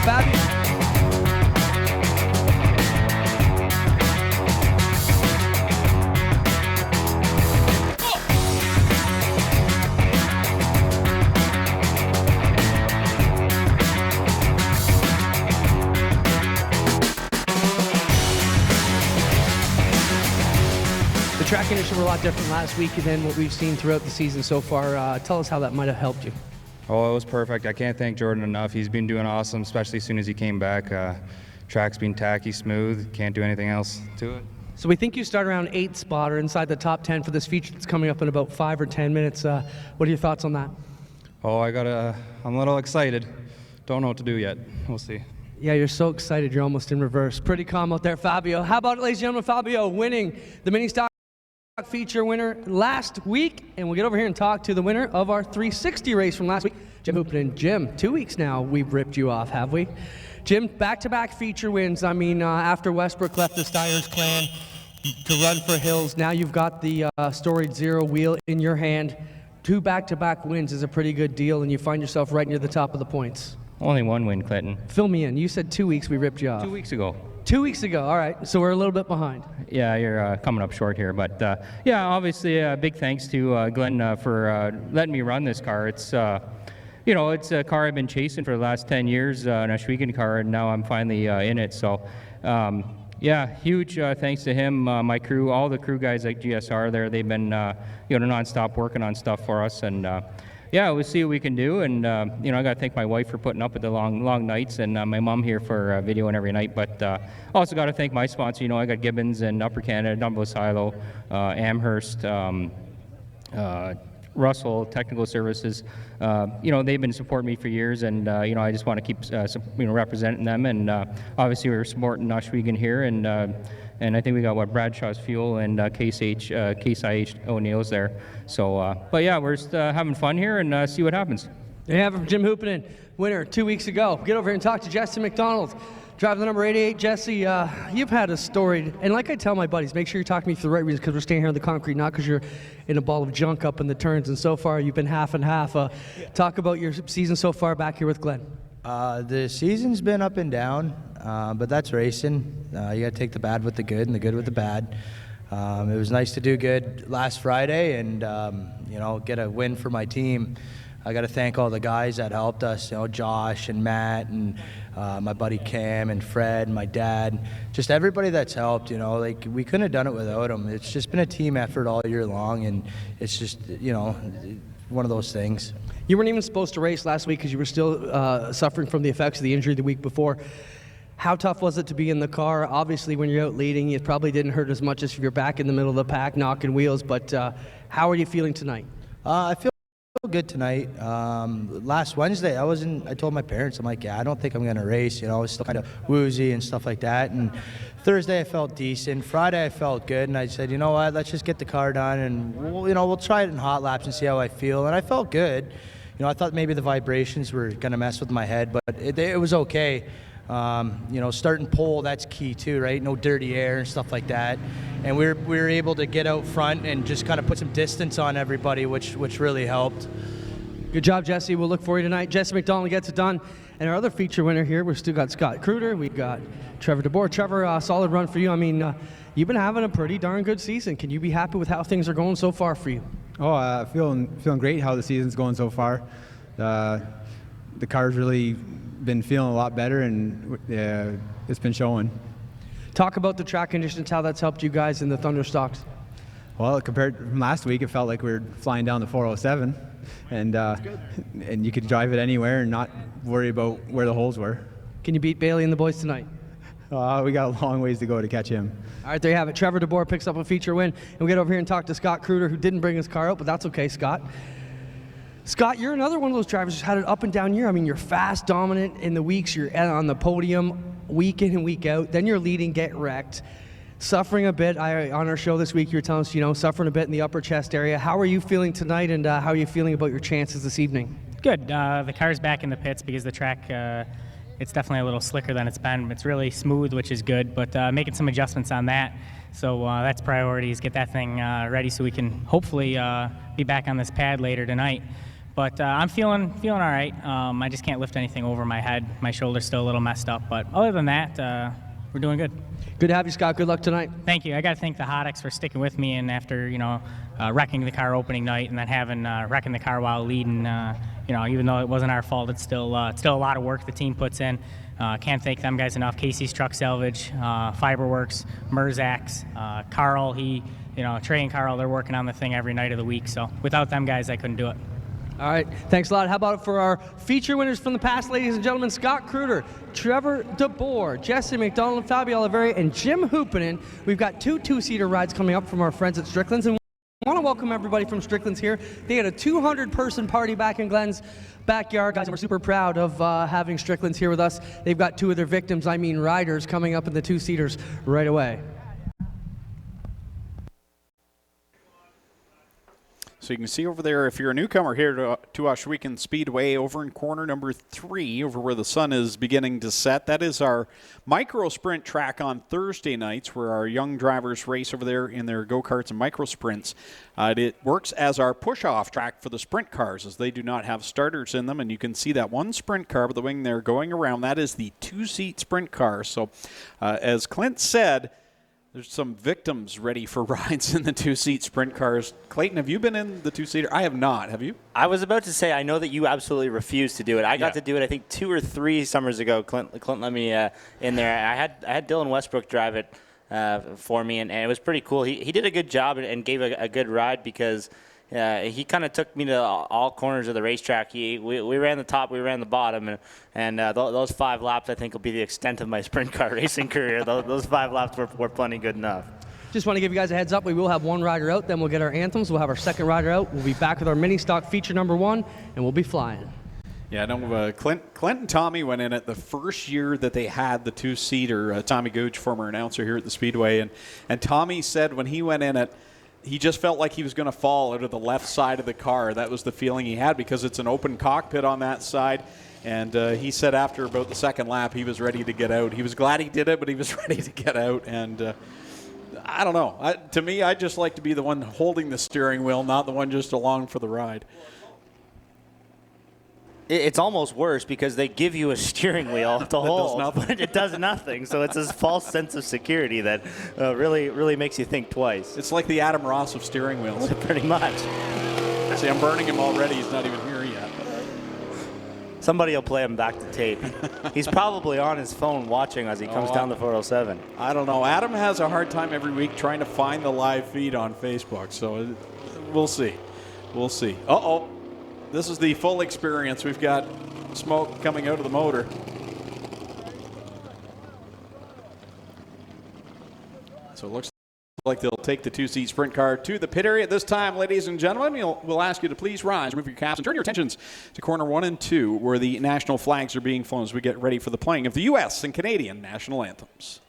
Fabio. The track conditions were a lot different last week than what we've seen throughout the season so far. Tell us how that might have helped you. Oh, it was perfect. I can't thank Jordan enough. He's been doing awesome, especially as soon as he came back. Track's been tacky, smooth. Can't do anything else to it. So we think you start around 8th spot or inside the top 10 for this feature that's coming up in about 5 or 10 minutes. What are your thoughts on that? Oh, I'm a little excited. Don't know what to do yet. We'll see. Yeah, you're so excited. You're almost in reverse. Pretty calm out there, Fabio. How about it, ladies and gentlemen, Fabio winning the mini stock feature winner last week, and we'll get over here and talk to the winner of our 360 race from last week, Jim Hoopin. Jim, 2 weeks now we've ripped you off, have we? Jim, back-to-back feature wins. I mean, after Westbrook left the Steyer's clan to run for Hills, now you've got the storied Zero wheel in your hand. 2 back-to-back wins is a pretty good deal, and you find yourself right near the top of the points. Only one win, Clinton. Fill me in. You said 2 weeks we ripped you off. 2 weeks ago. 2 weeks ago, all right. So we're a little bit behind. Yeah, you're coming up short here. But yeah, obviously big thanks to Glenn for letting me run this car. It's, it's a car I've been chasing for the last 10 years, an Ohsweken car, and now I'm finally in it. So yeah, huge thanks to him, my crew, all the crew guys like GSR there. They've been nonstop working on stuff for us. And yeah, we'll see what we can do, and I got to thank my wife for putting up with the long nights, and my mom here for videoing every night. But also got to thank my sponsor. I got Gibbons and Upper Canada, Dumbo Silo, Amherst, Russell Technical Services. They've been supporting me for years, and I just want to keep representing them. And obviously we're supporting Ohsweken here, and I think we got Bradshaw's Fuel and Case IH O'Neill's there. So, but yeah, we're just having fun here and see what happens. They have Jim Hoopin, winner 2 weeks ago. Get over here and talk to Jesse McDonald, driver the number 88. Jesse, you've had a story, and like I tell my buddies, make sure you're talking to me for the right reasons, because we're staying here on the concrete, not because you're in a ball of junk up in the turns. And so far, you've been half and half. Talk about your season so far back here with Glenn. The season's been up and down, but that's racing. You got to take the bad with the good and the good with the bad. It was nice to do good last Friday and get a win for my team. I got to thank all the guys that helped us, Josh and Matt and my buddy Cam and Fred and my dad, just everybody that's helped. We couldn't have done it without them. It's just been a team effort all year long, and it's just one of those things. You weren't even supposed to race last week because you were still suffering from the effects of the injury the week before. How tough was it to be in the car? Obviously, when you're out leading, it probably didn't hurt as much as if you're back in the middle of the pack knocking wheels, but how are you feeling tonight? I feel good tonight. Last Wednesday, I told my parents, I'm like, I don't think I'm going to race. I was still kind of woozy and stuff like that. And Thursday, I felt decent. Friday, I felt good. And I said, you know what, let's just get the car done. And, we'll try it in hot laps and see how I feel. And I felt good. I thought maybe the vibrations were going to mess with my head, but it was okay. Starting pole, that's key too, right? No dirty air and stuff like that. And we were able to get out front and just kind of put some distance on everybody, which really helped. Good job, Jesse. We'll look for you tonight. Jesse McDonald gets it done. And our other feature winner here, we've still got Scott Kruder. We've got Trevor DeBoer. Trevor, solid run for you. I mean, you've been having a pretty darn good season. Can you be happy with how things are going so far for you? Oh, feeling great how the season's going so far. The car's really been feeling a lot better, and it's been showing. Talk about the track conditions, how that's helped you guys in the Thunderstocks. Well, compared from last week, it felt like we were flying down the 407, and you could drive it anywhere and not worry about where the holes were. Can you beat Bailey and the boys tonight? We got a long ways to go to catch him. All right, there you have it. Trevor DeBoer picks up a feature win, and we get over here and talk to Scott Kruder, who didn't bring his car out, but that's okay, Scott. Scott, you're another one of those drivers who's had an up and down year. I mean, you're fast, dominant in the weeks. You're on the podium week in and week out. Then you're leading, get wrecked. Suffering a bit. On our show this week, you were telling us, suffering a bit in the upper chest area. How are you feeling tonight, and how are you feeling about your chances this evening? Good. The car's back in the pits because the track, it's definitely a little slicker than it's been. It's really smooth, which is good, but making some adjustments on that. So that's priorities. Get that thing ready so we can hopefully be back on this pad later tonight. But I'm feeling all right. I just can't lift anything over my head. My shoulder's still a little messed up, but other than that, we're doing good. Good to have you, Scott. Good luck tonight. Thank you. I got to thank the Hoddocks for sticking with me, and after wrecking the car opening night, and then having wrecking the car while leading. Even though it wasn't our fault, it's still a lot of work the team puts in. Can't thank them guys enough. Casey's Truck Salvage, Fiberworks, Merzax, Carl. Trey and Carl, they're working on the thing every night of the week. So without them guys, I couldn't do it. All right, thanks a lot. How about for our feature winners from the past, ladies and gentlemen? Scott Kruder, Trevor DeBoer, Jesse McDonald, and Fabio Oliveri, and Jim Hoopinen. We've got two two-seater rides coming up from our friends at Strickland's. And I want to welcome everybody from Strickland's here. They had a 200-person party back in Glenn's backyard. Guys, we're super proud of having Strickland's here with us. They've got two of their riders, coming up in the two-seaters right away. So you can see over there, if you're a newcomer here to Ohsweken Speedway, over in corner number 3, over where the sun is beginning to set, that is our micro sprint track on Thursday nights, where our young drivers race over there in their go-karts and micro sprints. It works as our push-off track for the sprint cars, as they do not have starters in them, and you can see that one sprint car with the wing there going around. That is the 2-seat sprint car. So as Clint said, there's some victims ready for rides in the 2-seat sprint cars. Clayton, have you been in the 2-seater? I have not. Have you? I was about to say, I know that you absolutely refused to do it. I got to do it, I think, 2 or 3 summers ago. Clint let me in there. I had Dylan Westbrook drive it for me, and it was pretty cool. He did a good job and gave a good ride, because he kind of took me to all corners of the racetrack. We ran the top, we ran the bottom, and those 5 laps, I think, will be the extent of my sprint car racing career. Those 5 laps were plenty good enough. Just want to give you guys a heads up. We will have one rider out, then we'll get our anthems. We'll have our second rider out. We'll be back with our mini stock feature number 1, and we'll be flying. Yeah, no, Clint and Tommy went in it the first year that they had the 2-seater. Tommy Gooch, former announcer here at the Speedway, and Tommy said when he went in it, he just felt like he was going to fall out of the left side of the car. That was the feeling he had, because it's an open cockpit on that side. And he said after about the second lap, he was ready to get out. He was glad he did it, but he was ready to get out. And I don't know. To me, I'd just like to be the one holding the steering wheel, not the one just along for the ride. It's almost worse, because they give you a steering wheel to hold, but it does nothing. So it's this false sense of security that really makes you think twice. It's like the Adam Ross of steering wheels. Pretty much. See, I'm burning him already. He's not even here yet. Somebody will play him back to tape. He's probably on his phone watching as he comes down the 407. I don't know. Adam has a hard time every week trying to find the live feed on Facebook. So we'll see. We'll see. Uh-oh. This is the full experience. We've got smoke coming out of the motor. So it looks like they'll take the 2-seat sprint car to the pit area. At this time, ladies and gentlemen, we'll ask you to please rise, remove your caps, and turn your attentions to corner 1 and 2, where the national flags are being flown as we get ready for the playing of the U.S. and Canadian national anthems.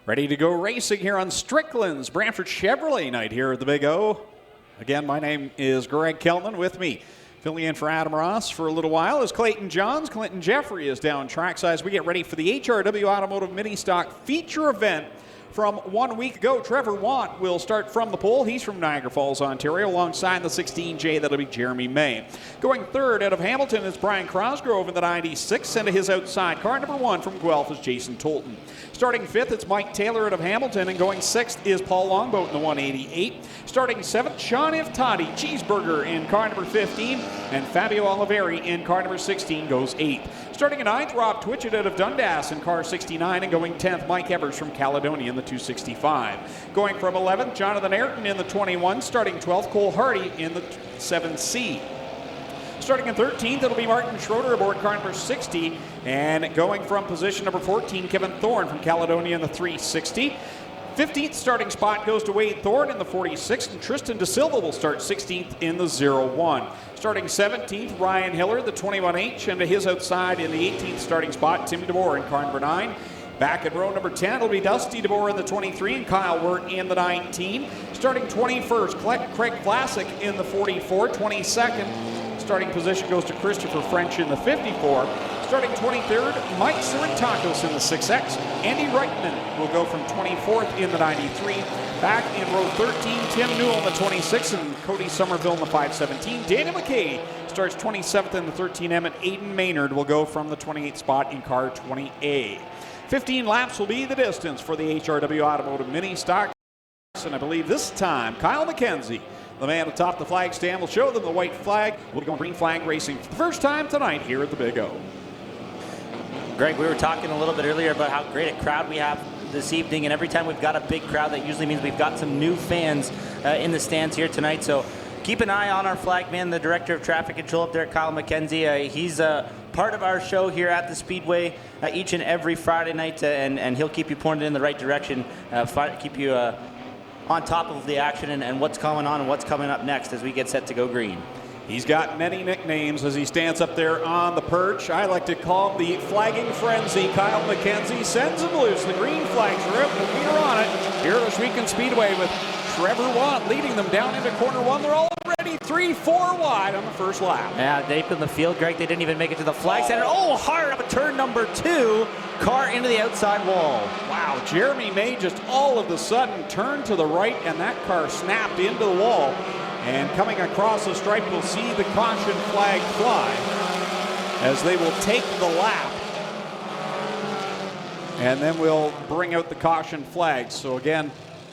Ready to go racing here on Strickland's Brantford Chevrolet night here at the Big O. Again, my name is Greg Keltman. With me, filling in for Adam Ross for a little while, is Clayton Johns. Clinton Jeffrey is down trackside as we get ready for the HRW Automotive Mini Stock feature event from 1 week ago. Trevor Want will start from the pole. He's from Niagara Falls, Ontario, alongside the 16J. That'll be Jeremy May. Going third out of Hamilton is Brian Crosgrove in the 96, and to his outside car, number 1 from Guelph is Jason Tolton. Starting fifth, it's Mike Taylor out of Hamilton, and going sixth is Paul Longboat in the 188. Starting seventh, Sean Iftati Cheeseburger in car number 15, and Fabio Oliveri in car number 16 goes eighth. Starting at ninth, Rob Twitchett out of Dundas in car 69, and going 10th, Mike Evers from Caledonia in the 265. Going from 11th, Jonathan Ayrton in the 21. Starting 12th, Cole Hardy in the 7C. Starting in 13th, it'll be Martin Schroeder aboard car number 60. And going from position number 14, Kevin Thorne from Caledonia in the 360. 15th starting spot goes to Wade Thorne in the 46, and Tristan De Silva will start 16th in the 01. Starting 17th, Ryan Hiller, the 21H, and to his outside in the 18th starting spot, Tim DeBoer in car number 9. Back in row number 10, it'll be Dusty DeBoer in the 23 and Kyle Wirt in the 19. Starting 21st, Craig Vlasic in the 44. 22nd, starting position goes to Christopher French in the 54. Starting 23rd, Mike Siritakos in the 6X. Andy Reitman will go from 24th in the 93. Back in row 13, Tim Newell in the 26 and Cody Somerville in the 517. Daniel McKay starts 27th in the 13M, and Aiden Maynard will go from the 28th spot in car 20A. 15 laps will be the distance for the HRW Automotive Mini Stock. And I believe this time, Kyle McKenzie, the man atop the flag stand, will show them the white flag. We'll be going green flag racing for the first time tonight here at the Big O. Greg, we were talking a little bit earlier about how great a crowd we have this evening, and every time we've got a big crowd, that usually means we've got some new fans in the stands here tonight. So keep an eye on our flag man, the director of traffic control up there, Kyle McKenzie. He's part of our show here at the Speedway each and every Friday night, and he'll keep you pointed in the right direction, keep you on top of the action and what's going on and what's coming up next as we get set to go green. He's got many nicknames as he stands up there on the perch. I like to call him the flagging frenzy. Kyle McKenzie sends him loose. The green flags are up, and we are on it here at Ohsweken Speedway with Trevor Watt leading them down into corner 1. They're already 3-4 wide on the first lap. Yeah, deep in the field, Greg. They didn't even make it to the flag center. Oh, hard up a turn number 2. Car into the outside wall. Wow, Jeremy May just all of a sudden turned to the right, and that car snapped into the wall. And coming across the stripe, we'll see the caution flag fly as they will take the lap. And then we'll bring out the caution flag. So again,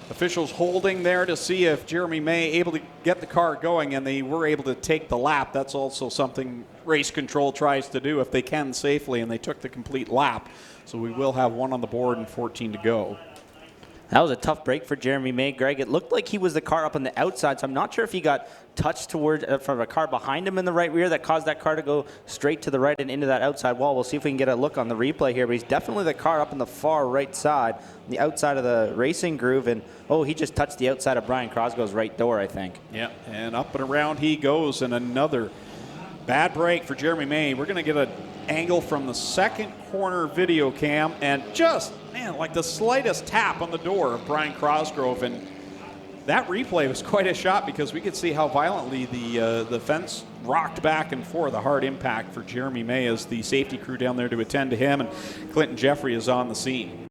officials holding there to see if Jeremy May able to get the car going, and they were able to take the lap. That's also something race control tries to do if they can safely, and they took the complete lap. So we will have 1 on the board and 14 to go. That was a tough break for Jeremy May, Greg. It looked like he was the car up on the outside, so I'm not sure if he got touched towards from a car behind him in the right rear that caused that car to go straight to the right and into that outside wall. We'll see if we can get a look on the replay here, but he's definitely the car up on the far right side, the outside of the racing groove, and he just touched the outside of Brian Crosgrove's right door, I think. Yeah, and up and around he goes, and another bad break for Jeremy May. We're going to get an angle from the second corner video cam, and just, man, like the slightest tap on the door of Brian Crosgrove, and that replay was quite a shot because we could see how violently the fence rocked back and forth. A hard impact for Jeremy May as the safety crew down there to attend to him, and Clinton Jeffrey is on the scene.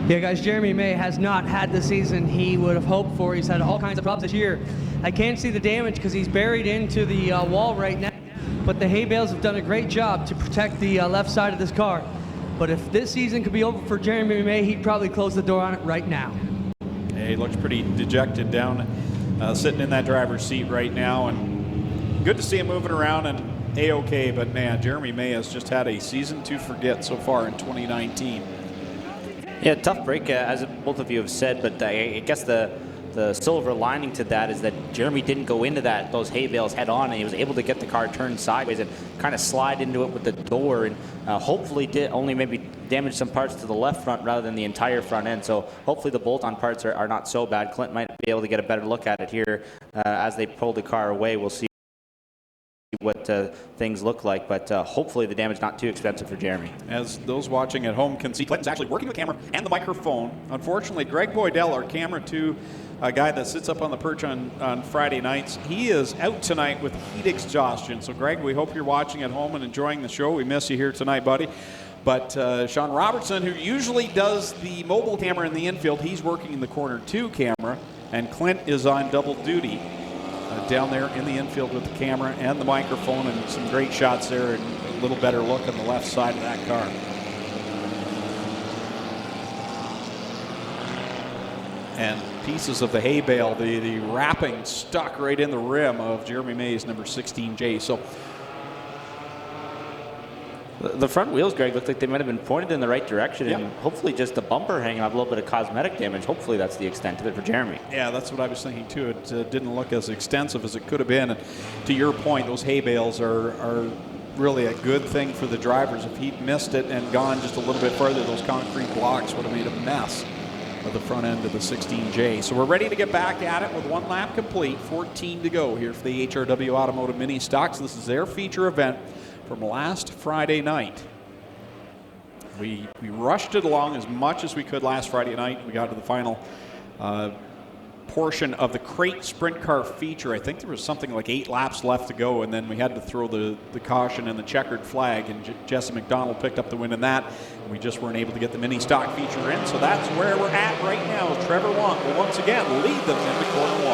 Yeah, guys, Jeremy May has not had the season he would have hoped for. He's had all kinds of problems this year. I can't see the damage because he's buried into the wall right now, but the hay bales have done a great job to protect the left side of this car. But if this season could be over for Jeremy May, he'd probably close the door on it right now. Yeah, he looks pretty dejected down, sitting in that driver's seat right now, and good to see him moving around and A-OK, but man, Jeremy May has just had a season to forget so far in 2019. Yeah, tough break, as both of you have said, but I guess the silver lining to that is that Jeremy didn't go into those hay bales head on, and he was able to get the car turned sideways and kind of slide into it with the door, and hopefully did only maybe damage some parts to the left front rather than the entire front end. So hopefully the bolt-on parts are not so bad. Clint might be able to get a better look at it here as they pull the car away. We'll see what things look like, but hopefully the damage not too expensive for Jeremy. As those watching at home can see, Clinton's actually working the camera and the microphone. Unfortunately, Greg Boydell, our camera 2 guy that sits up on the perch on Friday nights, he is out tonight with heat exhaustion. So Greg, we hope you're watching at home and enjoying the show. We miss you here tonight, buddy. But Sean Robertson, who usually does the mobile camera in the infield, he's working in the corner 2 camera, and Clint is on double duty down there in the infield with the camera and the microphone, and some great shots there and a little better look on the left side of that car. And pieces of the hay bale, the wrapping stuck right in the rim of Jeremy May's number 16J. So the front wheels, Greg, looked like they might have been pointed in the right direction, and hopefully just the bumper hanging off, a little bit of cosmetic damage. Hopefully that's the extent of it for Jeremy. Yeah, that's what I was thinking too. It didn't look as extensive as it could have been. And to your point, those hay bales are really a good thing for the drivers. If he'd missed it and gone just a little bit further, those concrete blocks would have made a mess of the front end of the 16J. So we're ready to get back at it with 1 lap complete, 14 to go here for the HRW Automotive Mini Stocks. This is their feature event from last Friday night. We rushed it along as much as we could last Friday night. We got to the final portion of the crate sprint car feature. I think there was something like 8 laps left to go, and then we had to throw the caution and the checkered flag, and Jesse McDonald picked up the win in that, and we just weren't able to get the mini stock feature in. So that's where we're at right now. Trevor Want will once again lead them into corner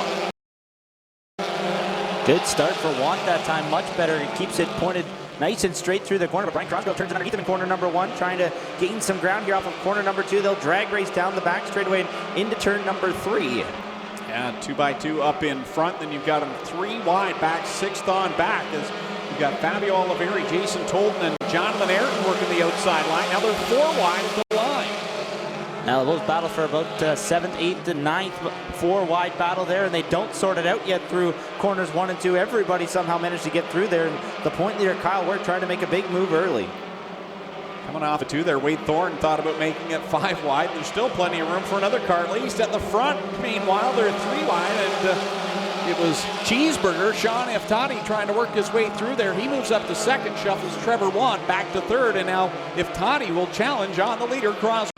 1. Good start for Want that time, much better. He keeps it pointed nice and straight through the corner, but Brian Crosgrove turns it underneath him in corner number 1, trying to gain some ground here off of corner number 2. They'll drag race down the back straightaway into turn number 3. Yeah, 2x2 up in front, then you've got them 3 wide back, 6th on back, as you've got Fabio Oliveri, Jason Tolton, and Jonathan Ayrton working the outside line. Now they're 4 wide at the line. Now those battle for about 7th, 8th, and 9th, 4 wide battle there, and they don't sort it out yet through corners 1 and 2. Everybody somehow managed to get through there, and the point leader Kyle Wirt trying to make a big move early. Coming off of 2 there, Wade Thorne thought about making it 5 wide. There's still plenty of room for another car, at least at the front. Meanwhile, they're 3 wide, and it was Cheeseburger, Sean Iftati, trying to work his way through there. He moves up to 2nd, shuffles Trevor Want back to 3rd, and now Iftati will challenge on the leader, Crosgrove.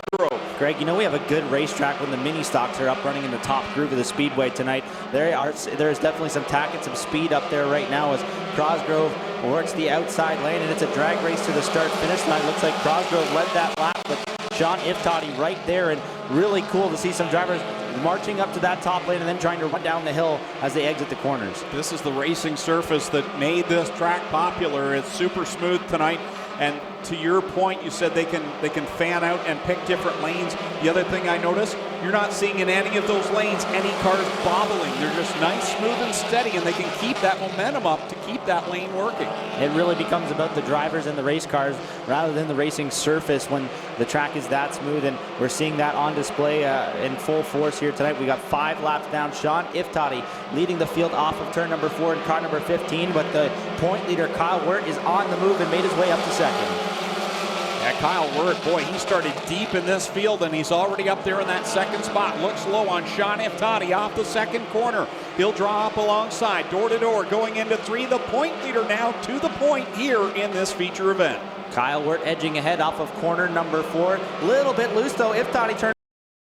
Greg, you know we have a good racetrack when the mini stocks are up running in the top groove of the Speedway tonight. There's definitely some tack and some speed up there right now as Crosgrove works the outside lane, and it's a drag race to the start-finish line. Looks like Crosgrove led that lap, but Sean Iftati right there, and really cool to see some drivers marching up to that top lane and then trying to run down the hill as they exit the corners. This is the racing surface that made this track popular. It's super smooth tonight. And to your point, you said they can fan out and pick different lanes. The other thing I noticed, you're not seeing in any of those lanes any cars bobbling. They're just nice, smooth, and steady, and they can keep that momentum up to keep that lane working. It really becomes about the drivers and the race cars rather than the racing surface when the track is that smooth, and we're seeing that on display in full force here tonight. We got 5 laps down. Sean Iftati leading the field off of turn number 4 and car number 15, but the point leader Kyle Wirt is on the move and made his way up to 2nd. Yeah, Kyle Wirt, boy, he started deep in this field, and he's already up there in that 2nd spot. Looks low on Sean Iftati off the 2nd corner. He'll draw up alongside, door to door, going into 3. The point leader now to the point here in this feature event. Kyle Wirt edging ahead off of corner number 4. Little bit loose though. Iftati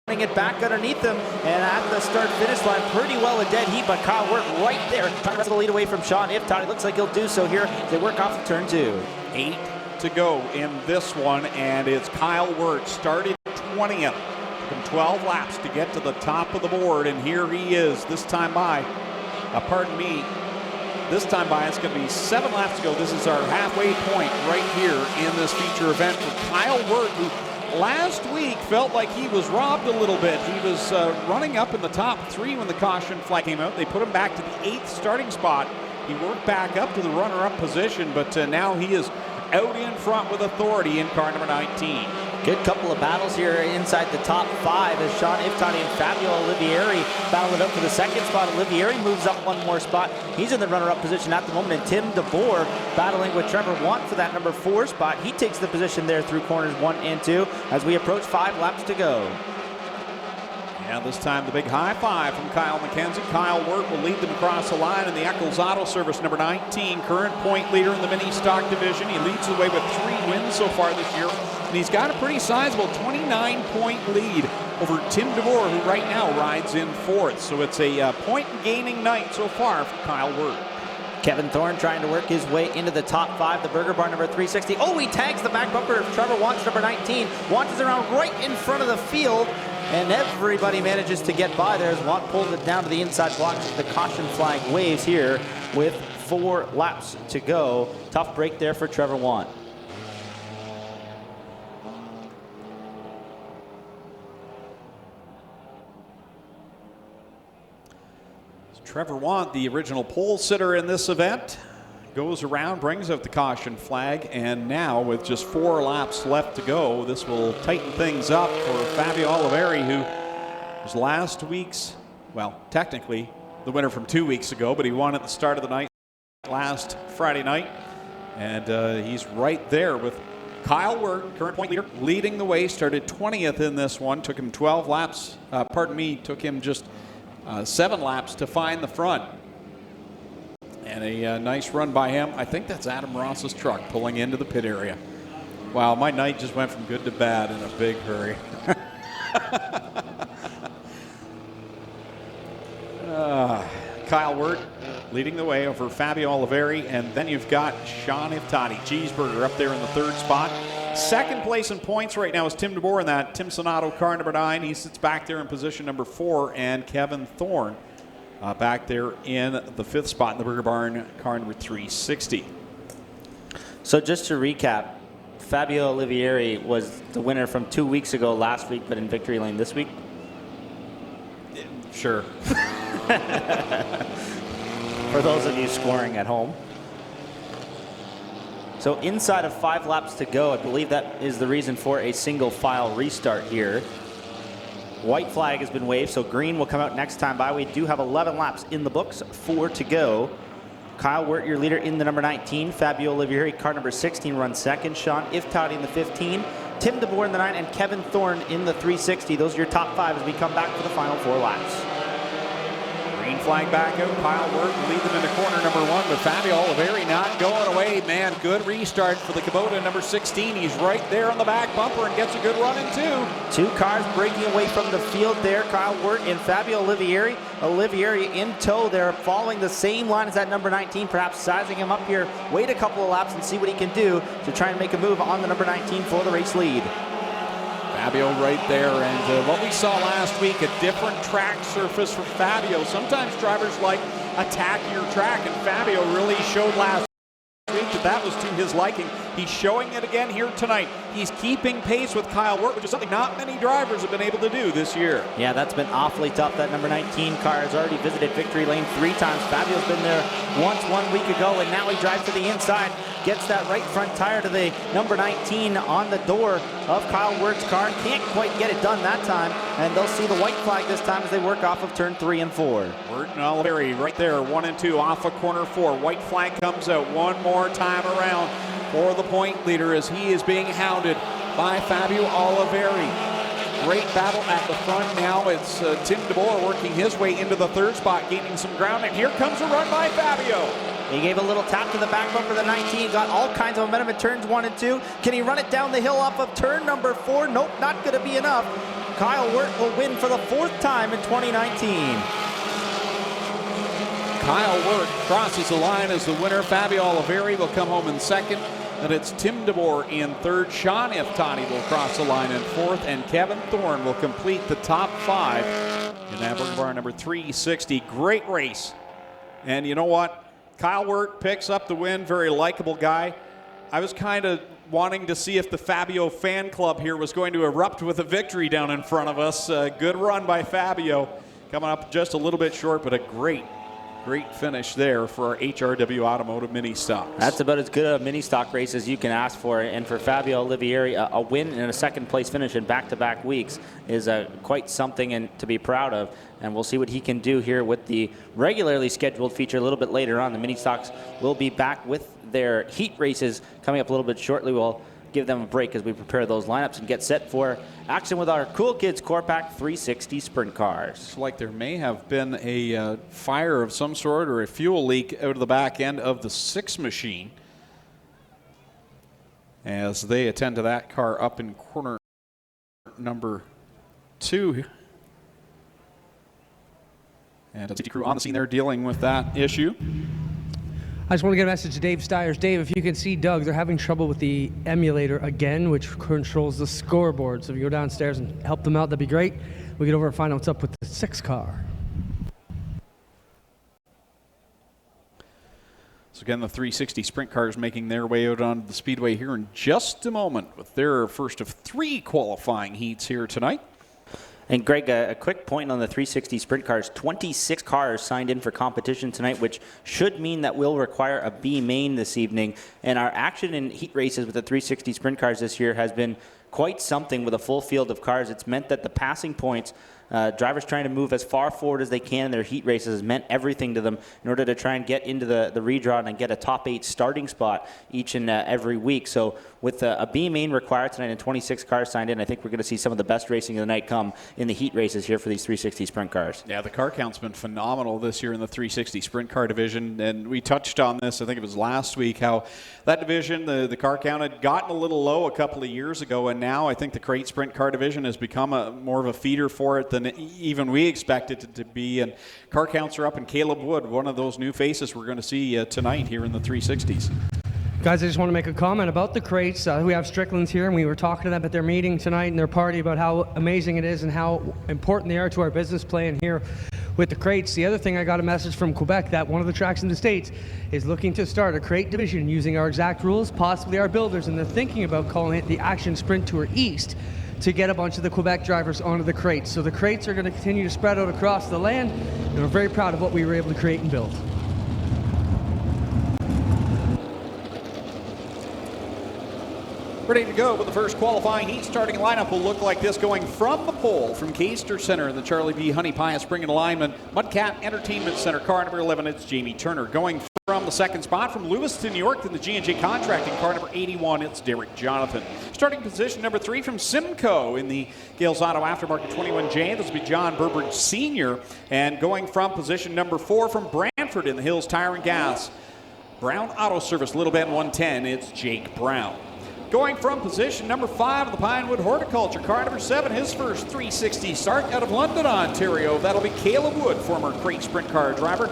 turning it back underneath him, and at the start-finish line, pretty well a dead heat, but Kyle Wirt right there trying to wrestle the lead away from Sean Iftati. Looks like he'll do so here as they work off of turn 2. 8 to go in this one, and it's Kyle Wirt started 20th. Took him 12 laps to get to the top of the board, and here he is this time by. This time by, it's going to be 7 laps to go. This is our halfway point right here in this feature event for Kyle Wirt, who last week felt like he was robbed a little bit. He was running up in the top 3 when the caution flag came out. They put him back to the 8th starting spot. He worked back up to the runner-up position, but now he is out in front with authority in car number 19. Good couple of battles here inside the top 5 as Sean Iftati and Fabio Olivieri battle it up for the 2nd spot. Olivieri moves up 1 more spot. He's in the runner-up position at the moment, and Tim DeBoer battling with Trevor Want for that number 4 spot. He takes the position there through corners 1 and 2 as we approach 5 laps to go. And this time the big high five from Kyle McKenzie. Kyle Wirt will lead them across the line in the Eccles Auto Service number 19, current point leader in the mini stock division. He leads the way with 3 wins so far this year. And he's got a pretty sizable 29-point lead over Tim DeBoer, who right now rides in 4th. So it's a point-gaining night so far for Kyle Wirt. Kevin Thorne trying to work his way into the top 5. The Burger Bar number 360. Oh, he tags the back bumper of Trevor Wants number 19. Wants is around right in front of the field. And everybody manages to get by there as Want pulls it down to the inside block. The caution flag waves here with 4 laps to go. Tough break there for Trevor Want. Trevor Want, the original pole sitter in this event, goes around, brings out the caution flag, and now with just 4 laps left to go, this will tighten things up for Fabio Oliveri, who was last week's, well, technically the winner from 2 weeks ago, but he won at the start of the night last Friday night, and he's right there with Kyle Wirt, current point leader, leading the way. Started 20th in this one, took him 12 laps, took him just 7 laps to find the front. And a nice run by him. I think that's Adam Ross's truck pulling into the pit area. Wow, my night just went from good to bad in a big hurry. Kyle Wirt leading the way over Fabio Oliveri, and then you've got Sean Iftati, Cheeseburger, up there in the 3rd spot. 2nd place in points right now is Tim DeBoer in that Tim Sonato car number 9. He sits back there in position number 4, and Kevin Thorne back there in the 5th spot in the Burger Barn car number 360. So just to recap, Fabio Olivieri was the winner from 2 weeks ago last week, but in victory lane this week? Sure. For those of you scoring at home. So inside of 5 laps to go, I believe that is the reason for a single file restart here. White flag has been waved, so green will come out next time by. We do have 11 laps in the books, 4 to go. Kyle Wirt, your leader in the number 19. Fabio Olivieri, car number 16, runs 2nd. Sean Iftati in the 15. Tim DeBoer in the 9, and Kevin Thorne in the 360. Those are your top 5 as we come back for the final 4 laps. Green flag back out. Kyle Wirt will lead them into corner number 1, but Fabio Oliveri not going away. Man, good restart for the Kubota number 16. He's right there on the back bumper and gets a good run in 2. 2 cars breaking away from the field there. Kyle Wirt and Fabio Olivieri. Olivieri in tow. They're following the same line as that number 19, perhaps sizing him up here. Wait a couple of laps and see what he can do to try and make a move on the number 19 for the race lead. Fabio right there, and what we saw last week, a different track surface for Fabio. Sometimes drivers like a tackier track, and Fabio really showed last week that was to his liking. He's showing it again here tonight. He's keeping pace with Kyle Wirt, which is something not many drivers have been able to do this year. Yeah, that's been awfully tough. That number 19 car has already visited victory lane 3 times. Fabio's been there once 1 week ago, and now he drives to the inside, gets that right front tire to the number 19 on the door of Kyle Wirt's car. Can't quite get it done that time, and they'll see the white flag this time as they work off of turn 3 and 4. Wirt and Oliveri right there, 1 and 2 off of corner 4. White flag comes out one more time around for the point leader as he is being hounded by Fabio Oliveri. Great battle at the front now. It's Tim DeBoer working his way into the 3rd spot, gaining some ground, and here comes a run by Fabio. He gave a little tap to the back bumper of the 19, got all kinds of momentum at turns 1 and 2. Can he run it down the hill off of turn number 4? Nope, not going to be enough. Kyle Wirt will win for the 4th time in 2019. Kyle Wirt crosses the line as the winner. Fabio Oliveri will come home in 2nd. And it's Tim DeBoer in 3rd. Sean Iftati will cross the line in 4th. And Kevin Thorne will complete the top 5 in that Burger Bar number 360. Great race. And you know what? Kyle Wirt picks up the win. Very likable guy. I was kind of wanting to see if the Fabio fan club here was going to erupt with a victory down in front of us. Good run by Fabio. Coming up just a little bit short, but a great finish there for our HRW Automotive Mini Stocks. That's about as good a mini stock race as you can ask for. And for Fabio Olivieri, a win and a 2nd place finish in back-to-back weeks is quite something and to be proud of. And we'll see what he can do here with the regularly scheduled feature a little bit later on. The mini stocks will be back with their heat races coming up a little bit shortly. We'll give them a break as we prepare those lineups and get set for action with our Cool Kids Core Pack 360 sprint cars. It's like there may have been a fire of some sort or a fuel leak out of the back end of the 6 machine as they attend to that car up in corner number 2. And a safety crew on the scene there dealing with that issue. I just want to get a message to Dave Stiers. Dave, if you can see Doug, they're having trouble with the emulator again, which controls the scoreboard. So if you go downstairs and help them out, that'd be great. We'll get over and find out what's up with the 6 car. So again, the 360 sprint cars making their way out onto the Speedway here in just a moment with their first of 3 qualifying heats here tonight. And Greg, a quick point on the 360 sprint cars. 26 cars signed in for competition tonight, which should mean that we'll require a B main this evening. And our action in heat races with the 360 sprint cars this year has been quite something with a full field of cars. It's meant that the passing points, drivers trying to move as far forward as they can in their heat races, has meant everything to them in order to try and get into the redraw and get a top 8 starting spot each and every week. So with a B main required tonight and 26 cars signed in, I think we're going to see some of the best racing of the night come in the heat races here for these 360 sprint cars. Yeah, the car count's been phenomenal this year in the 360 sprint car division, and we touched on this, I think it was last week, how that division, the car count had gotten a little low a couple of years ago, and now I think the crate sprint car division has become more of a feeder for it than even we expected it to be, and car counts are up, and Caleb Wood, one of those new faces we're going to see tonight here in the 360s. Guys, I just want to make a comment about the crates. We have Strickland's here, and we were talking to them at their meeting tonight and their party about how amazing it is and how important they are to our business plan here with the crates. The other thing, I got a message from Quebec that one of the tracks in the States is looking to start a crate division using our exact rules, possibly our builders, and they're thinking about calling it the Action Sprint Tour East to get a bunch of the Quebec drivers onto the crates. So the crates are going to continue to spread out across the land, and we're very proud of what we were able to create and build. Ready to go with the first qualifying heat. Starting lineup will look like this going from the pole from Caister Center in the Charlie B. Honey Pie Spring and Alignment. Mudcat Entertainment Center, car number 11, it's Jamie Turner. Going from the second spot from Lewiston, New York to the G&J Contracting, car number 81, it's Derek Jonathan. Starting position number 3 from Simcoe in the Gales Auto Aftermarket 21J, this will be John Burbridge Sr. And going from position number 4 from Brantford in the Hills Tire and Gas, Brown Auto Service, Little Bend 110, it's Jake Brown. Going from position number 5 of the Pinewood Horticulture, car number 7, his first 360 start out of London, Ontario. That'll be Caleb Wood, former crate sprint car driver.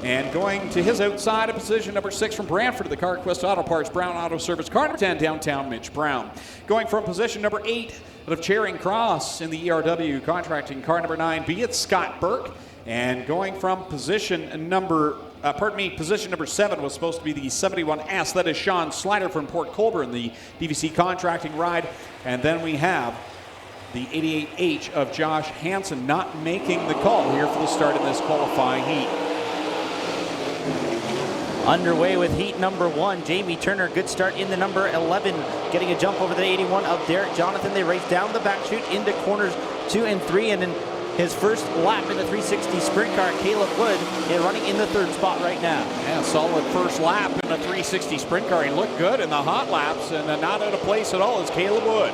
And going to his outside of position number 6 from Brantford to the CarQuest Auto Parts, Brown Auto Service, car number 10, downtown Mitch Brown. Going from position number 8 out of Charing Cross in the ERW Contracting, car number 9, be it Scott Burke. And going from position number position number 7 was supposed to be the 71S. That is Sean Slider from Port Colborne, the DVC Contracting ride. And then we have the 88H of Josh Hansen not making the call here for the start of this qualifying heat. Underway with heat number 1. Jamie Turner, good start in the number 11, getting a jump over the 81 of Derek Jonathan. They race down the back chute into corners 2 and 3, and then his first lap in the 360 sprint car, Caleb Wood, running in the 3rd spot right now. Yeah, solid first lap in the 360 sprint car. He looked good in the hot laps and not out of place at all is Caleb Wood.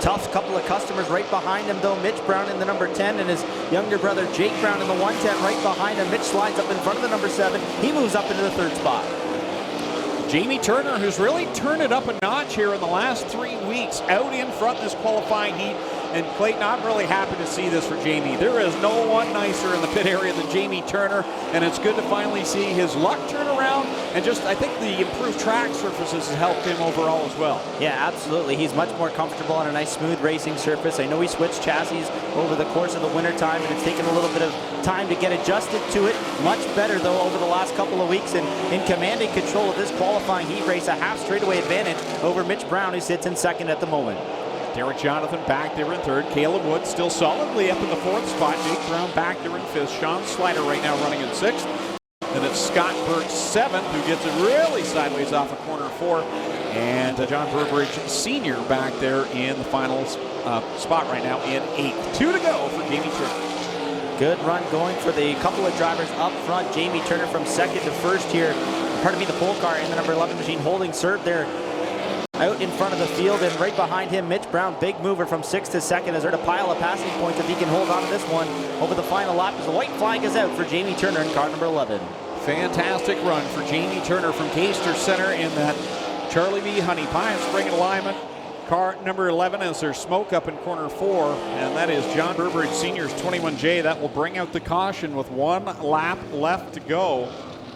Tough couple of customers right behind him, though. Mitch Brown in the number 10 and his younger brother Jake Brown in the 110 right behind him. Mitch slides up in front of the number 7. He moves up into the 3rd spot. Jamie Turner, who's really turned it up a notch here in the last 3 weeks, out in front in this qualifying heat. And Clayton, I'm really happy to see this for Jamie. There is no one nicer in the pit area than Jamie Turner, and it's good to finally see his luck turn around, and just, I think the improved track surfaces has helped him overall as well. Yeah, absolutely. He's much more comfortable on a nice smooth racing surface. I know he switched chassis over the course of the winter time, and it's taken a little bit of time to get adjusted to it. Much better, though, over the last couple of weeks, and in commanding control of this qualifying heat race, a half straightaway advantage over Mitch Brown, who sits in 2nd at the moment. Derek Jonathan back there in 3rd. Caleb Wood still solidly up in the 4th spot. Jake Brown back there in 5th. Sean Slider right now running in 6th. Then it's Scott Burke 7th, who gets it really sideways off of corner 4. And John Burbridge Sr. back there in the final spot right now in 8th. 2 to go for Jamie Turner. Good run going for the couple of drivers up front. Jamie Turner from 2nd to 1st here. Pardon me, the pole car in the number 11 machine holding serve there. out in front of the field, and right behind him, Mitch Brown, big mover from 6th to 2nd, as there to pile of passing points if he can hold on to this one over the final lap as the white flag is out for Jamie Turner in car number 11. Fantastic run for Jamie Turner from Caister Center in that Charlie B. Honey Pie Spring alignment. Car number 11 as there's smoke up in corner 4, and that is John Burbridge Sr.'s 21J. That will bring out the caution with 1 lap left to go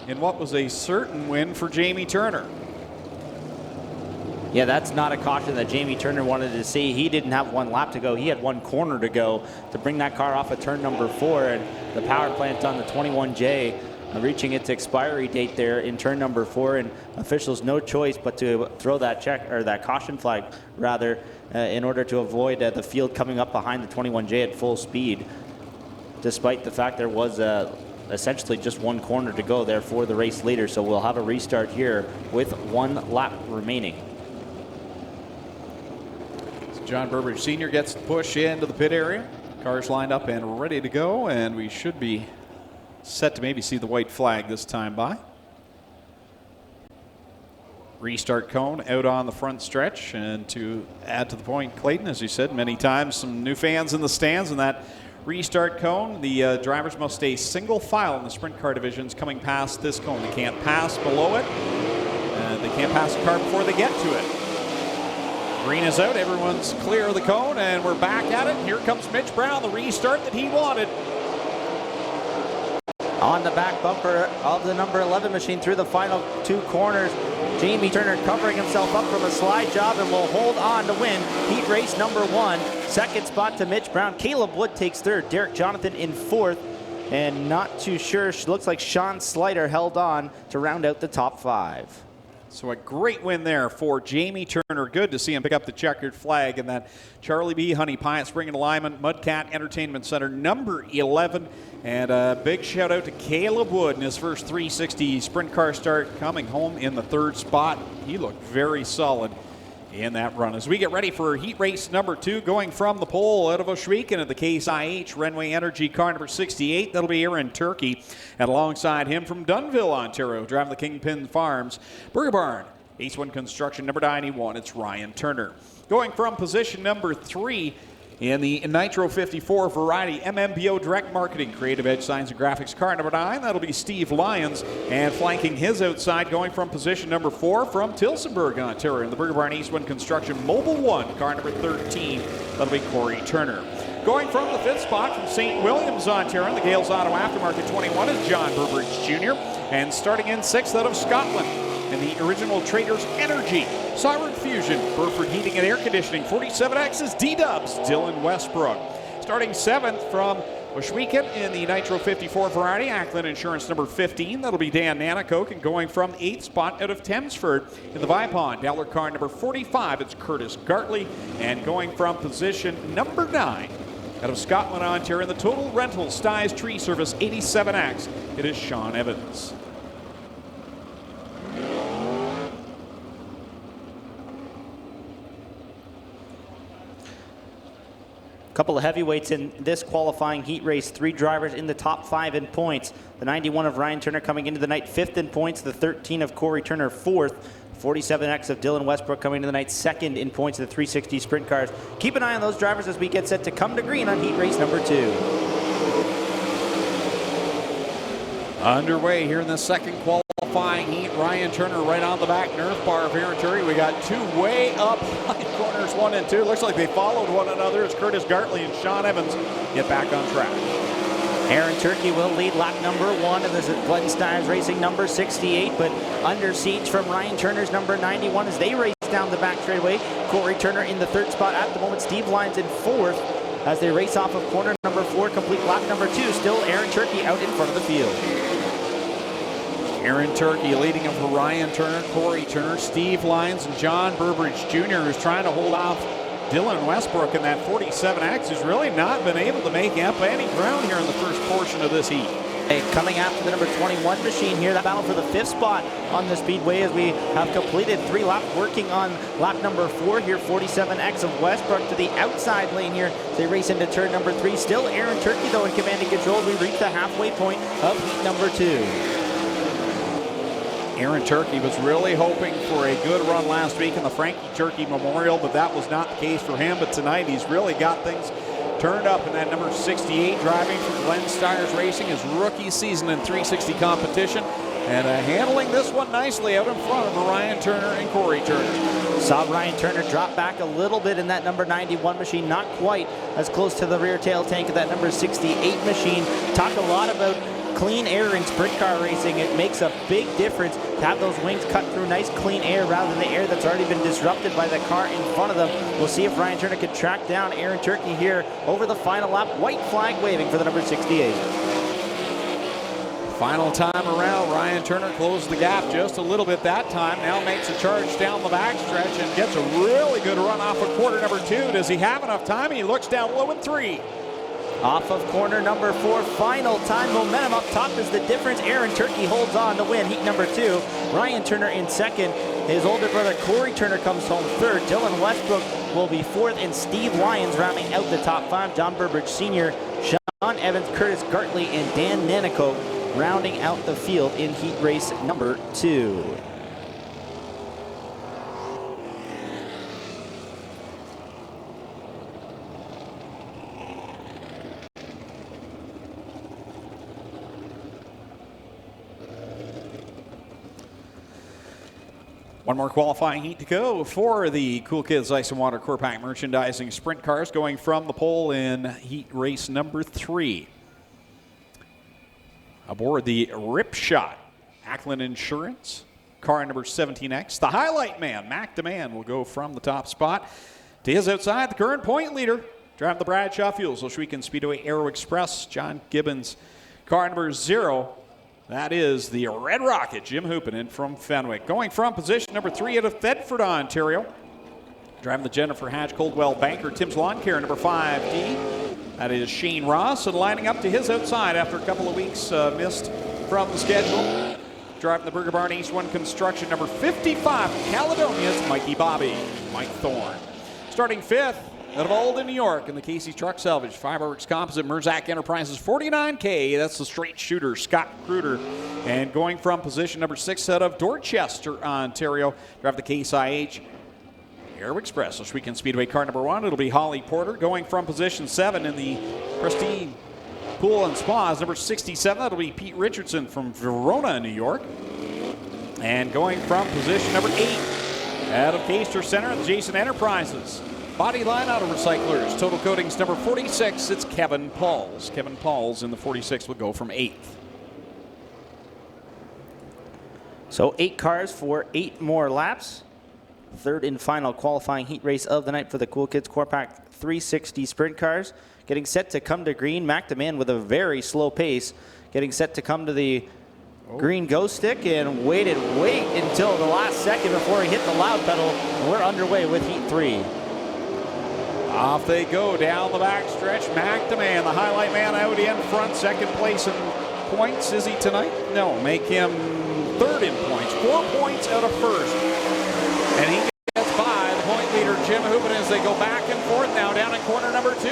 in what was a certain win for Jamie Turner. Yeah, that's not a caution that Jamie Turner wanted to see. He didn't have 1 lap to go. He had 1 corner to go to bring that car off of turn number 4, and the power plant on the 21J reaching its expiry date there in turn number 4, and officials no choice but to throw that check, or that caution flag rather, in order to avoid the field coming up behind the 21J at full speed, despite the fact there was essentially just 1 corner to go there for the race leader. So we'll have a restart here with 1 lap remaining. So John Burbridge Sr. gets the push into the pit area. Cars lined up and ready to go, and we should be set to maybe see the white flag this time by. Restart cone out on the front stretch, and to add to the point, Clayton, as you said many times, some new fans in the stands, and that restart cone, the drivers must stay single file in the sprint car divisions coming past this cone. They can't pass below it, and they can't pass the car before they get to it. Green is out, everyone's clear of the cone, and we're back at it. Here comes Mitch Brown, the restart that he wanted. On the back bumper of the number 11 machine through the final 2 corners, Jamie Turner covering himself up from a slide job and will hold on to win heat race number 1. 2nd spot to Mitch Brown. Caleb Wood takes 3rd. Derek Jonathan in 4th. And not too sure, looks like Sean Slider held on to round out the top 5. So a great win there for Jamie Turner. Good to see him pick up the checkered flag in that Charlie B. Honey Pie Spring and Alignment Mudcat Entertainment Center number 11. And a big shout out to Caleb Wood in his first 360 sprint car start, coming home in the 3rd spot. He looked very solid in that run. As we get ready for heat race number 2, going from the pole out of Ohsweken at the Case IH Renway Energy car number 68, that'll be Aaron Turkey. And alongside him from Dunnville, Ontario, driving the Kingpin Farms, Burger Barn, Ohsweken Construction number 91, it's Ryan Turner. Going from position number 3 in the Nitro 54 Variety MMBO Direct Marketing Creative Edge Signs and Graphics car number 9, that'll be Steve Lyons. And flanking his outside, going from position number 4 from Tillsonburg, Ontario, in the Burger Barn Eastwind Construction Mobile 1 car number 13, that'll be Corey Turner. Going from the 5th spot from St. Williams, Ontario, in the Gales Auto Aftermarket 21 is John Burbridge Jr. And starting in 6th out of Scotland in the original Traders Energy, Siren Fusion, Burford Heating and Air Conditioning, 47X is D-Dubs, Dylan Westbrook. Starting 7th from Ohsweken in the Nitro 54 Variety, Ackland Insurance number 15, that'll be Dan Nanakoke. And going from the 8th spot out of Thamesford in the Vipond, Dowler car number 45, it's Curtis Gartley. And going from position number 9 out of Scotland, Ontario, in the Total Rental Styes Tree Service 87X, it is Sean Evans. Couple of heavyweights in this qualifying heat race. 3 drivers in the top 5 in points. The 91 of Ryan Turner coming into the night 5th in points. The 13 of Corey Turner 4th. 47X of Dylan Westbrook coming into the night 2nd in points of the 360 sprint cars. Keep an eye on those drivers as we get set to come to green on heat race number 2. Underway here in the second qualifying heat. Ryan Turner right on the back nerf bar of Aaron Turkey. We got 2 way up high corners 1 and 2. Looks like they followed one another as Curtis Gartley and Sean Evans get back on track. Aaron Turkey will lead lap number 1, and this is Glenn Stiles Racing number 68, but under siege from Ryan Turner's number 91 as they race down the back straightaway. Corey Turner in the 3rd spot at the moment. Steve Lyons in 4th as they race off of corner number 4, complete lap number 2. Still Aaron Turkey out in front of the field. Aaron Turkey leading of Ryan Turner, Corey Turner, Steve Lyons, and John Burbridge Jr. who's trying to hold off Dylan Westbrook in that 47X, who's really not been able to make up any ground here in the first portion of this heat. Hey, coming after the number 21 machine here, that battle for the 5th spot on the Speedway as we have completed 3 laps working on lap number 4 here. 47X of Westbrook to the outside lane here. They race into turn number 3. Still Aaron Turkey though in commanding control. We reach the halfway point of heat number 2. Aaron Turkey was really hoping for a good run last week in the Frankie Turkey Memorial, but that was not the case for him. But tonight he's really got things turned up in that number 68, driving for Glenn Stires Racing, his rookie season in 360 competition, and handling this one nicely out in front of Ryan Turner and Corey Turner. Saw Ryan Turner drop back a little bit in that number 91 machine, not quite as close to the rear tail tank of that number 68 machine. Talk a lot about clean air in sprint car racing. It makes a big difference to have those wings cut through nice clean air rather than the air that's already been disrupted by the car in front of them. We'll see if Ryan Turner can track down Aaron Turkey here over the final lap. White flag waving for the number 68. Final time around, Ryan Turner closed the gap just a little bit that time. Now makes a charge down the backstretch and gets a really good run off of corner number 2. Does he have enough time? He looks down low in 3. Off of corner number 4, final time. Momentum up top is the difference. Aaron Turkey holds on to win heat number 2. Ryan Turner in second. His older brother Corey Turner comes home third. Dylan Westbrook will be fourth, and Steve Lyons rounding out the top 5. John Burbridge Sr., Sean Evans, Curtis Gartley, and Dan Nanico rounding out the field in heat race number 2. One more qualifying heat to go for the Cool Kids Ice and Water Core Pack Merchandising Sprint Cars, going from the pole in heat race number 3. Aboard the Rip Shot Ackland Insurance, car number 17X. The highlight man, Mac DeMann, will go from the top spot to his outside. The current point leader, driving the Bradshaw Fuels Ohsweken Speedway Aero Express, John Gibbons, car number 0. That is the Red Rocket, Jim Hoopinen from Fenwick. Going from position number 3 out of Thetford, Ontario. Driving the Jennifer Hatch Coldwell Banker Tim's Lawn Care, number 5D. That is Shane Ross, and lining up to his outside after a couple of weeks missed from the schedule. Driving the Burger Barn East 1 Construction, number 55 from Caledonia's Mikey Bobby, Mike Thorne. Starting 5th, out of Alden, New York, in the Casey's Truck Salvage, Fireworks Composite, Merzak Enterprises, 49K. That's the straight shooter, Scott Kruder. And going from position number 6 out of Dorchester, Ontario, drive the Case IH Aero Express, Ohsweken Speedway car number 1. It'll be Holly Porter. Going from position 7 in the Pristine Pool and Spas, number 67. That'll be Pete Richardson from Verona, New York. And going from position number 8 out of Caster Center, the Jason Enterprises. Bodyline Auto Recyclers, Total Coatings number 46, it's Kevin Pauls. Kevin Pauls in the 46 will go from 8th. So 8 cars for 8 more laps. Third and final qualifying heat race of the night for the Cool Kids Core Pack 360 Sprint Cars. Getting set to come to green. Mac DeMann with a very slow pace. Getting set to come to the green ghost stick and wait until the last second before he hit the loud pedal. And we're underway with heat 3. Off they go down the back stretch. Mac DeMann, the highlight man out in front. Second place in points. Is he tonight? No, make him third in points. 4 points out of first. And he gets by the point leader, Jim Hoopinen, as they go back and forth now down in corner number 2.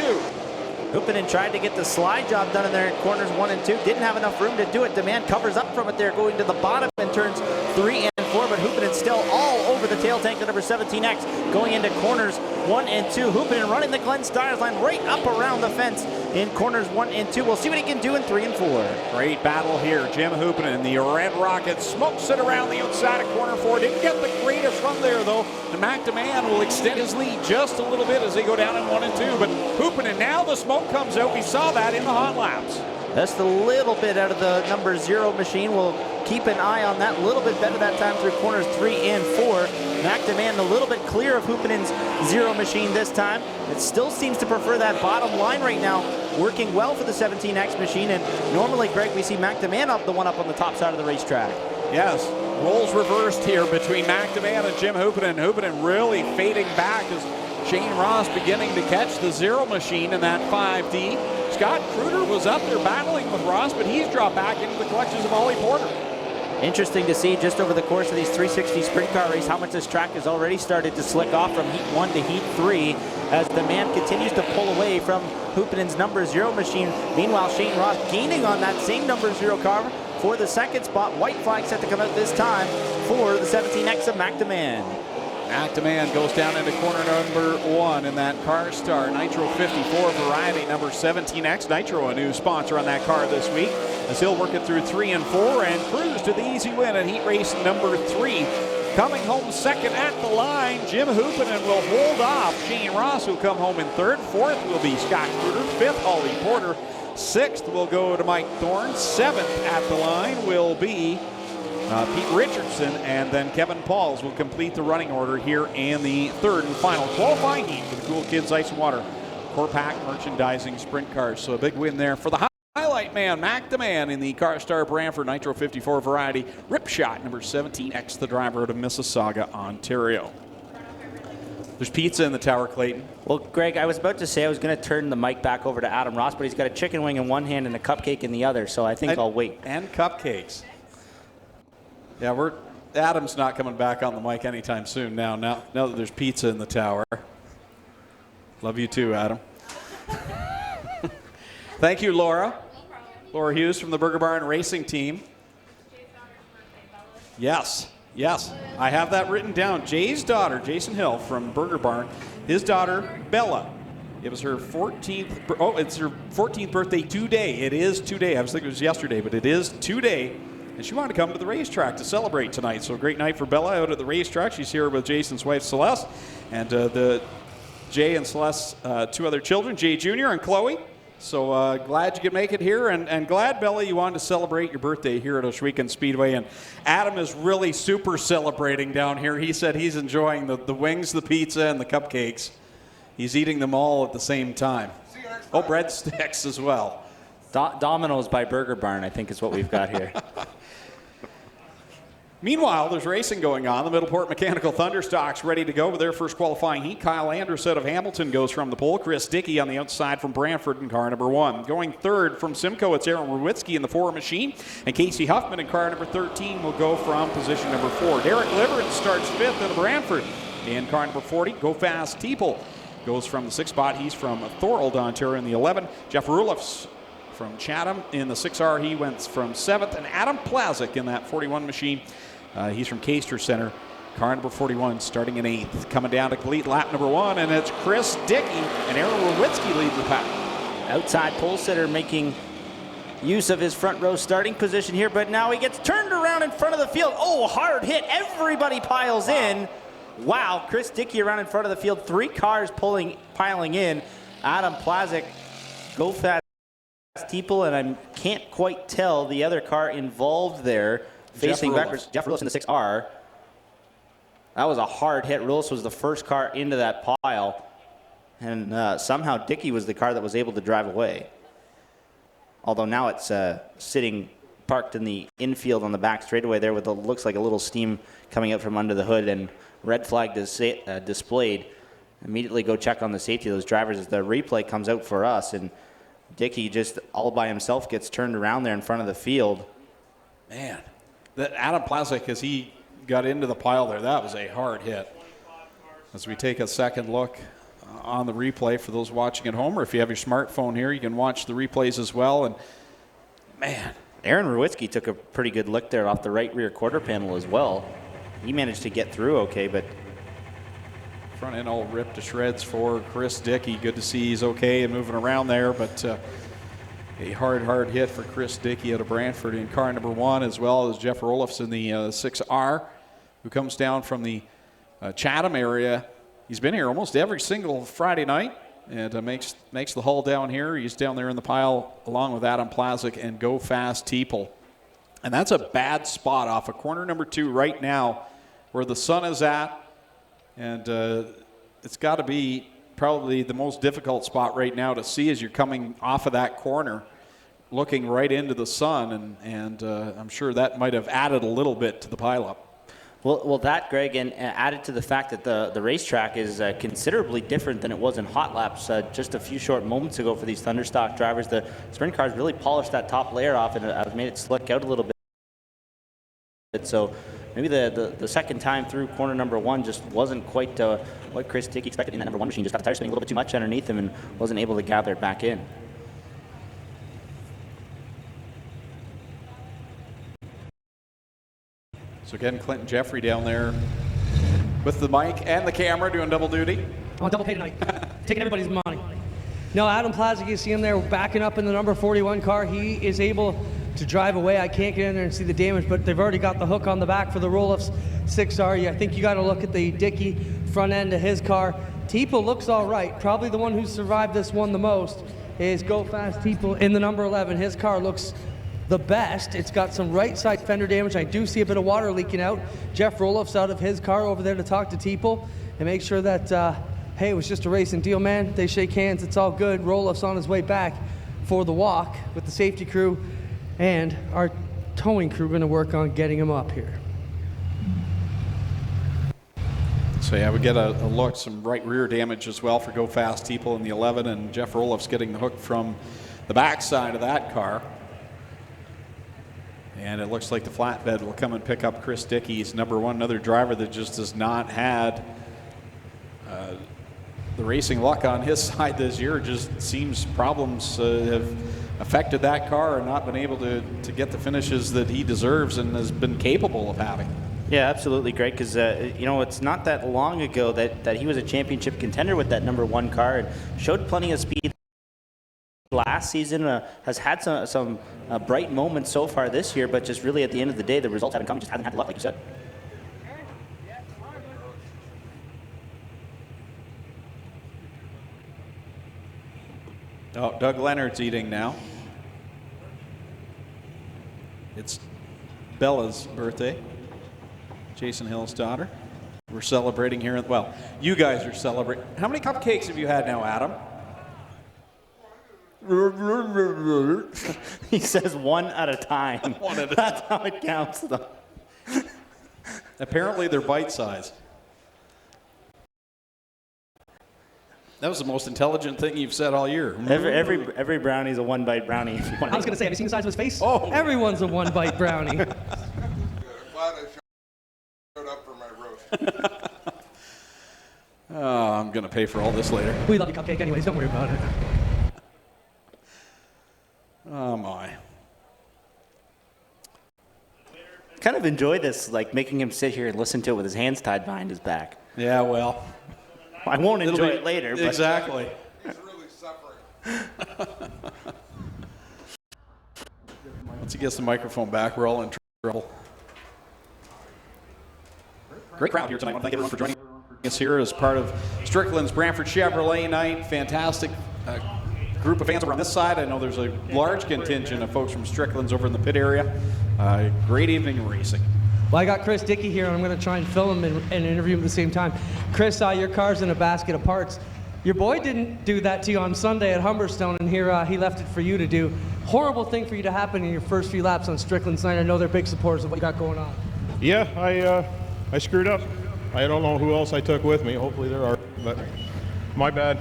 Hoopinen tried to get the slide job done in there in corners 1 and 2. Didn't have enough room to do it. DeMann covers up from it there, going to the bottom in turns 3 and 4. But Hoopinen still all over the tail tank of number 17X, going into corners 1 and 2. Hoopinen running the Glenn Stires line right up around the fence in corners 1 and 2. We'll see what he can do in 3 and 4. Great battle here. Jim Hoopinen, the Red Rocket, smokes it around the outside of corner 4. Didn't get the greatest run there, though. And Mac DeMann will extend his lead just a little bit as they go down in 1 and 2. But Hoopinen, now the smoke comes out. We saw that in the hot laps. Just a little bit out of the number 0 machine. We'll keep an eye on that. A little bit better that time through corners 3 and 4. Mac DeMann a little bit clear of Hoopinen's 0 machine this time. It still seems to prefer that bottom line right now, working well for the 17X machine. And normally, Greg, we see Mac DeMann up the one up on the top side of the racetrack. Yes, roles reversed here between Mac DeMann and Jim Hoopinen. Hoopinen really fading back as Shane Ross beginning to catch the 0 machine in that 5D. Scott Kruder was up there battling with Ross, but he's dropped back into the clutches of Ollie Porter. Interesting to see just over the course of these 360 sprint car race how much this track has already started to slick off from heat 1 to heat 3 as DeMann continues to pull away from Hoopinen's number 0 machine. Meanwhile, Shane Ross gaining on that same number 0 car for the second spot. White flag set to come out this time for the 17X of McDeman. McDeman goes down into corner number 1 in that car star. Nitro 54 variety number 17X. Nitro, a new sponsor on that car this week, as he'll work it through 3 and 4 and cruise to the easy win at heat race number 3. Coming home second at the line, Jim Hoopinen will hold off. Shane Ross will come home in third. Fourth will be Scott Kruger. Fifth, Ollie Porter. Sixth will go to Mike Thorne. Seventh at the line will be Pete Richardson, and then Kevin Pauls will complete the running order here in the third and final qualifying heat for the Cool Kids Ice and Water Corpac Merchandising Sprint Cars. So a big win there for the highlight man, McDeman, in the Car Star Brantford Nitro 54 variety. Rip shot number 17X, the driver out of Mississauga, Ontario. There's pizza in the tower, Clayton. Well, Greg, I was about to say I was going to turn the mic back over to Adam Ross, but he's got a chicken wing in one hand and a cupcake in the other, so I think I'll wait. And cupcakes. Yeah, Adam's not coming back on the mic anytime soon now that there's pizza in the tower. Love you too, Adam. Thank you, Laura. Laura Hughes from the Burger Barn Racing Team. Yes, I have that written down. Jay's daughter, Jason Hill from Burger Barn, his daughter, Bella. It was her 14th, it's her 14th birthday today. It is today. I was thinking it was yesterday, but it is today. And she wanted to come to the racetrack to celebrate tonight. So a great night for Bella out at the racetrack. She's here with Jason's wife, Celeste, and Jay and Celeste's 2 other children, Jay Jr. and Chloe. So glad you could make it here, and glad, Bella, you wanted to celebrate your birthday here at Ohsweken Speedway. And Adam is really super celebrating down here. He said he's enjoying the wings, the pizza, and the cupcakes. He's eating them all at the same time. Oh, breadsticks as well. Domino's by Burger Barn, I think, is what we've got here. Meanwhile, there's racing going on. The Middleport Mechanical Thunderstocks ready to go with their first qualifying heat. Kyle Andrus out of Hamilton goes from the pole. Chris Dickey on the outside from Brantford in car number 1. Going third from Simcoe, it's Aaron Rowitsky in the 4 machine. And Casey Huffman in car number 13 will go from position number 4. Derek Liverett starts 5th out of Brantford. In car number 40, Go Fast Teeple goes from the 6th spot. He's from Thorold, Ontario in the 11. Jeff Rulofs from Chatham in the 6R. He went from 7th. And Adam Plazik in that 41 machine. He's from Caister Center. Car number 41 starting in 8th. Coming down to lead lap number 1, and it's Chris Dickey and Aaron Rowitsky lead the pack. Outside pole sitter making use of his front row starting position here, but now he gets turned around in front of the field. Oh, hard hit. Everybody piles in. Wow, Chris Dickey around in front of the field. 3 cars piling in. Adam Plazik, Go Fast Teeple, and I can't quite tell the other car involved there. Facing backwards, Jeff Rullis in the 6R. That was a hard hit. Rullis was the first car into that pile. And somehow Dickey was the car that was able to drive away. Although now it's sitting parked in the infield on the back straightaway there with looks like a little steam coming out from under the hood, and red flag displayed. Immediately go check on the safety of those drivers as the replay comes out for us. And Dickey just all by himself gets turned around there in front of the field. Man. That Adam Plazik, as he got into the pile there, that was a hard hit. As we take a second look on the replay for those watching at home, or if you have your smartphone here, you can watch the replays as well. And man, Aaron Rowitsky took a pretty good lick there off the right rear quarter panel as well. He managed to get through okay, but front end all ripped to shreds for Chris Dickey. Good to see he's okay and moving around there, but a hard hit for Chris Dickey out of Brantford in car number 1, as well as Jeff Roloffs in the 6R, who comes down from the Chatham area. He's been here almost every single Friday night and makes the haul down here. He's down there in the pile along with Adam Plazik and Go Fast Teeple. And that's a bad spot off of corner number 2 right now where the sun is at. And it's got to be probably the most difficult spot right now to see as you're coming off of that corner, looking right into the sun, and I'm sure that might have added a little bit to the pileup. Well, that, Greg, and added to the fact that the racetrack is considerably different than it was in hot laps just a few short moments ago for these Thunderstock drivers. The sprint cars really polished that top layer off and have made it slick out a little bit. So maybe the second time through corner number 1 just wasn't quite what Chris Dickey expected in that number 1 machine. Just got the tires spinning a little bit too much underneath him and wasn't able to gather it back in. So again, Clinton Jeffrey down there with the mic and the camera doing double duty. On double pay tonight. Taking everybody's money. No, Adam Plaza, you see him there backing up in the number 41 car. He is able to drive away. I can't get in there and see the damage, but they've already got the hook on the back for the Roloff's 6R. I think you got to look at the Dickey front end of his car. Teeple looks all right. Probably the one who survived this one the most is Go Fast Teeple in the number 11. His car looks the best. It's got some right side fender damage. I do see a bit of water leaking out. Jeff Roloff's out of his car over there to talk to Teeple and make sure that, hey, it was just a racing deal, man. They shake hands. It's all good. Roloff's on his way back for the walk with the safety crew and our towing crew going to work on getting him up here. So yeah, we get a look, some right rear damage as well for Go Fast Teeple in the 11, and Jeff Roloff's getting the hook from the backside of that car. And it looks like the flatbed will come and pick up Chris Dickey. He's number 1, another driver that just has not had the racing luck on his side this year. It just seems problems have affected that car and not been able to get the finishes that he deserves and has been capable of having. Yeah, absolutely, Greg, because, you know, it's not that long ago that he was a championship contender with that number 1 car and showed plenty of speed last season, has had some bright moments so far this year, but just really at the end of the day, the results haven't come. He just hasn't had the luck, like you said. Oh, Doug Leonard's eating now. It's Bella's birthday. Jason Hill's daughter. We're celebrating here. Well, you guys are celebrating. How many cupcakes have you had now, Adam? He says 1 at a time. One at a That's how it counts, though. Apparently they're bite-sized. That was the most intelligent thing you've said all year. Every brownie's a 1-bite brownie. If you want I was going to say, have you seen the size of his face? Oh. Everyone's a 1-bite brownie. Glad I showed up for my roast. Oh, I'm going to pay for all this later. We love your cupcake anyways, don't worry about it. Oh, my. kind of enjoy this, like making him sit here and listen to it with his hands tied behind his back. Yeah, well. I won't enjoy it later. But Exactly. He's really suffering. Once he gets the microphone back, we're all in trouble. Great crowd here tonight. I want to thank everyone for joining us here as part of Strickland's Brantford Chevrolet night. Fantastic group of fans over on this side. I know there's a large contingent of folks from Strickland's over in the pit area. Great evening of racing. Well, I got Chris Dickey here, and I'm going to try and film him and interview him at the same time. Chris, your car's in a basket of parts. Your boy didn't do that to you on Sunday at Humberstone, and here he left it for you to do. Horrible thing for you to happen in your first few laps on Strickland's night. I know they're big supporters of what you got going on. Yeah, I screwed up. I don't know who else I took with me. Hopefully there are, but my bad.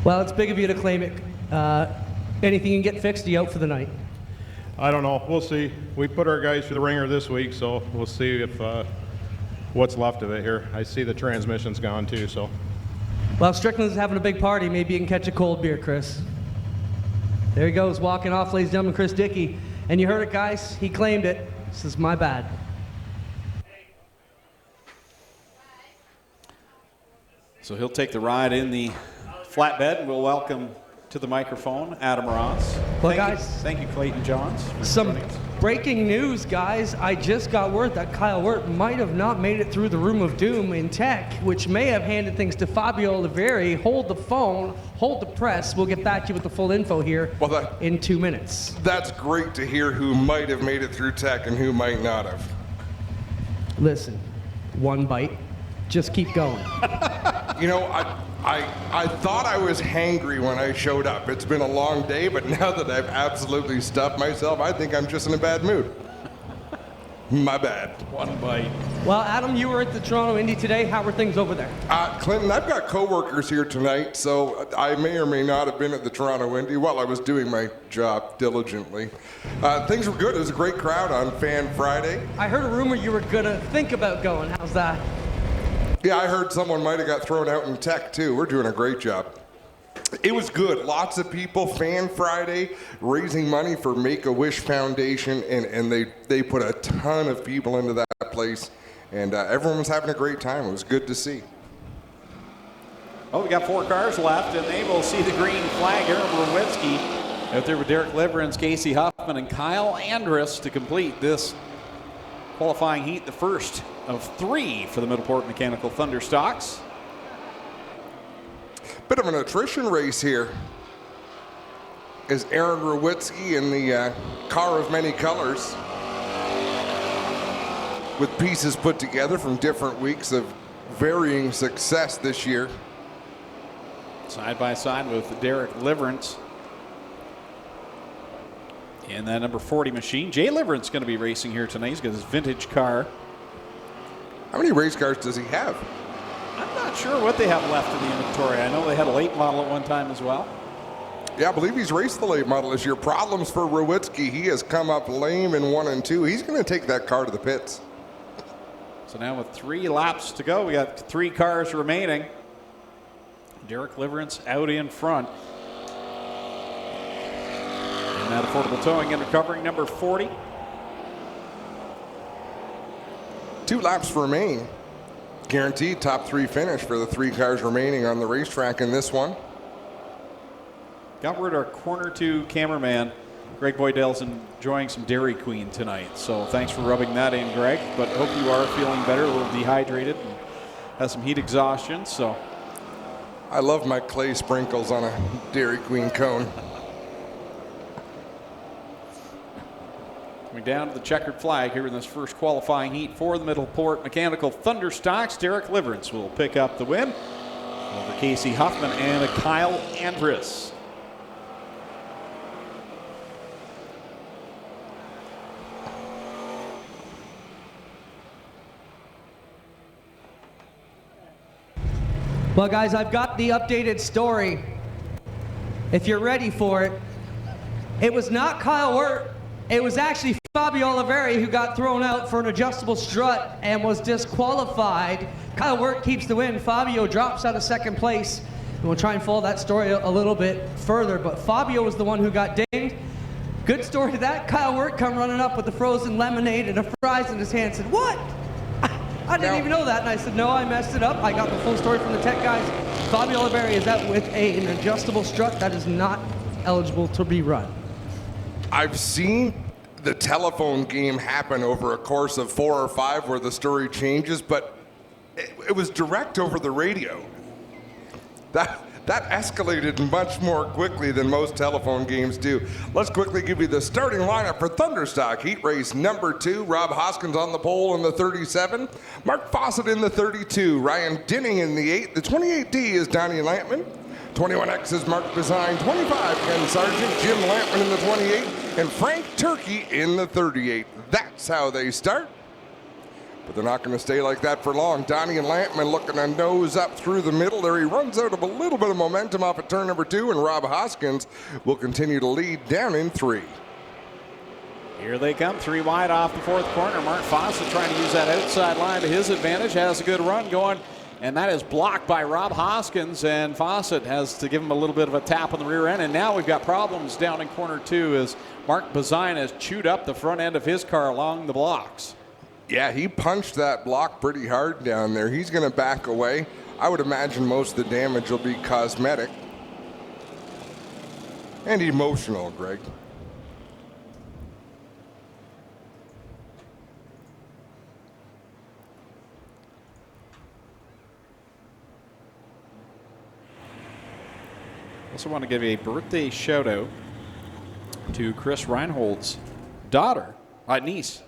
Well, it's big of you to claim it. Anything you can get fixed, you out for the night? I don't know. We'll see. We put our guys through the ringer this week, so we'll see if what's left of it here. I see the transmission's gone too, so. Well, Strickland's having a big party. Maybe you can catch a cold beer, Chris. There he goes, walking off, ladies and gentlemen, Chris Dickey. And you heard it, guys. He claimed it. This is my bad. So he'll take the ride in the flatbed, and we'll welcome to the microphone Adam Ross. Well, guys, thank you, Clayton Johns. Some breaking news, guys. I just got word that Kyle Wirt might have not made it through the room of doom in tech, which may have handed things to Fabio Oliveri. Hold the phone, hold the press. We'll get back to you with the full info here in 2 minutes. That's great to hear who might have made it through tech and who might not have. Listen, one bite. Just keep going. You know, I thought I was hangry when I showed up. It's been a long day, but now that I've absolutely stuffed myself, I think I'm just in a bad mood. My bad. One bite. Well, Adam, you were at the Toronto Indy today. How were things over there? Clinton, I've got coworkers here tonight, so I may or may not have been at the Toronto Indy while I was doing my job diligently. Things were good. It was a great crowd on Fan Friday. I heard a rumor you were going to think about going. How's that? Yeah, I heard someone might have got thrown out in tech, too. We're doing a great job. It was good. Lots of people. Fan Friday, raising money for Make-A-Wish Foundation, and they put a ton of people into that place, and everyone was having a great time. It was good to see. Well, we got 4 cars left, and they will see the green flag. Aaron Rowitsky out there with Derek Liverance, Casey Huffman, and Kyle Andrus to complete this qualifying heat, the first of 3 for the Middleport Mechanical Thunderstocks. Bit of an attrition race here. Is Aaron Rowitsky in the car of many colors, with pieces put together from different weeks of varying success this year. Side by side with Derek Liverance in that number 40 machine. Jay Liverance going to be racing here tonight. He's got his vintage car. How many race cars does he have? I'm not sure what they have left in the inventory. I know they had a late model at one time as well. Yeah, I believe he's raced the late model this year. Problems for Rowitsky. He has come up lame in 1 and 2. He's going to take that car to the pits. So now with 3 laps to go, we got 3 cars remaining. Derek Liverance out in front. And that Affordable Towing undercovering number 40. 2 laps remain. Guaranteed top 3 finish for the 3 cars remaining on the racetrack in this one. Got word our corner 2 cameraman, Greg Boydell's enjoying some Dairy Queen tonight. So thanks for rubbing that in, Greg. But hope you are feeling better, a little dehydrated, and has some heat exhaustion. So I love my clay sprinkles on a Dairy Queen cone. Coming down to the checkered flag here in this first qualifying heat for the Middleport Mechanical Thunderstocks. Derek Liverance will pick up the win over Casey Huffman and Kyle Andrus. Well, guys, I've got the updated story. If you're ready for it, it was not Kyle Wirt. It was actually Fabio Oliveri who got thrown out for an adjustable strut and was disqualified. Kyle Wirt keeps the win. Fabio drops out of second place. And we'll try and follow that story a little bit further. But Fabio was the one who got dinged. Good story to that. Kyle Wirt come running up with the frozen lemonade and a fries in his hand. Said, "What? I didn't even know that." And I said, "No, I messed it up." I got the full story from the tech guys. Fabio Oliveri is out with an adjustable strut that is not eligible to be run. I've seen the telephone game happen over a course of 4 or 5 where the story changes, but it was direct over the radio. That escalated much more quickly than most telephone games do. Let's quickly give you the starting lineup for Thunderstock Heat Race number 2. Rob Hoskins on the pole in the 37. Mark Fawcett in the 32. Ryan Dinning in the 8. The 28D is Donnie Lampman. 21X is Mark Bezine. 25, Ken Sargent. Jim Lampman in the 28. And Frank Turkey in the 38. That's how they start. But they're not going to stay like that for long. Donnie and Lampman looking to nose up through the middle there. He runs out of a little bit of momentum off at turn number 2, and Rob Hoskins will continue to lead down in 3. Here they come, 3 wide off the 4th corner. Mark Fawcett trying to use that outside line to his advantage. Has a good run going, and that is blocked by Rob Hoskins, and Fawcett has to give him a little bit of a tap on the rear end. And now we've got problems down in corner 2 as Mark Bezine has chewed up the front end of his car along the blocks. Yeah, he punched that block pretty hard down there. He's going to back away. I would imagine most of the damage will be cosmetic and emotional, Greg. Also want to give a birthday shout out to Chris Reinhold's daughter, niece.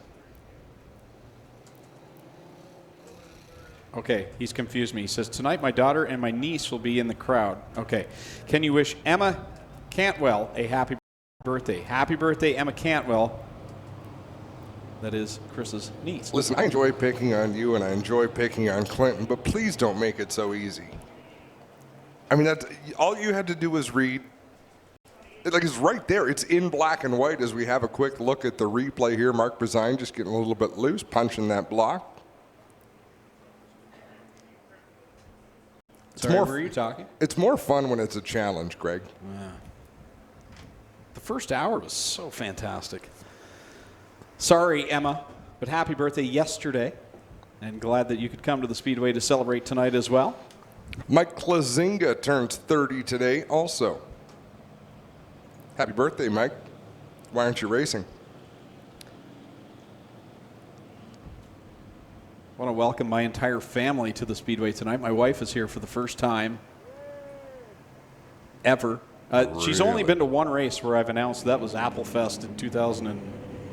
Okay, he's confused me. He says, tonight my daughter and my niece will be in the crowd. Okay. Can you wish Emma Cantwell a happy birthday? Happy birthday, Emma Cantwell. That is Chris's niece. Listen, I enjoy picking on you and I enjoy picking on Clinton, but please don't make it so easy. I mean, that's, all you had to do was read. It's right there. It's in black and white as we have a quick look at the replay here. Mark Bezine just getting a little bit loose, punching that block. Sorry, were you talking? It's more fun when it's a challenge, Greg. Yeah. The first hour was so fantastic. Sorry, Emma. But happy birthday yesterday, and glad that you could come to the Speedway to celebrate tonight as well. Mike Klazinga turns 30 today also. Happy birthday, Mike. Why aren't you racing? I want to welcome my entire family to the Speedway tonight. My wife is here for the first time ever. She's only been to one race where I've announced that was Applefest in 2000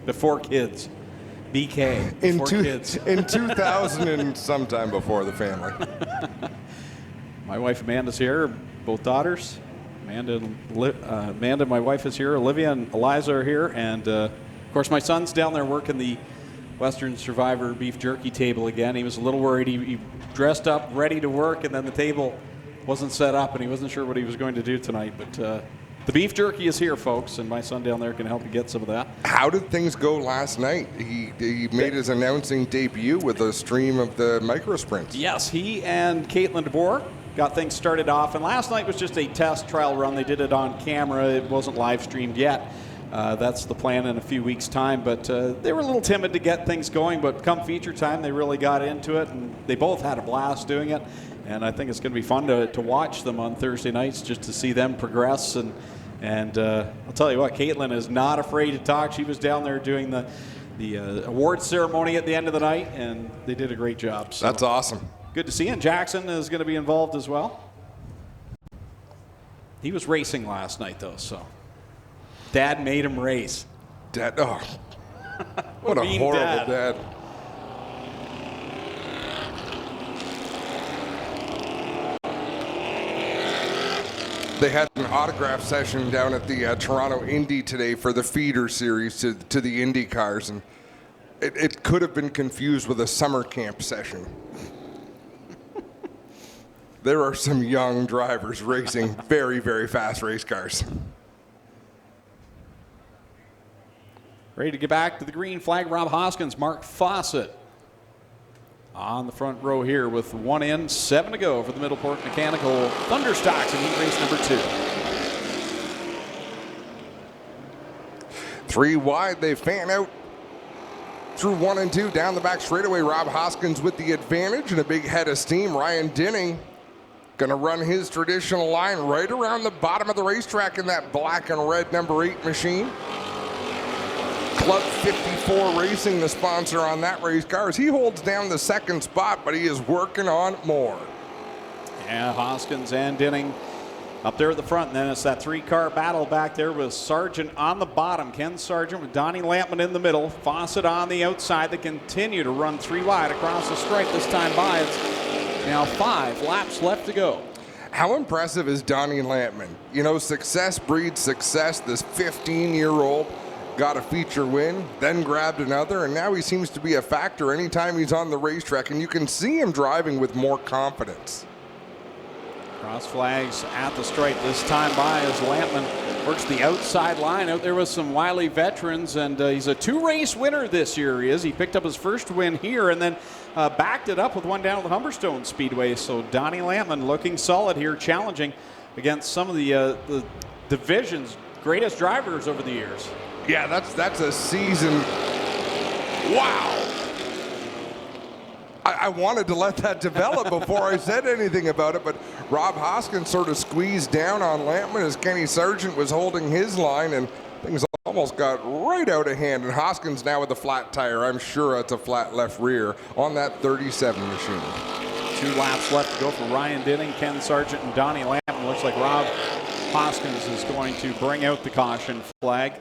before kids. BK before kids. In 2000 and sometime before the family. My wife Amanda's here, both daughters. Amanda, my wife, is here. Olivia and Eliza are here. And, of course, my son's down there working the Western Survivor beef jerky table again. He was a little worried. He dressed up, ready to work, and then the table wasn't set up, and he wasn't sure what he was going to do tonight. But the beef jerky is here, folks, and my son down there can help you get some of that. How did things go last night? He made his announcing debut with a stream of the micro sprints. Yes, he and Caitlin DeBoer got things started off, and last night was just a test trial run. They did it on camera. It wasn't live streamed yet. That's the plan in a few weeks' time, but they were a little timid to get things going, but come feature time, they really got into it, and they both had a blast doing it, and I think it's going to be fun to watch them on Thursday nights, just to see them progress, and I'll tell you what, Caitlin is not afraid to talk. She was down there doing the awards ceremony at the end of the night, and they did a great job. So that's awesome. Good to see you, and Jackson is going to be involved as well. He was racing last night, though, so Dad made him race. Dad, oh, what a horrible dad. They had an autograph session down at the Toronto Indy today for the feeder series to the Indy cars, and it could have been confused with a summer camp session. There are some young drivers racing very, very fast race cars. Ready to get back to the green flag. Rob Hoskins, Mark Fawcett on the front row here with 1 in, 7 to go for the Middleport Mechanical Thunderstocks in heat race number 2. 3 wide, they fan out through 1 and 2 down the back straightaway. Rob Hoskins with the advantage and a big head of steam. Ryan Dinning gonna run his traditional line right around the bottom of the racetrack in that black and red number 8 machine. Club 54 Racing, the sponsor on that race car, as he holds down the second spot, but he is working on more. Yeah, Hoskins and Dinning up there at the front, and then it's that 3-car battle back there with Sargent on the bottom. Ken Sargent with Donnie Lampman in the middle. Fawcett on the outside. They continue to run 3 wide across the stripe this time by. It's now 5 laps left to go. How impressive is Donnie Lampman? You know, success breeds success. This 15-year-old got a feature win, then grabbed another, and now he seems to be a factor anytime he's on the racetrack, and you can see him driving with more confidence. Cross flags at the stripe this time by as Lampman works the outside line out there with some wily veterans, and he's a 2-race winner this year. He picked up his first win here and then backed it up with one down at the Humberstone Speedway. So Donnie Lampman looking solid here, challenging against some of the division's greatest drivers over the years. Yeah, that's a season. Wow. I wanted to let that develop before I said anything about it, but Rob Hoskins sort of squeezed down on Lampman as Kenny Sargent was holding his line, and things almost got right out of hand. And Hoskins now with a flat tire. I'm sure it's a flat left rear on that 37 machine. 2 laps left to go for Ryan Dinning, Ken Sargent, and Donnie Lampman. Looks like Rob Hoskins is going to bring out the caution flag.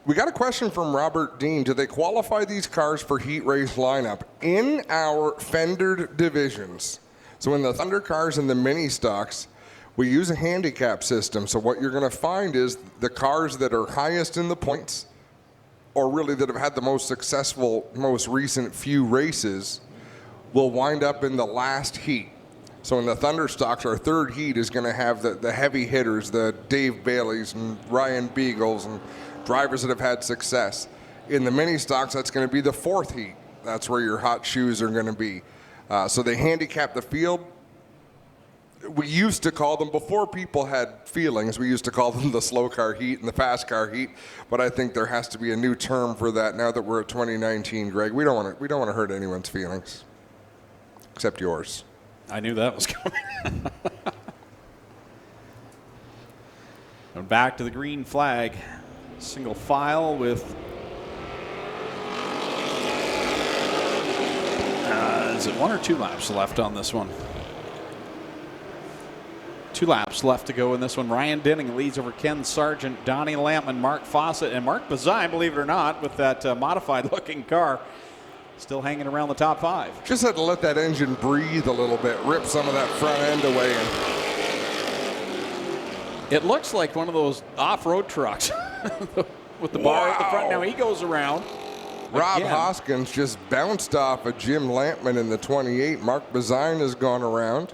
We got a question from Robert Dean. Do they qualify these cars for heat race lineup in our fendered divisions? So in the Thunder cars and the mini stocks, we use a handicap system. So what you're going to find is the cars that are highest in the points, or really that have had the most successful, most recent few races, will wind up in the last heat. So in the Thunder stocks, our 3rd heat is going to have the heavy hitters, the Dave Baileys and Ryan Beagles and drivers that have had success. In the mini stocks, that's going to be the 4th heat. That's where your hot shoes are going to be. So they handicap the field we used to call them, before people had feelings, we used to call them the slow car heat and the fast car heat. But I think there has to be a new term for that now that we're at 2019, Greg. We don't want to hurt anyone's feelings, except yours. I knew that was coming. And back to the green flag. Single file with is it 1 or 2 laps left on this one? 2 laps left to go in this one. Ryan Denning leads over Ken Sargent, Donnie Lampman, Mark Fawcett, and Mark Bazine, believe it or not, with that modified-looking car, still hanging around the top 5. Just had to let that engine breathe a little bit, rip some of that front end away. It looks like one of those off-road trucks with the bar at the front. Now he goes around. Rob again. Hoskins just bounced off of Jim Lampman in the 28. Mark Bazine has gone around.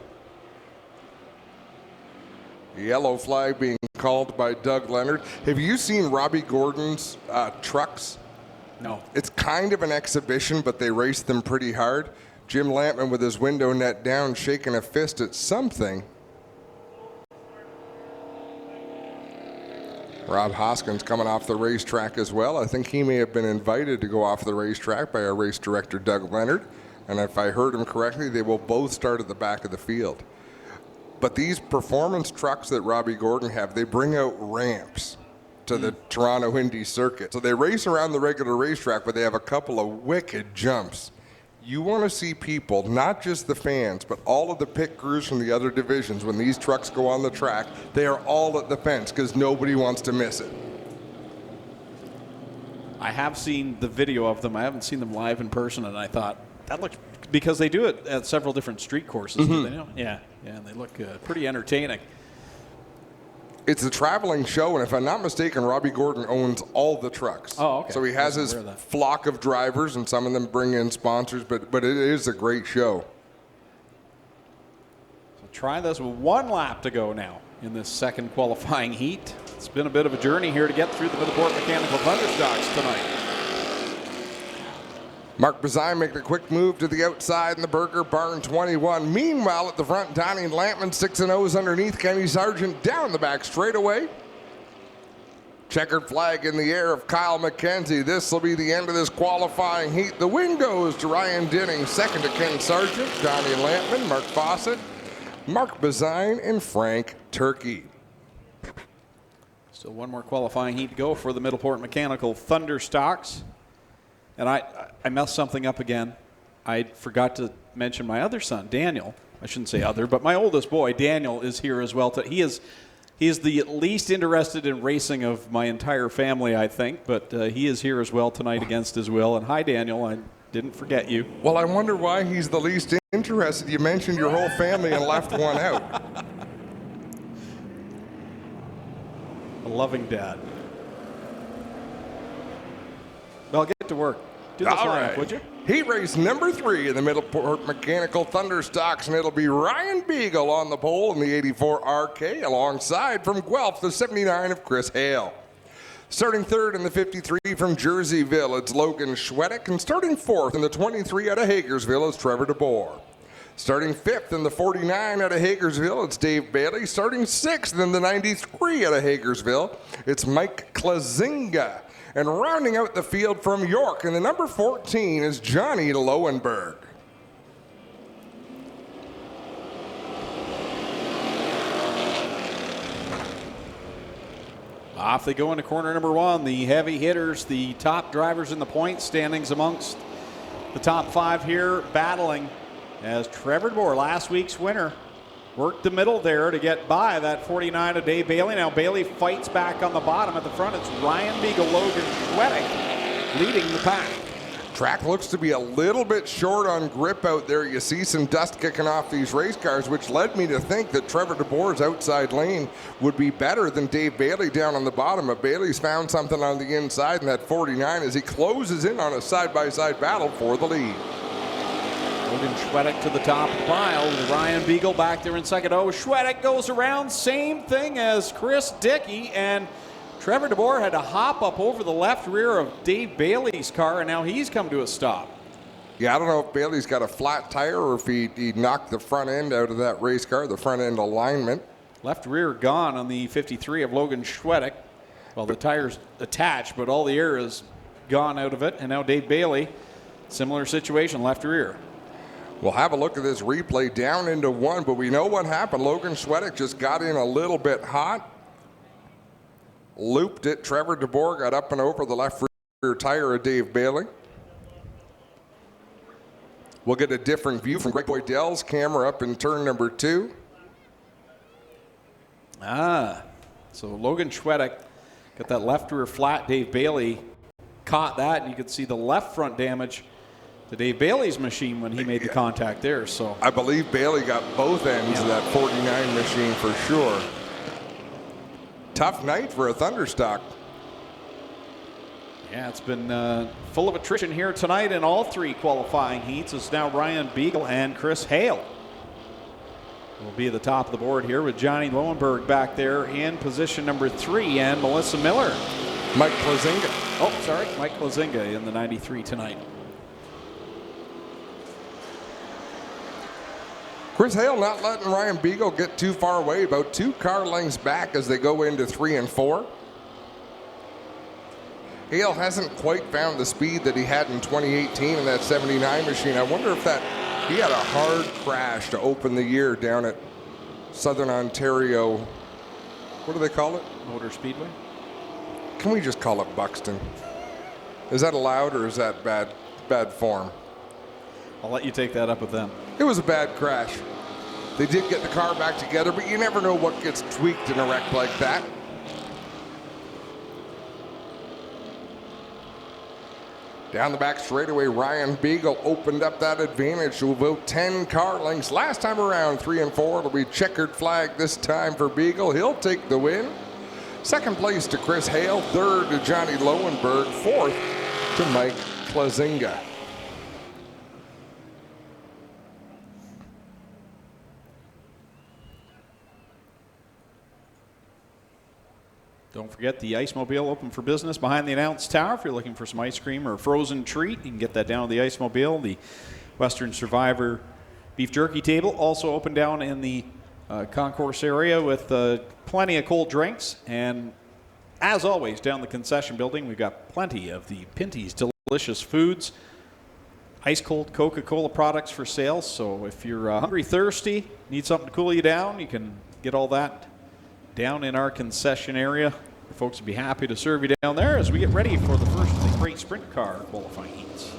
Yellow flag being called by Doug Leonard. Have you seen Robbie Gordon's trucks? No. It's kind of an exhibition, but they race them pretty hard. Jim Lampman with his window net down, shaking a fist at something. Rob Hoskins coming off the racetrack as well. I think he may have been invited to go off the racetrack by our race director, Doug Leonard. And if I heard him correctly, they will both start at the back of the field. But these performance trucks that Robbie Gordon have, they bring out ramps to the Toronto Indy Circuit. So they race around the regular racetrack, but they have a couple of wicked jumps. You want to see people, not just the fans, but all of the pit crews from the other divisions, when these trucks go on the track, they are all at the fence because nobody wants to miss it. I have seen the video of them. I haven't seen them live in person, and I thought that looked, because they do it at several different street courses. Do they know? Yeah, and they look pretty entertaining. It's a traveling show, and if I'm not mistaken, Robbie Gordon owns all the trucks. Oh, okay. So he has his flock of drivers, and some of them bring in sponsors, but it is a great show. So try this with 1 lap to go now in this second qualifying heat. It's been a bit of a journey here to get through the Middleport Mechanical Thunderstocks tonight. Mark Bazine making a quick move to the outside in the Burger Barn 21. Meanwhile, at the front, Donnie Lampman, 6-0s underneath. Kenny Sargent down the back straightaway. Checkered flag in the air of Kyle McKenzie. This will be the end of this qualifying heat. The win goes to Ryan Denning, second to Ken Sargent, Donnie Lampman, Mark Fawcett, Mark Bazine, and Frank Turkey. Still 1 more qualifying heat to go for the Middleport Mechanical Thunderstocks. And I messed something up again. I forgot to mention my other son, Daniel. I shouldn't say other, but my oldest boy, Daniel, is here as well. He is the least interested in racing of my entire family, I think, but he is here as well tonight against his will. And hi, Daniel. I didn't forget you. Well, I wonder why he's the least interested. You mentioned your whole family and left one out. A loving dad. Well, get to work. Do this lineup, would you? Heat race number 3 in the Middleport Mechanical Thunderstocks, and it'll be Ryan Beagle on the pole in the 84 RK, alongside from Guelph, the 79 of Chris Hale. Starting 3rd in the 53 from Jerseyville, it's Logan Schwedick, and starting 4th in the 23 out of Hagersville is Trevor DeBoer. Starting 5th in the 49 out of Hagersville, it's Dave Bailey. Starting 6th in the 93 out of Hagersville, it's Mike Klazinga. And rounding out the field from York in the number 14 is Johnny Lowenberg. Off they go into corner number 1. The heavy hitters, the top drivers in the point standings amongst the top 5 here, battling as Trevor DeBoer, last week's winner, worked the middle there to get by that 49 of Dave Bailey. Now Bailey fights back on the bottom. At the front, it's Ryan Beagle, Logan Schwedick leading the pack. Track looks to be a little bit short on grip out there. You see some dust kicking off these race cars, which led me to think that Trevor DeBoer's outside lane would be better than Dave Bailey down on the bottom. But Bailey's found something on the inside in that 49 as he closes in on a side-by-side battle for the lead. Logan Schwedick to the top of the pile with Ryan Beagle back there in second. Oh, Schwedick goes around, same thing as Chris Dickey, and Trevor DeBoer had to hop up over the left rear of Dave Bailey's car, and now he's come to a stop. Yeah, I don't know if Bailey's got a flat tire or if he knocked the front end out of that race car, the front end alignment. Left rear gone on the 53 of Logan Schwedek. Well, the tire's attached, but all the air is gone out of it. And now Dave Bailey, similar situation, left rear. We'll have a look at this replay down into one, but we know what happened. Logan Schwedek just got in a little bit hot, looped it. Trevor DeBoer got up and over the left rear tire of Dave Bailey. We'll get a different view from Greg Boydell's camera up in turn number 2. So Logan Schwedek got that left rear flat. Dave Bailey caught that, and you could see the left front damage to Dave Bailey's machine when he made the contact there. So I believe Bailey got both ends of that 49 machine for sure. Tough night for a Thunderstock. yeah, it's been full of attrition here tonight in all 3 qualifying heats. It's now Ryan Beagle and Chris Hale will be at the top of the board here with Johnny Lowenberg back there in position number 3 and Melissa Miller. Mike Klazinga. Oh, sorry, Mike Klazinga in the 93 tonight. Chris Hale not letting Ryan Beagle get too far away, about 2 car lengths back as they go into 3 and 4. Hale hasn't quite found the speed that he had in 2018 in that 79 machine. I wonder if he had a hard crash to open the year down at Southern Ontario. What do they call it? Motor Speedway. Can we just call it Buxton? Is that allowed or is that bad form? I'll let you take that up with them. It was a bad crash. They did get the car back together, but you never know what gets tweaked in a wreck like that. Down the back straightaway, Ryan Beagle opened up that advantage to about 10 car lengths. Last time around, 3 and 4. It'll be checkered flag this time for Beagle. He'll take the win. Second place to Chris Hale. Third to Johnny Lowenberg. Fourth to Mike Klazinga. Don't forget the Ice Mobile open for business behind the announce tower. If you're looking for some ice cream or a frozen treat, you can get that down at the Ice Mobile. The Western Survivor beef jerky table also open down in the concourse area with plenty of cold drinks. And as always, down the concession building, we've got plenty of the Pinty's delicious foods. Ice cold Coca-Cola products for sale. So if you're hungry, thirsty, need something to cool you down, you can get all that down in our concession area. The folks will be happy to serve you down there as we get ready for the first of the great sprint car qualifying heats.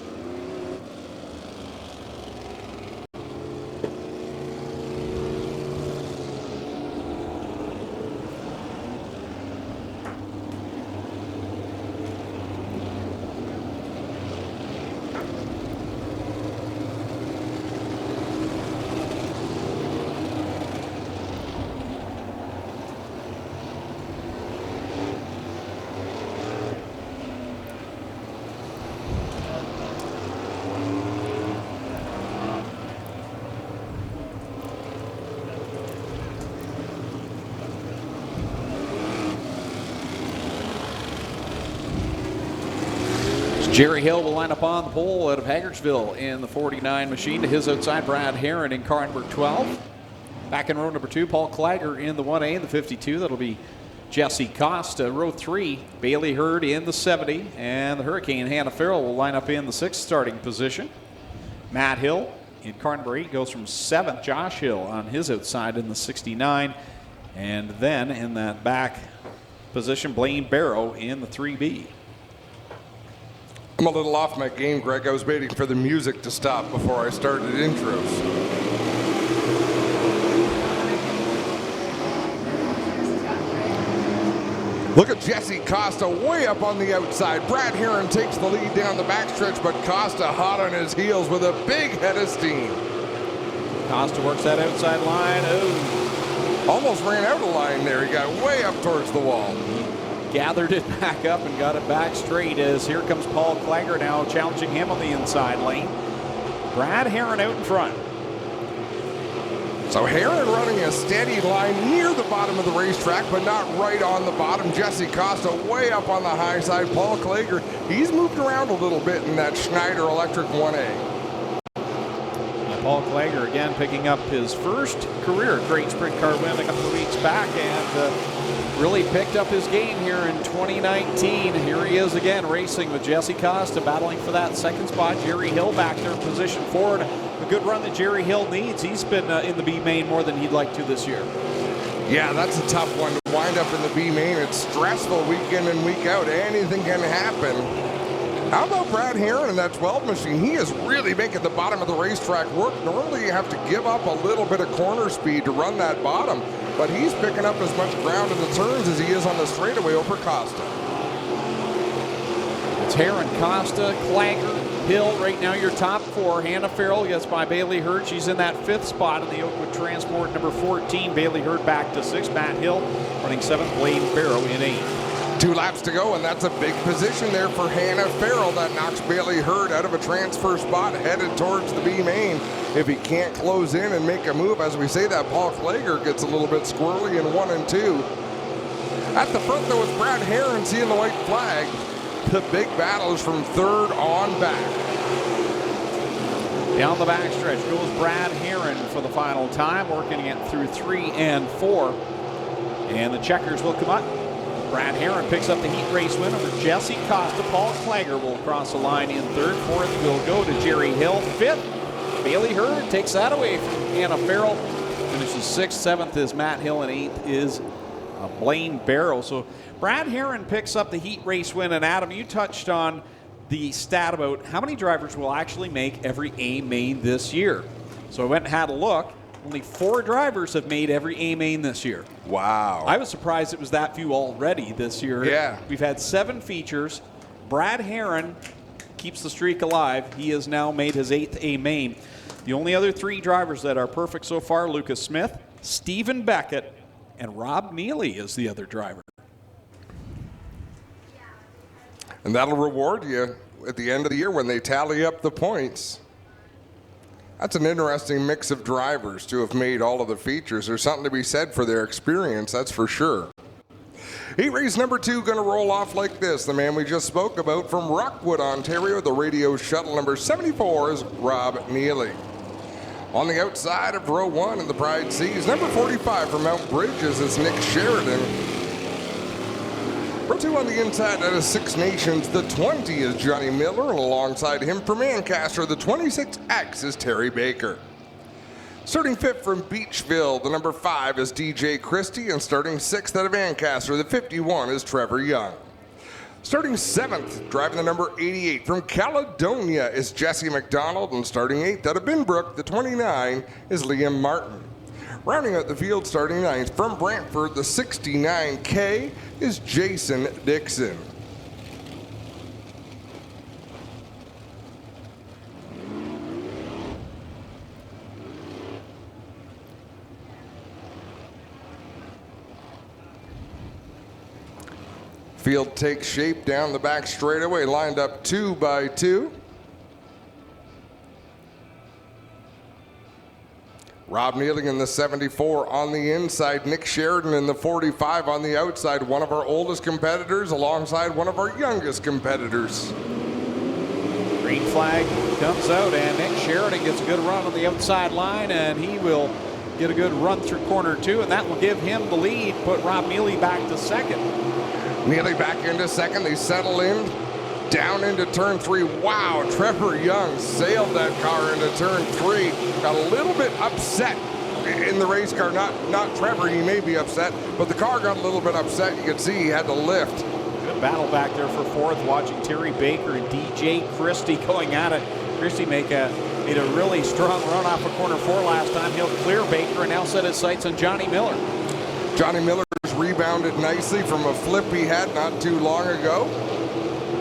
Jerry Hill will line up on the pole out of Hagersville in the 49 machine. To his outside, Brad Heron in car number 12. Back in row number 2, Paul Klager in the 1A in the 52. That'll be Jesse Costa. Row 3, Bailey Hurd in the 70. And the Hurricane Hannah Farrell will line up in the 6th starting position. Matt Hill in car number 8 goes from 7th. Josh Hill on his outside in the 69. And then in that back position, Blaine Barrow in the 3B. I'm a little off my game, Greg. I was waiting for the music to stop before I started intros. Look at Jesse Costa way up on the outside. Brad Heron takes the lead down the backstretch, but Costa hot on his heels with a big head of steam. Costa works that outside line. Oh. Almost ran out of line there. He got way up towards the wall. Gathered it back up and got it back straight as here comes Paul Klager now challenging him on the inside lane. Brad Heron out in front. So Heron running a steady line near the bottom of the racetrack, but not right on the bottom. Jesse Costa way up on the high side. Paul Klager, he's moved around a little bit in that Schneider Electric 1A. Paul Klager again picking up his first career Great Sprint Car win a couple of weeks back, and really picked up his game here in 2019. Here he is again racing with Jesse Costa, battling for that second spot. Jerry Hill back there in position forward. A good run that Jerry Hill needs. He's been in the B main more than he'd like to this year. Yeah, that's a tough one to wind up in the B main. It's stressful week in and week out. Anything can happen. How about Brad Herron in that 12 machine? He is really making the bottom of the racetrack work. Normally you have to give up a little bit of corner speed to run that bottom, but he's picking up as much ground in the turns as he is on the straightaway over Costa. It's Herron, Costa, Klager, Hill. Right now your top four. Hannah Farrell gets by Bailey Hurd. She's in that 5th spot in the Oakwood Transport, number 14. Bailey Hurd back to 6. Matt Hill running 7th. Blaine Barrow in 8th. 2 laps to go, and that's a big position there for Hannah Farrell. That knocks Bailey Hurd out of a transfer spot, headed towards the B main. If he can't close in and make a move, as we say that, Paul Klager gets a little bit squirrely in 1 and 2. At the front, though, is Brad Herron seeing the white flag. The big battle is from 3rd on back. Down the backstretch goes Brad Herron for the final time, working it through 3 and 4. And the checkers will come up. Brad Herron picks up the heat race win over Jesse Costa. Paul Klager will cross the line in 3rd. 4th will go to Jerry Hill. 5th, Bailey Hurd takes that away from Hannah Farrell. Finishes 6th. 7th is Matt Hill, and 8th is Blaine Barrow. So Brad Herron picks up the heat race win. And Adam, you touched on the stat about how many drivers will actually make every A main this year. So I went and had a look. Only 4 drivers have made every A main this year. Wow. I was surprised it was that few already this year. Yeah. We've had 7 features. Brad Herron keeps the streak alive. He has now made his 8th A main. The only other 3 drivers that are perfect so far, Lucas Smith, Stephen Beckett, and Rob Neely is the other driver. And that'll reward you at the end of the year when they tally up the points. That's an interesting mix of drivers to have made all of the features. There's something to be said for their experience, that's for sure. Heat race number 2 going to roll off like this. The man we just spoke about from Rockwood, Ontario, the radio shuttle number 74 is Rob Neely. On the outside of row 1 in the Pride Seas, number 45 from Mount Bridges is Nick Sheridan. Row 2 on the inside out of Six Nations, the 20 is Johnny Miller, and alongside him from Ancaster, the 26X is Terry Baker. Starting 5th from Beachville, the number 5 is DJ Christie, and starting 6th out of Ancaster, the 51 is Trevor Young. Starting 7th, driving the number 88 from Caledonia is Jesse McDonald, and starting 8th out of Binbrook, the 29 is Liam Martin. Rounding out the field, starting 9th from Brantford, the 69K is Jason Dixon. Field takes shape down the back straightaway, lined up 2 by 2. Rob Neely in the 74 on the inside, Nick Sheridan in the 45 on the outside, one of our oldest competitors alongside one of our youngest competitors. Green flag comes out, and Nick Sheridan gets a good run on the outside line, and he will get a good run through corner 2, and that will give him the lead, put Rob Neely back to 2nd. Neely back into 2nd, they settle in, down into turn 3. Wow, Trevor Young sailed that car into turn 3. Got a little bit upset in the race car. Not Trevor, he may be upset, but the car got a little bit upset. You can see he had to lift. Good battle back there for 4th, watching Terry Baker and DJ Christie going at it. Christie made a really strong run off of corner 4 last time. He'll clear Baker and now set his sights on Johnny Miller. Johnny Miller's rebounded nicely from a flip he had not too long ago.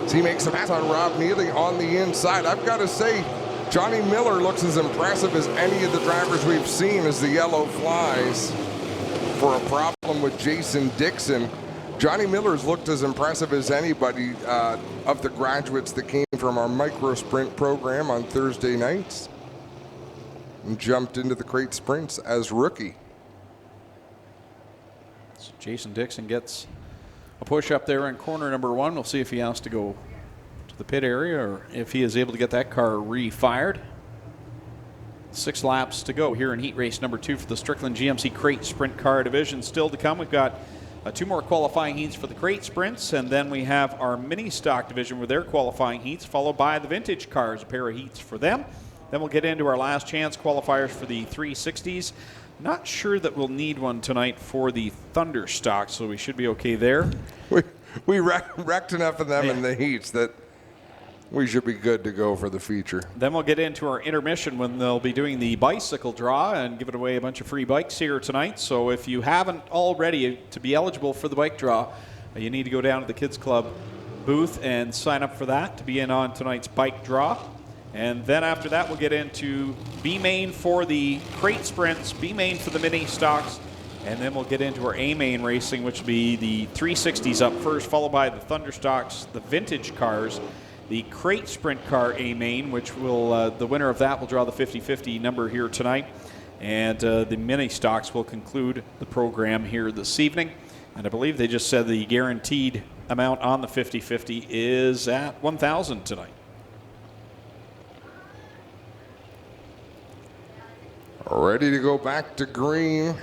So he makes a pass on Rob Neely on the inside. I've got to say, Johnny Miller looks as impressive as any of the drivers we've seen as the yellow flies for a problem with Jason Dixon. Johnny Miller's looked as impressive as anybody of the graduates that came from our micro sprint program on Thursday nights and jumped into the crate sprints as rookie. So Jason Dixon gets a push up there in corner number 1. We'll see if he has to go to the pit area or if he is able to get that car refired. 6 laps to go here in heat race number 2 for the Strickland GMC Crate Sprint Car Division. Still to come, we've got 2 more qualifying heats for the Crate Sprints, and then we have our Mini Stock Division with their qualifying heats, followed by the Vintage Cars, a pair of heats for them. Then we'll get into our last chance qualifiers for the 360s. Not sure that we'll need one tonight for the Thunder Stock, so we should be okay there. We wrecked enough of them in the heats that we should be good to go for the feature. Then we'll get into our intermission when they'll be doing the bicycle draw and giving away a bunch of free bikes here tonight. So if you haven't already, to be eligible for the bike draw, you need to go down to the Kids Club booth and sign up for that to be in on tonight's bike draw. And then after that, we'll get into B main for the Crate Sprints, B main for the Mini Stocks, and then we'll get into our A main racing, which will be the 360s up first, followed by the Thunder Stocks, the Vintage Cars, the Crate Sprint Car A main, which will the winner of that will draw the 50-50 number here tonight, and the Mini Stocks will conclude the program here this evening. And I believe they just said the guaranteed amount on the 50-50 is at $1,000 tonight. Ready to go back to green.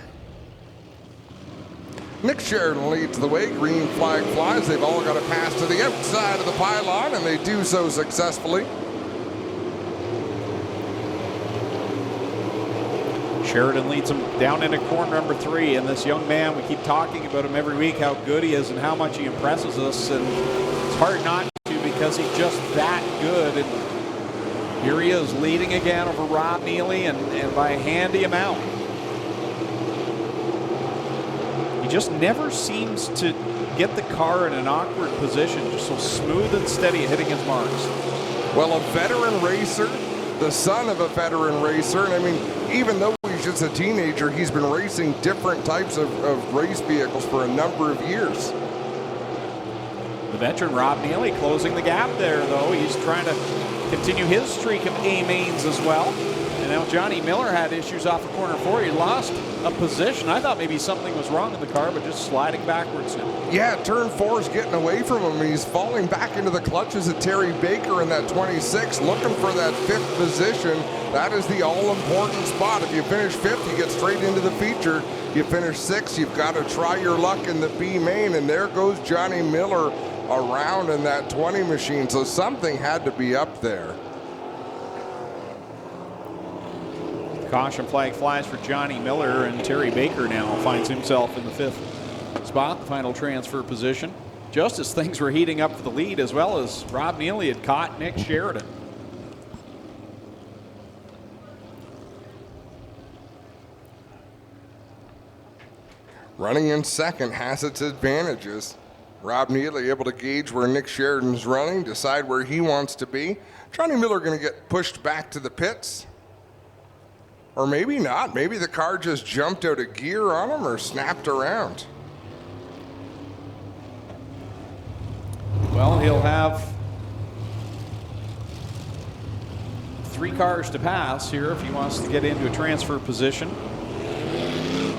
Nick Sheridan leads the way. Green flag flies. They've all got to pass to the outside of the pylon, and they do so successfully. Sheridan leads them down into corner number 3, and this young man, we keep talking about him every week, how good he is and how much he impresses us, and it's hard not to because he's just that good. And here he is leading again over Rob Neely, and by a handy amount. Just never seems to get the car in an awkward position, just so smooth and steady at hitting his marks. Well, a veteran racer, the son of a veteran racer, and I mean, even though he's just a teenager, he's been racing different types of race vehicles for a number of years. The veteran Rob Neely closing the gap there, though. He's trying to continue his streak of A mains as well. And now Johnny Miller had issues off of corner 4. He lost a position. I thought maybe something was wrong in the car, but just sliding backwards now. Yeah, turn 4 is getting away from him. He's falling back into the clutches of Terry Baker in that 26, looking for that 5th position. That is the all-important spot. If you finish 5th, you get straight into the feature. You finish 6th, you've got to try your luck in the B main, and there goes Johnny Miller around in that 20 machine. So something had to be up there. Caution flag flies for Johnny Miller, and Terry Baker now finds himself in the 5th spot, the final transfer position. Just as things were heating up for the lead, as well as Rob Neely had caught Nick Sheridan. Running in second has its advantages. Rob Neely able to gauge where Nick Sheridan's running, decide where he wants to be. Johnny Miller going to get pushed back to the pits. Or maybe not. Maybe the car just jumped out of gear on him or snapped around. Well, he'll have 3 cars to pass here if he wants to get into a transfer position.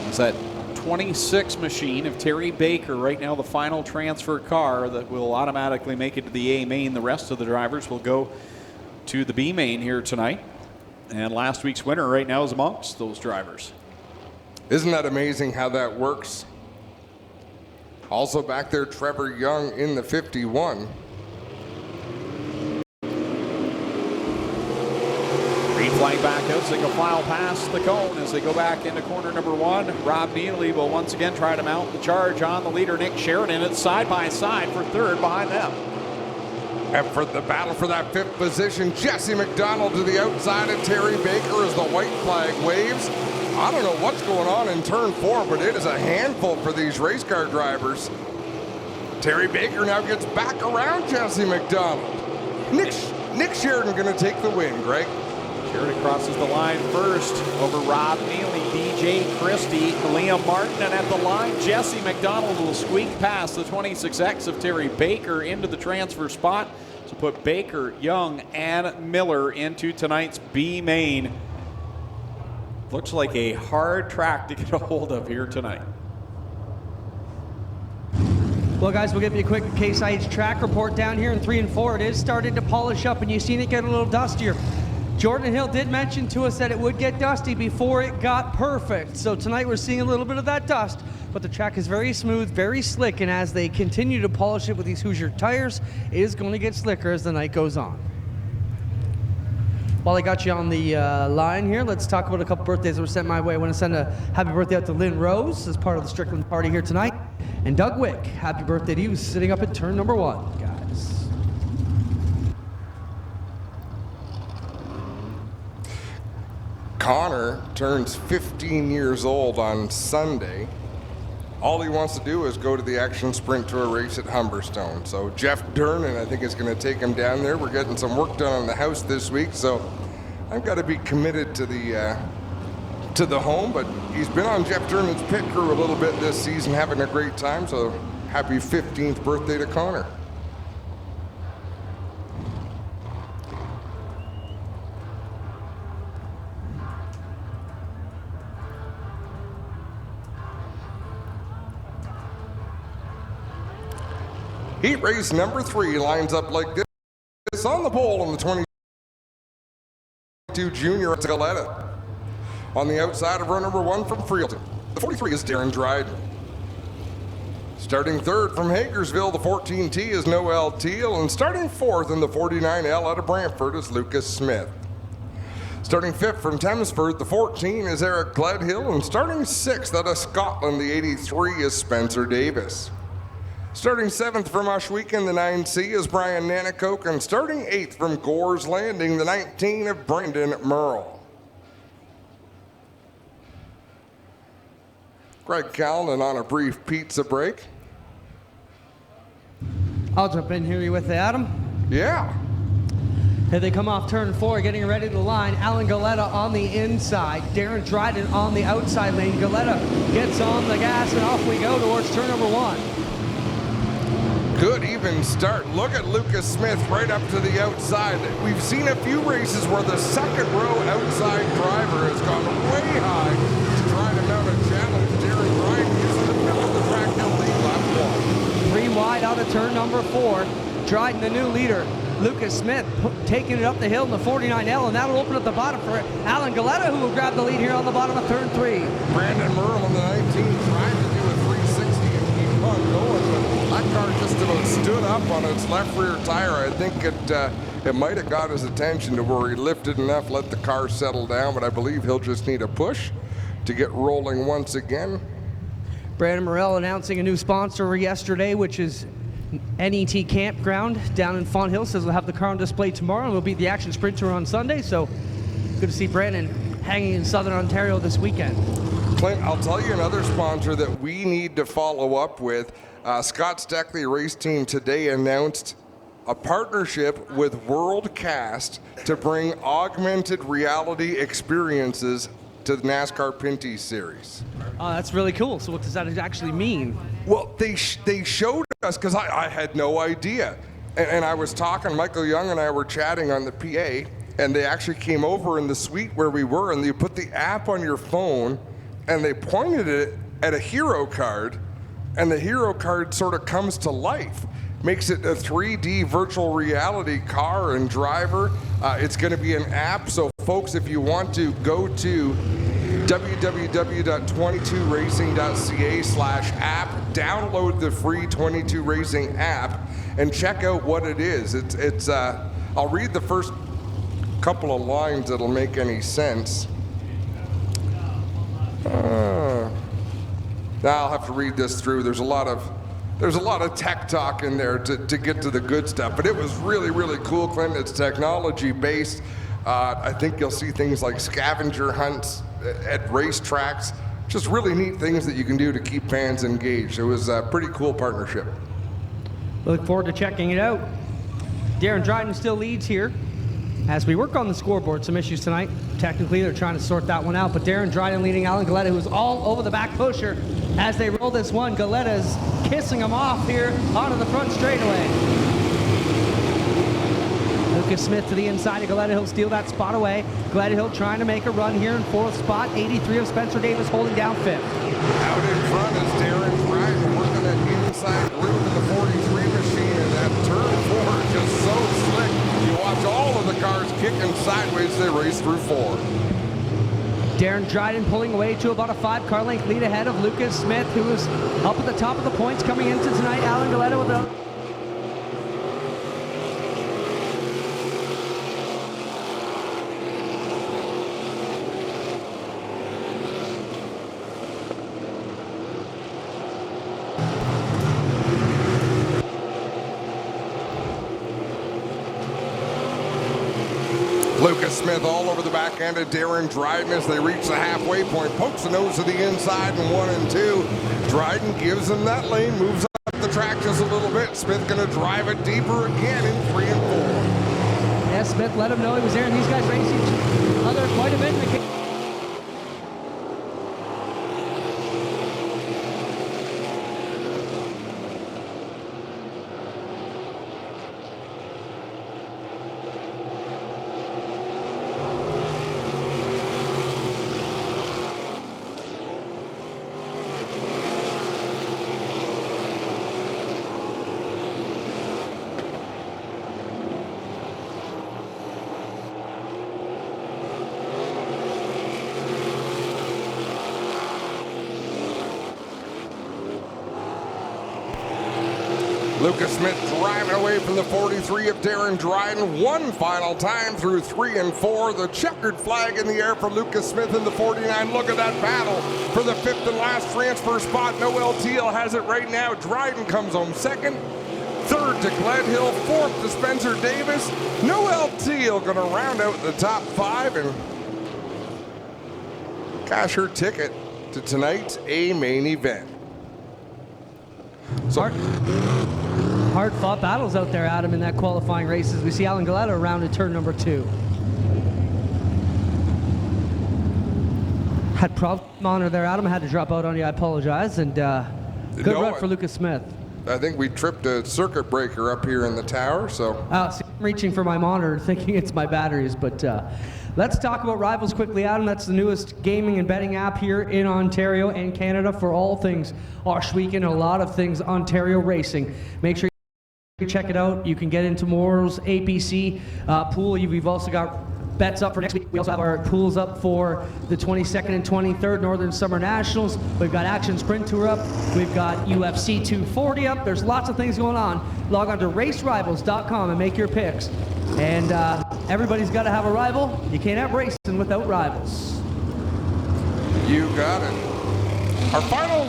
It's that 26 machine of Terry Baker, right now the final transfer car that will automatically make it to the A main. The rest of the drivers will go to the B main here tonight. And last week's winner right now is amongst those drivers. Isn't that amazing how that works? Also back there, Trevor Young in the 51. Green flag back out, so they go file past the cone as they go back into corner number 1. Rob Neely will once again try to mount the charge on the leader, Nick Sheridan. It's side by side for 3rd behind them. And for the battle for that 5th position, Jesse McDonald to the outside of Terry Baker as the white flag waves. I don't know what's going on in turn 4, but it is a handful for these race car drivers. Terry Baker now gets back around Jesse McDonald. Nick Sheridan going to take the win, Greg. Sheridan crosses the line first over Rob Neely, DJ Christie, Liam Martin, and at the line, Jesse McDonald will squeak past the 26X of Terry Baker into the transfer spot to put Baker, Young, and Miller into tonight's B main. Looks like a hard track to get a hold of here tonight. Well, guys, we'll give you a quick Case IH track report down here in 3 and 4. It is starting to polish up, and you've seen it get a little dustier. Jordan Hill did mention to us that it would get dusty before it got perfect. So tonight we're seeing a little bit of that dust, but the track is very smooth, very slick, and as they continue to polish it with these Hoosier tires, it is going to get slicker as the night goes on. While I got you on the line here, let's talk about a couple birthdays that were sent my way. I want to send a happy birthday out to Lynn Rose as part of the Strickland party here tonight. And Doug Wick, happy birthday to you, sitting up at turn number 1, guys. Connor turns 15 years old on Sunday. All he wants to do is go to the Action Sprint Tour race at Humberstone. So Jeff Durnan, I think, is going to take him down there. We're getting some work done on the house this week, so I've got to be committed to the home. But he's been on Jeff Durnan's pit crew a little bit this season, having a great time. So happy 15th birthday to Connor. Heat race number 3 lines up like this. It's on the pole in the 22 junior at Galetta. On the outside of row number 1 from Freelton, the 43 is Darren Dryden. Starting 3rd from Hagersville, the 14T is Noel Teal, and starting 4th in the 49L out of Brantford is Lucas Smith. Starting 5th from Thamesford, the 14 is Eric Gledhill, and starting 6th out of Scotland, the 83 is Spencer Davis. Starting 7th from Ohsweken, the 9C is Brian Nanakoke, and starting 8th from Gore's Landing, the 19 of Brendan Merle. Greg Callan on a brief pizza break. I'll jump in here. You with Adam? Yeah. Here they come off turn 4, getting ready to line. Alan Galetta on the inside. Darren Dryden on the outside lane. Galetta gets on the gas, and off we go towards turn number 1. Good even start. Look at Lucas Smith right up to the outside. We've seen a few races where the second row outside driver has gone way high to try to mount a challenge. Darren Dryden is in the middle of the track to lead lap 1. 3 wide out of turn number 4. Dryden, the new leader. Lucas Smith taking it up the hill in the 49L, and that'll open up the bottom for Alan Galetta, who will grab the lead here on the bottom of turn 3. Brandon Merle in the 19 trying to do a 360 and keep on going, but that car just about stood up on its left rear tire. I think it might have got his attention to where he lifted enough, let the car settle down, but I believe he'll just need a push to get rolling once again. Brandon Morell announcing a new sponsor yesterday, which is NET Campground down in Fonthill. Says we'll have the car on display tomorrow, and we'll be at the Action Sprint Tour on Sunday. So good to see Brandon hanging in Southern Ontario this weekend. Clint, I'll tell you another sponsor that we need to follow up with. Scott Steckley Race Team today announced a partnership with WorldCast to bring augmented reality experiences to the NASCAR Pinty Series. Oh, that's really cool. So what does that actually mean? Well, they showed us, because I had no idea. And I was talking, Michael Young and I were chatting on the PA, and they actually came over in the suite where we were, and you put the app on your phone, and they pointed it at a hero card, and the hero card sort of comes to life. Makes it a 3D virtual reality car and driver. It's going to be an app, so folks, if you want to, go to www.22racing.ca/app, download the free 22 Racing app, and check out what it is. It's I'll read the first couple of lines that'll make any sense. Now I'll have to read this through. There's a lot of tech talk in there to get to the good stuff, but it was really, really cool, Clint. It's technology based. I think you'll see things like scavenger hunts at racetracks, just really neat things that you can do to keep fans engaged. It was a pretty cool partnership. We look forward to checking it out. Darren Dryden still leads here. As we work on the scoreboard, some issues tonight. Technically, they're trying to sort that one out, but Darren Dryden leading Alan Galetta, who's all over the back pusher as they roll this one. Galetta's kissing him off here onto the front straightaway. Lucas Smith to the inside of Galetta. He'll steal that spot away. Galetta Hill trying to make a run here in 4th spot. 83 of Spencer Davis holding down 5th. Out in front is Darren Dryden working that inside groove in the 43 machine, and that turn 4 is just so slick. You watch all of the cars kicking sideways. They race through 4. Darren Dryden pulling away to about a 5-car length lead ahead of Lucas Smith, who is up at the top of the points coming into tonight. Alan Galetta with a Lucas Smith all over the back end of Darren Dryden as they reach the halfway point. Pokes the nose to the inside in 1 and 2. Dryden gives him that lane, moves up the track just a little bit. Smith going to drive it deeper again in 3 and 4. Yeah, Smith let him know he was there, and these guys race each other quite a bit. Lucas Smith driving away from the 43 of Darren Dryden. One final time through 3 and 4. The checkered flag in the air for Lucas Smith in the 49. Look at that battle for the 5th and last transfer spot. Noel Teal has it right now. Dryden comes home 2nd. 3rd to Gledhill. 4th to Spencer Davis. Noel Teal going to round out the top 5 and cash her ticket to tonight's A main event. So Hard-fought battles out there, Adam, in that qualifying races. We see Alan Galetta around at turn number 2. Had problem on her there, Adam. I had to drop out on you. I apologize. And good run for Lucas Smith. I think we tripped a circuit breaker up here in the tower, so. See, I'm reaching for my monitor thinking it's my batteries, but let's talk about Rivals quickly, Adam. That's the newest gaming and betting app here in Ontario and Canada for all things Ohsweken and a lot of things Ontario racing. Make sure you check it out. You can get into tomorrow's APC pool. We've also got bets up for next week. We also have our pools up for the 22nd and 23rd Northern Summer Nationals. We've got Action Sprint Tour up. We've got UFC 240 up. There's lots of things going on. Log on to racerivals.com and make your picks. And everybody's got to have a rival. You can't have racing without rivals. You got it. Our final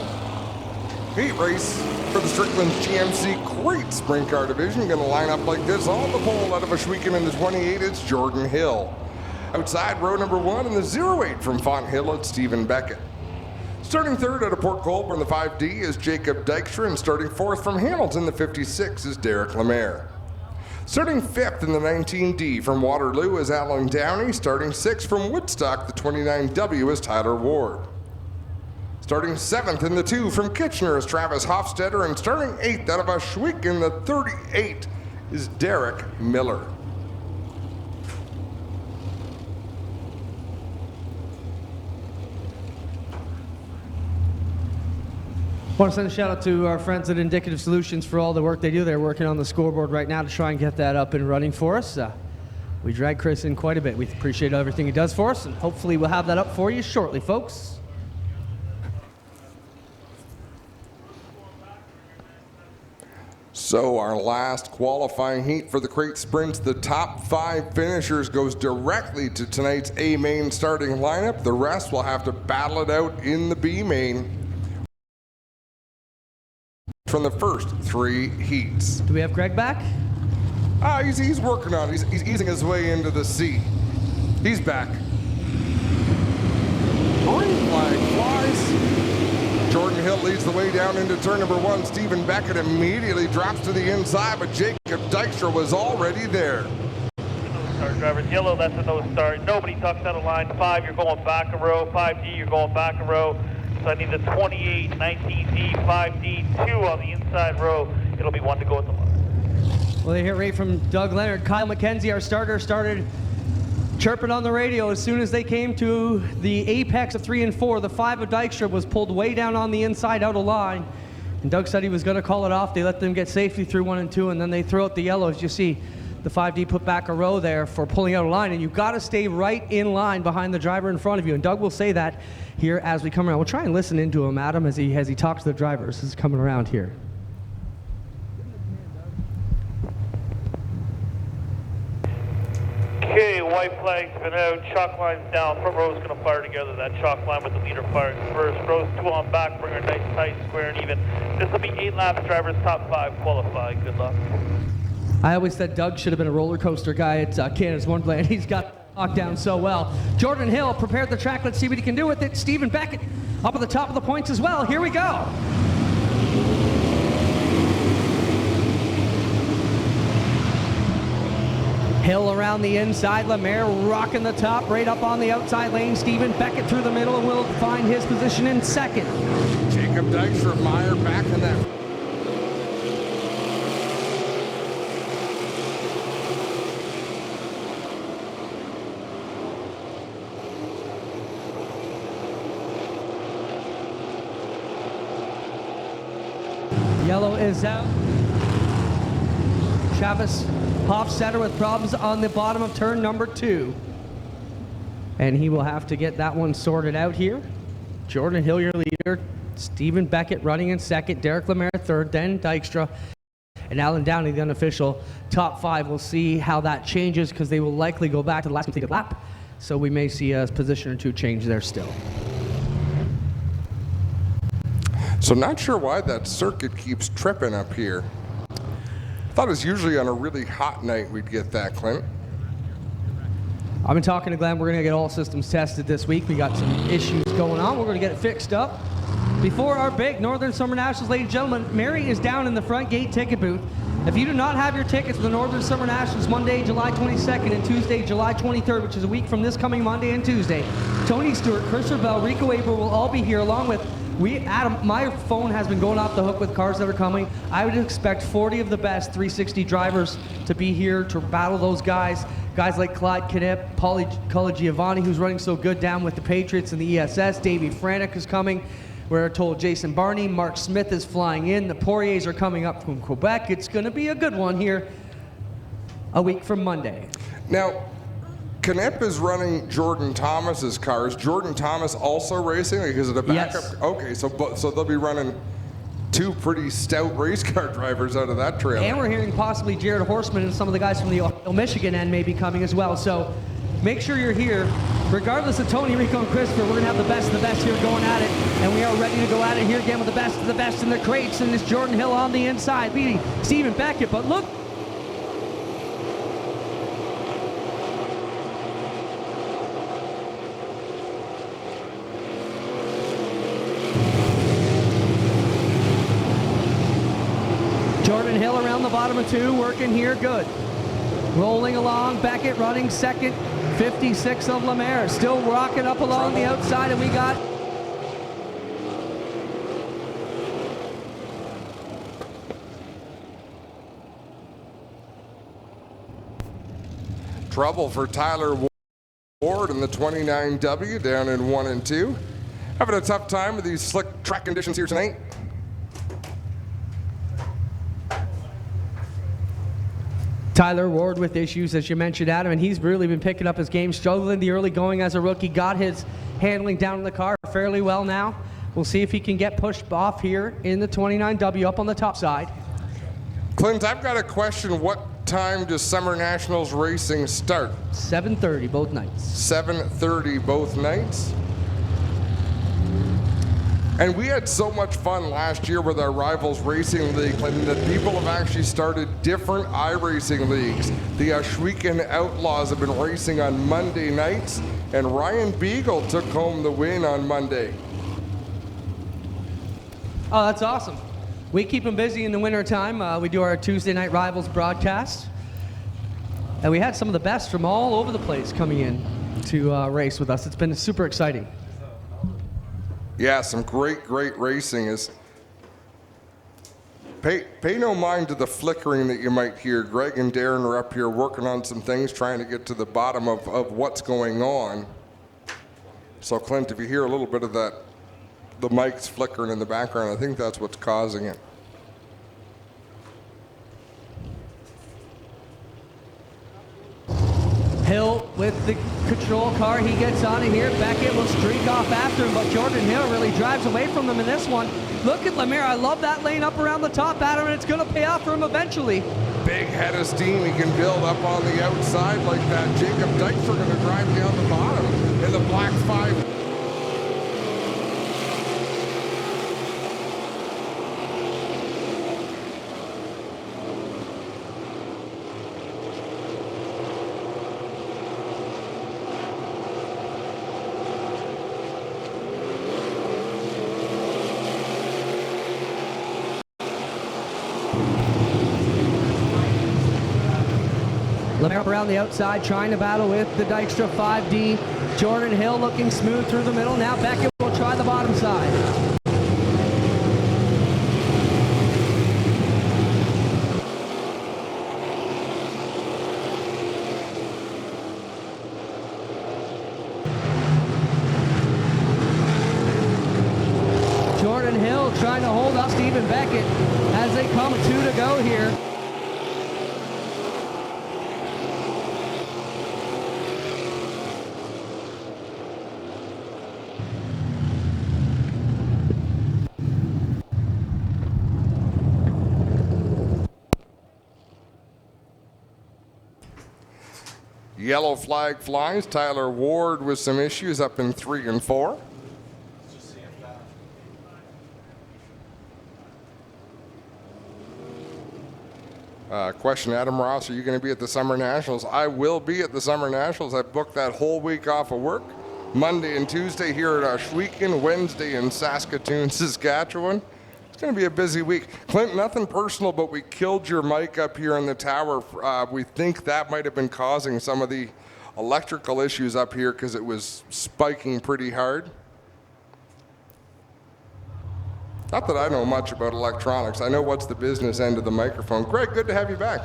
heat race for the Strickland GMC Crate Sprint Car Division. Going to line up like this on the pole out of Ohsweken in the 28. It's Jordan Hill. Outside row number 1 in the 08 from Font Hill, it's Stephen Beckett. Starting 3rd out of Port Colborne, the 5D is Jacob Dykstra, and starting 4th from Hamilton, the 56 is Derek Lemaire. Starting 5th in the 19D from Waterloo is Alan Downey. Starting 6th from Woodstock, the 29W is Tyler Ward. Starting 7th in the 2 from Kitchener is Travis Hofstetter, and starting 8th out of Ohsweken, the 38 is Derek Miller. I want to send a shout out to our friends at Indicative Solutions for all the work they do. They're working on the scoreboard right now to try and get that up and running for us. We drag Chris in quite a bit. We appreciate everything he does for us, and hopefully we'll have that up for you shortly, folks. So our last qualifying heat for the crate sprints, the top 5 finishers goes directly to tonight's A main starting lineup. The rest will have to battle it out in the B main from the first 3 heats. Do we have Greg back? He's working on it. He's easing his way into the seat. He's back. Green flag flies. Jordan Hill leads the way down into turn number 1. Stephen Beckett immediately drops to the inside, but Jacob Dykstra was already there. Start drivers, yellow, that's a no start. Nobody tucks out of line. 5, you're going back a row. 5D, you're going back a row. So I need the 28, 19D, 5D, 2 on the inside row. It'll be 1 to go at the line. Well, they hear right from Doug Leonard. Kyle McKenzie, our starter, started chirping on the radio as soon as they came to the apex of 3 and 4. The 5 of Dykstra was pulled way down on the inside out of line. And Doug said he was going to call it off. They let them get safely through 1 and 2, and then they throw out the yellows. You see the 5D put back a row there for pulling out a line, and you've got to stay right in line behind the driver in front of you. And Doug will say that here as we come around. We'll try and listen into him, Adam, as he talks to the drivers. This is coming around here. Okay, white flag's been out, chalk line's down, front row's going to fire together, that chalk line with the leader firing first. Rows 2 on back, bring her nice, tight, square, and even. This will be 8 laps, drivers top 5 qualify. Good luck. I always said Doug should have been a roller coaster guy at Canada's Wonderland. He's got locked down so well. Jordan Hill prepared the track. Let's see what he can do with it. Stephen Beckett up at the top of the points as well. Here we go. Hill around the inside, Lemaire rocking the top, right up on the outside lane. Stephen Beckett through the middle and will find his position in second. Jacob Dykstra, Meyer back in that. Yellow is out. Travis Hofstetter with problems on the bottom of turn number 2. And he will have to get that one sorted out here. Jordan Hill, your leader. Stephen Beckett running in second. Derek Lemaire third. Then Dykstra. And Alan Downey, the unofficial top 5. We'll see how that changes because they will likely go back to the last completed lap. So we may see a position or 2 change there still. So not sure why that circuit keeps tripping up here. Thought it was usually on a really hot night we'd get that, Clint. I've been talking to Glenn. We're going to get all systems tested this week. We got some issues going on. We're going to get it fixed up. Before our big Northern Summer Nationals, ladies and gentlemen, Mary is down in the front gate ticket booth. If you do not have your tickets for the Northern Summer Nationals Monday, July 22nd and Tuesday, July 23rd, which is a week from this coming Monday and Tuesday, Tony Stewart, Chris Ravel, Rico Aber will all be here along with Adam, my phone has been going off the hook with cars that are coming. I would expect 40 of the best 360 drivers to be here to battle those guys. Guys like Clyde Knipp, Paulie Colagiovanni, who's running so good down with the Patriots and the ESS. Davey Franek is coming. We're told Jason Barney. Mark Smith is flying in. The Poiriers are coming up from Quebec. It's going to be a good one here a week from Monday. Now, Knipp is running Jordan Thomas's car. Is Jordan Thomas also racing? Like, is it a backup? Yes. Okay, so they'll be running 2 pretty stout race car drivers out of that trailer. And we're hearing possibly Jared Horseman and some of the guys from the Ohio, Michigan end may be coming as well. So make sure you're here. Regardless of Tony, Rico, and Christopher, we're going to have the best of the best here going at it. And we are ready to go at it here again with the best of the best in the crates. And it's Jordan Hill on the inside leading Stephen Beckett. But look. Jordan Hill around the bottom of 2, working here good. Rolling along, Beckett running second, 56 of Lemaire, still rocking up along the outside, and we got trouble for Tyler Ward in the 29W down in 1 and 2. Having a tough time with these slick track conditions here tonight. Tyler Ward with issues, as you mentioned, Adam, and he's really been picking up his game, struggling the early going as a rookie, got his handling down in the car fairly well now. We'll see if he can get pushed off here in the 29W up on the top side. Clint, I've got a question. What time does Summer Nationals racing start? 7:30 both nights. 7:30 both nights. And we had so much fun last year with our Rivals Racing League, Clinton, that people have actually started different iRacing leagues. The Ohsweken Outlaws have been racing on Monday nights, and Ryan Beagle took home the win on Monday. Oh, that's awesome. We keep them busy in the wintertime. We do our Tuesday night Rivals broadcast. And we had some of the best from all over the place coming in to race with us. It's been super exciting. Yeah, some great racing. Pay no mind to the flickering that you might hear. Greg and Darren are up here working on some things, trying to get to the bottom of what's going on. So Clint, if you hear a little bit of that, the mic's flickering in the background, I think that's what's causing it. Hill with the control car. He gets on it here. Beckett will streak off after him, but Jordan Hill really drives away from them in this one. Look at Lemaire. I love that lane up around the top, Adam, and it's going to pay off for him eventually. Big head of steam he can build up on the outside like that. Jacob Dykstra going to drive down the bottom in the black 5. Lemaire around the outside trying to battle with the Dykstra 5D. Jordan Hill looking smooth through the middle. Now Beckett will try the bottom side. Jordan Hill trying to hold up Stephen Beckett as they come 2 to go here. Yellow flag flies. Tyler Ward with some issues up in 3 and 4. Question, Adam Ross, are you going to be at the Summer Nationals? I will be at the Summer Nationals. I booked that whole week off of work. Monday and Tuesday here at Ohsweken, Wednesday in Saskatoon, Saskatchewan. It's going to be a busy week. Clint, nothing personal, but we killed your mic up here in the tower. We think that might have been causing some of the electrical issues up here because it was spiking pretty hard. Not that I know much about electronics. I know what's the business end of the microphone. Greg, good to have you back.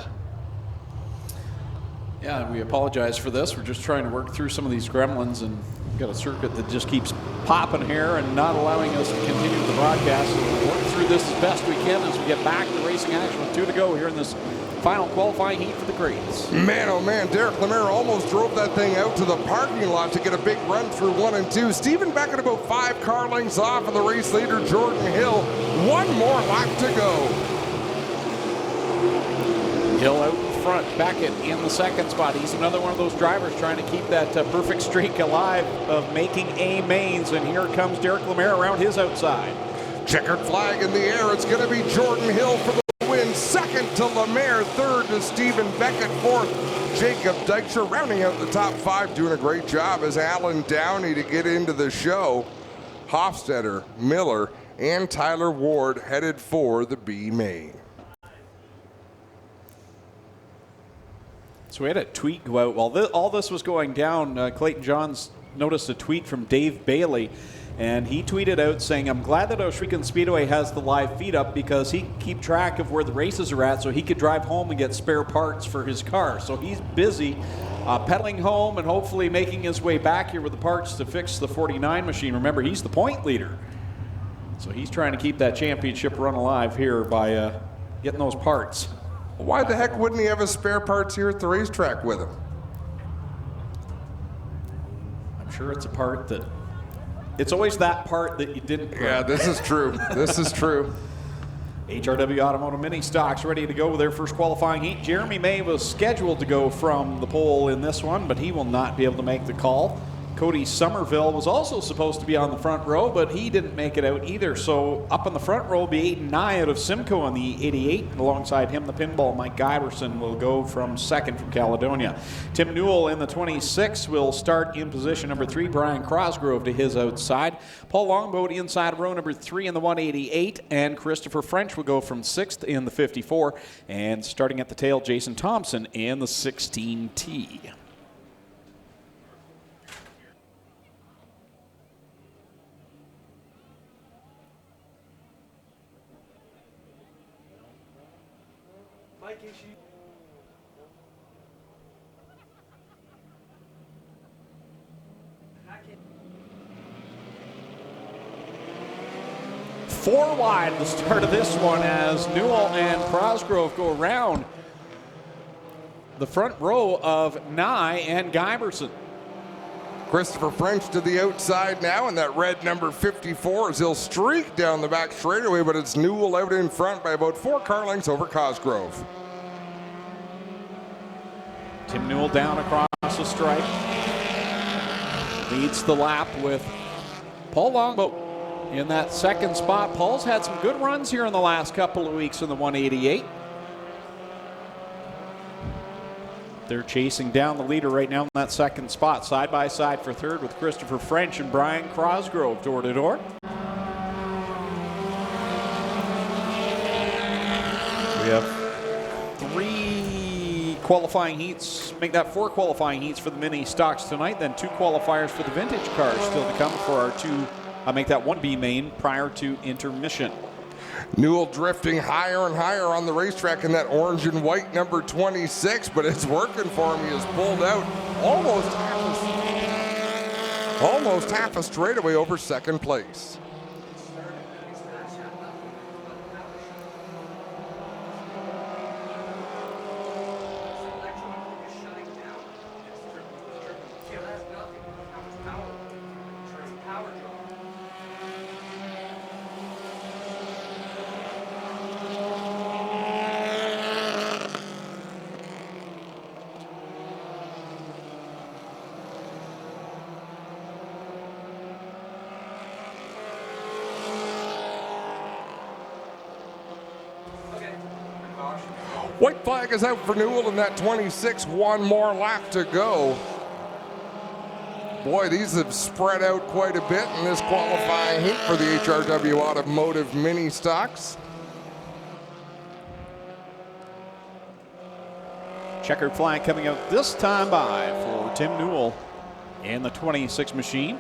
Yeah, we apologize for this. We're just trying to work through some of these gremlins, and we've got a circuit that just keeps popping here and not allowing us to continue the broadcast. So we'll work through this as best we can as we get back to racing action with 2 to go here in this final qualifying heat for the grades. Man, oh man, Derek Lemaire almost drove that thing out to the parking lot to get a big run through 1 and 2. Stephen Beckett about 5 car lengths off of the race leader, Jordan Hill. 1 more lap to go. Hill out in front, Beckett in the 2nd spot. He's another one of those drivers trying to keep that perfect streak alive of making A mains, and here comes Derek Lemaire around his outside. Checkered flag in the air. It's going to be Jordan Hill for the win. 2nd to Lemaire, 3rd to Stephen Beckett, 4th Jacob Dykstra, rounding out the top 5, doing a great job as Alan Downey to get into the show. Hofstetter, Miller, and Tyler Ward headed for the B main. So we had a tweet go out while all this was going down. Clayton Johns noticed a tweet from Dave Bailey, and he tweeted out saying, "I'm glad that Ohsweken Speedway has the live feed up because he can keep track of where the races are at so he could drive home and get spare parts for his car." So he's busy pedaling home and hopefully making his way back here with the parts to fix the 49 machine. Remember, he's the point leader. So he's trying to keep that championship run alive here by getting those parts. Why the heck wouldn't he have his spare parts here at the racetrack with him? I'm sure it's a part that... It's always that part that you didn't bring. Yeah, this is true. This is true. HRW Automotive Mini Stocks ready to go with their first qualifying heat. Jeremy May was scheduled to go from the pole in this one, but he will not be able to make the call. Cody Somerville was also supposed to be on the front row, but he didn't make it out either. So up on the front row will be Aiden Nye out of Simcoe on the 88. And alongside him, the pinball Mike Giverson will go from 2nd from Caledonia. Tim Newell in the 26 will start in position number 3. Brian Crosgrove to his outside. Paul Longboat inside row number 3 in the 188. And Christopher French will go from 6th in the 54. And starting at the tail, Jason Thompson in the 16T. Four wide at the start of this one as Newell and Crosgrove go around. the front row of Nye and Guyberson. Christopher French to the outside now, and that red number 54 as he'll streak down the back straightaway, but it's Newell out in front by about 4 car lengths over Cosgrove. Tim Newell down across the stripe. Leads the lap with Paul Longboat in that second spot. Paul's had some good runs here in the last couple of weeks in the 188. They're chasing down the leader right now in that second spot, side by side for third with Christopher French and Brian Cosgrove door to door. We have 3 qualifying heats, make that 4 qualifying heats for the mini stocks tonight, then 2 qualifiers for the vintage cars still to come for our 2, make that 1B main prior to intermission. Newell drifting higher and higher on the racetrack in that orange and white number 26, but it's working for him. He has pulled out almost half a straightaway over second place. White flag is out for Newell in that 26, 1 more lap to go. Boy, these have spread out quite a bit in this qualifying heat for the HRW Automotive Mini Stocks. Checkered flag coming out this time by for Tim Newell in the 26 machine.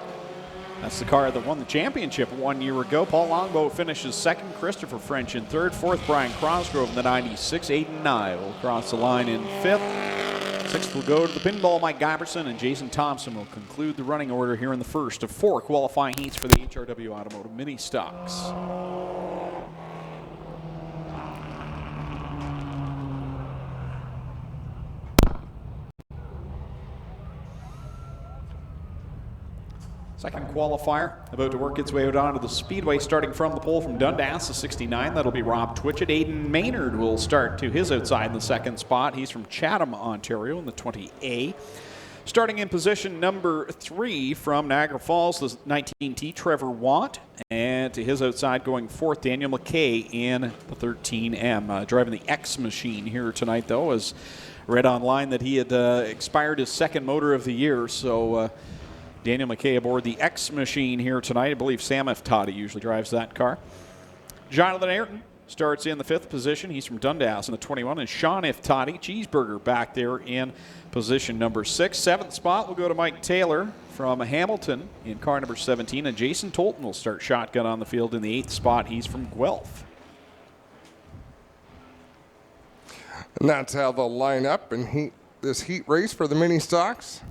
That's the car that won the championship 1 year ago. Paul Longboat finishes second, Christopher French in third, fourth Brian Cosgrove in the 96. Aiden Nye will cross the line in fifth. Sixth will go to the pinball, Mike Guyberson, and Jason Thompson will conclude the running order here in the first of 4 qualifying heats for the HRW Automotive Mini Stocks. Second qualifier about to work its way out onto the Speedway, starting from the pole from Dundas, the 69. That'll be Rob Twitchett. Aiden Maynard will start to his outside in the second spot. He's from Chatham, Ontario in the 20A. Starting in position number 3 from Niagara Falls, the 19T, Trevor Want. And to his outside going fourth, Daniel McKay in the 13M. Driving the X machine here tonight, though, as read online that he had expired his second motor of the year. So Daniel McKay aboard the X machine here tonight. I believe Sam Iftati usually drives that car. Jonathan Ayrton starts in the 5th position. He's from Dundas in the 21. And Sean Iftati, Cheeseburger, back there in position number 6. 7th spot will go to Mike Taylor from Hamilton in car number 17. And Jason Tolton will start shotgun on the field in the 8th spot. He's from Guelph. And that's how they'll line up in this heat race for the mini stocks.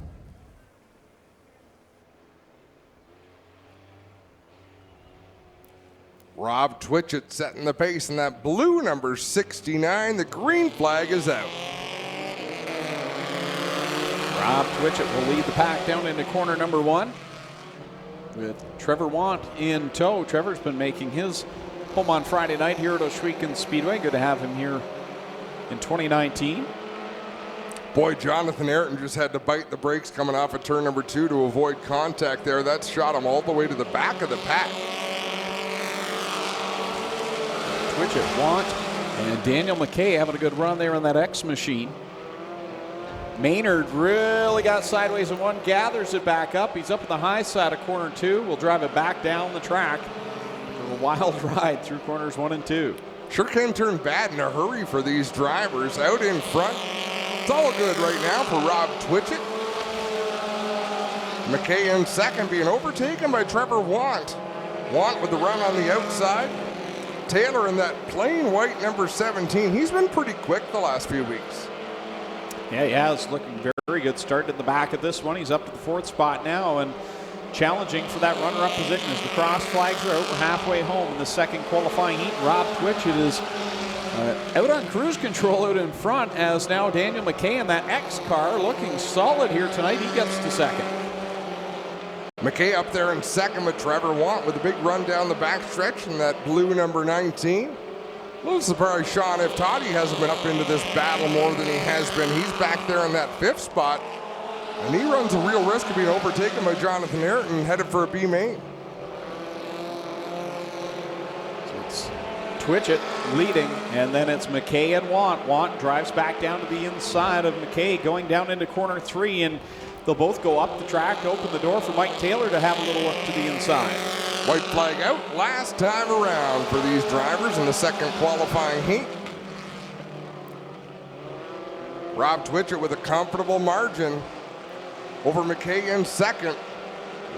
Rob Twitchett setting the pace in that blue number 69. The green flag is out. Rob Twitchett will lead the pack down into corner number 1 with Trevor Want in tow. Trevor's been making his home on Friday night here at Ohsweken Speedway. Good to have him here in 2019. Boy, Jonathan Ayrton just had to bite the brakes coming off of turn number 2 to avoid contact there. That shot him all the way to the back of the pack. Twitchett, Want, and Daniel McKay having a good run there on that X machine. Maynard really got sideways in 1, gathers it back up. He's up in the high side of corner 2. We'll drive it back down the track for a wild ride through corners 1 and 2. Sure can turn bad in a hurry for these drivers. Out in front, it's all good right now for Rob Twitchett. McKay in second, being overtaken by Trevor Want. Want with the run on the outside. Taylor in that plain white number 17. He's been pretty quick the last few weeks. Yeah, he has. Looking very good start at the back of this one. He's up to the 4th spot now and challenging for that runner-up position as the cross flags are out. We're halfway home in the second qualifying heat. Rob Twitchett is Out on cruise control out in front as now Daniel McKay in that X car looking solid here tonight. He gets to second. McKay up there in second with Trevor Want with a big run down the backstretch in that blue number 19. A little surprised Sean if Toddy hasn't been up into this battle more than he has been. He's back there in that 5th spot, and he runs a real risk of being overtaken by Jonathan Ayrton headed for a B main. Twitchett leading, and then it's McKay and Want. Want drives back down to the inside of McKay, going down into corner 3, and they'll both go up the track to open the door for Mike Taylor to have a little look to the inside. White flag out last time around for these drivers in the second qualifying heat. Rob Twitchett with a comfortable margin over McKay in second.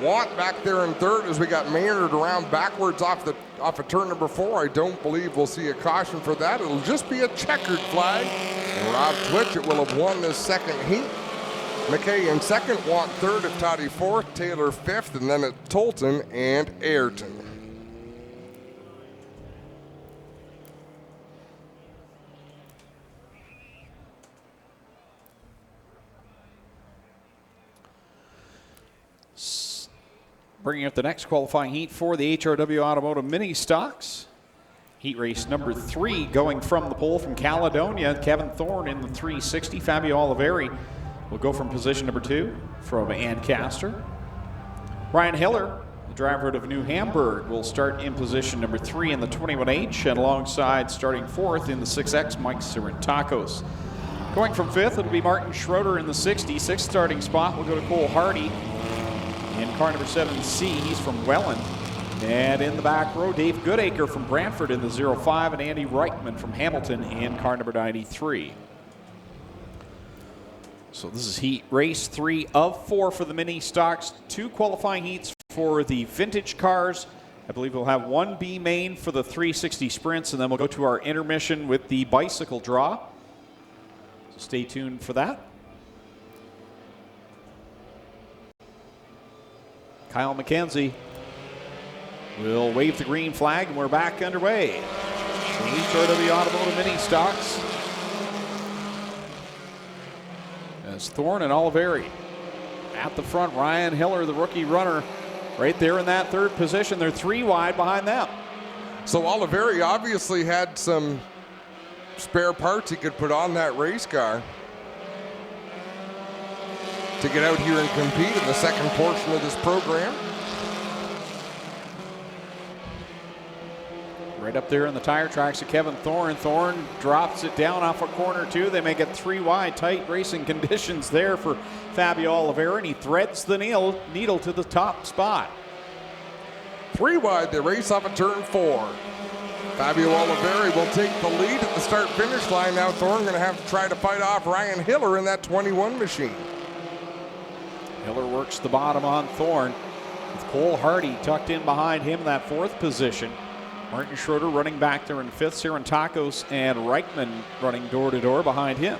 Want back there in third as we got Maynard around backwards off of turn number 4. I don't believe we'll see a caution for that. It'll just be a checkered flag. And Rob Twitchett will have won this second heat. McKay in second, Want third, at Toddy fourth, Taylor fifth, and then at Tolton and Ayrton. Bringing up the next qualifying heat for the HRW Automotive Mini Stocks. Heat race number 3 going from the pole from Caledonia. Kevin Thorne in the 360. Fabio Oliveri will go from position number 2 from Ancaster. Ryan Hiller, the driver out of New Hamburg, will start in position number 3 in the 21H, and alongside starting 4th in the 6X, Mike Sirentakos. Going from 5th, it'll be Martin Schroeder in the 60. 6th starting spot will go to Cole Hardy. In car number 7C, he's from Welland. And in the back row, Dave Goodacre from Brantford in the 05, and Andy Reichman from Hamilton in car number 93. So this is heat race 3 of 4 for the mini stocks. 2 qualifying heats for the vintage cars. I believe we'll have 1 B main for the 360 sprints, and then we'll go to our intermission with the bicycle draw. So stay tuned for that. Kyle McKenzie will wave the green flag, and we're back underway. The HRW Automotive Mini Stocks. As Thorne and Oliveri at the front. Ryan Hiller, the rookie runner, right there in that 3rd position. They're 3 wide behind them. So Oliveri obviously had some spare parts he could put on that race car to get out here and compete in the second portion of this program. Right up there in the tire tracks of Kevin Thorne. Thorne drops it down off of corner 2. They make it 3 wide. Tight racing conditions there for Fabio Oliveri, and he threads the needle to the top spot. 3 wide, they race off of turn 4. Fabio Oliveri will take the lead at the start-finish line. Now Thorne going to have to try to fight off Ryan Hiller in that 21 machine. Hiller works the bottom on Thorne, with Cole Hardy tucked in behind him in that 4th position. Martin Schroeder running back there in 5th. Sirentakos and Reichman running door-to-door behind him.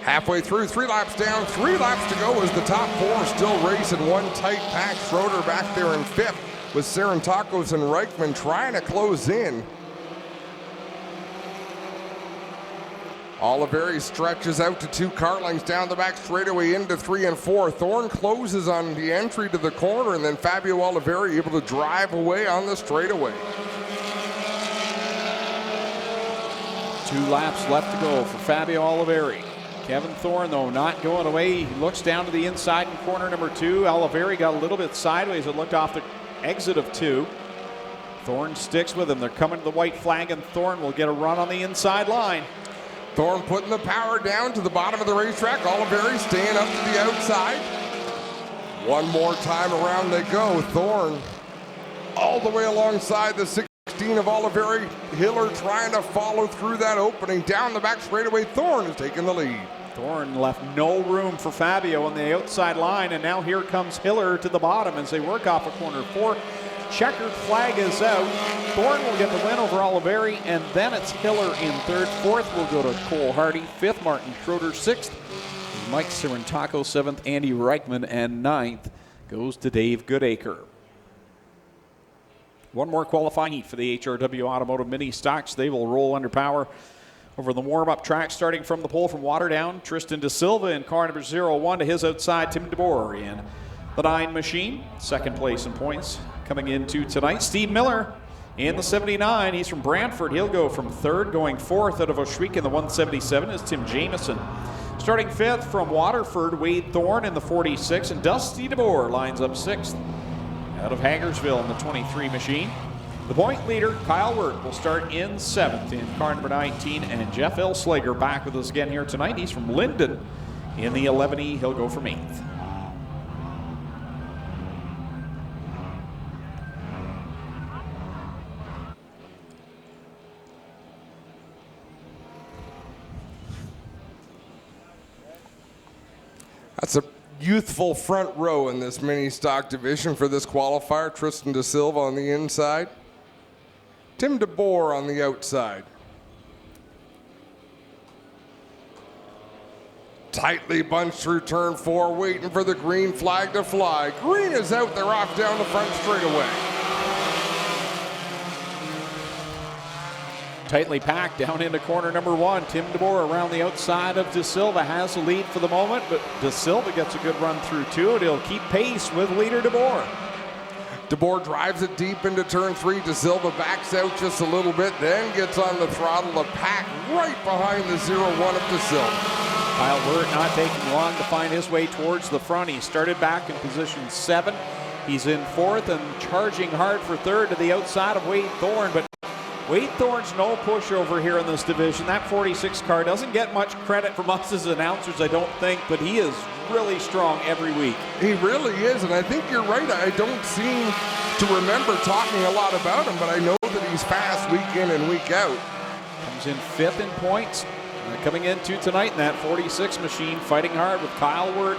Halfway through, 3 laps down, 3 laps to go as the top 4 still racing. One tight pack. Schroeder back there in 5th with Sirentakos and Reichman trying to close in. Oliveri stretches out to 2 car lengths down the back straightaway into 3 and 4. Thorne closes on the entry to the corner, and then Fabio Oliveri able to drive away on the straightaway. 2 laps left to go for Fabio Oliveri. Kevin Thorne, though, not going away. He looks down to the inside in corner number 2. Oliveri got a little bit sideways. It looked off the exit of 2. Thorne sticks with him. They're coming to the white flag, and Thorne will get a run on the inside line. Thorne putting the power down to the bottom of the racetrack. Oliveri staying up to the outside. One more time around they go. Thorne all the way alongside the 16 of Oliveri. Hiller trying to follow through that opening. Down the back straightaway, Thorne is taking the lead. Thorne left no room for Fabio on the outside line, and now here comes Hiller to the bottom as they work off of corner 4. Checkered flag is out. Thorne will get the win over Oliveri, and then it's Hiller in 3rd. 4th will go to Cole Hardy. 5th, Martin Schroeder. 6th, Mike Sirentakos. 7th, Andy Reichman. And 9th goes to Dave Goodacre. One more qualifying heat for the HRW Automotive Mini Stocks. They will roll under power Over the warm-up track, starting from the pole from Waterdown, Tristan De Silva in car number 01. To his outside, Tim DeBoer in the 9 machine. Second place in points coming into tonight. Steve Miller in the 79. He's from Brantford. He'll go from 3rd. Going 4th out of Ohsweken in the 177 is Tim Jamieson. Starting 5th from Waterford, Wade Thorne in the 46. And Dusty DeBoer lines up 6th out of Hagersville in the 23 machine. The point leader, Kyle Wirt, will start in 7th in car number 19. And Jeff L. Slager back with us again here tonight. He's from Linden in the 11E. He'll go from 8th. That's a youthful front row in this mini stock division for this qualifier. Tristan De Silva on the inside. Tim DeBoer on the outside. Tightly bunched through turn 4, waiting for the green flag to fly. Green is out there off down the front straightaway. Tightly packed down into corner number 1. Tim DeBoer around the outside of De Silva has the lead for the moment, but De Silva gets a good run through too, and he'll keep pace with leader DeBoer. DeBoer drives it deep into turn 3. De Silva backs out just a little bit, then gets on the throttle to pack right behind the 0-1 of De Silva. Kyle Wirt not taking long to find his way towards the front. He started back in position 7. He's in 4th and charging hard for 3rd to the outside of Wade Thorne, but Wade Thorne's no pushover here in this division. That 46 car doesn't get much credit from us as announcers, I don't think, but he is really strong every week. He really is, and I think you're right. I don't seem to remember talking a lot about him, but I know that he's fast week in and week out. Comes in 5th in points. Coming into tonight in that 46 machine, fighting hard with Kyle Wirt,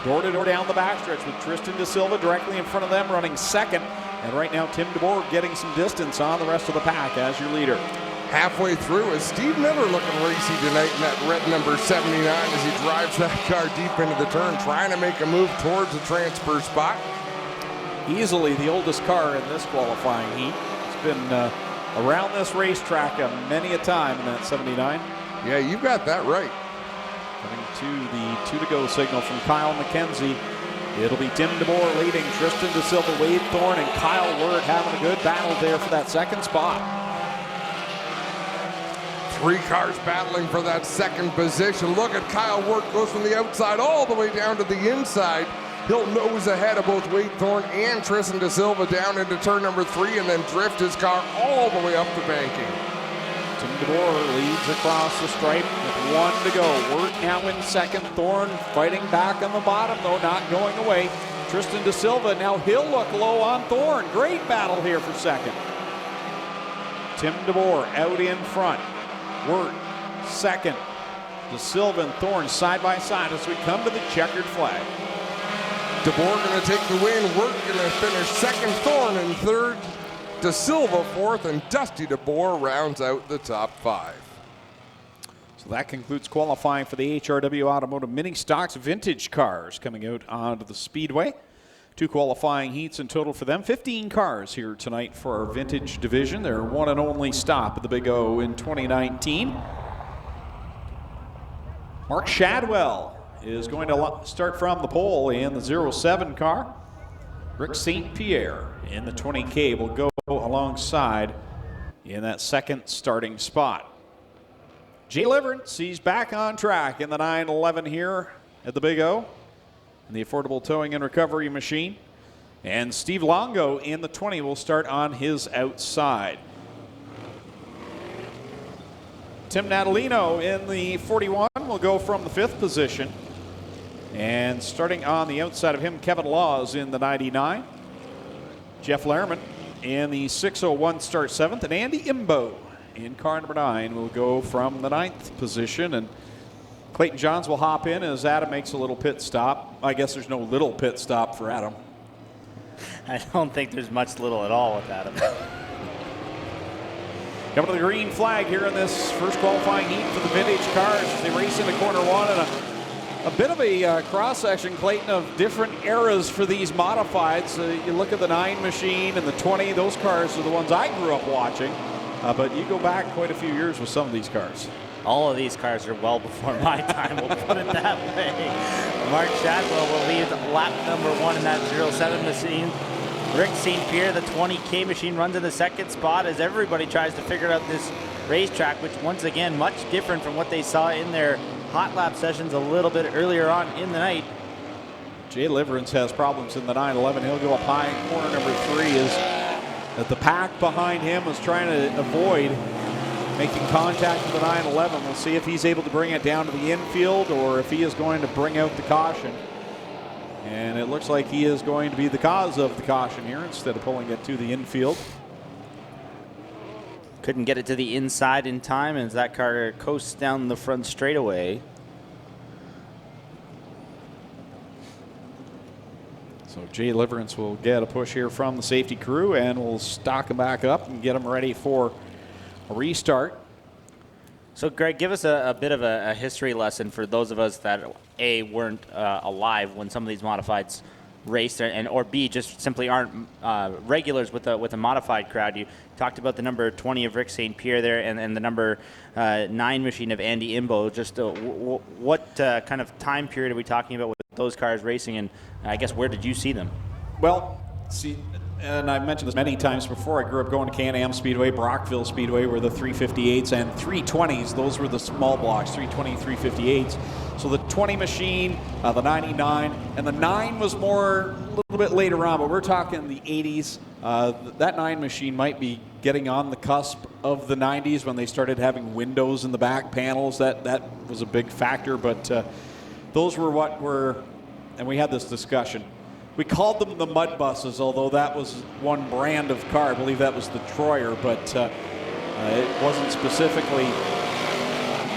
door-to-door down the backstretch with Tristan De Silva directly in front of them, running 2nd. And right now, Tim DeBoer getting some distance on the rest of the pack as your leader. Halfway through is Steve Miller looking racy tonight in that red number 79 as he drives that car deep into the turn, trying to make a move towards the transfer spot. Easily the oldest car in this qualifying heat. It's been around this racetrack many a time in that 79. Yeah, you've got that right. Coming to the 2 to go signal from Kyle McKenzie. It'll be Tim DeBoer leading, Tristan De Silva, Wade Thorne, and Kyle Wirt having a good battle there for that 2nd spot. 3 cars battling for that 2nd position. Look at Kyle Wirt goes from the outside all the way down to the inside. He'll nose ahead of both Wade Thorne and Tristan De Silva down into turn number 3 and then drift his car all the way up the banking. Tim DeBoer leads across the stripe with 1 to go. Wirt now in 2nd. Thorne fighting back on the bottom, though not going away. Tristan De Silva, now he'll look low on Thorne. Great battle here for 2nd. Tim DeBoer out in front. Wirt 2nd. De Silva and Thorne side by side as we come to the checkered flag. DeBoer going to take the win. Wirt going to finish 2nd. Thorne in 3rd. De Silva 4th, and Dusty DeBoer rounds out the top 5. So that concludes qualifying for the HRW Automotive Mini Stocks Vintage cars coming out onto the Speedway. 2 qualifying heats in total for them. 15 cars here tonight for our Vintage division. Their one and only stop at the Big O in 2019. Mark Shadwell is going to start from the pole in the 07 car. Rick St. Pierre in the 20K will go alongside in that 2nd starting spot. Jay Liverance, he's back on track in the 911 here at the Big O in the affordable towing and recovery machine. And Steve Longo in the 20 will start on his outside. Tim Natalino in the 41 will go from the 5th position. And starting on the outside of him, Kevin Laws in the 99. Jeff Lehrman in the 601 start 7th. And Andy Imbo in car number 9 will go from the 9th position. And Clayton Johns will hop in as Adam makes a little pit stop. I guess there's no little pit stop for Adam. I don't think there's much little at all with Adam. Coming to the green flag here in this first qualifying heat for the vintage cars as they race into corner 1. And a bit of a cross-section, Clayton, of different eras for these modifieds. You look at the 9 machine and the 20. Those cars are the ones I grew up watching. But you go back quite a few years with some of these cars. All of these cars are well before my time, we'll put it that way. Mark Shadwell will lead lap number 1 in that 07 machine. Rick St. Pierre, the 20K machine, runs in the second spot as everybody tries to figure out this racetrack, which once again, much different from what they saw in their hot lap sessions a little bit earlier on in the night. Jay Liverance has problems in the 911. He'll go up high in corner number 3 as the pack behind him is trying to avoid making contact with the 911. We'll see if he's able to bring it down to the infield or if he is going to bring out the caution. And it looks like he is going to be the cause of the caution here instead of pulling it to the infield. Couldn't get it to the inside in time as that car coasts down the front straightaway. So Jay Liverance will get a push here from the safety crew and we'll stock him back up and get him ready for a restart. So Greg, give us a bit of a history lesson for those of us that A, weren't alive when some of these modifieds raced, and or B, just simply aren't regulars with a modified crowd. You talked about the number 20 of Rick St. Pierre there and the number 9 machine of Andy Imbo. Just what kind of time period are we talking about with those cars racing, and I guess where did you see them? Well, see, and I've mentioned this many times before, I grew up going to Can-Am Speedway, Brockville Speedway, where the 358s and 320s, those were the small blocks, 320, 358s. So the 20 machine, the 99, and the 9 was more, a little bit later on, but we're talking the 80s. That 9 machine might be getting on the cusp of the 90s when they started having windows in the back panels. That was a big factor, but those were what were, and we had this discussion. We called them the mud buses, although that was one brand of car. I believe that was the Troyer, but it wasn't specifically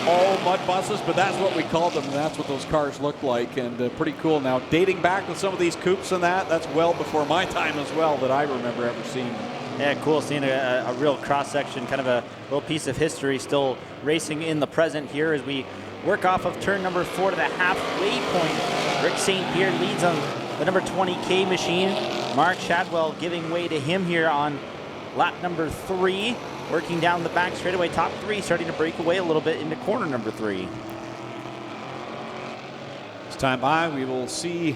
all mud buses, but that's what we called them, and that's what those cars looked like, and pretty cool. Now, dating back with some of these coupes and that's well before my time as well that I remember ever seeing them. Yeah, cool seeing a real cross-section, kind of a little piece of history still racing in the present here as we work off of turn number 4 to the halfway point. Rick St. Pierre leads on the number 20K machine. Mark Shadwell giving way to him here on lap number 3. Working down the back straightaway, top 3 starting to break away a little bit into corner number 3. This time by, we will see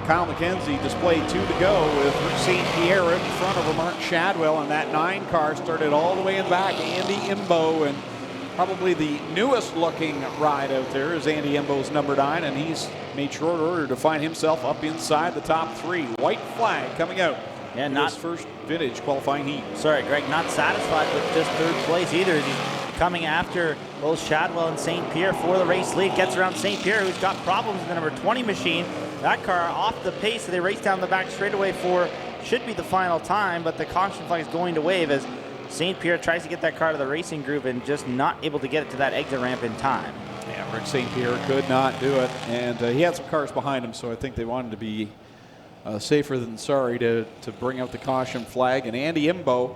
Kyle McKenzie display 2 to go with Rick St. Pierre in front of Mark Shadwell, and that 9 car started all the way in the back. Andy Imbo, and probably the newest looking ride out there is Andy Imbo's number 9, and he's made short order to find himself up inside the top 3. White flag coming out. Yeah, not his first vintage qualifying heat. Sorry, Greg, not satisfied with just 3rd place either. As he's coming after both Shadwell and St. Pierre for the race lead. Gets around St. Pierre, who's got problems in the number 20 machine. That car off the pace, so they race down the back straightaway for should be the final time, but the caution flag is going to wave as St. Pierre tries to get that car to the racing group and just not able to get it to that exit ramp in time. Yeah, Rick St. Pierre could not do it, and he had some cars behind him, so I think they wanted to be safer than sorry to bring out the caution flag. And Andy Imbo,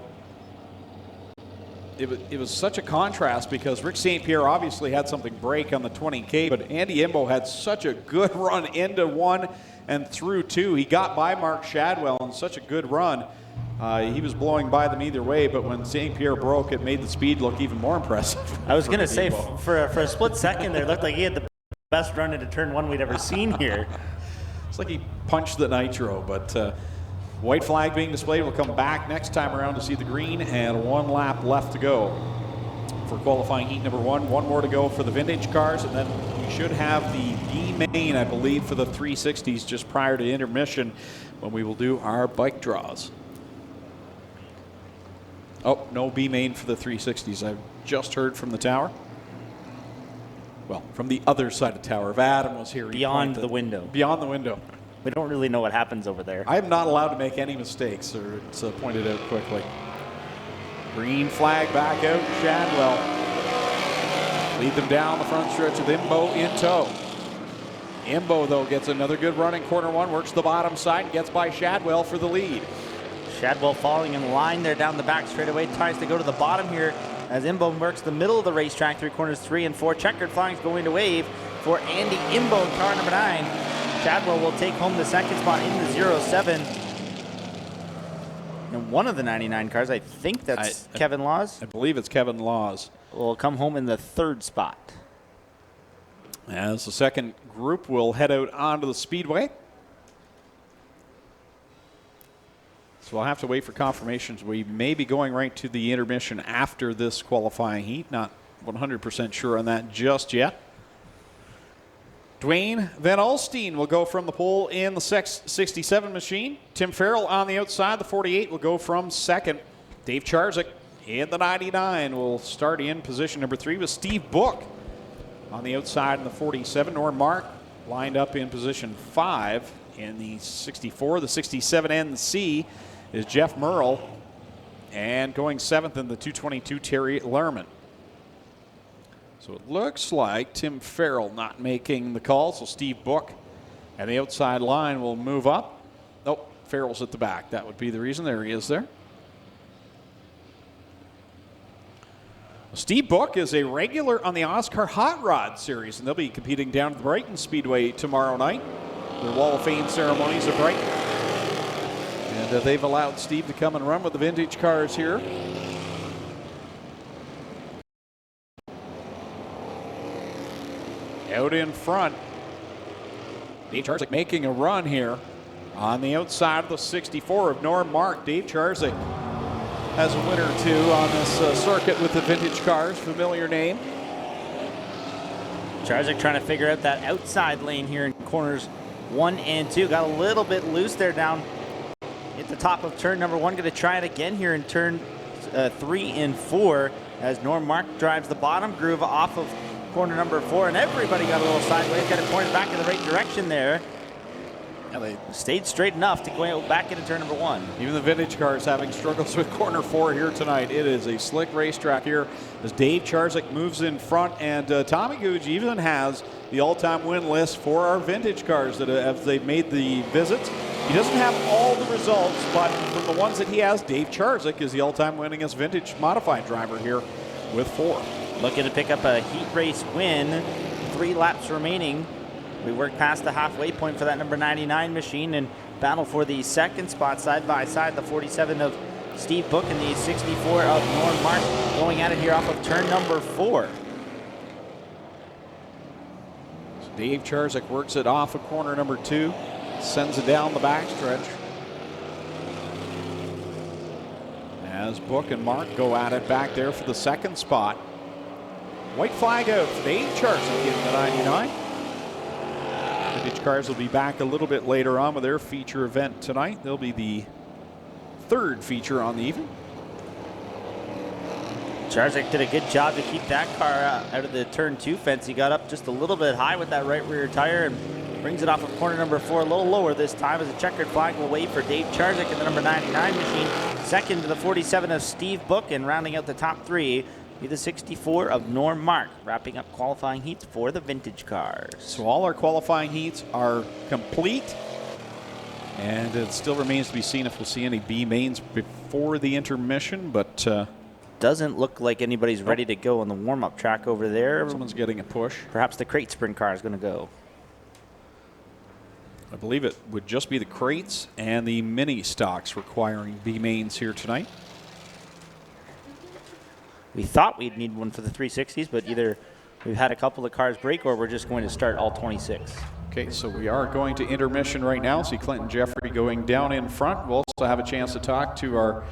it was such a contrast because Rick St. Pierre obviously had something break on the 20K, but Andy Imbo had such a good run into 1 and through 2. He got by Mark Shadwell in such a good run. He was blowing by them either way, but when St. Pierre broke, it made the speed look even more impressive. I was going to say, for a split second there, it looked like he had the best run into turn 1 we'd ever seen here. It's like he punched the nitro, but white flag being displayed. We'll come back next time around to see the green, and 1 lap left to go for qualifying heat number 1. 1 more to go for the vintage cars, and then we should have the B main, I believe, for the 360s just prior to intermission when we will do our bike draws. Oh, no B main for the 360s. I've just heard from the tower. Well, from the other side of the tower. If Adam was here. Beyond the window. Beyond the window. We don't really know what happens over there. I am not allowed to make any mistakes, or it's pointed out quickly. Green flag back out. Shadwell. Lead them down the front stretch with Imbo in tow. Imbo, though, gets another good run in corner 1, works the bottom side, and gets by Shadwell for the lead. Shadwell falling in line there down the back straightaway, tries to go to the bottom here as Imbo works the middle of the racetrack through corners 3 and 4. Checkered flags going to wave for Andy Imbo, car number 9. Shadwell will take home the second spot in the 07. And one of the 99 cars, I think that's Kevin Laws. I believe it's Kevin Laws. will come home in the 3rd spot. As the second group will head out onto the Speedway. So we'll have to wait for confirmations. We may be going right to the intermission after this qualifying heat. Not 100% sure on that just yet. Dwayne Van Alstyne will go from the pole in the 67 machine. Tim Farrell on the outside. The 48 will go from second. Dave Charzik in the 99 will start in position number 3 with Steve Book on the outside in the 47. Norm Mark lined up in position 5 in the 64. The 67 NC is Jeff Merle. And going 7th in the 222, Terry Lerman. So it looks like Tim Farrell not making the call. So Steve Book and the outside line will move up. Nope, Farrell's at the back. That would be the reason. There he is there. Steve Book is a regular on the Oscar Hot Rod Series, and they'll be competing down at the Brighton Speedway tomorrow night. Their Wall of Fame ceremonies at Brighton. And they've allowed Steve to come and run with the vintage cars here. Out in front, Dave Charzik making a run here on the outside of the 64 of Norm Mark. Dave Charzik has a winner or two on this circuit with the vintage cars. Familiar name. Charzik trying to figure out that outside lane here in corners 1 and 2. Got a little bit loose there down at the top of turn number 1. Going to try it again here in turn 3 and 4 as Norm Mark drives the bottom groove off of corner number 4, and everybody got a little sideways, got it pointed back in the right direction there. Yeah, they stayed straight enough to go back into turn number 1. Even the vintage cars having struggles with corner 4 here tonight. It is a slick racetrack here as Dave Charzik moves in front, and Tommy Googe even has the all-time win list for our vintage cars that have they've made the visits. He doesn't have all the results, but from the ones that he has, Dave Charzik is the all-time winningest vintage modified driver here with 4. Looking to pick up a heat race win. 3 laps remaining. We work past the halfway point for that number 99 machine and battle for the 2nd spot side by side. The 47 of Steve Book and the 64 of Norm Mark going at it here off of turn number 4. So Dave Charzik works it off of corner number 2, sends it down the backstretch. As Book and Mark go at it back there for the 2nd spot. White flag out for Dave Charzik in the 99. Vintage cars will be back a little bit later on with their feature event tonight. They'll be the 3rd feature on the evening. Charzik did a good job to keep that car out of the turn 2 fence. He got up just a little bit high with that right rear tire and brings it off of corner number 4 a little lower this time as a checkered flag will wave for Dave Charzik in the number 99 machine. 2nd to the 47 of Steve Book, and rounding out the top 3 be the 64 of Norm Mark, wrapping up qualifying heats for the vintage cars. So all our qualifying heats are complete, and it still remains to be seen if we'll see any B mains before the intermission, but doesn't look like anybody's ready to go on the warm-up track over there. Someone's getting a push. Perhaps the crate sprint car is going to go. I believe it would just be the crates and the mini stocks requiring B mains here tonight. We thought we'd need one for the 360s, but either we've had a couple of cars break or we're just going to start all 26. Okay, so we are going to intermission right now. See Clinton Jeffrey going down in front. We'll also have a chance to talk to our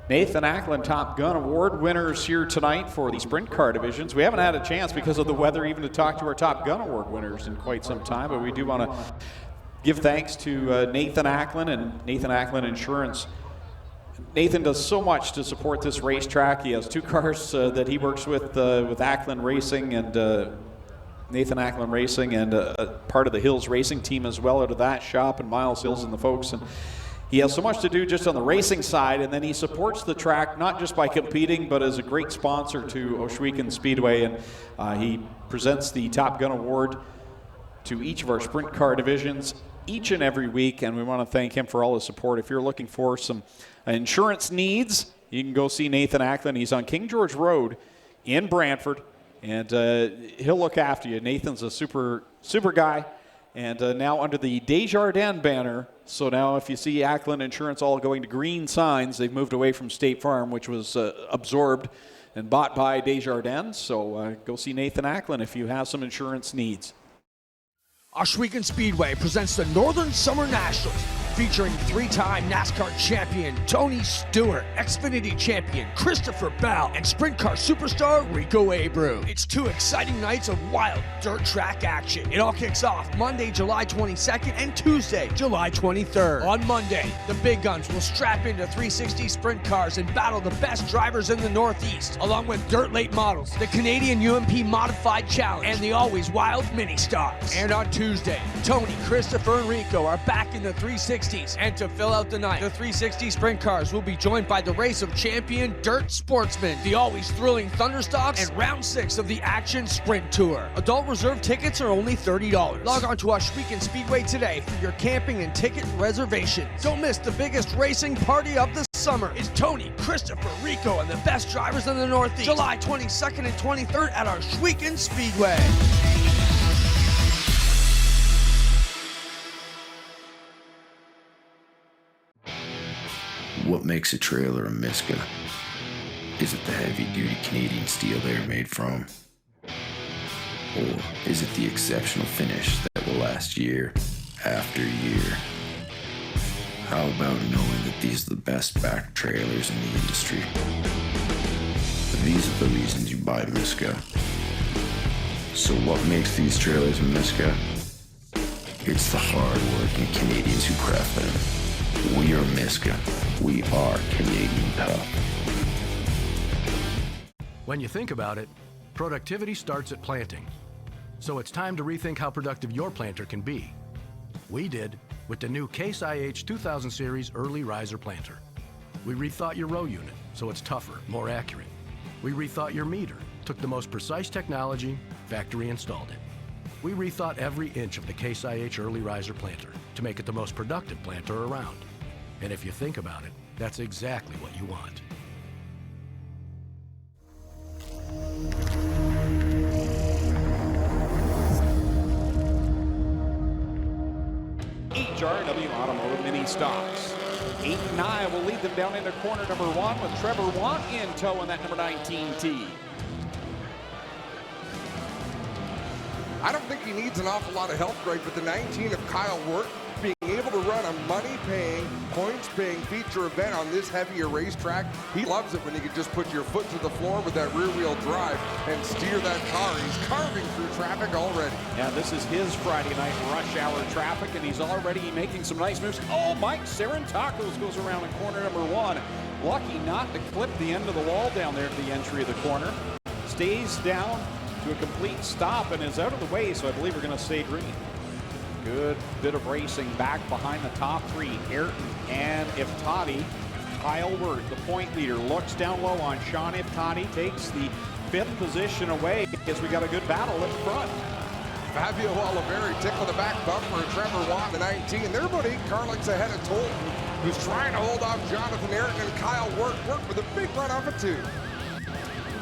Nathan Ackland Top Gun Award winners here tonight for the sprint car divisions. We haven't had a chance because of the weather even to talk to our Top Gun Award winners in quite some time, but we do want to give thanks to Nathan Ackland and Nathan Ackland Insurance. Nathan does so much to support this racetrack. He has 2 cars that he works with Ackland Racing and Nathan Ackland Racing, and part of the Hills Racing team as well out of that shop, and Miles Hills and the folks. And he has so much to do just on the racing side, and then he supports the track not just by competing, but as a great sponsor to Ohsweken Speedway. And he presents the Top Gun Award to each of our sprint car divisions each and every week, and we want to thank him for all his support. If you're looking for some insurance needs, you can go see Nathan Ackland. He's on King George Road in Brantford, and he'll look after you. Nathan's a super guy, and now under the Desjardins banner. So now if you see Ackland Insurance all going to green signs, they've moved away from State Farm, which was absorbed and bought by Desjardins. So go see Nathan Acklin if you have some insurance needs. Ohsweken Speedway presents the Northern Summer Nationals, featuring 3-time NASCAR champion Tony Stewart, Xfinity champion Christopher Bell, and sprint car superstar Rico Abreu. It's 2 exciting nights of wild dirt track action. It all kicks off Monday, July 22nd and Tuesday, July 23rd. On Monday, the big guns will strap into 360 sprint cars and battle the best drivers in the Northeast, along with dirt late models, the Canadian UMP Modified Challenge, and the always wild mini stocks. And on Tuesday, Tony, Christopher, and Rico are back in the 360s, and to fill out the night, the 360 sprint cars will be joined by the race of champion Dirt Sportsmen, the always thrilling Thunderstocks, and round 6 of the Action Sprint Tour. Adult reserve tickets are only $30. Log on to Ohsweken Speedway today for your camping and ticket reservations. Don't miss the biggest racing party of the summer. It's Tony, Christopher, Rico, and the best drivers in the Northeast, July 22nd and 23rd at Ohsweken Speedway. What makes a trailer a Miska? Is it the heavy-duty Canadian steel they are made from? Or is it the exceptional finish that will last year after year? How about knowing that these are the best backed trailers in the industry? These are the reasons you buy Miska. So what makes these trailers a Miska? It's the hard-working Canadians who craft them. We are Miska. We are Canadian tough. When you think about it, productivity starts at planting. So it's time to rethink how productive your planter can be. We did with the new Case IH 2000 Series Early Riser Planter. We rethought your row unit so it's tougher, more accurate. We rethought your meter, took the most precise technology, factory installed it. We rethought every inch of the Case IH Early Riser Planter to make it the most productive planter around. And if you think about it, that's exactly what you want. HRW Automotive Mini Stocks. 8 and 9 will lead them down into corner number 1 with Trevor Watt in tow in that number 19T. I don't think he needs an awful lot of help, Greg, but the 19 of Kyle Wirt being able to run a money-paying, points-paying feature event on this heavier racetrack, he loves it when you can just put your foot to the floor with that rear-wheel drive and steer that car. He's carving through traffic already. Yeah, this is his Friday night rush hour traffic, and he's already making some nice moves. Oh, Mike Sarantakos goes around in corner number 1. Lucky not to clip the end of the wall down there at the entry of the corner. Stays down to a complete stop and is out of the way, so I believe we're going to stay green. Good bit of racing back behind the top 3. Ayrton and Iftati. Kyle Wirt, the point leader, looks down low on Sean Iftati, takes the 5th position away because we got a good battle up front. Fabio Oliveri tickling the back bumper of Trevor Watt, the 19. They're about 8 car lengths ahead of Tolton, who's trying to hold off Jonathan Ayrton and Kyle Wirt. Wirt with a big run off of 2.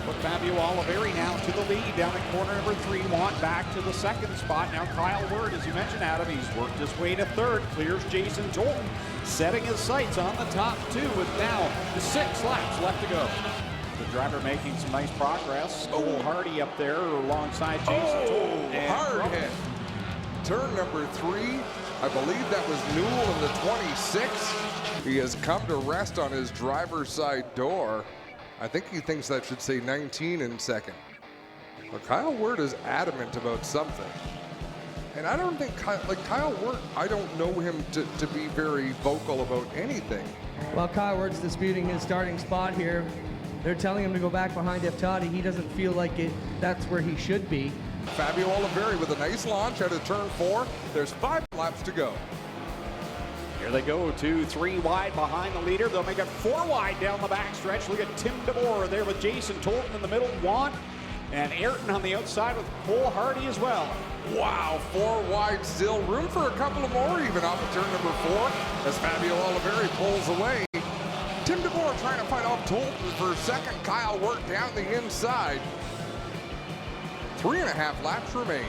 But Fabio Oliveri now to the lead down at corner number 3. Watt back to the 2nd spot. Now Kyle Wirt, as you mentioned, Adam, he's worked his way to 3rd. Clears Jason Tolton, setting his sights on the top 2 with now 6 laps left to go. The driver making some nice progress. Cole Hardy up there alongside Jason Tolton. Hard hit. Turn number 3. I believe that was Newell in the 26. He has come to rest on his driver's side door. I think he thinks that should say 19 in 2nd. But Kyle Wirt is adamant about something. And I don't think Kyle Wirt, I don't know him to be very vocal about anything. Well, Kyle Wirt's disputing his starting spot here. They're telling him to go back behind Iftati. He doesn't feel like that's where he should be. Fabio Oliveri with a nice launch out of turn 4. There's 5 laps to go. Here they go, 2-3 wide behind the leader. They'll make it 4 wide down the backstretch. Look at Tim DeBoer there with Jason Tolton in the middle. Watt and Ayrton on the outside with Cole Hardy as well. Wow, 4 wide still. Room for a couple of more even off of turn number 4 as Fabio Oliveri pulls away. Tim DeBoer trying to fight off Tolton for 2nd. Kyle Wirt down the inside. 3.5 laps remain.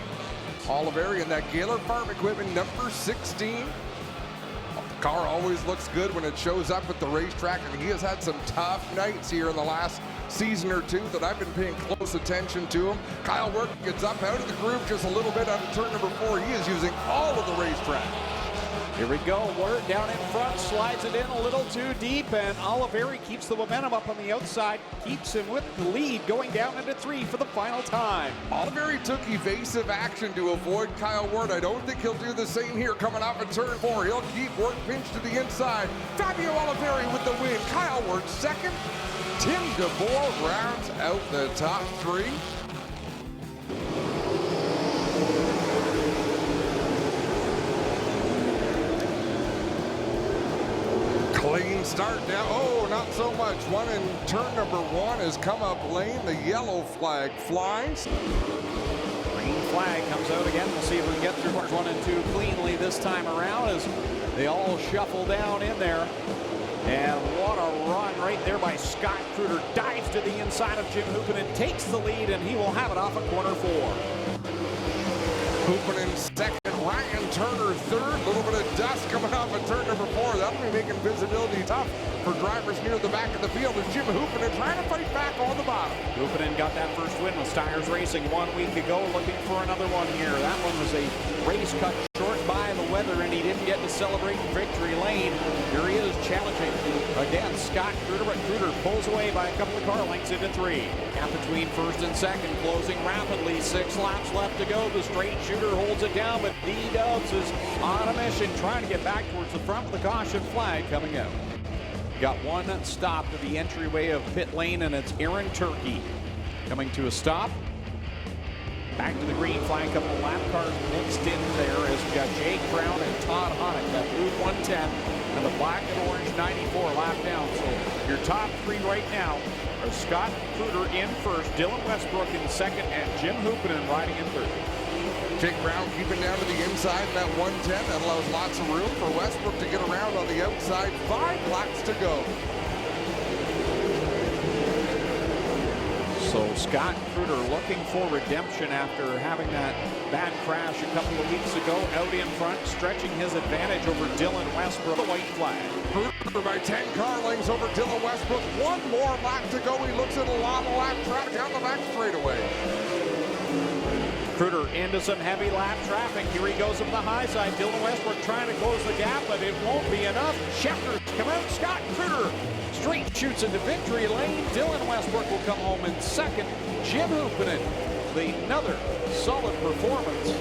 Oliveri in that Gaylor Farm Equipment number 16. The car always looks good when it shows up at the racetrack, and he has had some tough nights here in the last season or two that I've been paying close attention to him. Kyle Wirt gets up out of the groove just a little bit out of turn number 4. He is using all of the racetrack. Here we go. Wirt down in front, slides it in a little too deep, and Oliveri keeps the momentum up on the outside, keeps him with the lead, going down into 3 for the final time. Oliveri took evasive action to avoid Kyle Wirt. I don't think he'll do the same here coming off of turn 4. He'll keep Wirt pinched to the inside. Fabio Oliveri with the win. Kyle Wirt second. Tim DeBoer rounds out the top 3. Clean start now. Oh, not so much. One in turn number 1 has come up lane. The yellow flag flies. Green flag comes out again. We'll see if we can get through cars 1 and 2 cleanly this time around as they all shuffle down in there. And what a run right there by Scott Kruder. Dives to the inside of Jim Hoopinen, takes the lead, and he will have it off of corner 4. Hoopinen second, Ryan Turner third. A little bit of dust coming off of turn number 4. That'll be making visibility tough for drivers near the back of the field as Jim Hoopinen trying to fight back on the bottom. Hoopinen got that first win with Steyers Racing 1 week ago, looking for another one here. That one was a race cut short by the weather, and he didn't get to celebrate in victory lane. Here he is challenging against Scott Kruder, but Kruder pulls away by a couple of car lengths into 3. Gap between first and second, closing rapidly. 6 laps left to go. The straight shooter holds it down, but D-Dubs is on a mission, trying to get back towards the front with the caution flag coming out. Got one stop to the entryway of pit lane, and it's Aaron Turkey coming to a stop. Back to the green flag, a couple of lap cars mixed in there as we got Jake Brown and Todd Honick, that blue 110 and the black and orange 94 lap down. So your top 3 right now are Scott Kruder in first, Dylan Westbrook in second, and Jim Hoopinen riding in third. Jake Brown keeping down to the inside in that 110. That allows lots of room for Westbrook to get around on the outside. 5 laps to go. So Scott Kruder looking for redemption after having that bad crash a couple of weeks ago. Out in front, stretching his advantage over Dylan Westbrook. The white flag. Kruder by 10 car lengths over Dylan Westbrook. 1 more lap to go. He looks at a lot of lap traffic down the back straightaway. Kruder into some heavy lap traffic. Here he goes up the high side. Dylan Westbrook trying to close the gap, but it won't be enough. Schefter's come out. Scott Kruder straight shoots into victory lane. Dylan Westbrook will come home in second. Jim Hoopinen, another solid performance.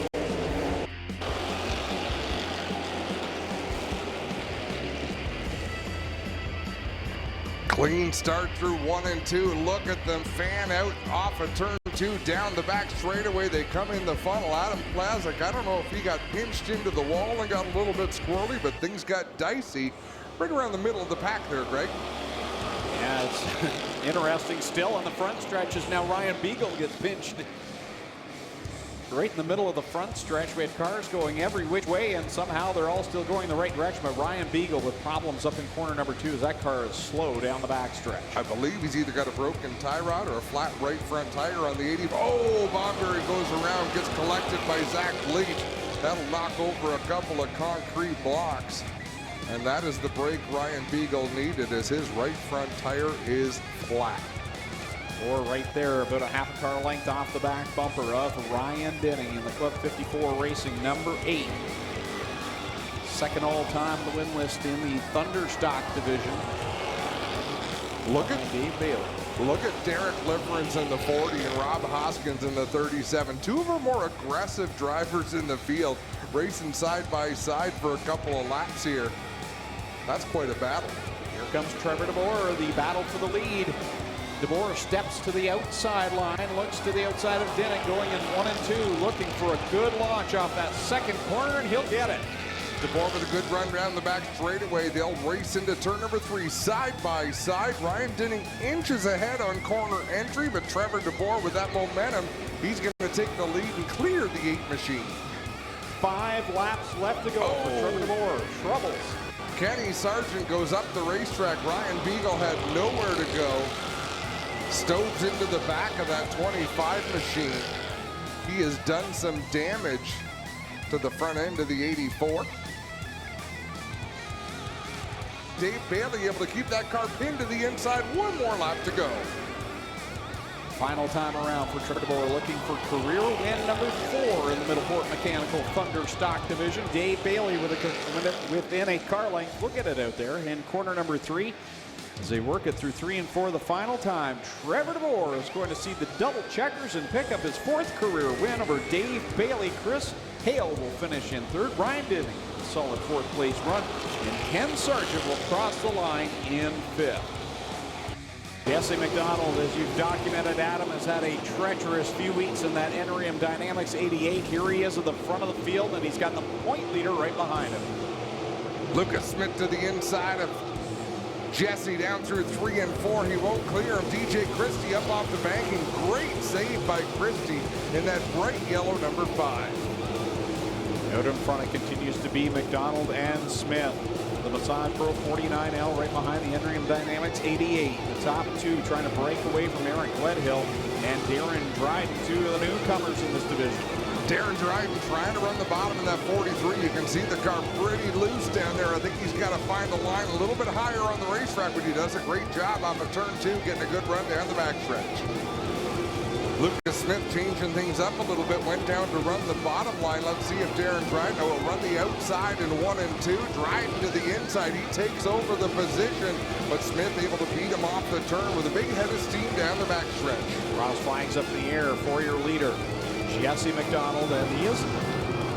Clean start through 1 and 2. Look at them fan out off of turn 2 down the back straightaway. They come in the funnel. Adam Plazik, I don't know if he got pinched into the wall and got a little bit squirrely, but things got dicey right around the middle of the pack there, Greg. Yeah, it's interesting. Still on the front stretches now, Ryan Beagle gets pinched right in the middle of the front stretch. We had cars going every which way, and somehow they're all still going the right direction. But Ryan Beagle with problems up in corner number 2 as that car is slow down the back stretch. I believe he's either got a broken tie rod or a flat right front tire on the 80. Oh, Bonbury goes around, gets collected by Zach Leach. That'll knock over a couple of concrete blocks. And that is the break Ryan Beagle needed as his right front tire is flat. Or right there, about a half a car length off the back bumper of Ryan Denning in the Club 54 Racing number 8. Second all-time the win list in the Thunderstock division. Look at Dave Bailey. Look at Derek Liference in the 40 and Rob Hoskins in the 37. 2 of our more aggressive drivers in the field, racing side by side for a couple of laps here. That's quite a battle. Here comes Trevor DeBoer, the battle for the lead. DeBoer steps to the outside line, looks to the outside of Denning, going in 1 and 2, looking for a good launch off that second corner, and he'll get it. DeBoer with a good run down the back straightaway. They'll race into turn number 3 side by side. Ryan Denning inches ahead on corner entry, but Trevor DeBoer with that momentum, he's going to take the lead and clear the 8 machine. 5 laps left to go for Trevor DeBoer. Troubles. Kenny Sargent goes up the racetrack. Ryan Beagle had nowhere to go. Stoves into the back of that 25 machine. He has done some damage to the front end of the 84. Dave Bailey able to keep that car pinned to the inside. 1 more lap to go. Final time around for Trevor DeBoer, looking for career win number 4 in the Middleport Mechanical Thunder Stock Division. Dave Bailey within a car length. We'll get it out there in corner number 3. As they work it through 3 and 4 the final time, Trevor DeBoer is going to see the double checkers and pick up his 4th career win over Dave Bailey. Chris Hale will finish in 3rd. Ryan Denning, a solid 4th place run. And Ken Sargent will cross the line in 5th. Jesse McDonald, as you've documented, Adam, has had a treacherous few weeks in that Enrium Dynamics 88. Here he is at the front of the field, and he's got the point leader right behind him. Lucas Smith to the inside of Jesse down through 3 and 4. He won't clear him. DJ Christie up off the banking. Great save by Christie in that bright yellow number 5. Out in front, it continues to be McDonald and Smith. The Massage Pro 49L right behind the Enrium Dynamics 88. The top 2 trying to break away from Eric Gledhill and Darren Dryden, 2 of the newcomers in this division. Darren Dryden trying to run the bottom in that 43. You can see the car pretty loose down there. I think he's got to find the line a little bit higher on the racetrack, but he does a great job off of turn 2, getting a good run down the backstretch. Lucas Smith changing things up a little bit, went down to run the bottom line. Let's see if Darren Dryden will run the outside in 1 and 2. Dryden to the inside. He takes over the position, but Smith able to beat him off the turn with a big head of steam down the backstretch. Ross flags up in the air for your leader, Jesse McDonald, and he has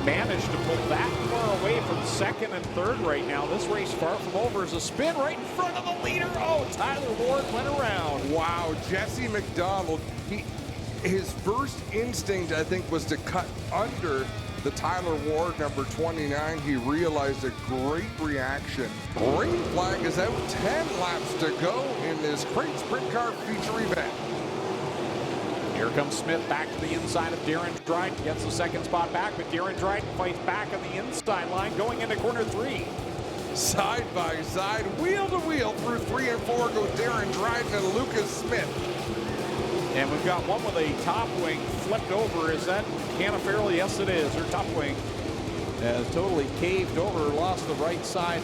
managed to pull that far away from 2nd and 3rd right now. This race far from over is a spin right in front of the leader. Oh, Tyler Ward went around. Wow, Jesse McDonald, his first instinct, I think, was to cut under the Tyler Ward number 29. He realized a great reaction. Green flag is out, 10 laps to go in this Crate Sprint Car feature event. Here comes Smith back to the inside of Darren Dryden. Gets the 2nd spot back, but Darren Dryden fights back on the inside line going into corner 3. Side by side, wheel to wheel through 3 and 4 go Darren Dryden and Lucas Smith. And we've got one with a top wing flipped over. Is that Canafarelli? Yes, it is. Her top wing has totally caved over, lost the right side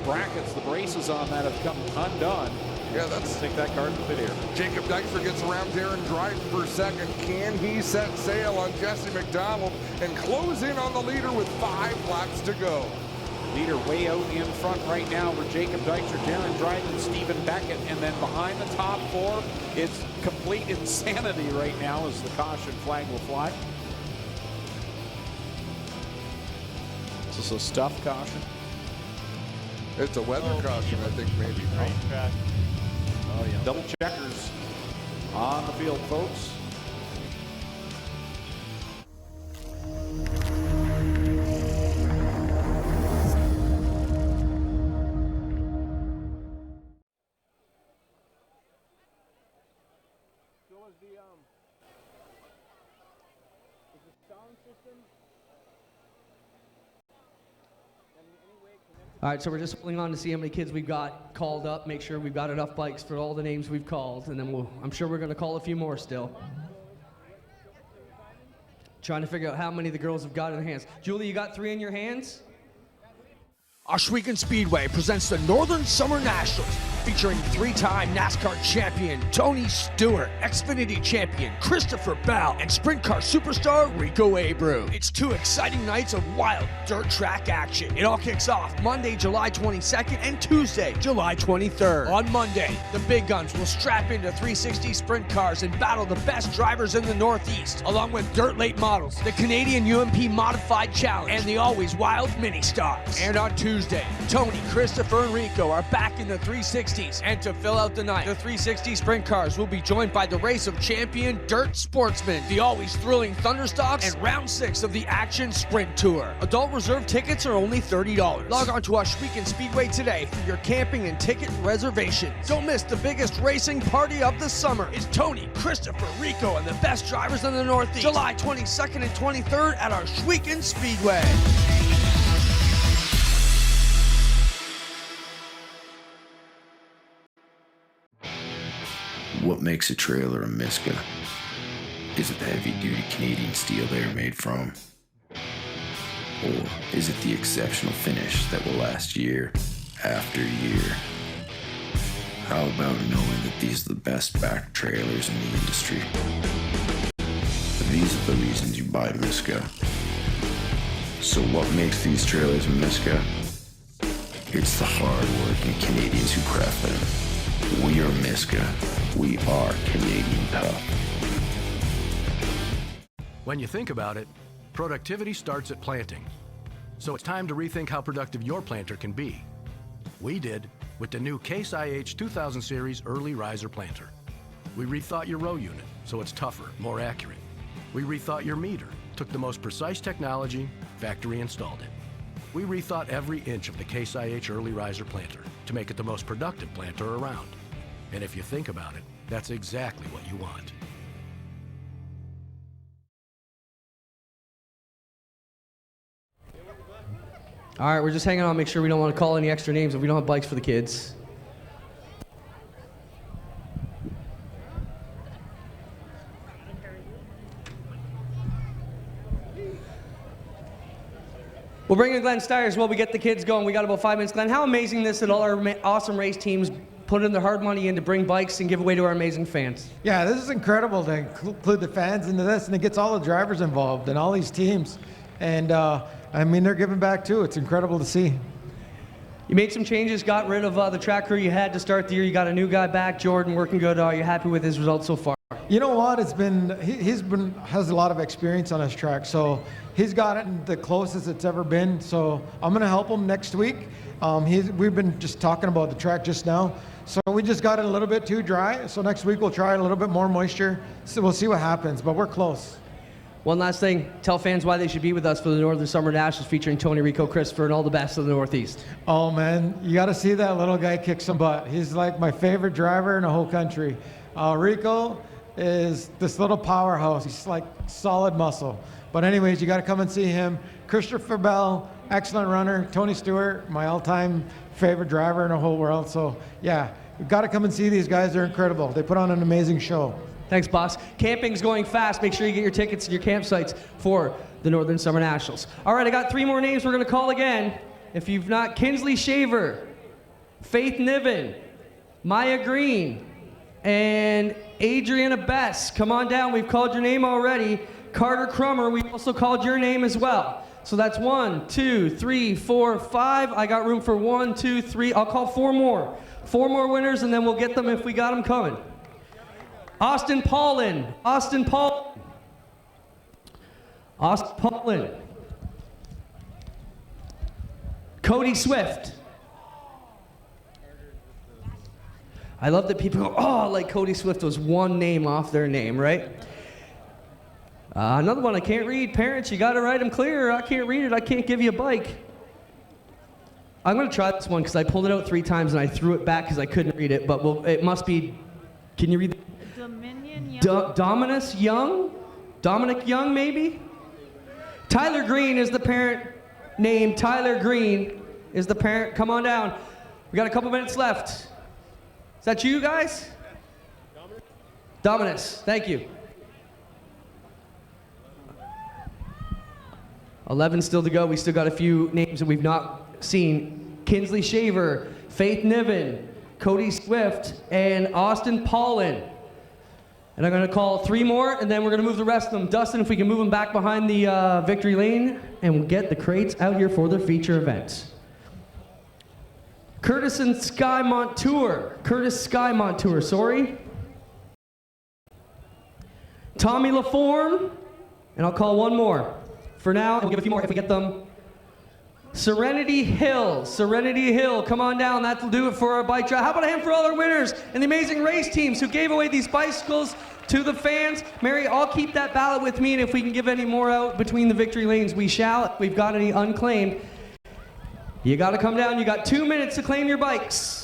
brackets. The braces on that have come undone. Yeah, that's take that car to the video. Jacob Dykstra gets around Darren Dryden for 2nd. Can he set sail on Jesse McDonald and close in on the leader with 5 laps to go? Leader way out in front right now for Jacob Dykstra, Darren Dryden, Stephen Beckett, and then behind the top 4, it's complete insanity right now as the caution flag will fly. Is this a stuff caution? It's a weather caution, I think, maybe. Oh, yeah. Double checkers on the field, folks. All right, so we're just holding on to see how many kids we've got called up, make sure we've got enough bikes for all the names we've called, and then I'm sure we're going to call a few more still. Trying to figure out how many the girls have got in their hands. Julie, you got 3 in your hands? Ohsweken Speedway presents the Northern Summer Nationals, featuring 3-time NASCAR champion Tony Stewart, Xfinity champion Christopher Bell, and sprint car superstar Rico Abreu. It's 2 exciting nights of wild dirt track action. It all kicks off Monday, July 22nd and Tuesday, July 23rd. On Monday, the big guns will strap into 360 sprint cars and battle the best drivers in the Northeast, along with dirt late models, the Canadian UMP Modified Challenge, and the always wild mini stocks. And on Tuesday, Tony, Christopher, and Rico are back in the 360s, and to fill out the night, the 360 sprint cars will be joined by the race of champion dirt sportsmen, the always thrilling Thunderstocks, and round 6 of the Action Sprint Tour. Adult reserve tickets are only $30. Log on to Ohsweken Speedway today for your camping and ticket reservations. Don't miss the biggest racing party of the summer. It's Tony, Christopher, Rico, and the best drivers in the Northeast, July 22nd and 23rd at Ohsweken Speedway. What makes a trailer a Miska? Is it the heavy-duty Canadian steel they are made from? Or is it the exceptional finish that will last year after year? How about knowing that these are the best back trailers in the industry? These are the reasons you buy Miska. So what makes these trailers Miska? It's the hard-working Canadians who craft them. We are Miska. We are Canadian tough. When you think about it, productivity starts at planting. So it's time to rethink how productive your planter can be. We did with the new Case IH 2000 Series Early Riser Planter. We rethought your row unit so it's tougher, more accurate. We rethought your meter, took the most precise technology, factory installed it. We rethought every inch of the Case IH Early Riser Planter to make it the most productive planter around. And if you think about it, that's exactly what you want. All right, we're just hanging on, make sure we don't want to call any extra names if we don't have bikes for the kids. We'll bring in Glenn Stiers while we get the kids going. We got about 5 minutes. Glenn, how amazing this that all our awesome race teams put in their hard money in to bring bikes and give away to our amazing fans. Yeah, this is incredible to include the fans into this, and it gets all the drivers involved and all these teams. And I mean, they're giving back too. It's incredible to see. You made some changes, got rid of the track crew you had to start the year. You got a new guy back, Jordan, working good. Are you happy with his results so far? You know what? Has a lot of experience on his track, so he's gotten the closest it's ever been. So I'm going to help him next week. We've been just talking about the track just now. So we just got it a little bit too dry. So next week we'll try a little bit more moisture. So we'll see what happens, but we're close. One last thing, tell fans why they should be with us for the Northern Summer Nationals featuring Tony, Rico, Christopher, and all the best of the Northeast. Oh man, you got to see that little guy kick some butt. He's like my favorite driver in the whole country. Rico is this little powerhouse. He's like solid muscle. But anyways, you got to come and see him. Christopher Bell, excellent runner. Tony Stewart, my all-time favorite driver in the whole world. So yeah, you've got to come and see these guys. They're incredible. They put on an amazing show. Thanks, boss. Camping's going fast. Make sure you get your tickets and your campsites for the Northern Summer Nationals. All right, I got 3 more names we're going to call again. If you've not, Kinsley Shaver, Faith Niven, Maya Green, and Adriana Bess. Come on down. We've called your name already. Carter Crummer, we also called your name as well. So that's 1, 2, 3, 4, 5. I got room for 1, 2, 3. I'll call 4 more. 4 more winners, and then we'll get them if we got them coming. Austin Paulin. Cody Swift. I love that people go, oh, like Cody Swift was one name off their name, right? Another one I can't read. Parents, you got to write them clear. I can't read it. I can't give you a bike. I'm going to try this one because I pulled it out 3 times and I threw it back because I couldn't read it. But it must be, can you read it? Dominic Young, maybe? Tyler Green is the parent name. Tyler Green is the parent. Come on down. We got a couple minutes left. Is that you guys? Dominus, thank you. 11 still to go. We still got a few names that we've not seen. Kinsley Shaver, Faith Niven, Cody Swift, and Austin Paulin. And I'm going to call 3 more, and then we're going to move the rest of them. Dustin, if we can move them back behind the victory lane, and we'll get the crates out here for the feature event. Curtis Sky Montour, sorry. Tommy LaForme, and I'll call 1 more. For now, we'll give a few more if we get them. Serenity Hill, come on down. That'll do it for our bike drive. How about a hand for all our winners and the amazing race teams who gave away these bicycles to the fans? Mary, I'll keep that ballot with me, and if we can give any more out between the victory lanes, we shall. If we've got any unclaimed, you got to come down. You got 2 minutes to claim your bikes.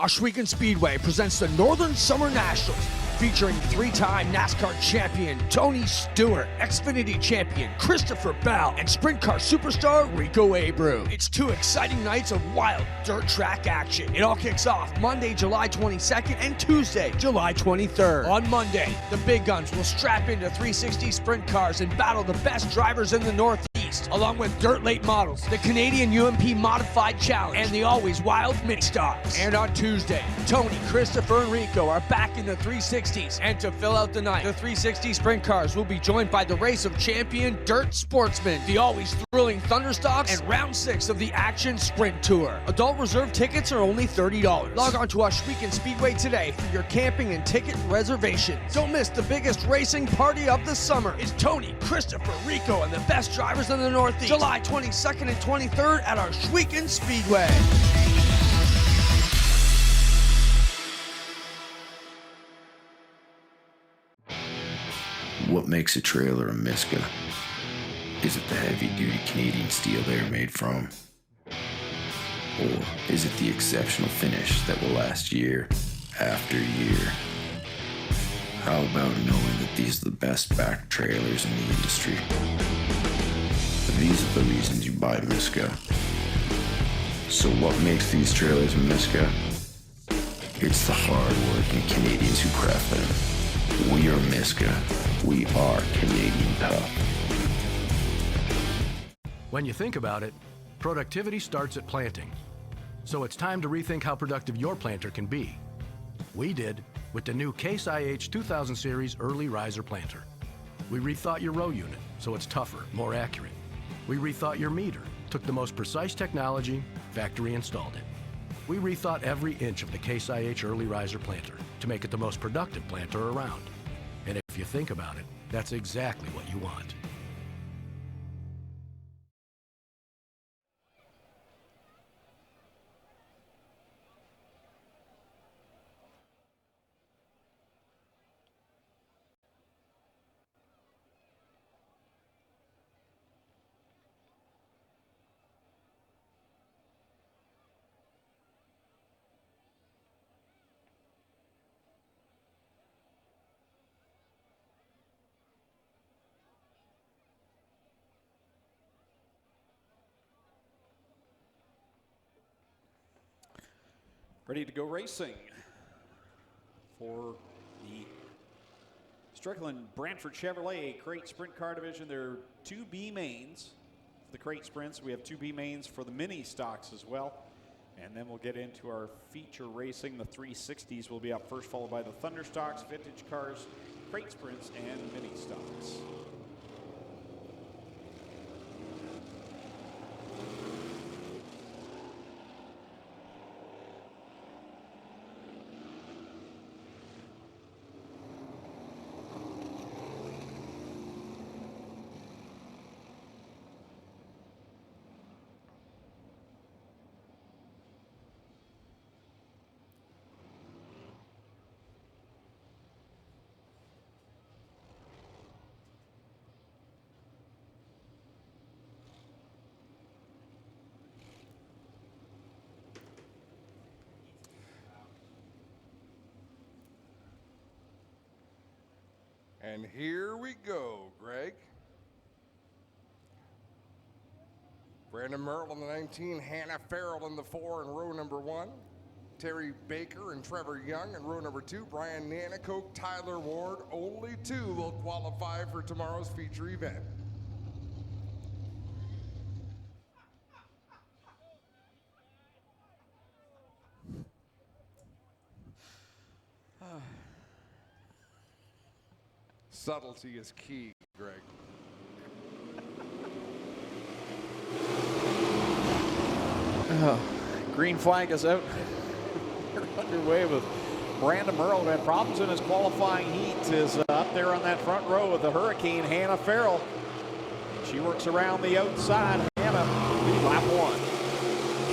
Ohsweken Speedway presents the Northern Summer Nationals, featuring 3-time NASCAR champion Tony Stewart, Xfinity champion Christopher Bell, and sprint car superstar Rico Abreu. It's 2 exciting nights of wild dirt track action. It all kicks off Monday, July 22nd and Tuesday, July 23rd. On Monday, the big guns will strap into 360 sprint cars and battle the best drivers in the Northeast, along with dirt late models, the Canadian UMP Modified Challenge, and the always wild mini stocks. And on Tuesday, Tony, Christopher, and Rico are back in the 360s. And to fill out the night, the 360 sprint cars will be joined by the race of champion dirt sportsmen, the always thrilling Thunderstocks, and round 6 of the Action Sprint Tour. Adult reserve tickets are only $30. Log on to Ohsweken Speedway today for your camping and ticket reservations. Don't miss the biggest racing party of the summer. It's Tony, Christopher, Rico, and the best drivers in the Northeast. July 22nd and 23rd at Ohsweken Speedway. What makes a trailer a Miska? Is it the heavy-duty Canadian steel they're made from? Or is it the exceptional finish that will last year after year? How about knowing that these are the best back trailers in the industry? These are the reasons you buy Miska. So what makes these trailers a Miska? It's the hard-working Canadians who craft them. We are Miska. We are Canadian tough. When you think about it, productivity starts at planting. So it's time to rethink how productive your planter can be. We did with the new Case IH 2000 Series Early Riser Planter. We rethought your row unit so it's tougher, more accurate. We rethought your meter, took the most precise technology, factory installed it. We rethought every inch of the Case IH Early Riser Planter to make it the most productive planter around. And if you think about it, that's exactly what you want. Ready to go racing for the Strickland Brantford Chevrolet Crate Sprint Car Division. There are 2 B mains for the Crate Sprints. We have 2 B mains for the mini stocks as well. And then we'll get into our feature racing. The 360s will be up first, followed by the Thunderstocks, vintage cars, Crate Sprints, and mini stocks. And here we go, Greg. Brandon Merle in the 19, Hannah Farrell in the 4 in row number 1. Terry Baker and Trevor Young in row number 2. Brian Nanakoke, Tyler Ward. Only 2 will qualify for tomorrow's feature event. Subtlety is key, Greg. Green flag is out. We're underway with Brandon Merle, who had problems in his qualifying heat, is up there on that front row with the Hurricane, Hannah Farrell. She works around the outside. Hannah, lap 1.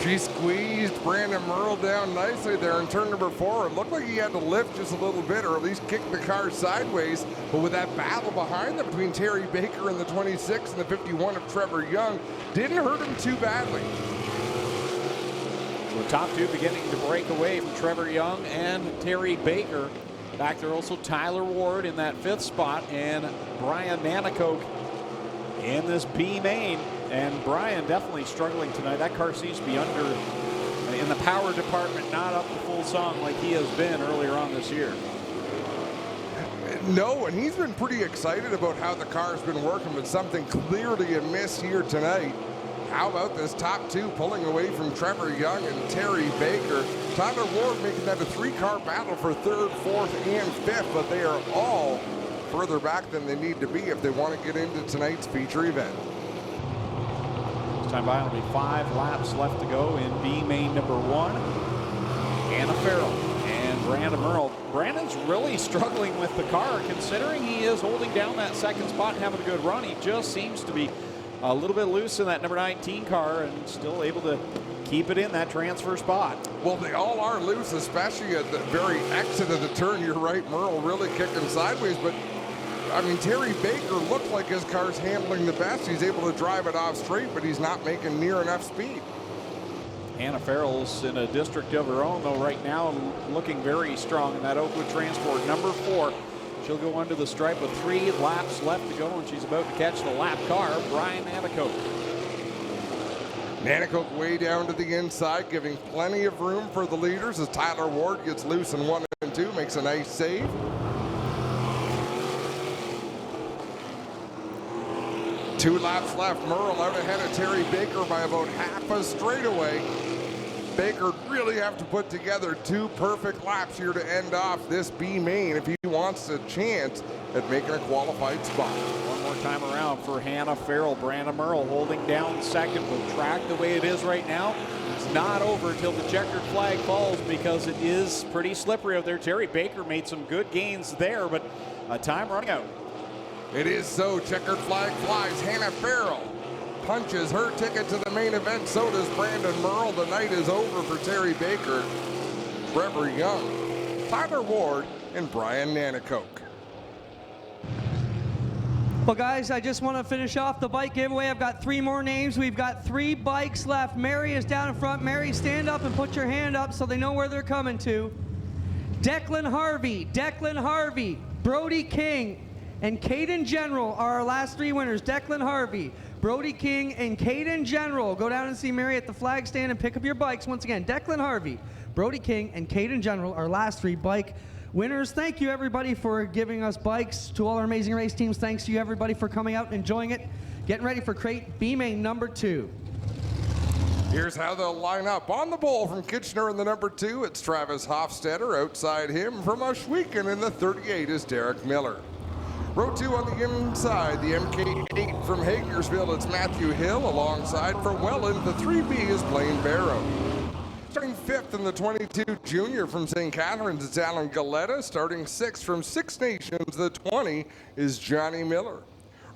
She squeezed Brandon Merle down nicely there in turn number 4. It looked like he had to lift just a little bit, or at least kick the car sideways. But with that battle behind them between Terry Baker and the 26 and the 51 of Trevor Young, didn't hurt him too badly. So the top two beginning to break away from Trevor Young and Terry Baker. Back there also Tyler Ward in that 5th spot and Brian Nanakoke in this B main. And Brian definitely struggling tonight. That car seems to be under, in the power department, not up to full song like he has been earlier on this year. No, and he's been pretty excited about how the car's been working, but something clearly amiss here tonight. How about this top two pulling away from Trevor Young and Terry Baker? Tyler Ward making that a 3-car battle for 3rd, 4th, and 5th, but they are all further back than they need to be if they want to get into tonight's feature event. This time by, only 5 laps left to go in B main number 1. Anna Farrell and Brandon Merle. Brandon's really struggling with the car, considering he is holding down that 2nd spot and having a good run. He just seems to be a little bit loose in that number 19 car and still able to keep it in that transfer spot. Well, they all are loose, especially at the very exit of the turn. You're right, Merle really kicking sideways, but I mean, Terry Baker looked like his car's handling the best. He's able to drive it off straight, but he's not making near enough speed. Hannah Farrell's in a district of her own, though, right now, looking very strong in that Oakwood Transport number 4. She'll go under the stripe with 3 laps left to go, and she's about to catch the lap car, Brian Nanakoke. Nanakoke way down to the inside, giving plenty of room for the leaders as Tyler Ward gets loose in 1 and 2, makes a nice save. Two laps left. Merle out ahead of Terry Baker by about half a straightaway. Baker really have to put together 2 perfect laps here to end off this B main if he wants a chance at making a qualified spot. One more time around for Hannah Farrell. Brandon Merle holding down 2nd. With track the way it is right now, it's not over until the checkered flag falls because it is pretty slippery out there. Terry Baker made some good gains there, but time running out. It is so. Checkered flag flies. Hannah Farrell punches her ticket to the main event. So does Brandon Merle. The night is over for Terry Baker, Trevor Young, Tyler Ward, and Brian Nanakoke. Well, guys, I just want to finish off the bike giveaway. I've got 3 more names. We've got 3 bikes left. Mary is down in front. Mary, stand up and put your hand up so they know where they're coming to. Declan Harvey, Brody King, and Caden General are our last 3 winners. Declan Harvey, Brody King, and Caden General. Go down and see Mary at the flag stand and pick up your bikes. Once again, Declan Harvey, Brody King, and Caden General, our last 3 bike winners. Thank you, everybody, for giving us bikes. To all our amazing race teams, thanks to you, everybody, for coming out and enjoying it. Getting ready for crate B main number 2. Here's how they'll line up. On the pole from Kitchener in the number 2, it's Travis Hofstetter. Outside him from Ohsweken in the 38 is Derek Miller. Row 2 on the inside, the MK8 from Hagersville, it's Matthew Hill. Alongside from Welland, the 3B is Blaine Barrow. Starting 5th in the 22 junior from St. Catharines, it's Alan Galetta. Starting 6th from Six Nations, the 20 is Johnny Miller.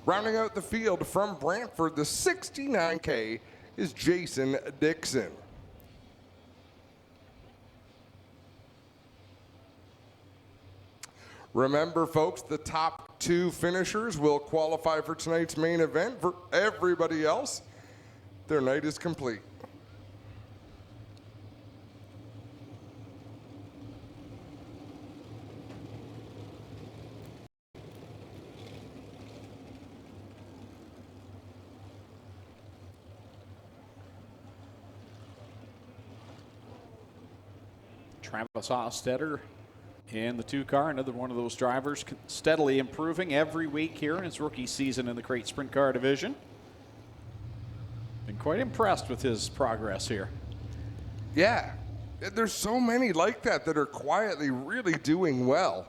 Rounding out the field from Brantford, the 69K is Jason Dixon. Remember, folks, the top 2 finishers will qualify for tonight's main event. For everybody else, their night is complete. Travis Hofstetter in the 2 car, another one of those drivers steadily improving every week here in his rookie season in the crate sprint car division. Been quite impressed with his progress here. Yeah, there's so many like that that are quietly really doing well.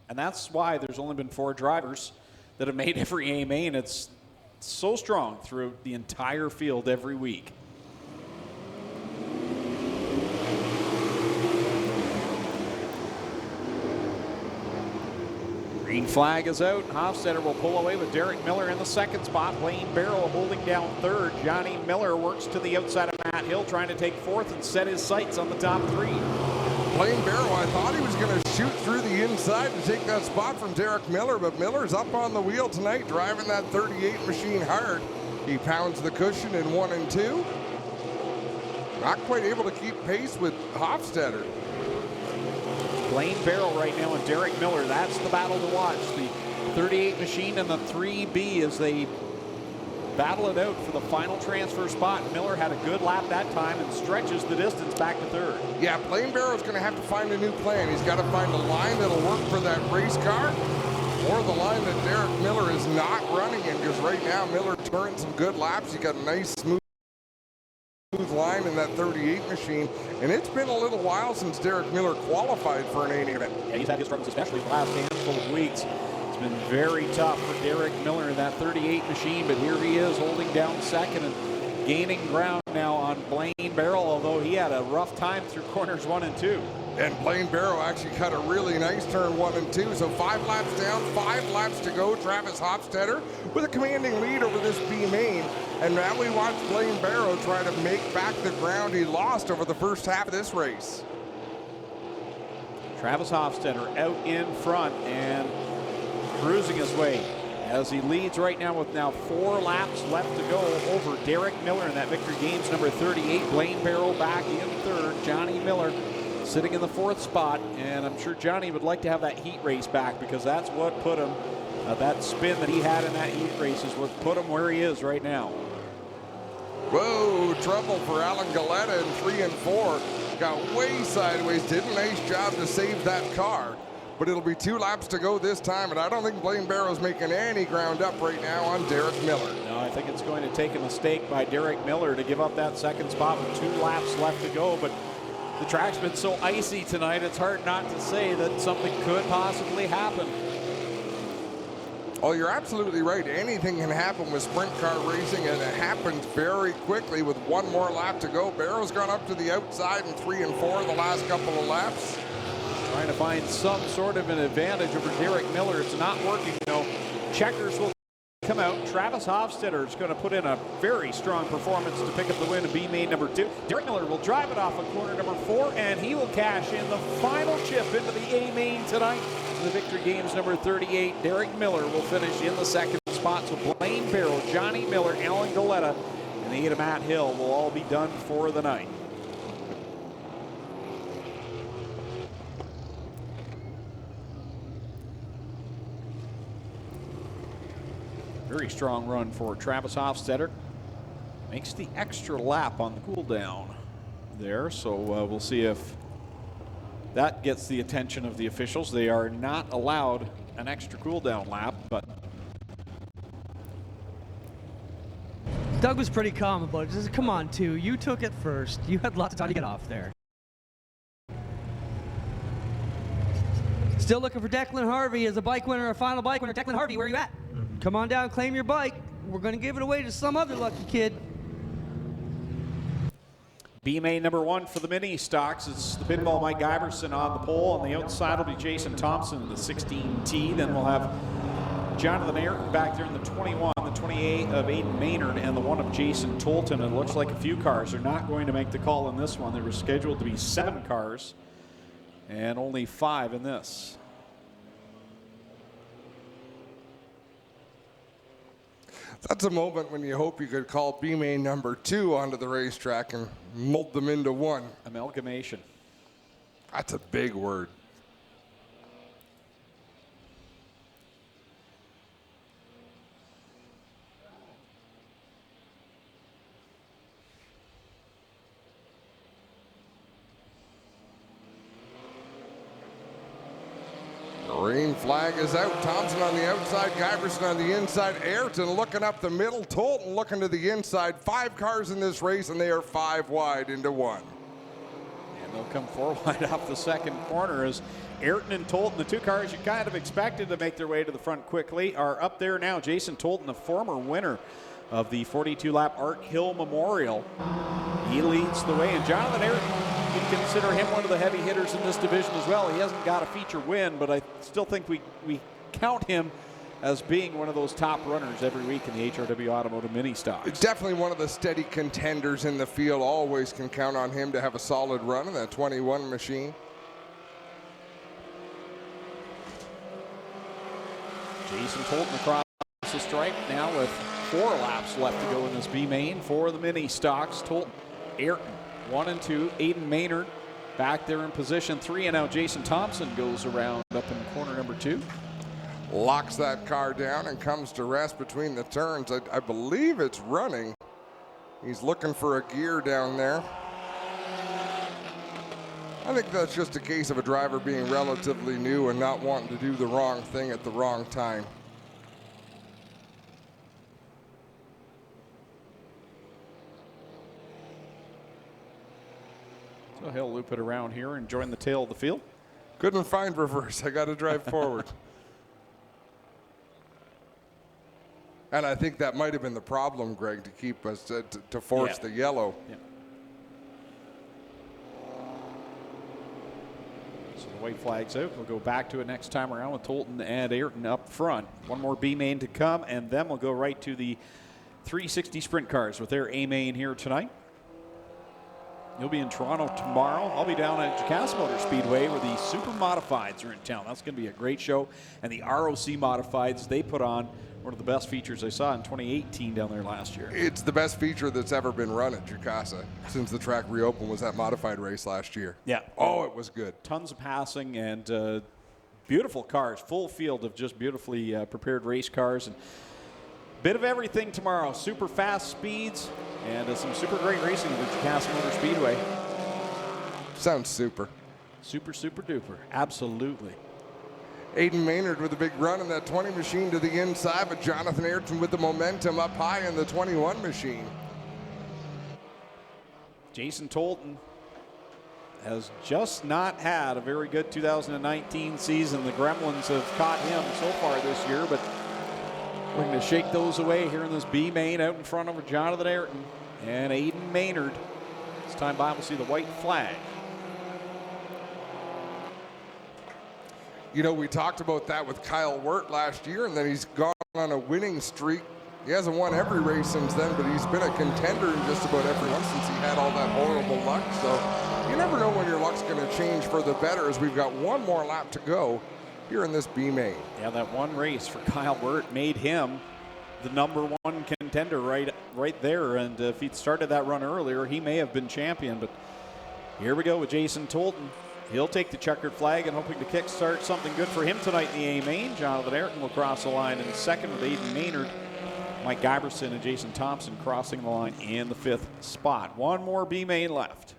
And that's why there's only been 4 drivers that have made every A main. It's so strong through the entire field every week. Green flag is out. Hofstetter will pull away with Derek Miller in the 2nd spot. Blaine Barrow holding down 3rd. Johnny Miller works to the outside of Matt Hill, trying to take 4th and set his sights on the top 3. Blaine Barrow, I thought he was going to shoot through the inside to take that spot from Derek Miller, but Miller's up on the wheel tonight, driving that 38 machine hard. He pounds the cushion in 1 and 2. not quite able to keep pace with Hofstetter. Blaine Barrow right now and Derek Miller. That's the battle to watch. The 38 machine and the 3B as they battle it out for the final transfer spot. Miller had a good lap that time and stretches the distance back to third. Yeah, Blaine Barrow's going to have to find a new plan. He's got to find a line that'll work for that race car, or the line that Derek Miller is not running in, because right now Miller turned some good laps. He got a nice smooth line in that 38 machine, and it's been a little while since Derek Miller qualified for an 80 event. Yeah, he's had his struggles, especially the last handful of weeks. It's been very tough for Derek Miller in that 38 machine, but here he is holding down second and gaining ground now on Blaine Barrow, although he had a rough time through corners 1 and 2. And Blaine Barrow actually cut a really nice turn 1 and 2. So 5 laps down, 5 laps to go. Travis Hofstetter with a commanding lead over this B main. And now we watch Blaine Barrow try to make back the ground he lost over the first half of this race. Travis Hofstetter out in front and cruising his way as he leads right now with now 4 laps left to go over Derek Miller in that Victory Games number 38. Blaine Barrow back in third. Johnny Miller sitting in the 4th spot, and I'm sure Johnny would like to have that heat race back, because that's what put him, that spin that he had in that heat race is what put him where he is right now. Whoa, trouble for Alan Galetta in 3 and 4. Got way sideways, did a nice job to save that car. But it'll be 2 laps to go this time, and I don't think Blaine Barrow's making any ground up right now on Derek Miller. No, I think it's going to take a mistake by Derek Miller to give up that 2nd spot with 2 laps left to go. But the track's been so icy tonight, it's hard not to say that something could possibly happen. Oh, you're absolutely right. Anything can happen with sprint car racing, and it happens very quickly with 1 more lap to go. Barrow's gone up to the outside in 3 and 4 the last couple of laps. Trying to find some sort of an advantage over Derek Miller. It's not working, Checkers will come out. Travis Hofstetter is going to put in a very strong performance to pick up the win of B main number 2. Derek Miller will drive it off of corner number 4, and he will cash in the final chip into the A main tonight. The Victory Games number 38. Derek Miller will finish in the 2nd spot. So Blaine Barrow, Johnny Miller, Alan Galetta, and the 8 of Matt Hill will all be done for the night. Very strong run for Travis Hofstetter. Makes the extra lap on the cool down there. So we'll see if that gets the attention of the officials. They are not allowed an extra cool down lap, but Doug was pretty calm about it. Just come on, 2. You took it first. You had lots of time to get off there. Still looking for Declan Harvey as a bike winner, a final bike winner. Declan Harvey, where are you at? Come on down, claim your bike. We're going to give it away to some other lucky kid. B main number 1 for the mini stocks. It's the Pinball Mike Iverson on the pole. On the outside will be Jason Thompson in the 16T. Then we'll have Jonathan Ayrton back there in the 21, the 28 of Aiden Maynard, and the 1 of Jason Tolton. It looks like a few cars are not going to make the call in this one. There were scheduled to be 7 cars and only 5 in this. That's a moment when you hope you could call B main number 2 onto the racetrack and mold them into 1. Amalgamation. That's a big word. Green flag is out. Thompson on the outside, Giverson on the inside. Ayrton looking up the middle. Tolton looking to the inside. 5 cars in this race, and they are 5 wide into 1. And they'll come 4 wide off the 2nd corner as Ayrton and Tolton, the 2 cars you kind of expected to make their way to the front quickly, are up there now. Jason Tolton, the former winner of the 42-lap Art Hill Memorial. He leads the way, and Jonathan Ayrton, you can consider him one of the heavy hitters in this division as well. He hasn't got a feature win, but I still think we count him as being one of those top runners every week in the HRW Automotive Mini Stocks. It's definitely one of the steady contenders in the field. Always can count on him to have a solid run in that 21 machine. Jason Tolton across the stripe now with 4 laps left to go in this B main for the mini stocks. Tolton, Ayrton, 1 and 2. Aiden Maynard back there in position 3, and now Jason Thompson goes around up in corner number 2. Locks that car down and comes to rest between the turns. I believe it's running. He's looking for a gear down there. I think that's just a case of a driver being relatively new and not wanting to do the wrong thing at the wrong time. So he'll loop it around here and join the tail of the field. Couldn't find reverse. I got to drive forward. And I think that might have been the problem, Greg, to keep us to force the yellow. Yeah. So the white flag's out. We'll go back to it next time around with Tolton and Ayrton up front. One more B main to come, and then we'll go right to the 360 sprint cars with their A main here tonight. You'll be in Toronto tomorrow. I'll be down at Jacassa Motor Speedway where the Super Modifieds are in town. That's going to be a great show. And the ROC Modifieds, they put on one of the best features I saw in 2018 down there last year. It's the best feature that's ever been run at Jacassa since the track reopened, was that modified race last year. Yeah. Oh, it was good. Tons of passing and beautiful cars. Full field of just beautifully prepared race cars. And bit of everything tomorrow. Super fast speeds and some super great racing at Jacassa Motor Speedway. Sounds super. Super, super duper. Absolutely. Aiden Maynard with a big run in that 20 machine to the inside, but Jonathan Ayrton with the momentum up high in the 21 machine. Jason Tolton has just not had a very good 2019 season. The Gremlins have caught him so far this year, but we're going to shake those away here in this B main out in front of Jonathan Ayrton and Aiden Maynard. This time by, we'll see the white flag. You know, we talked about that with Kyle Wirt last year, and then he's gone on a winning streak. He hasn't won every race since then, but he's been a contender in just about every one since he had all that horrible luck. So you never know when your luck's going to change for the better, as we've got one more lap to go here in this B main. Yeah, that one race for Kyle Wirt made him the #1 contender right there. And if he'd started that run earlier, he may have been champion. But here we go with Jason Tolton. He'll take the checkered flag and hoping to kickstart something good for him tonight in the A main. Jonathan Ayrton will cross the line in second with Aiden Maynard. Mike Giberson and Jason Thompson crossing the line in the 5th spot. One more B main left.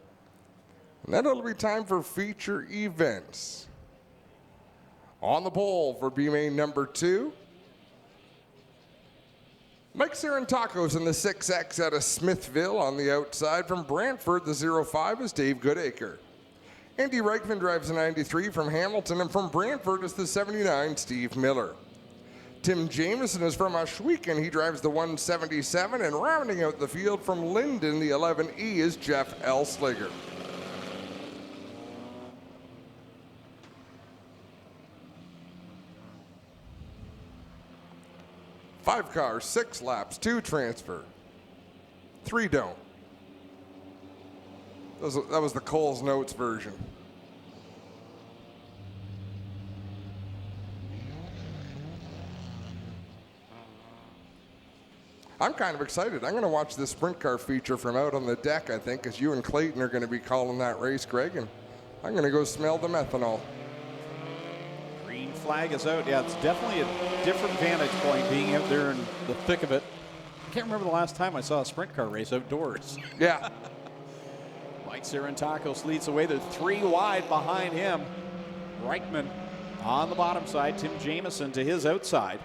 And then it'll be time for feature events. On the pole for B main number 2. Mike Sarantakos in the 6X out of Smithville. On the outside from Brantford, the 05 is Dave Goodacre. Andy Reichman drives the 93 from Hamilton, and from Brantford is the 79, Steve Miller. Tim Jameson is from Ohsweken. He drives the 177, and rounding out the field from Linden, the 11E is Jeff Elsliger. Five cars, 6 laps, 2 transfer, 3 don't. That was the Coles Notes version. I'm kind of excited. I'm going to watch this sprint car feature from out on the deck, I think, because you and Clayton are going to be calling that race, Greg, and I'm going to go smell the methanol. Green flag is out. Yeah, it's definitely a different vantage point being out there in the thick of it. I can't remember the last time I saw a sprint car race outdoors. Yeah. Mike Sarantakos leads the way. They're 3 wide behind him. Reichman on the bottom side. Tim Jameson to his outside.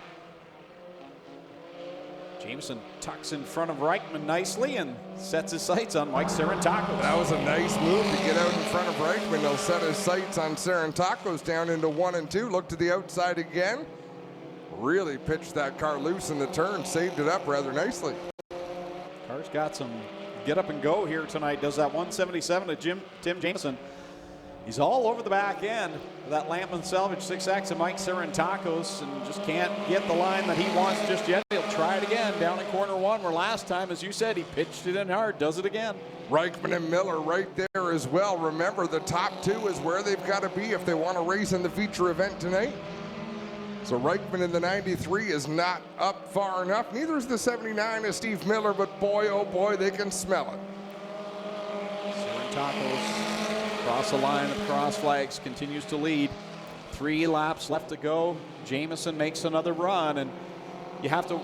Jameson tucks in front of Reichman nicely and sets his sights on Mike Sarantakos. That was a nice move to get out in front of Reichman. He'll set his sights on Sarantakos down into 1 and 2. Look to the outside again. Really pitched that car loose in the turn. Saved it up rather nicely. Car's got some get up and go here tonight. Does that 177 to Tim Jameson. He's all over the back end of that Lampman Salvage 6X and Mike Sarantakos, and just can't get the line that he wants just yet. He'll try it again down at corner 1, where last time, as you said, he pitched it in hard. Does it again. Reichman and Miller right there as well. Remember, the top 2 is where they've got to be if they want to race in the feature event tonight. So Reichman in the 93 is not up far enough. Neither is the 79 of Steve Miller, but boy, oh boy, they can smell it. Serentakos across the line with cross flags, continues to lead. 3 laps left to go. Jamieson makes another run, and you have to,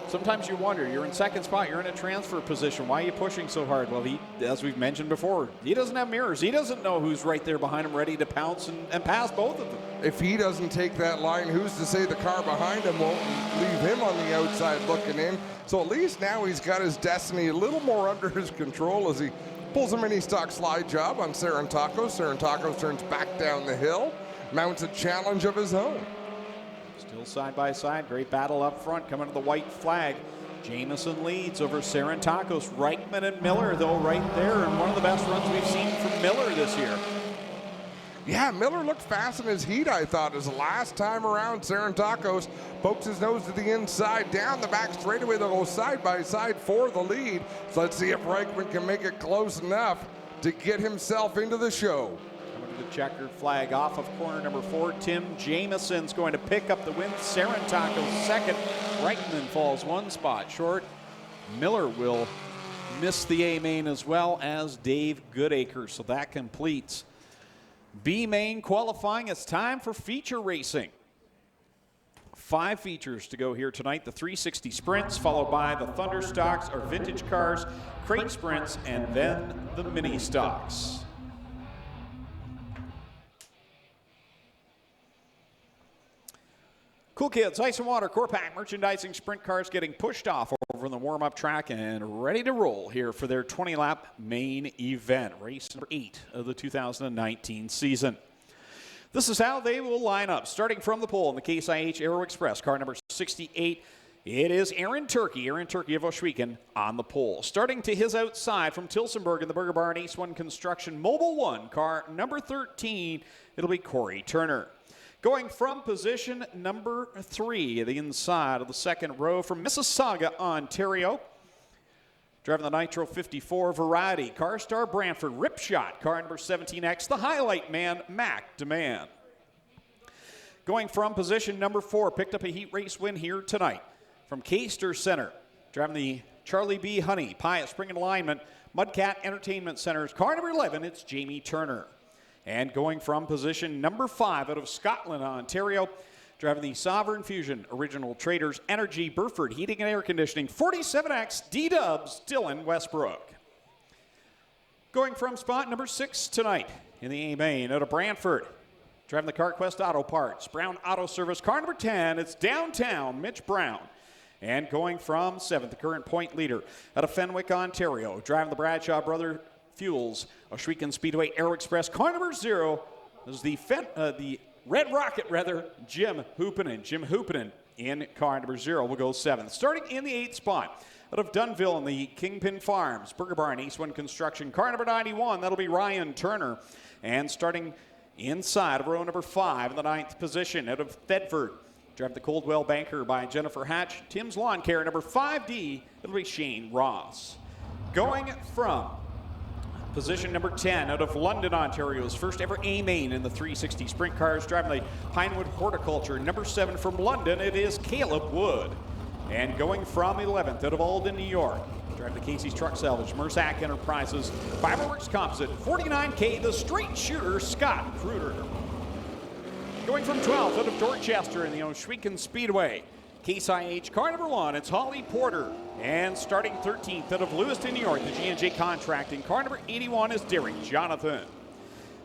sometimes you wonder, you're in second spot, you're in a transfer position. Why are you pushing so hard? Well, he, as we've mentioned before, he doesn't have mirrors. He doesn't know who's right there behind him ready to pounce and pass both of them. If he doesn't take that line, who's to say the car behind him won't leave him on the outside looking in? So at least now he's got his destiny a little more under his control as he pulls a mini stock slide job on Serentakos. Serentakos turns back down the hill, mounts a challenge of his own. Still side by side, great battle up front, coming to the white flag. Jamieson leads over Serentakos. Reichman and Miller, though, right there, and one of the best runs we've seen from Miller this year. Yeah, Miller looked fast in his heat, I thought. His last time around, Serentakos pokes his nose to the inside, down the back straightaway. They'll go side by side for the lead. So let's see if Reichman can make it close enough to get himself into the show. Coming to the checkered flag off of corner number 4, Tim Jamieson's going to pick up the win. Serentakos second. Reichman falls 1 spot short. Miller will miss the A main as well as Dave Goodacre. So that completes B main qualifying. It's time for feature racing. 5 features to go here tonight. The 360 sprints, followed by the Thunder stocks, or vintage cars, crate sprints, and then the mini stocks. Cool Kids, Ice and Water, Core Pack, merchandising, sprint cars getting pushed off over in the warm-up track and ready to roll here for their 20-lap main event, race number 8 of the 2019 season. This is how they will line up. Starting from the pole in the Case IH Aero Express, car number 68, it is Aaron Turkey of Ohsweken on the pole. Starting to his outside from Tilsonburg in the Burger Barn Ace 1 Construction Mobile 1, car number 13, it'll be Corey Turner. Going from position number 3, the inside of the second row from Mississauga, Ontario. Driving the Nitro 54 Variety, Car Star Brantford, Ripshot, car number 17X, the highlight man, Mac Demand. Going from position number 4, picked up a heat race win here tonight from Caister Center. Driving the Charlie B. Honey, Pius Spring and Alignment, Mudcat Entertainment Center's car number 11, it's Jamie Turner. And going from position number 5 out of Scotland, Ontario, driving the Sovereign Fusion Original Traders Energy Burford Heating and Air Conditioning 47X D-Dubs Dylan Westbrook. Going from spot number 6 tonight in the A-Main out of Brantford, driving the CarQuest Auto Parts, Brown Auto Service, car number 10, it's Downtown Mitch Brown. And going from 7th, the current point leader out of Fenwick, Ontario, driving the Bradshaw Brother Fuels, Ohsweken Speedway Aero Express, car number 0 is the Red Rocket, Jim Hoopinen. Jim Hoopinen in car number 0 will go 7th. Starting in the 8th spot, out of Dunville in the Kingpin Farms, Burger Barn, Ace 1 Construction, car number 91, that'll be Ryan Turner. And starting inside of row number 5 in the 9th position, out of Thetford, driving the Coldwell Banker by Jennifer Hatch, Tim's Lawn Care, number 5D, it'll be Shane Ross. Going from position number 10 out of London, Ontario's first ever A-Main in the 360 sprint cars, driving the Pinewood Horticulture, number 7 from London, it is Caleb Wood. And going from 11th out of Alden, New York, driving the Casey's Truck Salvage, Mersac Enterprises, Fiberworks Composite, 49K, the straight shooter, Scott Kruder. Going from 12th out of Dorchester in the Ohsweken Speedway, Case IH, car number 1, it's Holly Porter. And starting 13th out of Lewiston, New York, the G&J Contracting, car number 81 is Derek Jonathan.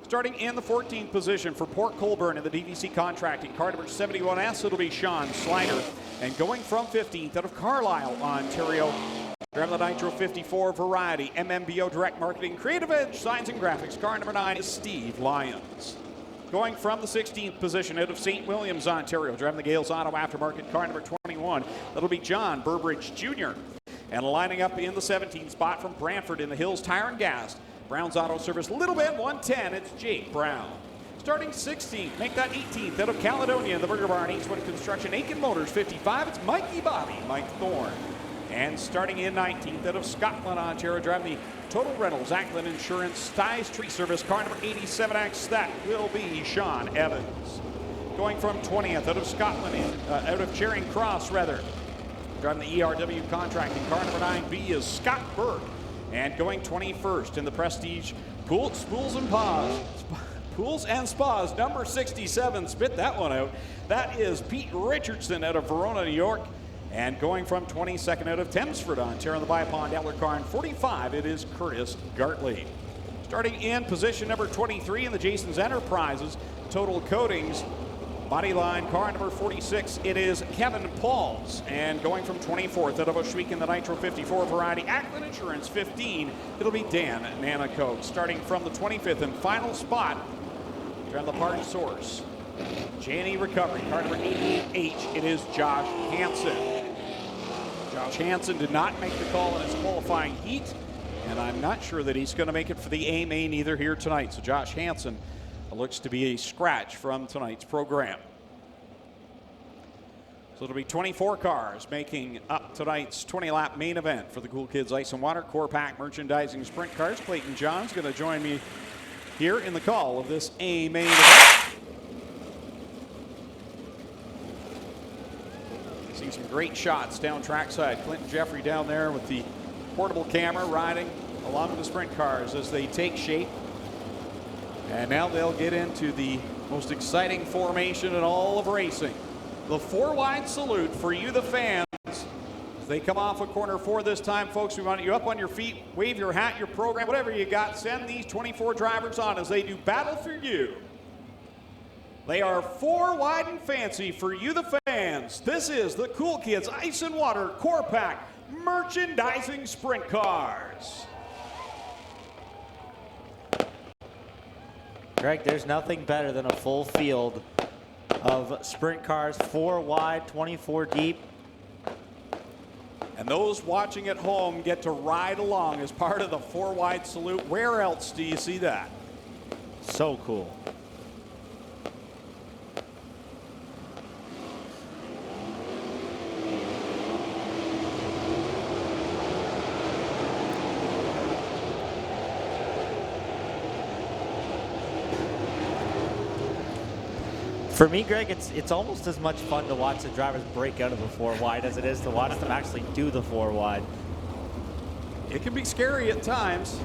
Starting in the 14th position for Port Colborne in the DVC Contracting, car number 71S, it'll be Sean Slider. And going from 15th out of Carlisle, Ontario, driving the Nitro 54 Variety, MMBO Direct Marketing, Creative Edge, Signs and Graphics, car number 9 is Steve Lyons. Going from the 16th position out of St. Williams, Ontario, driving the Gales Auto Aftermarket, car number 21, that'll be John Burbridge Jr. And lining up in the 17th spot from Brantford in the Hills Tire and Gas, Brown's Auto Service, Little Bend 110, it's Jake Brown. Starting 16th, make that 18th out of Caledonia in the Burger Barn, Ace 1 Construction, Aiken Motors 55, it's Mikey Bobby, Mike Thorne. And starting in 19th out of Scotland, Ontario, driving the Total Rentals, Ackland Insurance, Styes Tree Service, car number 87X, that will be Sean Evans. Going from 20th out of Scotland, out of Charing Cross, driving the ERW Contracting, car number 9B is Scott Burke. And going 21st in the Prestige Pools and Spas, number 67, spit that one out. That is Pete Richardson out of Verona, New York. And going from 22nd out of Thamesford, Ontario, in the Biopond Ellercarn 45, it is Curtis Gartley. Starting in position number 23 in the Jason's Enterprises Total Coatings Bodyline car number 46, it is Kevin Pauls. And going from 24th out of Ohsweken, the Nitro 54 variety, Ackland Insurance 15, it'll be Dan Nanacoke. Starting from the 25th and final spot, around the parts source, Janney Recovery, car number 88H, it is Josh Hansen. Josh Hansen did not make the call in his qualifying heat, and I'm not sure that he's going to make it for the A main either here tonight. So Josh Hansen looks to be a scratch from tonight's program. So it'll be 24 cars making up tonight's 20-lap main event for the Cool Kids Ice and Water Core Pack Merchandising Sprint Cars. Clayton John's going to join me here in the call of this A main event. Seeing some great shots down trackside. Clinton Jeffrey down there with the portable camera riding along with the sprint cars as they take shape. And now they'll get into the most exciting formation in all of racing. The four-wide salute for you, the fans. As they come off of corner 4 this time, folks, we want you up on your feet, wave your hat, your program, whatever you got. Send these 24 drivers on as they do battle for you. They are 4 wide and fancy for you, the fans. This is the Cool Kids Ice and Water Core Pack Merchandising Sprint Cars. Greg, there's nothing better than a full field of sprint cars, 4 wide, 24 deep. And those watching at home get to ride along as part of the 4 wide salute. Where else do you see that? So cool. For me, Greg, it's almost as much fun to watch the drivers break out of the 4 wide as it is to watch them actually do the 4 wide. It can be scary at times.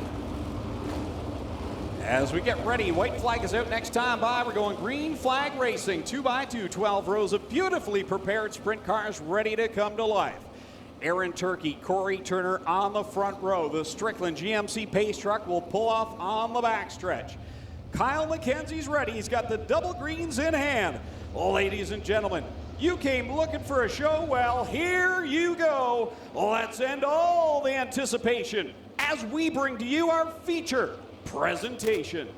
As we get ready, white flag is out next time by. We're going green flag racing, 2x2, 12 rows of beautifully prepared sprint cars ready to come to life. Aaron Turkey, Corey Turner on the front row. The Strickland GMC pace truck will pull off on the backstretch. Kyle McKenzie's ready. He's got the double greens in hand. Ladies and gentlemen, you came looking for a show. Well, here you go. Let's end all the anticipation as we bring to you our feature presentation.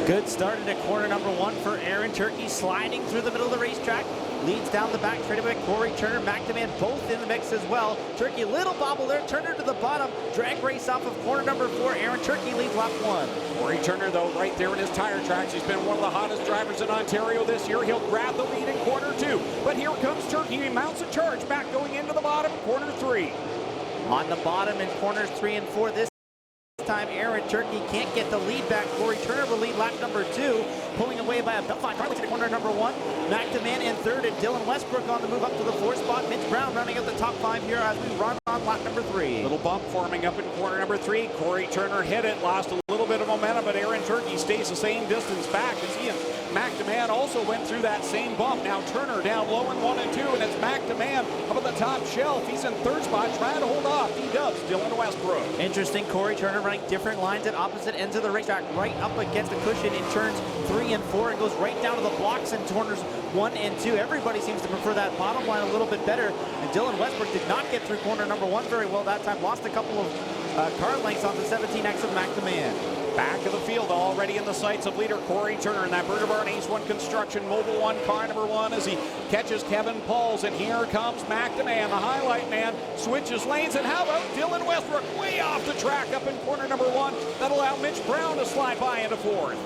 Good start into corner number 1 for Aaron Turkey, sliding through the middle of the racetrack. Leads down the back straightaway. Corey Turner, McDeman both in the mix as well. Turkey, little bobble there. Turner to the bottom. Drag race off of corner number 4. Aaron Turkey leads lap 1. Corey Turner, though, right there in his tire tracks. He's been one of the hottest drivers in Ontario this year. He'll grab the lead in corner 2. But here comes Turkey. He mounts a charge back going into the bottom, corner 3. On the bottom in corners 3 and 4 this time, Aaron Turkey can't get the lead back. Corey Turner will lead lap number 2, pulling away by about 5 cars to corner number 1. McDeman in 3rd, and Dylan Westbrook on the move up to the 4th spot. Mitch Brown running out the top 5 here as we run on lap number 3. Little bump forming up in corner number 3. Corey Turner hit it, lost a little bit of momentum, but Aaron Turkey stays the same distance back as he and McDeman also went through that same bump. Now Turner down low in 1 and 2, and it's McDeman up at the top shelf. He's in 3rd spot, trying to hold off. He does, Dylan Westbrook. Interesting, Corey Turner running different lines at opposite ends of the racetrack, right up against the cushion in turns 3 and 4, and goes right down to the blocks in corners 1 and 2. Everybody seems to prefer that bottom line a little bit better, and Dylan Westbrook did not get through corner number 1 very well that time. Lost a couple of car lengths on the 17X of McDeman. Back of the field, already in the sights of leader Corey Turner in that Burger Barn Ace 1 Construction Mobile 1 car number 1 as he catches Kevin Pauls, and here comes McDeman, the highlight man, switches lanes, and how about Dylan Westbrook way off the track up in corner number 1. That'll allow Mitch Brown to slide by into 4th.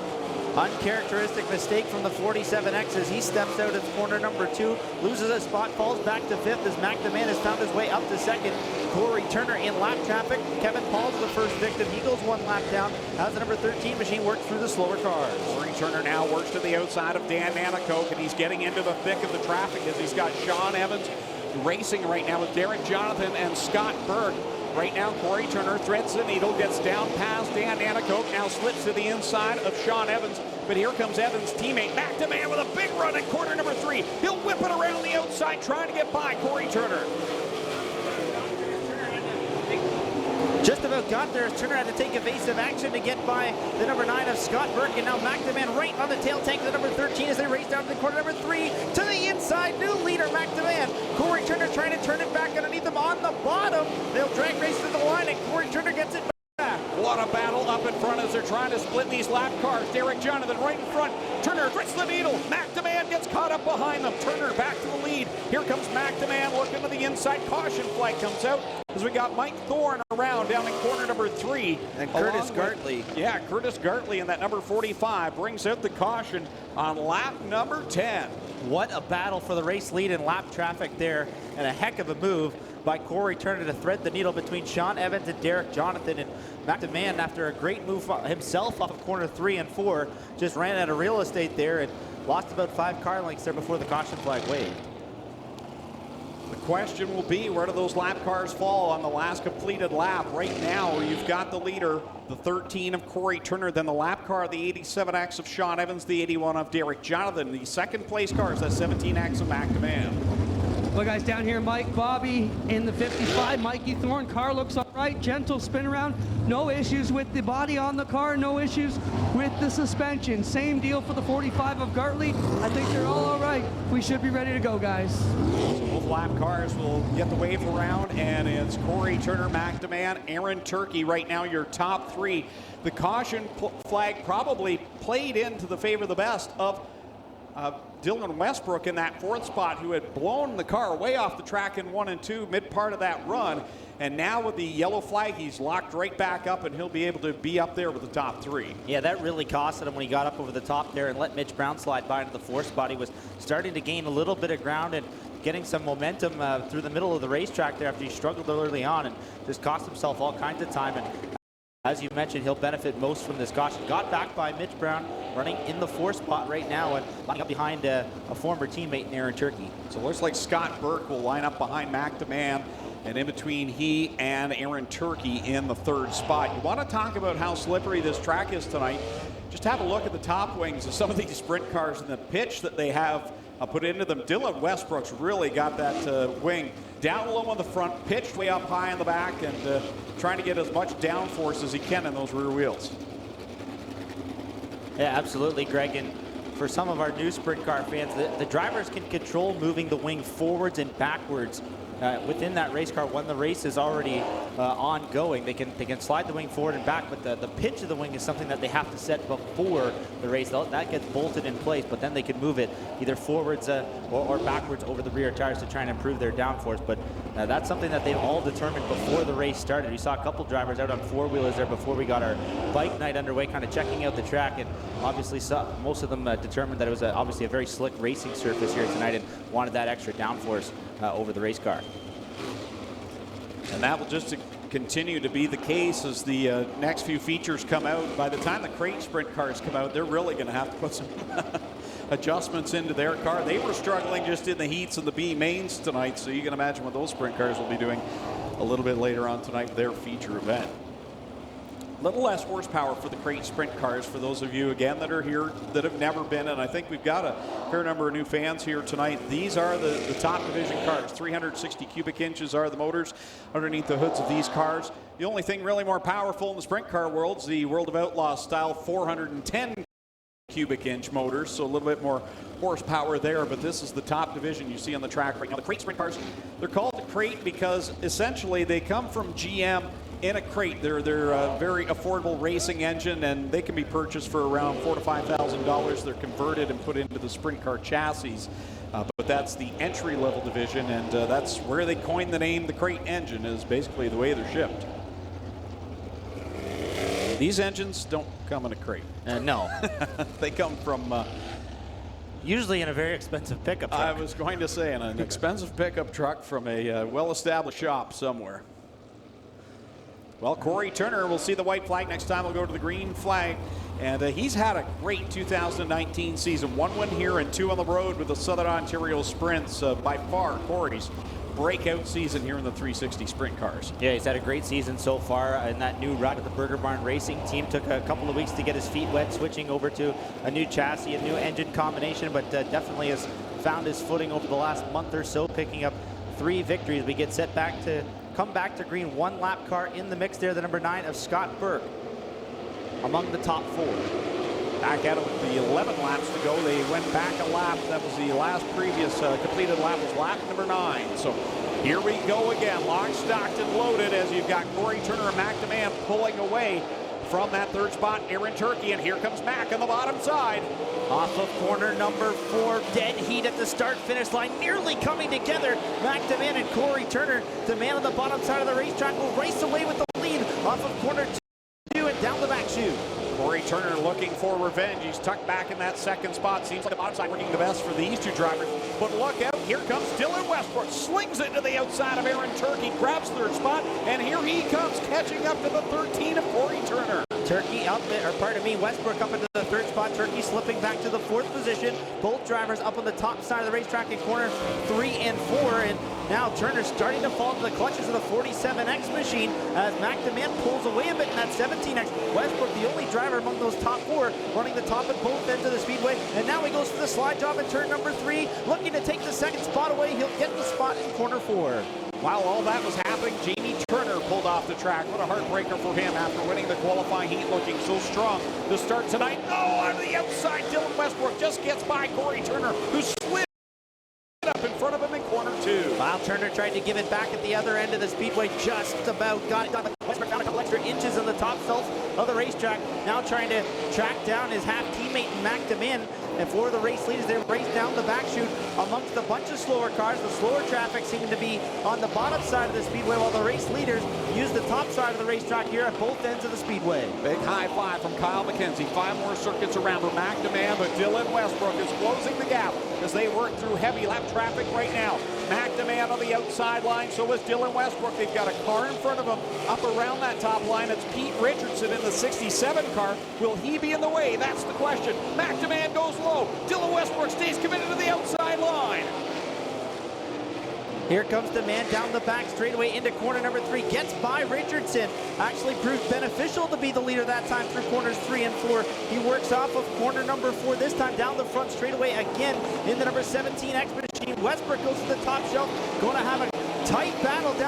Uncharacteristic mistake from the 47X as he steps out of corner number 2, loses a spot, falls back to 5th as McDeman has found his way up to 2nd. Corey Turner in lap traffic. Kevin Paul's the first victim. He goes 1 lap down as the number 13 machine works through the slower cars. Corey Turner now works to the outside of Dan Nanakoke, and he's getting into the thick of the traffic as he's got Sean Evans racing right now with Derek Jonathan and Scott Burke. Right now, Corey Turner threads the needle, gets down past Dan Nanakoke, now slips to the inside of Sean Evans. But here comes Evans' teammate, McDeman, with a big run at corner number 3. He'll whip it around the outside, trying to get by Corey Turner. Just about got there as Turner had to take evasive action to get by the number 9 of Scott Burke, and now McDeman right on the tail tank of the number 13 as they race down to the corner number 3 to the inside. New leader McDeman. Corey Turner trying to turn it back underneath him on the bottom. They'll drag race to the line, and Corey Turner gets it back. What a battle up in front as they're trying to split these lap cars. Derek Jonathan right in front. Turner threads the needle. McDeman gets caught up behind them. Turner back to the lead. Here comes McDeman looking to the inside. Caution flag comes out as we got Mike Thorne around down in corner number 3. And Curtis Gartley. Curtis Gartley in that number 45 brings out the caution on lap number 10. What a battle for the race lead in lap traffic there, and a heck of a move by Corey Turner to thread the needle between Sean Evans and Derek Jonathan. And McDeman, after a great move himself off of corner 3 and 4, just ran out of real estate there and lost about 5 car lengths there before the caution flag waved. The question will be, where do those lap cars fall on the last completed lap? Right now, you've got the leader, the 13 of Corey Turner, then the lap car, the 87X of Sean Evans, the 81 of Derek Jonathan. The second place cars, that 17X of McDeman. Well, guys, down here, Mike, Bobby in the 55. Mikey Thorne, car looks all right. Gentle spin around. No issues with the body on the car. No issues with the suspension. Same deal for the 45 of Gartley. I think they're all right. We should be ready to go, guys. So both lap cars will get the wave around, and it's Corey Turner, McDeman, Aaron Turkey right now, your top 3. The caution flag probably played into the favor of the best of Dylan Westbrook in that 4th spot, who had blown the car way off the track in 1 and 2 mid part of that run. And now with the yellow flag, he's locked right back up, and he'll be able to be up there with the top 3. Yeah, that really costed him when he got up over the top there and let Mitch Brown slide by into the 4th spot. He was starting to gain a little bit of ground and getting some momentum through the middle of the racetrack there after he struggled early on and just cost himself all kinds of time. And as you mentioned, he'll benefit most from this caution. Got back by Mitch Brown, running in the 4th spot right now and lining up behind a former teammate in Aaron Turkey. So it looks like Scott Burke will line up behind McDeman, and in between he and Aaron Turkey in the 3rd spot. You want to talk about how slippery this track is tonight? Just have a look at the top wings of some of these sprint cars and the pitch that they have put into them. Dylan Westbrook's really got that wing down low on the front, pitched way up high in the back, and trying to get as much downforce as he can in those rear wheels. Yeah, absolutely, Greg. And for some of our new sprint car fans, the drivers can control moving the wing forwards and backwards within that race car when the race is already ongoing. They can slide the wing forward and back, but the pitch of the wing is something that they have to set before the race. That gets bolted in place, but then they can move it either forwards or backwards over the rear tires to try and improve their downforce. But that's something that they've all determined before the race started. We saw a couple drivers out on 4-wheelers there before we got our bike night underway, kind of checking out the track, and obviously most of them determined that it was obviously a very slick racing surface here tonight and wanted that extra downforce over the race car. And that will just continue to be the case as the next few features come out. By the time the crate sprint cars come out, they're really going to have to put some adjustments into their car. They were struggling just in the heats and the B mains tonight, so you can imagine what those sprint cars will be doing a little bit later on tonight, their feature event. A little less horsepower for the crate sprint cars for those of you, again, that are here that have never been, and I think we've got a fair number of new fans here tonight. These are the top division cars. 360 cubic inches are the motors underneath the hoods of these cars. The only thing really more powerful in the sprint car world is the World of Outlaws style 410 cubic inch motors, so a little bit more horsepower there, but this is the top division you see on the track right now. The crate sprint cars, they're called the crate because essentially they come from GM in a crate. They're a very affordable racing engine, and they can be purchased for around $4,000 to $5,000. They're converted and put into the sprint car chassis, but that's the entry level division, and that's where they coined the name the crate engine, is basically the way they're shipped. These engines don't come in a crate. No. They come from... usually in a very expensive pickup truck. I was going to say, in an expensive pickup truck from a well-established shop somewhere. Well, Corey Turner will see the white flag. Next time we'll go to the green flag. And he's had a great 2019 season. 1 win here and 2 on the road with the Southern Ontario Sprints. By far, Corey's breakout season here in the 360 sprint cars. Yeah, he's had a great season so far in that new rut at the Burger Barn Racing team. Took a couple of weeks to get his feet wet, switching over to a new chassis, a new engine combination, but definitely has found his footing over the last month or so, picking up 3 victories. We get set back to come back to green. 1 lap car in the mix there, the number 9 of Scott Burke among the top 4. Back at it with the 11 laps to go. They went back a lap. That was the last previous completed lap, was lap number 9. So here we go again. Locked, stocked, and loaded as you've got Corey Turner and Mac DeMan pulling away from that 3rd spot. Aaron Turkey, and here comes Mac on the bottom side. Off of corner number 4, dead heat at the start-finish line, nearly coming together. Mac DeMan and Corey Turner. DeMan on the bottom side of the racetrack will race away with the lead off of corner 2 and down the back chute. Corey Turner looking for revenge. He's tucked back in that 2nd spot. Seems like the bottom side working the best for these 2 drivers. But look out, here comes Dylan Westbrook. Slings it to the outside of Aaron Turkey. Grabs 3rd spot, and here he comes, catching up to the 13 of Corey Turner. Turkey up, or pardon me, Westbrook up into the 3rd spot. Turkey slipping back to the 4th position. Both drivers up on the top side of the racetrack in corner 3 and 4. And now Turner starting to fall into the clutches of the 47X machine as Mac DeMan pulls away a bit in that 17X. Westbrook, the only driver among those top 4, running the top at both ends of the speedway. And now he goes for the slide job in turn number 3, looking to take the 2nd spot away. He'll get the spot in corner 4. While all that was happening, Jamie Turner pulled off the track. What a heartbreaker for him after winning the qualifying heat, looking so strong to start tonight. Oh, on the outside, Dylan Westbrook just gets by Corey Turner, who slid up in front of him in corner 2. While Turner tried to give it back at the other end of the speedway, just about got it done. Westbrook found a couple extra inches on the top self of the racetrack. Now trying to track down his half teammate Mac DeMan. And for the race leaders, they race down the back chute amongst a bunch of slower cars. The slower traffic seemed to be on the bottom side of the speedway, while the race leaders use the top side of the racetrack here at both ends of the speedway. Big high five from Kyle McKenzie. 5 more circuits around for Mac DeMan, but Dylan Westbrook is closing the gap as they work through heavy lap traffic right now. Mac DeMan on the outside line, so is Dylan Westbrook. They've got a car in front of them up around that top line. It's Pete Richardson in the 67 car. Will he be in the way? That's the question. Mac DeMan goes low. Dylan Westbrook stays committed to the outside line. Here comes DeMan down the back straightaway into corner number 3. Gets by Richardson. Actually proved beneficial to be the leader that time through corners 3 and 4. He works off of corner number 4, this time down the front straightaway again in the number 17X machine. Westbrook goes to the top shelf. Going to have a tight battle down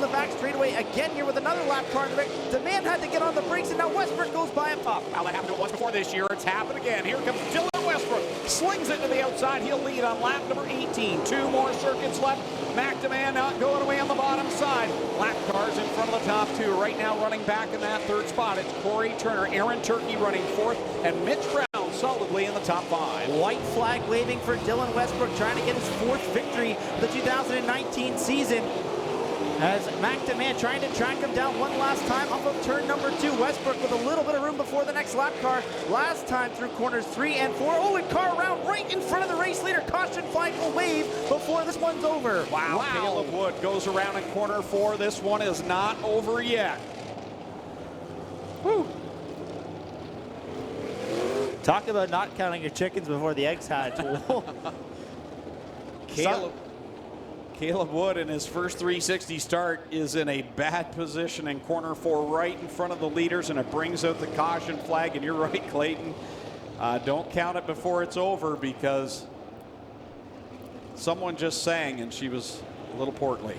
the back straightaway again here with another lap car in the back. DeMan had to get on the brakes, and now Westbrook goes by him. Well, that happened once before this year. It's happened again. Here comes Dylan Westbrook. Slings it to the outside. He'll lead on lap number 18. 2 more circuits left. Mac DeMan not going away on the bottom side. Lap cars in front of the top 2. Right now running back in that 3rd spot. It's Corey Turner, Aaron Turkey running 4th, and Mitch Brown solidly in the top 5. White flag waving for Dylan Westbrook, trying to get his 4th victory of the 2019 season. As Mac DeMan trying to track him down one last time off of turn number 2. Westbrook with a little bit of room before the next lap car. Last time through corners 3 and 4. Oh, and car around right in front of the race leader. Caution flag will wave before this one's over. Wow. Caleb Wood goes around in corner 4. This one is not over yet. Woo. Talk about not counting your chickens before the eggs hatch. Caleb Wood in his first 360 start is in a bad position in corner 4 right in front of the leaders, and it brings out the caution flag. And you're right, Clayton. Don't count it before it's over, because someone just sang and she was a little portly.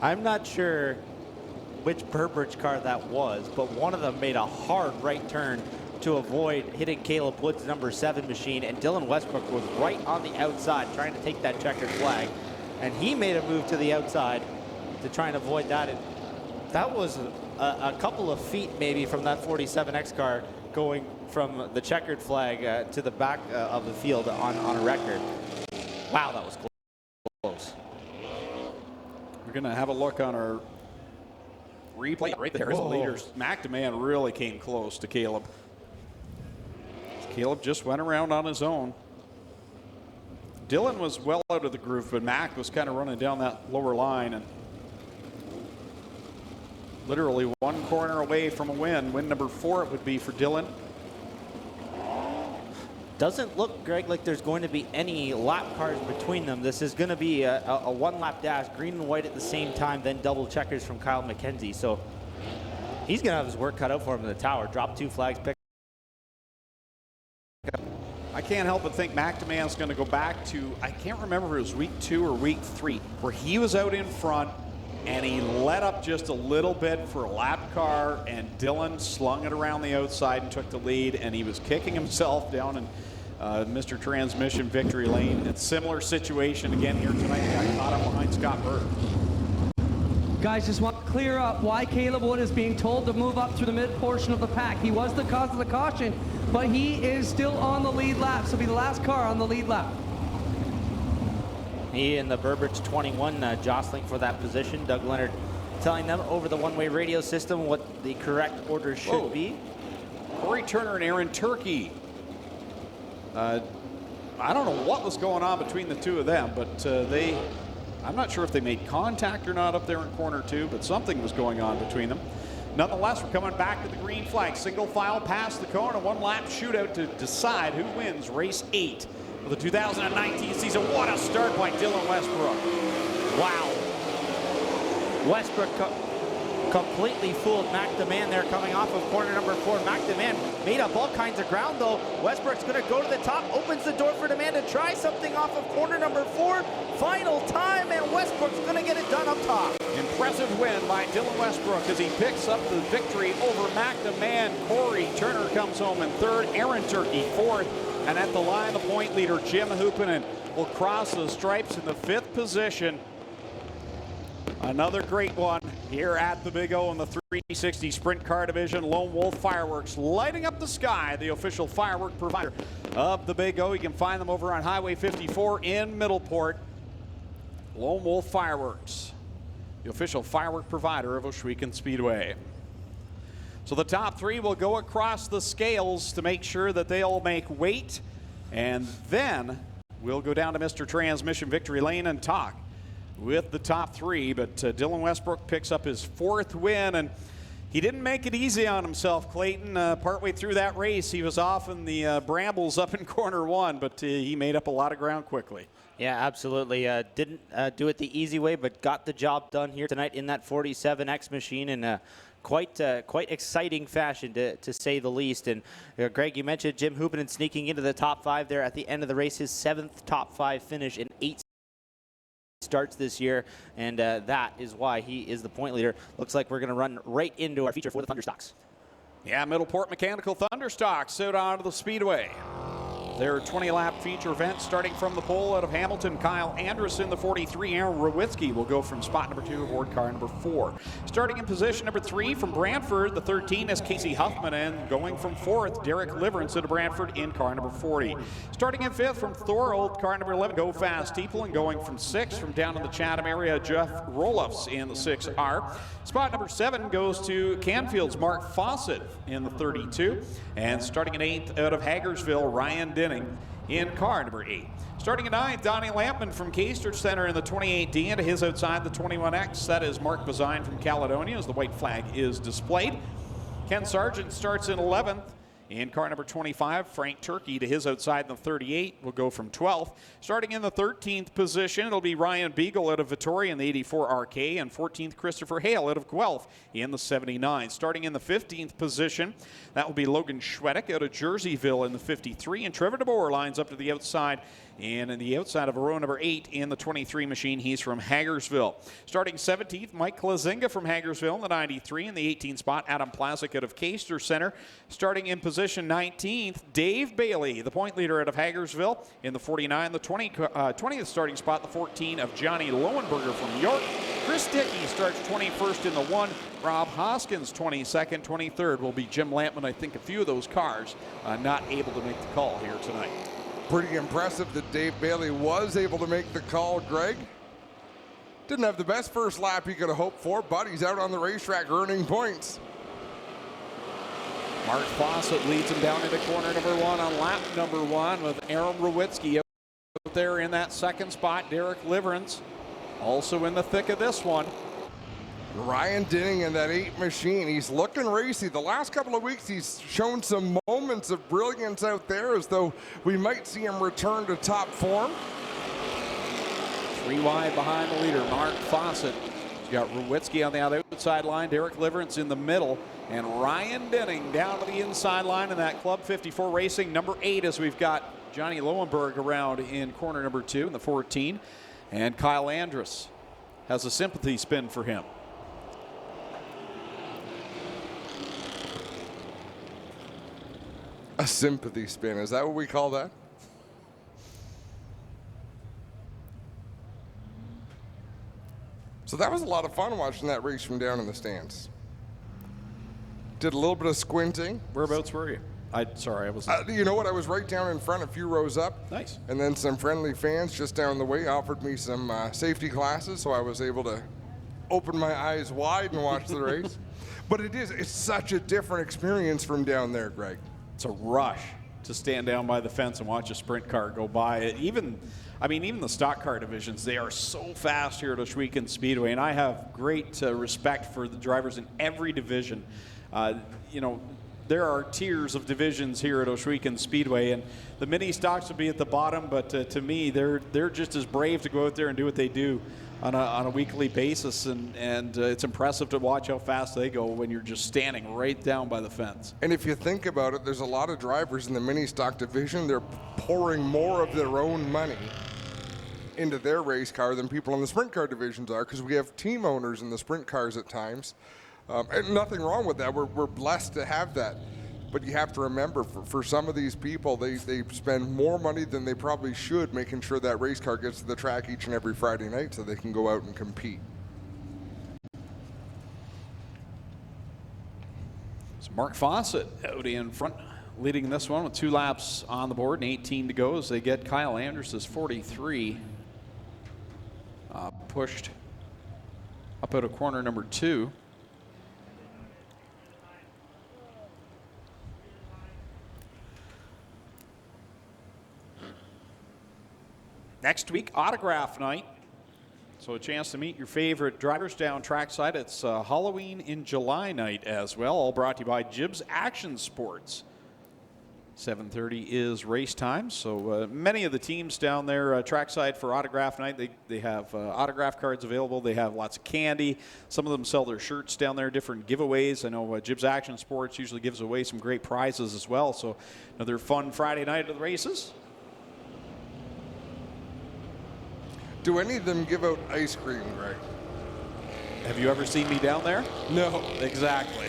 I'm not sure which Burbridge car that was, but one of them made a hard right turn to avoid hitting Caleb Wood's number 7 machine, and Dylan Westbrook was right on the outside trying to take that checkered flag. And he made a move to the outside to try and avoid that. And that was a couple of feet maybe from that 47X car going from the checkered flag to the back of the field on a record. Wow, that was close. We're going to have a look on our replay right there. The leaders, McDeman really came close to Caleb. Caleb just went around on his own. Dylan was well out of the groove, but Mac was kind of running down that lower line and literally one corner away from a win. Win number 4 it would be for Dylan. Doesn't look, Greg, like there's going to be any lap cars between them. This is going to be a one-lap dash, green and white at the same time, then double checkers from Kyle McKenzie. So he's going to have his work cut out for him in the tower. Drop 2 flags, pick. I can't help but think McDeman's going to go back to, I can't remember if it was week 2 or week 3, where he was out in front and he let up just a little bit for a lap car, and Dylan slung it around the outside and took the lead, and he was kicking himself down in Mr. Transmission victory lane. It's a similar situation again here tonight. He got caught up behind Scott Bird. Guys, just want to clear up why Caleb Wood is being told to move up through the mid portion of the pack. He was the cause of the caution, but he is still on the lead lap, so he'll be the last car on the lead lap. He and the Burbridge 21 jostling for that position. Doug Leonard telling them over the one-way radio system what the correct order should be. Corey Turner and Aaron Turkey. I don't know what was going on between the two of them, but I'm not sure if they made contact or not up there in corner 2, but something was going on between them. Nonetheless, we're coming back to the green flag. Single file past the cone, a one-lap shootout to decide who wins race 8 of the 2019 season. What a start by Dylan Westbrook. Wow. Westbrook completely fooled McDeman there coming off of corner number 4. McDeman made up all kinds of ground though. Westbrook's going to go to the top, opens the door for DeMan to try something off of corner number 4. Final time, and Westbrook's going to get it done up top. Impressive win by Dylan Westbrook as he picks up the victory over McDeman. Corey Turner comes home in 3rd, Aaron Turkey 4th, and at the line, the point leader, Jim Hupinen, will cross the stripes in the 5th position. Another great one here at the Big O in the 360 Sprint Car Division. Lone Wolf Fireworks lighting up the sky, the official firework provider of the Big O. You can find them over on Highway 54 in Middleport. Lone Wolf Fireworks, the official firework provider of Ohsweken Speedway. So the top 3 will go across the scales to make sure that they all make weight, and then we'll go down to Mr. Transmission victory lane and talk with the top 3. But Dylan Westbrook picks up his 4th win, and he didn't make it easy on himself, Clayton. Partway through that race, he was off in the brambles up in corner 1, but he made up a lot of ground quickly. Yeah, absolutely. Didn't do it the easy way, but got the job done here tonight in that 47X machine in quite exciting fashion, to say the least. And Greg, you mentioned Jim Hupinen sneaking into the top 5 there at the end of the race, his 7th top 5 finish in 8 starts this year, and that is why he is the point leader. Looks like we're going to run right into our feature for the Thunderstocks. Yeah, Middleport Mechanical Thunderstocks out onto the Speedway. Their 20-lap feature event starting from the pole out of Hamilton. Kyle Anderson, the 43. Aaron Rowitsky will go from spot number 2 aboard car number 4. Starting in position number 3 from Brantford, the 13 is Casey Huffman, and going from 4th, Derek Liverance out of Brantford in car number 40. Starting in 5th from Thorold, car number 11, Go Fast Steeple, and going from 6th from down in the Chatham area, Jeff Roloffs in the 6R. Spot number 7 goes to Canfield's Mark Fawcett in the 32. And starting in 8th out of Hagersville, Ryan Denning in car number 8. Starting at 9th, Donnie Lampman from Castridge Center in the 28D, and to his outside the 21X. That is Mark Bazine from Caledonia as the white flag is displayed. Ken Sargent starts in 11th. In car number 25, Frank Turkey to his outside in the 38 will go from 12th. Starting in the 13th position, it'll be Ryan Beagle out of Vittoria in the 84 RK, and 14th, Christopher Hale out of Guelph in the 79. Starting in the 15th position, that will be Logan Schwedick out of Jerseyville in the 53, and Trevor DeBoer lines up to the outside, and in the outside of row number 8 in the 23 machine, he's from Hagersville. Starting 17th, Mike Klazinga from Hagersville in the 93, in the 18 spot, Adam Plazik out of Caister Center. Starting in position 19th, Dave Bailey, the point leader out of Hagersville in the 49, the 20th starting spot, the 14 of Johnny Lowenberger from York. Chris Dickey starts 21st in the 1. Rob Hoskins 22nd, 23rd will be Jim Lampman. I think a few of those cars not able to make the call here tonight. Pretty impressive that Dave Bailey was able to make the call, Greg. Didn't have the best first lap he could have hoped for, but he's out on the racetrack earning points. Mark Fawcett leads him down into corner number 1 on lap number 1 with Aaron Rowitsky out there in that second spot. Derek Liverance also in the thick of this one. Ryan Dinning in that 8 machine. He's looking racy. The last couple of weeks, he's shown some moments of brilliance out there, as though we might see him return to top form. 3 wide behind the leader, Mark Fawcett. He's got Rowitsky on the outside line, Derek Liverance in the middle, and Ryan Dinning down to the inside line in that Club 54 Racing number 8, as we've got Johnny Lowenberg around in corner number 2 in the 14. And Kyle Andrus has a sympathy spin for him. A sympathy spin, is that what we call that? So that was a lot of fun watching that race from down in the stands. Did a little bit of squinting. Whereabouts were you? Sorry, I was. You know what? I was right down in front, a few rows up. Nice. And then some friendly fans just down the way offered me some safety glasses, so I was able to open my eyes wide and watch the race. But it's such a different experience from down there, Greg. It's a rush to stand down by the fence and watch a sprint car go by. Even the stock car divisions, they are so fast here at Ohsweken Speedway, and I have great respect for the drivers in every division. There are tiers of divisions here at Ohsweken Speedway, and the mini stocks will be at the bottom, but to me, they're just as brave to go out there and do what they do on a weekly basis, and it's impressive to watch how fast they go when you're just standing right down by the fence. And if you think about it, there's a lot of drivers in the mini stock division. They're pouring more of their own money into their race car than people in the sprint car divisions are, because we have team owners in the sprint cars at times. And nothing wrong with that. We're blessed to have that. But you have to remember, for some of these people, they spend more money than they probably should making sure that race car gets to the track each and every Friday night so they can go out and compete. So Mark Fawcett out in front, leading this one with 2 laps on the board and 18 to go as they get Kyle Andrus' 43 pushed up out of corner number 2. Next week, autograph night. So a chance to meet your favorite drivers down trackside. It's Halloween in July night as well. All brought to you by Jibs Action Sports. 7:30 is race time. So many of the teams down there trackside for autograph night, they have autograph cards available. They have lots of candy. Some of them sell their shirts down there, different giveaways. I know Jibs Action Sports usually gives away some great prizes as well. So another fun Friday night of the races. Do any of them give out ice cream, Greg? Have you ever seen me down there? No. Exactly.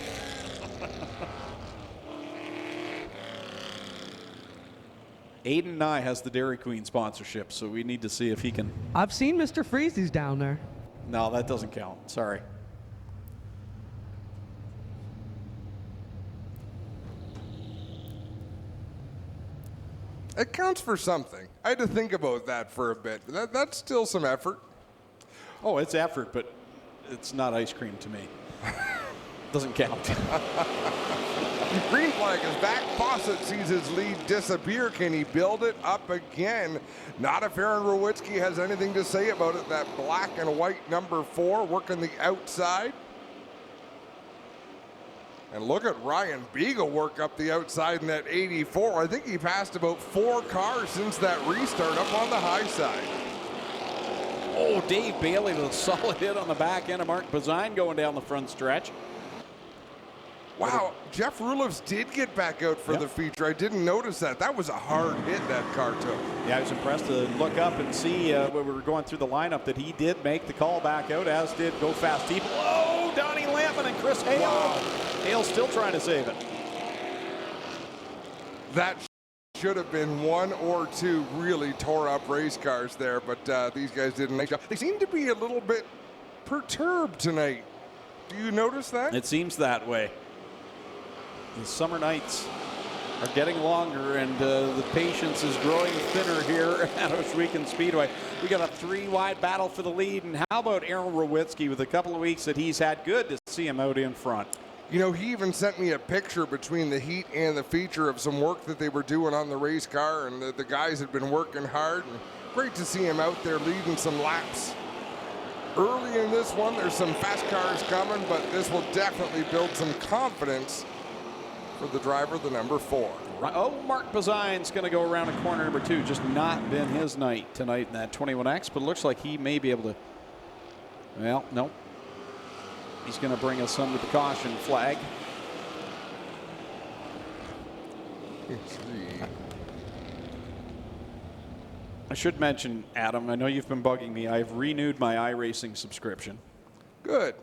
Aiden Nye has the Dairy Queen sponsorship, so we need to see if he can. I've seen Mr. Freezy's down there. No, that doesn't count. Sorry. It counts for something. I had to think about that for a bit. That's still some effort. Oh, it's effort, but it's not ice cream to me. Doesn't count. Green flag is back. Fawcett sees his lead disappear. Can he build it up again? Not if Aaron Rowitsky has anything to say about it. That black and white number 4 working the outside. And look at Ryan Beagle work up the outside in that 84. I think he passed about 4 cars since that restart up on the high side. Oh, Dave Bailey with a solid hit on the back end of Mark Bazine going down the front stretch. Wow, Jeff Rulifs did get back out for the feature. I didn't notice that. That was a hard hit that car took. Yeah, I was impressed to look up and see when we were going through the lineup that he did make the call back out, as did Go Fast People. Oh, Donnie Lampman and Chris Hale. Wow. Hale's still trying to save it. That should have been 1 or 2 really tore up race cars there, but these guys did a nice job. They seem to be a little bit perturbed tonight. Do you notice that? It seems that way. The summer nights are getting longer, and the patience is growing thinner here at Ohsweken Speedway. We got a 3-wide battle for the lead, and how about Aaron Rowitzki with a couple of weeks that he's had? Good to see him out in front. You know, he even sent me a picture between the heat and the feature of some work that they were doing on the race car, and the guys had been working hard. And great to see him out there leading some laps. Early in this one, there's some fast cars coming, but this will definitely build some confidence for the driver, the number 4. Oh, Mark Bazine's going to go around a corner number 2. Just not been his night tonight in that 21X, but it looks like he may be able to. Well, no. He's going to bring us under the caution flag. I should mention, Adam, I know you've been bugging me. I've renewed my iRacing subscription. Good.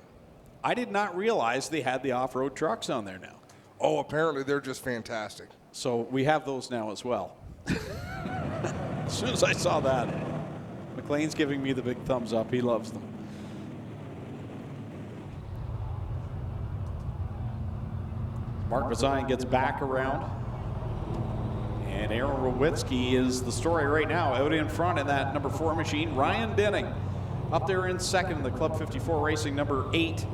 I did not realize they had the off-road trucks on there now. Oh, apparently they're just fantastic. So we have those now as well. As soon as I saw that, McLean's giving me the big thumbs up. He loves them. Mark Bazine gets back around. And Aaron Rowitzki is the story right now, out in front in that number 4 machine. Ryan Denning up there in second, the Club 54 Racing number 8.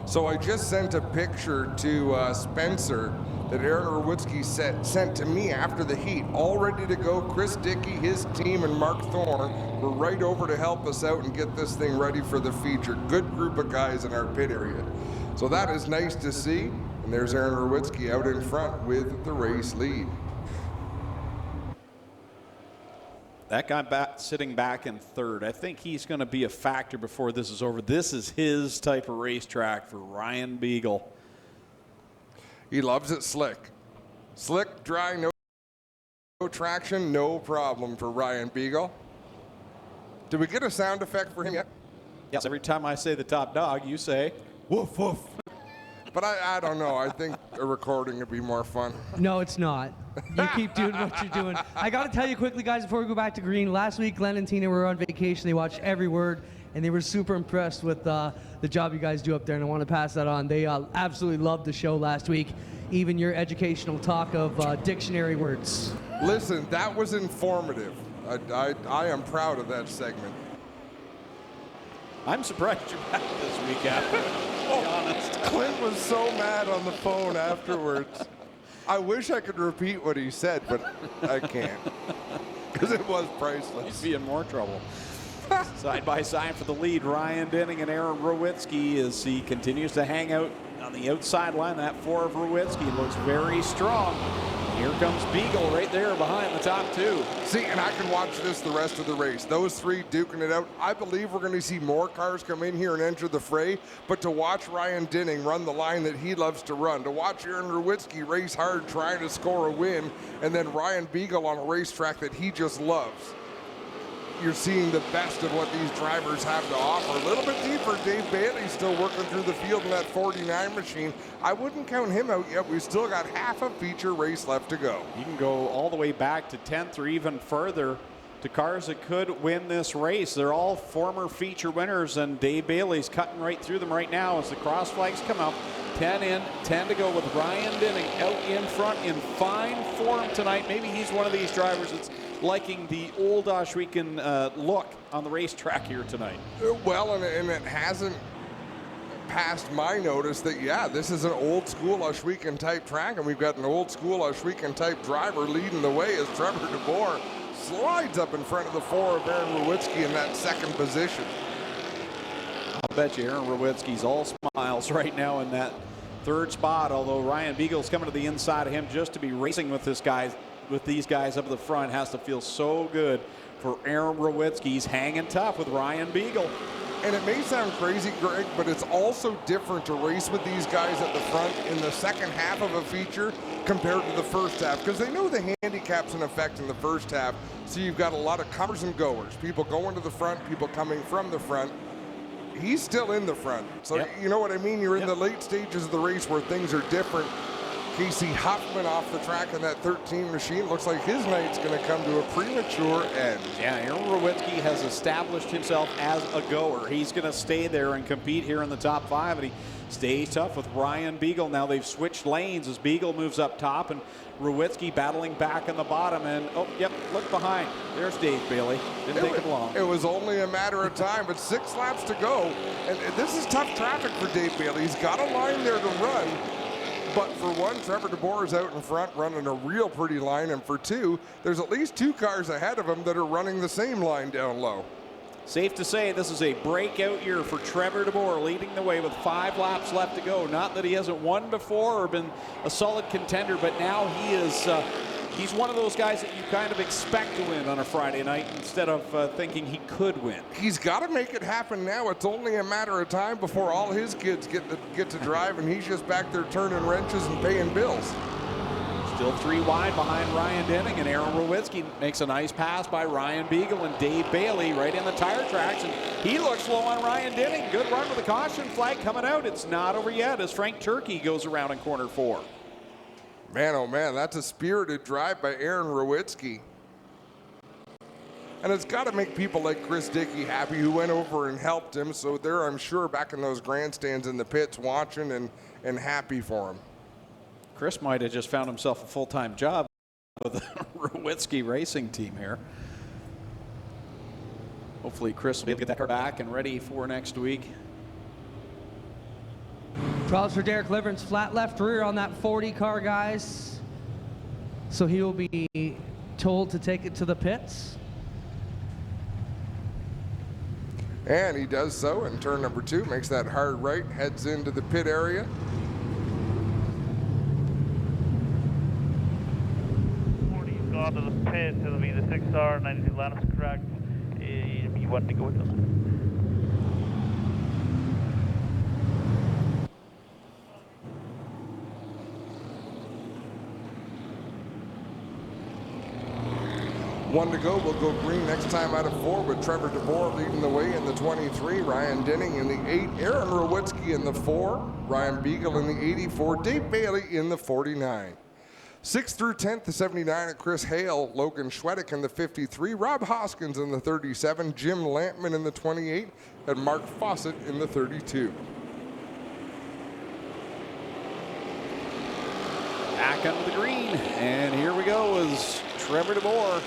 So I just sent a picture to Spencer that Aaron Rowitzki sent to me after the heat, all ready to go. Chris Dickey, his team, and Mark Thorne were right over to help us out and get this thing ready for the feature. Good group of guys in our pit area. So that is nice to see. And there's Aaron Rowitzki out in front with the race lead. That guy sitting back in third. I think he's going to be a factor before this is over. This is his type of racetrack for Ryan Beagle. He loves it slick. Slick, dry, no traction, no problem for Ryan Beagle. Did we get a sound effect for him yet? Yes, every time I say the top dog, you say, woof, woof. But I don't know. I think a recording would be more fun. No, it's not. You keep doing what you're doing. I got to tell you quickly, guys, before we go back to green. Last week, Glenn and Tina were on vacation. They watched every word, and they were super impressed with the job you guys do up there, and I want to pass that on. They absolutely loved the show last week, even your educational talk of dictionary words. Listen, that was informative. I am proud of that segment. I'm surprised you're back this week after, to be honest. Clint was so mad on the phone afterwards. I wish I could repeat what he said, but I can't. Because it was priceless. He'd be in more trouble. Side by side for the lead, Ryan Denning and Aaron Rowitzki as he continues to hang out on the outside line. That 4 of Rowitzki looks very strong. Here comes Beagle right there behind the top 2. See, and I can watch this the rest of the race. Those 3 duking it out. I believe we're going to see more cars come in here and enter the fray, but to watch Ryan Denning run the line that he loves to run, to watch Aaron Rowitzki race hard trying to score a win, and then Ryan Beagle on a racetrack that he just loves. You're seeing the best of what these drivers have to offer. A little bit deeper, Dave Bailey still working through the field in that 49 machine. I wouldn't count him out yet. We've still got half a feature race left to go. You can go all the way back to 10th or even further to cars that could win this race. They're all former feature winners, and Dave Bailey's cutting right through them right now as the cross flags come up. 10 in, 10 to go with Ryan Denning out in front in fine form tonight. Maybe he's one of these drivers that's liking the old Ohsweken look on the racetrack here tonight. Well, and it hasn't passed my notice that, yeah, this is an old school Ohsweken type track, and we've got an old school Ohsweken type driver leading the way as Trevor DeBoer slides up in front of the 4 of Aaron Rowitzki in that second position. I'll bet you Aaron Rowitzki's all smiles right now in that third spot, although Ryan Beagle's coming to the inside of him. Just to be racing with these guys up at the front has to feel so good for Aaron Rowitzki. He's hanging tough with Ryan Beagle. And it may sound crazy, Greg, but it's also different to race with these guys at the front in the second half of a feature compared to the first half, because they know the handicap's in effect in the first half. So you've got a lot of comers and goers, people going to the front, people coming from the front. He's still in the front. So You know what I mean? You're in the late stages of the race where things are different. Casey Huffman off the track in that 13 machine. Looks like his night's going to come to a premature end. Yeah, Aaron Rowicki has established himself as a goer. He's going to stay there and compete here in the top 5, and he stays tough with Ryan Beagle. Now they've switched lanes as Beagle moves up top, and Rowicki battling back in the bottom. And, oh, yep, look behind. There's Dave Bailey. Didn't take him long. It was only a matter of time, but 6 laps to go. And this is tough traffic for Dave Bailey. He's got a line there to run. But for one, Trevor DeBoer is out in front running a real pretty line. And for 2, there's at least 2 cars ahead of him that are running the same line down low. Safe to say this is a breakout year for Trevor DeBoer, leading the way with 5 laps left to go. Not that he hasn't won before or been a solid contender, but now he is he's one of those guys that you kind of expect to win on a Friday night instead of thinking he could win. He's got to make it happen now. It's only a matter of time before all his kids get to drive, and he's just back there turning wrenches and paying bills. Still 3 wide behind Ryan Denning, and Aaron Rowicki makes a nice pass by Ryan Beagle and Dave Bailey right in the tire tracks, and he looks low on Ryan Denning. Good run with the caution flag coming out. It's not over yet as Frank Turkey goes around in corner 4. Man, oh man, that's a spirited drive by Aaron Rowicki. And it's got to make people like Chris Dickey happy, who went over and helped him. So they're, I'm sure, back in those grandstands in the pits watching and happy for him. Chris might have just found himself a full-time job with the Rowicki racing team here. Hopefully Chris will be able to get that car back and ready for next week. Problems for Derek Liverance, flat left rear on that 40 car, guys. So he will be told to take it to the pits. And he does so in turn number 2, makes that hard right, heads into the pit area. Gone to the pit. It'll be the 6R, 92 Lannis, correct. You want to go with them. One to go, we'll go green next time out of 4 with Trevor DeBoer leading the way in the 23, Ryan Denning in the 8, Aaron Rowicki in the 4, Ryan Beagle in the 84, Dave Bailey in the 49. 6th through 10th, the 79 at Chris Hale, Logan Schwedick in the 53, Rob Hoskins in the 37, Jim Lampman in the 28, and Mark Fawcett in the 32. Back under the green, and here we go as Trevor DeBoer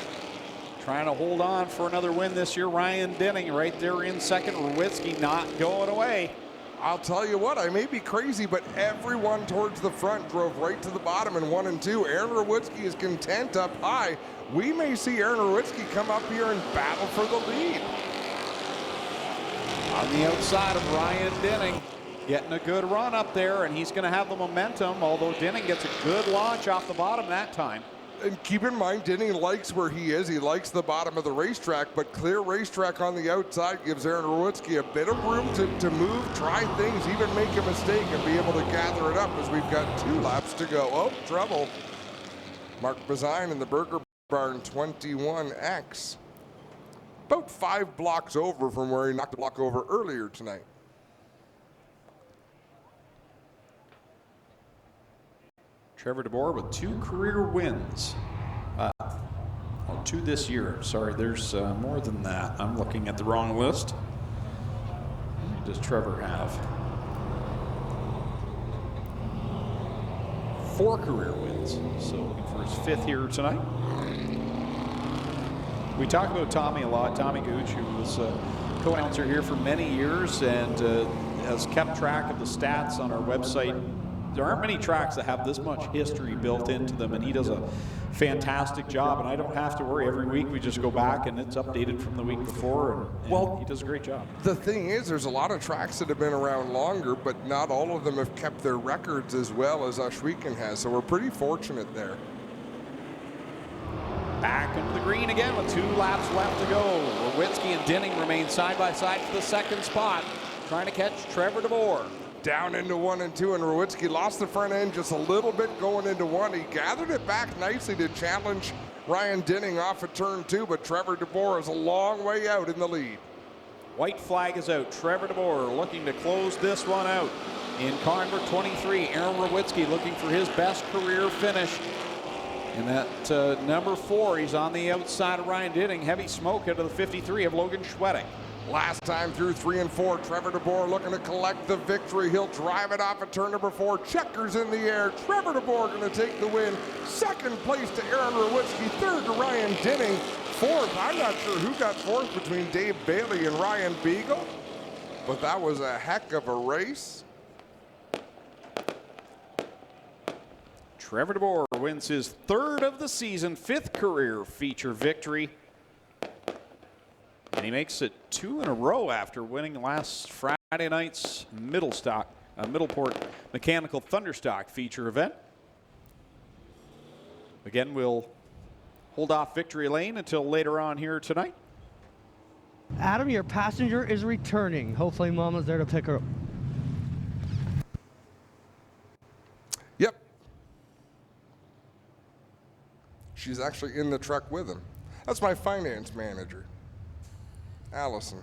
trying to hold on for another win this year. Ryan Denning right there in second, Rowicki not going away. I'll tell you what, I may be crazy, but everyone towards the front drove right to the bottom in 1 and 2. Aaron Rowicki is content up high. We may see Aaron Rowicki come up here and battle for the lead. On the outside of Ryan Denning, getting a good run up there, and he's going to have the momentum, although Denning gets a good launch off the bottom that time. And keep in mind, Denning likes where he is. He likes the bottom of the racetrack, but clear racetrack on the outside gives Aaron Rowicki a bit of room to move, try things, even make a mistake and be able to gather it up as we've got 2 laps to go. Oh, trouble. Mark Bazine in the Burger Barn 21X. About 5 blocks over from where he knocked a block over earlier tonight. Trevor DeBoer with 2 career wins. 2 this year. Sorry, there's more than that. I'm looking at the wrong list. What does Trevor have? 4 career wins. So looking for his 5th here tonight. We talk about Tommy a lot. Tommy Gooch, who was co-announcer here for many years and has kept track of the stats on our website. There aren't many tracks that have this much history built into them, and he does a fantastic job, and I don't have to worry. Every week we just go back and it's updated from the week before, and well, he does a great job. The thing is, there's a lot of tracks that have been around longer, but not all of them have kept their records as well as Ohsweken has, so we're pretty fortunate there. Back into the green again with 2 laps left to go. Rowicki and Denning remain side by side for the 2nd spot, trying to catch Trevor DeBoer. Down into 1 and 2, and Rowicki lost the front end just a little bit going into 1. He gathered it back nicely to challenge Ryan Denning off of turn 2, but Trevor DeBoer is a long way out in the lead. White flag is out. Trevor DeBoer looking to close this one out. In car number 23, Aaron Rowitsky looking for his best career finish. And that number 4, he's on the outside of Ryan Dinning. Heavy smoke out of the 53 of Logan Schwetting. Last time through 3 and 4, Trevor DeBoer looking to collect the victory. He'll drive it off at turn number 4. Checkers in the air. Trevor DeBoer going to take the win. Second place to Aaron Rowitsky. Third to Ryan Dinning. Fourth, I'm not sure who got fourth between Dave Bailey and Ryan Beagle, but that was a heck of a race. Trevor DeBoer wins his 3rd of the season, 5th career feature victory. And he makes it 2 in a row after winning last Friday night's Middleport Mechanical Thunderstock feature event. Again, we'll hold off victory lane until later on here tonight. Adam, your passenger is returning. Hopefully Mama's there to pick her up. Yep. She's actually in the truck with him. That's my finance manager, Allison.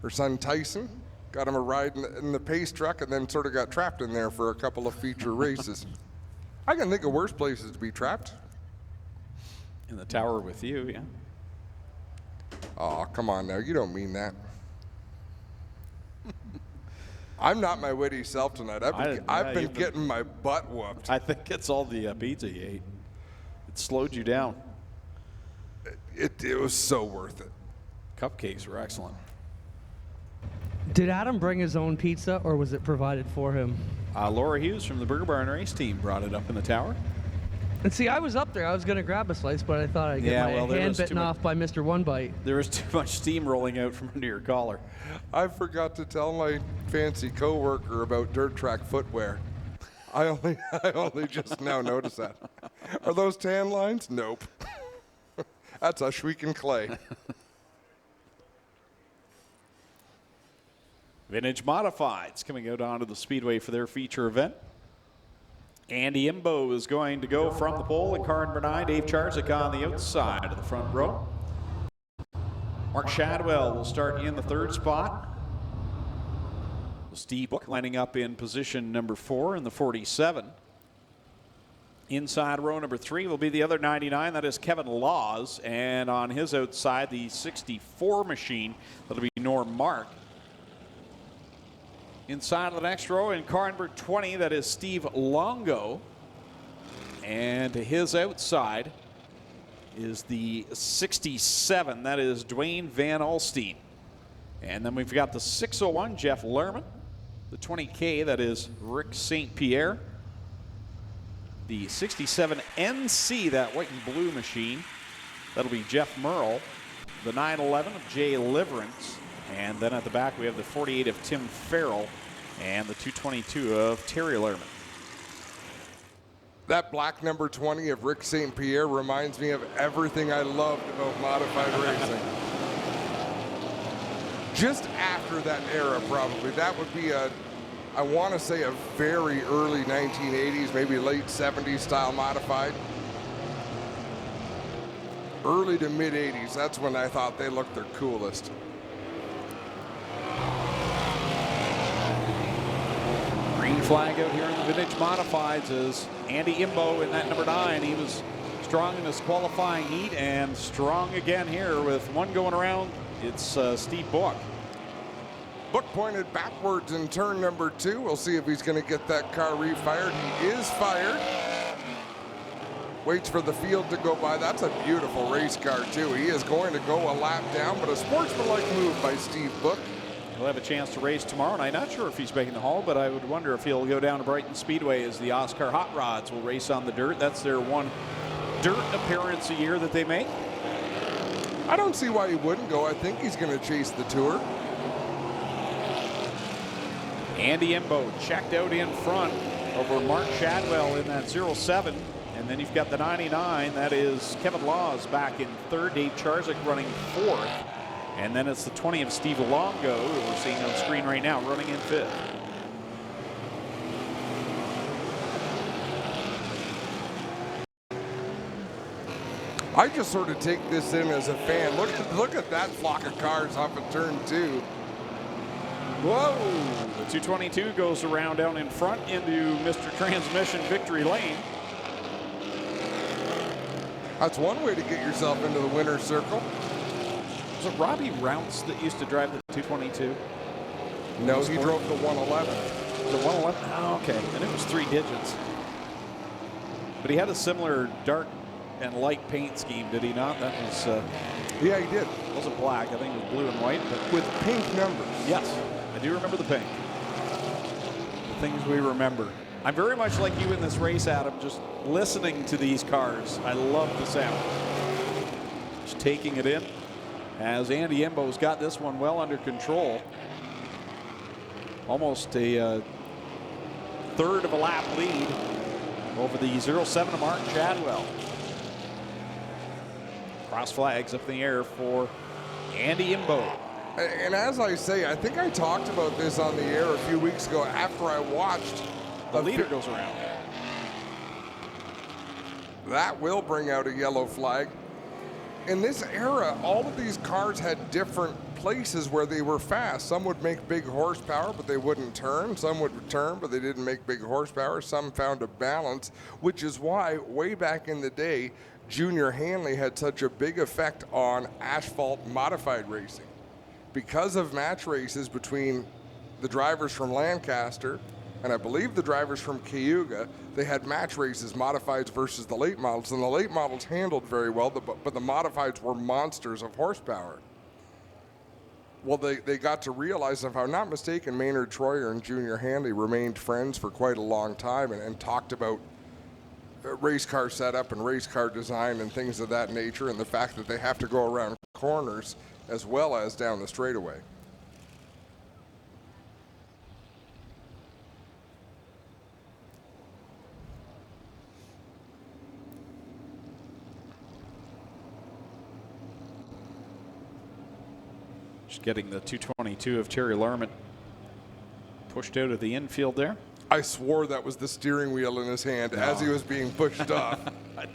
Her son Tyson got him a ride in the pace truck and then sort of got trapped in there for a couple of feature races. I can think of worse places to be trapped. In the tower with you, yeah. Oh, come on now. You don't mean that. I'm not my witty self tonight. I've been getting my butt whooped. I think it's all the pizza you ate. It slowed you down. It was so worth it. Cupcakes were excellent. Did Adam bring his own pizza, or was it provided for him? Laura Hughes from the Burger Barn race team brought it up in the tower. And see, I was up there. I was going to grab a slice, but I thought I'd get my hand bitten off by Mr. One Bite. There was too much steam rolling out from under your collar. I forgot to tell my fancy coworker about dirt track footwear. I only just now noticed that. Are those tan lines? Nope. That's Ohsweken clay. Vintage Modifieds coming out onto the Speedway for their feature event. Andy Imbo is going to go from the pole in car number 9. Dave Charzik on the outside of the front row. Mark Shadwell will start in the 3rd spot. Steve Book lining up in position number 4 in the 47. Inside row number 3 will be the other 99. That is Kevin Laws. And on his outside, the 64 machine. That'll be Norm Mark. Inside of the next row in car number 20, that is Steve Longo. And to his outside is the 67. That is Dwayne Van Alstine. And then we've got the 601, Jeff Lerman. The 20K, that is Rick St. Pierre. The 67 NC, that white and blue machine, that'll be Jeff Merle. The 911 of Jay Liverance. And then at the back, we have the 48 of Tim Farrell and the 222 of Terry Lerman. That black number 20 of Rick St. Pierre reminds me of everything I loved about modified racing. Just after that era, probably. That would be I want to say a very early 1980s, maybe late 70s style modified. Early to mid 80s, that's when I thought they looked their coolest. Green flag out here in the Vintage Modifieds is Andy Imbo in that number 9. He was strong in his qualifying heat and strong again here with one going around. It's Steve Book. Book pointed backwards in turn number 2. We'll see if he's going to get that car refired. He is fired. Waits for the field to go by. That's a beautiful race car, too. He is going to go a lap down, but a sportsmanlike move by Steve Book. He'll have a chance to race tomorrow night. Not sure if he's making the haul, but I would wonder if he'll go down to Brighton Speedway as the Oscar Hot Rods will race on the dirt. That's their one dirt appearance a year that they make. I don't see why he wouldn't go. I think he's going to chase the Tour. Andy Imbo checked out in front over Mark Shadwell in that 07. And then you've got the 99. That is Kevin Laws back in 3rd. Dave Charzik running 4th. And then it's the 20 of Steve Longo, who we're seeing on screen right now, running in 5th. I just sort of take this in as a fan. Look at that flock of cars off of turn 2. Whoa! The 222 goes around down in front into Mr. Transmission Victory Lane. That's one way to get yourself into the winner's circle. Was it Robbie Rounce that used to drive the 222? No, he drove the 111. The 111? Oh, okay. And it was 3 digits. But he had a similar dark and light paint scheme, did he not? That was... yeah, he did. It wasn't black. I think it was blue and white. But with pink numbers. Yes, I do remember the pink. The things we remember. I'm very much like you in this race, Adam, just listening to these cars. I love the sound. Just taking it in. As Andy Imbo's got this one well under control. Almost a third of a lap lead over the 07 of Mark Chadwell. Cross flags up in the air for Andy Imbo. And as I say, I think I talked about this on the air a few weeks ago after I watched. The leader goes around. That will bring out a yellow flag. In this era, all of these cars had different places where they were fast. Some would make big horsepower, but they wouldn't turn. Some would turn, but they didn't make big horsepower. Some found a balance, which is why way back in the day, Junior Hanley had such a big effect on asphalt modified racing. Because of match races between the drivers from Lancaster and I believe the drivers from Cayuga, they had match races, modifieds versus the late models, and the late models handled very well, but the modifieds were monsters of horsepower. Well, they got to realize, if I'm not mistaken, Maynard Troyer and Junior Hanley remained friends for quite a long time and talked about race car setup and race car design and things of that nature, and the fact that they have to go around corners as well as down the straightaway. Just getting the 222 of Terry Larman pushed out of the infield there. I swore that was the steering wheel in his hand as he was being pushed off. I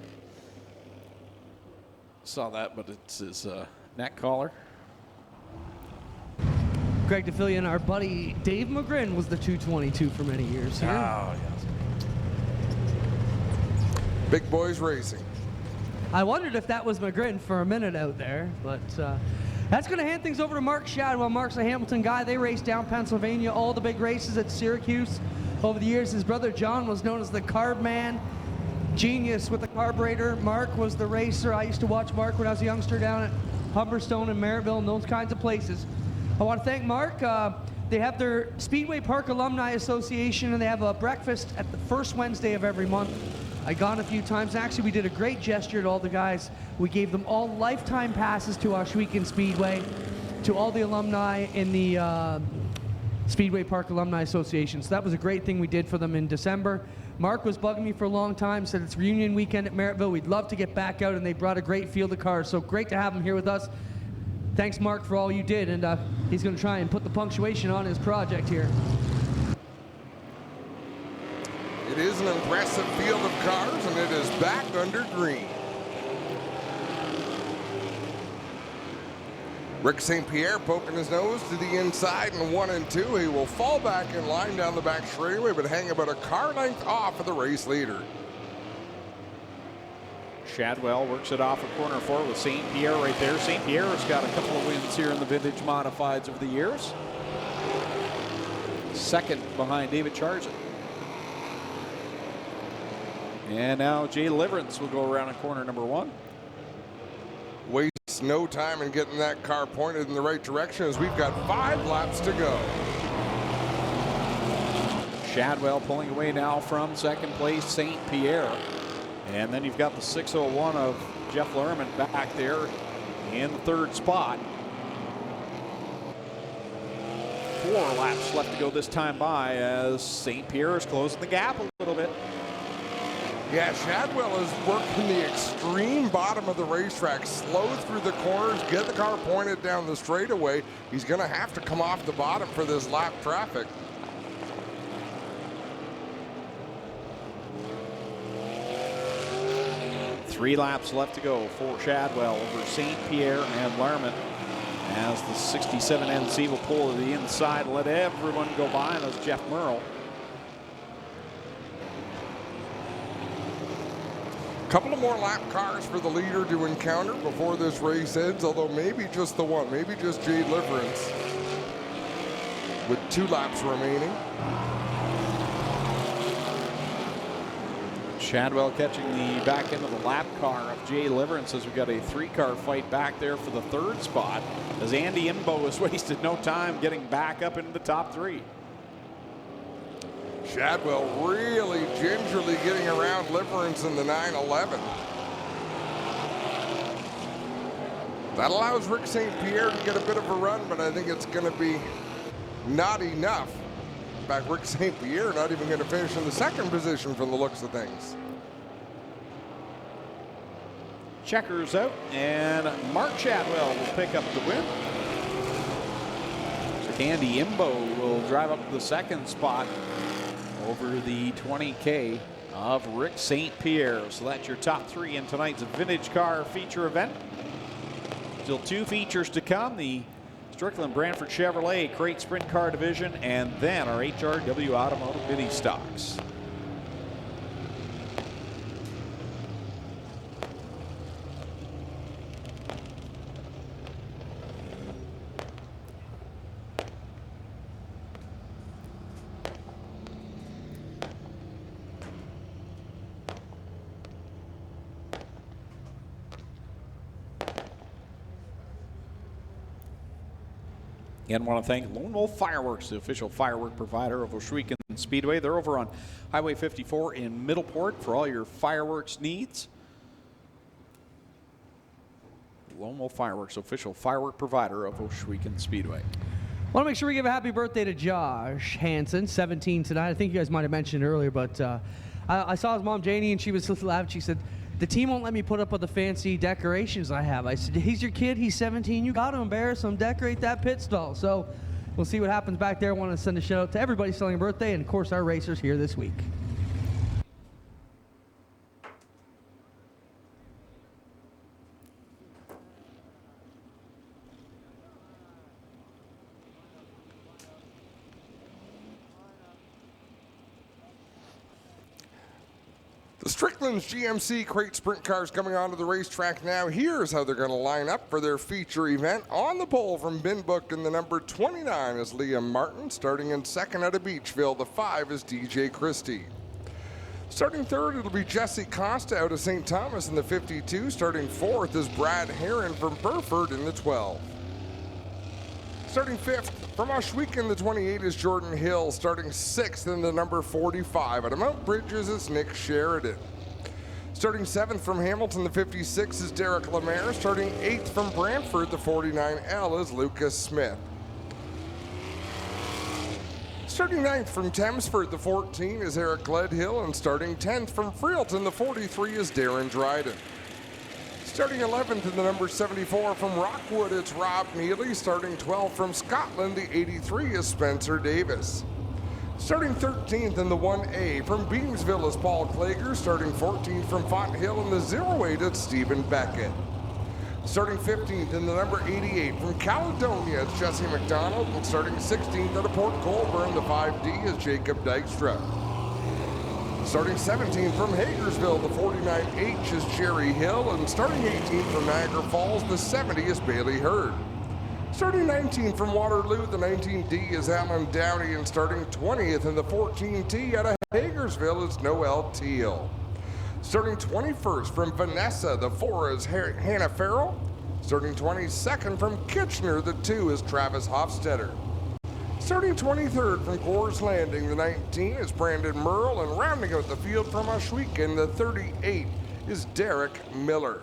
saw that, but it's his neck collar. Greg, to fill you in, our buddy Dave McGrin was the 222 for many years here. Oh, yes. Big boys racing. I wondered if that was McGrin for a minute out there, but that's going to hand things over to Mark Shadwell. Mark's a Hamilton guy. They race down Pennsylvania, all the big races at Syracuse. Over the years, his brother John was known as the carb man, genius with the carburetor. Mark was the racer. I used to watch Mark when I was a youngster down at Humberstone and Merrittville and those kinds of places. I want to thank Mark. They have their Speedway Park Alumni Association, and they have a breakfast at the first Wednesday of every month. I gone a few times. Actually, we did a great gesture to all the guys. We gave them all lifetime passes to Ohsweken Speedway, to all the alumni in the Speedway Park Alumni Association. So that was a great thing we did for them in December. Mark was bugging me for a long time, said it's reunion weekend at Merrittville. We'd love to get back out, and they brought a great field of cars. So great to have him here with us. Thanks, Mark, for all you did, and he's going to try and put the punctuation on his project here. It is an impressive field of cars, and it is back under green. Rick St. Pierre poking his nose to the inside in 1 and 2. He will fall back in line down the back straightaway, but hang about a car length off of the race leader. Shadwell works it off of corner 4 with St. Pierre right there. St. Pierre's got a couple of wins here in the vintage modifieds over the years. Second behind David Charzin. And now Jay Liverance will go around in corner number 1. Wastes no time in getting that car pointed in the right direction as we've got 5 laps to go. Shadwell pulling away now from second place, St. Pierre. And then you've got the 601 of Jeff Lerman back there in the third spot. 4 laps left to go this time by as St. Pierre is closing the gap a little bit. Yeah, Shadwell is working the extreme bottom of the racetrack, slow through the corners, get the car pointed down the straightaway. He's going to have to come off the bottom for this lap traffic. Three laps left to go for Shadwell over St. Pierre and Lerman. as the 67 NC will pull to the inside, let everyone go by, and that's Jeff Merle. Couple of more lap cars for the leader to encounter before this race ends, although maybe just the one, maybe just Jade Liverance with 2 laps remaining. Shadwell catching the back end of the lap car of Jay Liverance as we got a 3-car fight back there for the 3rd spot, as Andy Imbo has wasted no time getting back up into the top 3. Shadwell really gingerly getting around Liverance in the 911. That allows Rick St. Pierre to get a bit of a run, but I think it's going to be not enough. In fact, Rick St. Pierre not even going to finish in the 2nd position from the looks of things. Checkers out, and Mark Shadwell will pick up the win. So Andy Imbo will drive up to the 2nd spot over the 20K of Rick St. Pierre. So that's your top 3 in tonight's vintage car feature event. Still 2 features to come, the Strickland Brantford Chevrolet Crate Sprint Car Division, and then our HRW Automotive Mini Stocks. Again, want to thank Lone Wolf Fireworks, the official firework provider of Ohsweken Speedway. They're over on Highway 54 in Middleport for all your fireworks needs. Lone Wolf Fireworks, official firework provider of Ohsweken Speedway. Want to make sure we give a happy birthday to Josh Hansen, 17 tonight. I think you guys might have mentioned earlier, but I saw his mom, Janie, and she was laughing. She said, the team won't let me put up with the fancy decorations I have. I said, he's your kid, he's 17, you got to embarrass him, decorate that pit stall. So we'll see what happens back there. I want to send a shout out to everybody celebrating a birthday, and of course our racers here this week. The Strickland's GMC Crate Sprint cars coming onto the racetrack now. Here's how they're going to line up for their feature event. On the pole from Bin Book in the number 29 is Liam Martin. Starting in 2nd out of Beachville, the 5 is DJ Christie. Starting 3rd, it'll be Jesse Costa out of St. Thomas in the 52. Starting 4th is Brad Heron from Burford in the 12. Starting 5th from Ohsweken, the 28 is Jordan Hill. Starting 6th in the number 45 out of Mount Bridges is Nick Sheridan. Starting 7th from Hamilton, the 56 is Derek Lemaire. Starting 8th from Brantford, the 49L is Lucas Smith. Starting 9th from Thamesford, the 14 is Eric Gledhill. And starting 10th from Freelton, the 43 is Darren Dryden. Starting 11th in the number 74 from Rockwood, it's Rob Neely. Starting 12th from Scotland, the 83 is Spencer Davis. Starting 13th in the 1A from Beamsville is Paul Klager. Starting 14th from Fonthill in the 08, it's Stephen Beckett. Starting 15th in the number 88 from Caledonia, it's Jesse McDonald. And starting 16th out of Port Colborne, the 5D is Jacob Dykstra. Starting 17th from Hagersville, the 49H is Jerry Hill, and starting 18th from Niagara Falls, the 70 is Bailey Hurd. Starting 19th from Waterloo, the 19D is Alan Downey, and starting 20th in the 14T out of Hagersville is Noel Teal. Starting 21st from Vanessa, the 4 is Hannah Farrell. Starting 22nd from Kitchener, the 2 is Travis Hofstetter. Starting 23rd from Coors Landing, the 19 is Brandon Merle, and rounding out the field from Ohsweken, the 38 is Derek Miller.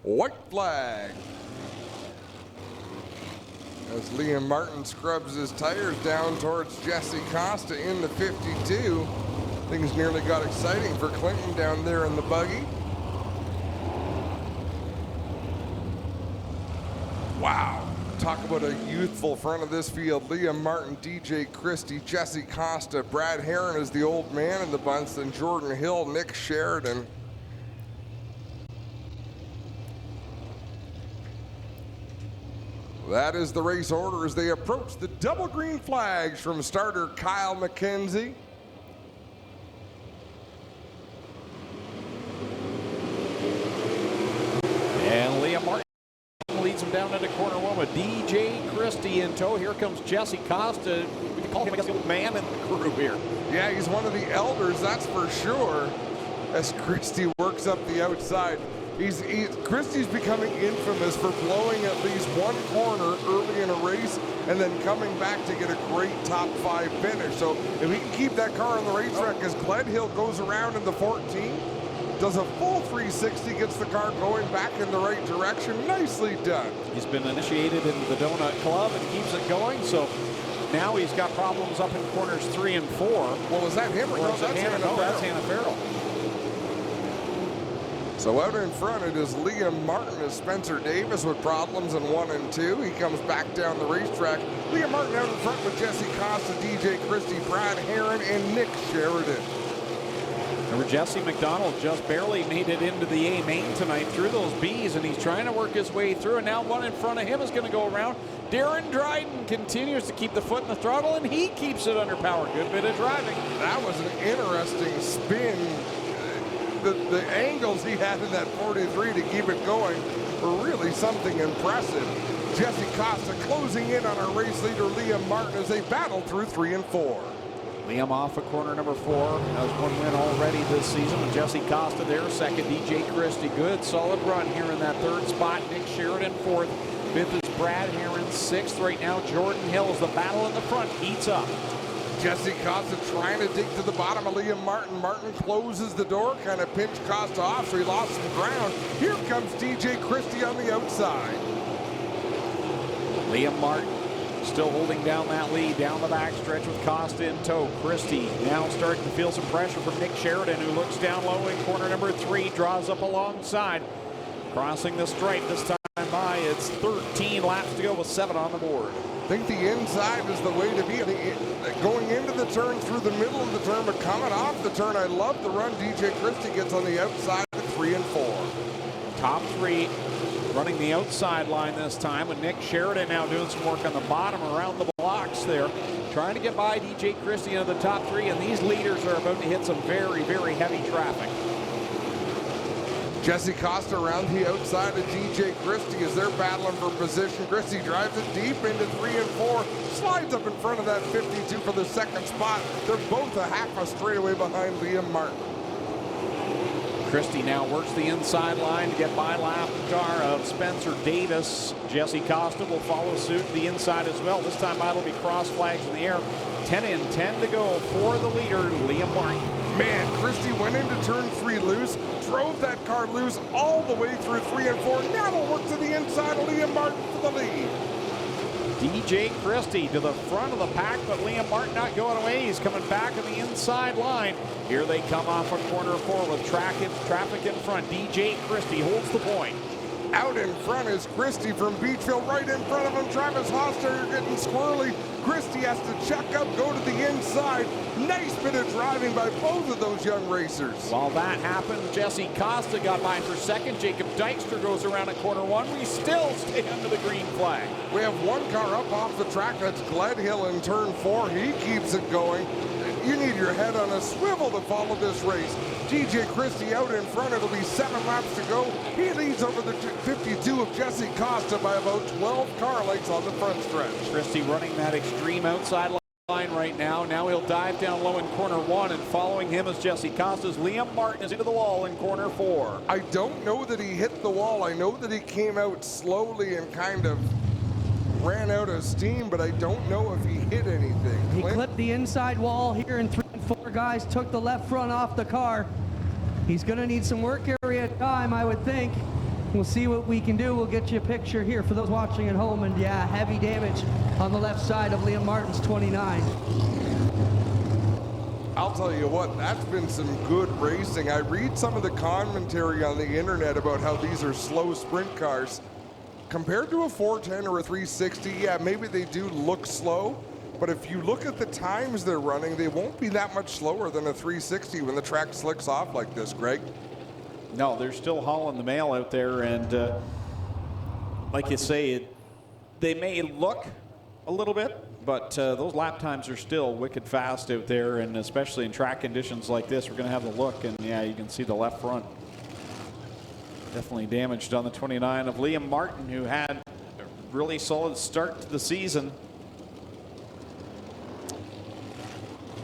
White flag. As Liam Martin scrubs his tires down towards Jesse Costa in the 52. Things nearly got exciting for Clinton down there in the buggy. Wow. Talk about a youthful front of this field. Liam Martin, DJ Christie, Jesse Costa, Brad Herron is the old man in the bunch, then Jordan Hill, Nick Sheridan. That is the race order as they approach the double green flags from starter Kyle McKenzie. And Liam Martin leads him down into corner one with DJ Christie in tow. Here comes Jesse Costa. We can call him, I guess, the old man in the crew here. Yeah, he's one of the elders, that's for sure, as Christie works up the outside. Christie's becoming infamous for blowing at least one corner early in a race and then coming back to get a great top 5 finish. So if he can keep that car on the racetrack as Gledhill goes around in the 14, does a full 360, gets the car going back in the right direction. Nicely done. He's been initiated into the Donut Club and keeps it going. So now he's got problems up in corners 3 and 4. Well, is that him or no? That's Hannah Farrell. That's Hannah Farrell. So out in front it is Liam Martin as Spencer Davis with problems in 1 and 2. He comes back down the racetrack. Liam Martin out in front with Jesse Costa, DJ Christie, Brad Herron, and Nick Sheridan. Remember, Jesse McDonald just barely made it into the A main tonight through those Bs, and he's trying to work his way through, and now one in front of him is going to go around. Darren Dryden continues to keep the foot in the throttle, and he keeps it under power. Good bit of driving. That was an interesting spin. The angles he had in that 43 to keep it going were really something impressive. Jesse Costa closing in on our race leader Liam Martin as they battle through 3 and 4. Liam off of corner number 4. Has one win already this season with Jesse Costa there. Second, DJ Christie. Good, solid run here in that 3rd spot. Nick Sheridan 4th. 5th is Brad Herron. 6th right now, Jordan Hill as the battle in the front heats up. Jesse Costa trying to dig to the bottom of Liam Martin. Martin closes the door, kind of pinched Costa off, so he lost some ground. Here comes DJ Christie on the outside. Liam Martin still holding down that lead down the back stretch with Costa in tow. Christie now starting to feel some pressure from Nick Sheridan, who looks down low in corner number 3, draws up alongside. Crossing the stripe this time by. It's 13 laps to go with 7 on the board. I think the inside is the way to be. Going into the turn, through the middle of the turn, but coming off the turn, I love the run DJ Christie gets on the outside at 3 and 4. Top 3 running the outside line this time, with Nick Sheridan now doing some work on the bottom around the blocks there, trying to get by DJ Christie into the top 3, and these leaders are about to hit some very, very heavy traffic. Jesse Costa around the outside of DJ Christie as they're battling for position. Christie drives it deep into 3 and 4, slides up in front of that 52 for the 2nd spot. They're both a half a straightaway behind Liam Martin. Christie now works the inside line to get by lap car of Spencer Davis. Jesse Costa will follow suit the inside as well. This time it'll be cross flags in the air. 10 and 10 to go for the leader, Liam Martin. Man, Christie went into turn 3 loose, drove that car loose all the way through 3 and 4. Now will work to the inside of Liam Martin for the lead. DJ Christie to the front of the pack, but Liam Martin not going away. He's coming back on the inside line. Here they come off of corner 4 with traffic in front. DJ Christie holds the point. Out in front is Christie from Beachville. Right in front of him, Travis Hoster getting squirrely. Christie has to check up, go to the inside. Nice bit of driving by both of those young racers. While that happened, Jesse Costa got by for 2nd. Jacob Dykstra goes around at corner 1. We still stay under the green flag. We have one car up off the track. That's Gledhill in turn 4. He keeps it going. You need your head on a swivel to follow this race. DJ Christie out in front. It'll be 7 laps to go. He leads over the 52 of Jesse Costa by about 12 car lengths on the front stretch. Christie running that extreme outside line right now. Now he'll dive down low in corner 1, and following him is Jesse Costa's Liam Martin is into the wall in corner 4. I don't know that he hit the wall. I know that he came out slowly and kind of ran out of steam, but I don't know if he hit anything. He clipped the inside wall here in 3 and 4, guys. Took the left front off the car. He's going to need some work area time, I would think. We'll see what we can do. We'll get you a picture here for those watching at home. And yeah, heavy damage on the left side of Liam Martin's 29. I'll tell you what, that's been some good racing. I read some of the commentary on the internet about how these are slow sprint cars. Compared to a 410 or a 360, yeah, maybe they do look slow, but if you look at the times they're running, they won't be that much slower than a 360 when the track slicks off like this, Greg. No, they're still hauling the mail out there, and like you say, they may look a little bit, but those lap times are still wicked fast out there, and especially in track conditions like this, we're going to have the look, and yeah, you can see the left front. Definitely damaged on the 29 of Liam Martin, who had a really solid start to the season.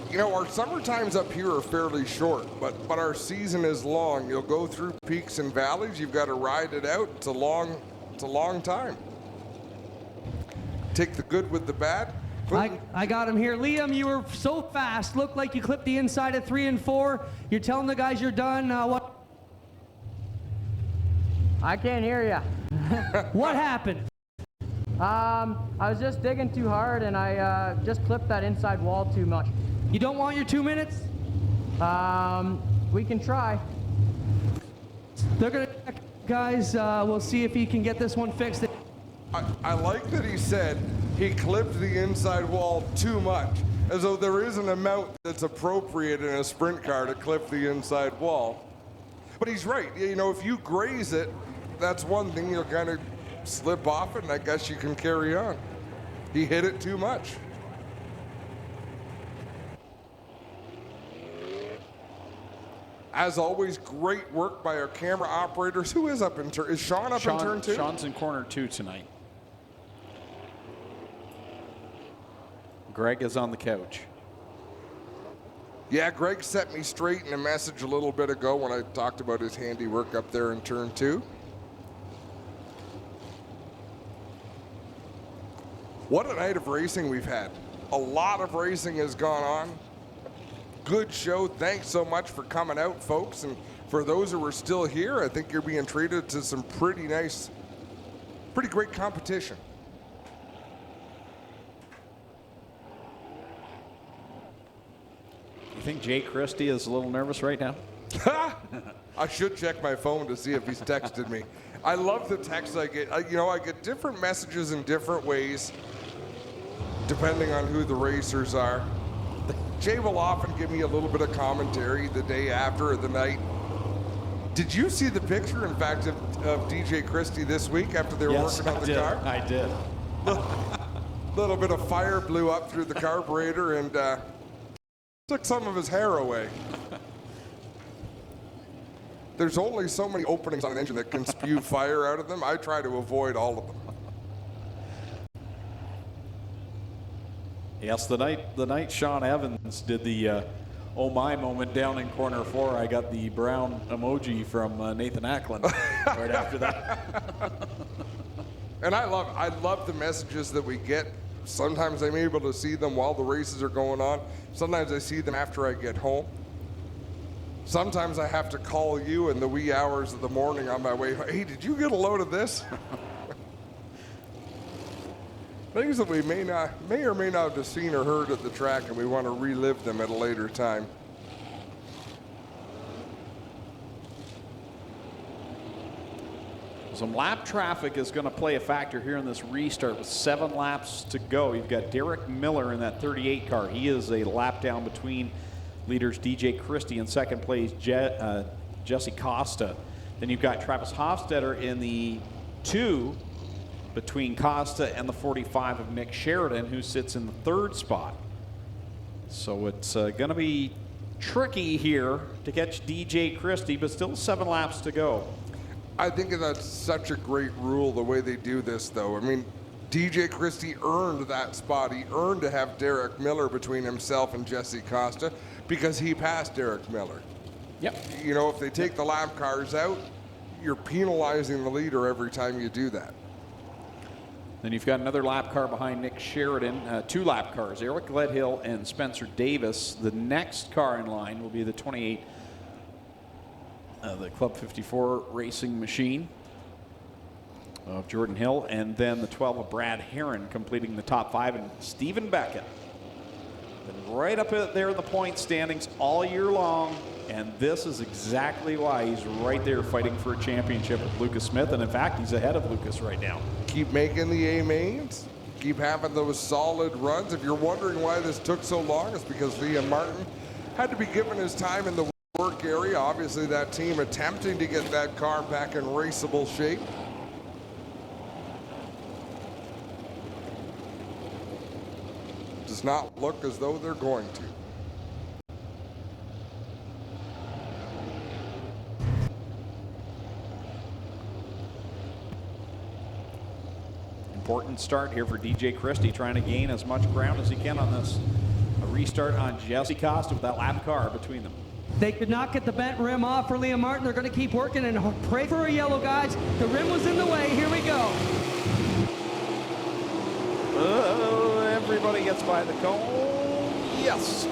You know, our summer times up here are fairly short, but our season is long. You'll go through peaks and valleys. You've got to ride it out. It's a long time. Take the good with the bad. I got him here. Liam, you were so fast. Looked like you clipped the inside of 3 and 4. You're telling the guys you're done. What? I can't hear you. What happened? I was just digging too hard, and I just clipped that inside wall too much. You don't want your 2 minutes? We can try. They're going to check, guys. We'll see if he can get this one fixed. I like that he said he clipped the inside wall too much, as though there is an amount that's appropriate in a sprint car to clip the inside wall. But he's right. You know, if you graze it, that's one thing. You'll kind of slip off it, and I guess you can carry on. He hit it too much. As always, great work by our camera operators. Who is up in turn? Is Sean up in turn 2? Sean's in corner 2 tonight. Greg is on the couch. Yeah, Greg set me straight in a message a little bit ago when I talked about his handiwork up there in turn 2. What a night of racing we've had. A lot of racing has gone on. Good show. Thanks so much for coming out, folks. And for those who are still here, I think you're being treated to some pretty great competition. You think Jay Christie is a little nervous right now? I should check my phone to see if he's texted me. I love the texts I get. I get different messages in different ways, depending on who the racers are. Jay will often give me a little bit of commentary the day after or the night. Did you see the picture, in fact, of DJ Christie this week after they were working on the car? I did. Little bit of fire blew up through the carburetor and took some of his hair away. There's only so many openings on an engine that can spew fire out of them. I try to avoid all of them. Yes, the night Sean Evans did the oh my moment down in corner 4, I got the brown emoji from Nathan Ackland right after that. And I love the messages that we get. Sometimes I'm able to see them while the races are going on. Sometimes I see them after I get home. Sometimes I have to call you in the wee hours of the morning on my way home. Hey, did you get a load of this? Things that we may or may not have seen or heard at the track, and we want to relive them at a later time. Some lap traffic is going to play a factor here in this restart with 7 laps to go. You've got Derek Miller in that 38 car. He is a lap down between leaders DJ Christie in second place, Jesse Costa. Then you've got Travis Hofstetter in the 2 between Costa and the 45 of Nick Sheridan, who sits in the 3rd spot. So it's going to be tricky here to catch DJ Christie, but still 7 laps to go. I think that's such a great rule, the way they do this, though. I mean, DJ Christie earned that spot. He earned to have Derek Miller between himself and Jesse Costa because he passed Derek Miller. Yep. You know, if they take the lap cars out, you're penalizing the leader every time you do that. Then you've got another lap car behind Nick Sheridan, 2 lap cars, Eric Gledhill and Spencer Davis. The next car in line will be the 28, the Club 54 racing machine. of Jordan Hill, and then the 12 of Brad Herron completing the top 5, and Stephen Beckett been right up there in the point standings all year long, and this is exactly why he's right there fighting for a championship with Lucas Smith, and in fact he's ahead of Lucas right now. Keep making the A-mains, keep having those solid runs. If you're wondering why this took so long, it's because Liam Martin had to be given his time in the work area. Obviously that team attempting to get that car back in raceable shape. Does not look as though they're going to. Important start here for DJ Christie, trying to gain as much ground as he can on this. A restart on Jesse Costa with that lap car between them. They could not get the bent rim off for Liam Martin. They're going to keep working and pray for a yellow, guys. The rim was in the way. Here we go. Everybody gets by the cone. Yes.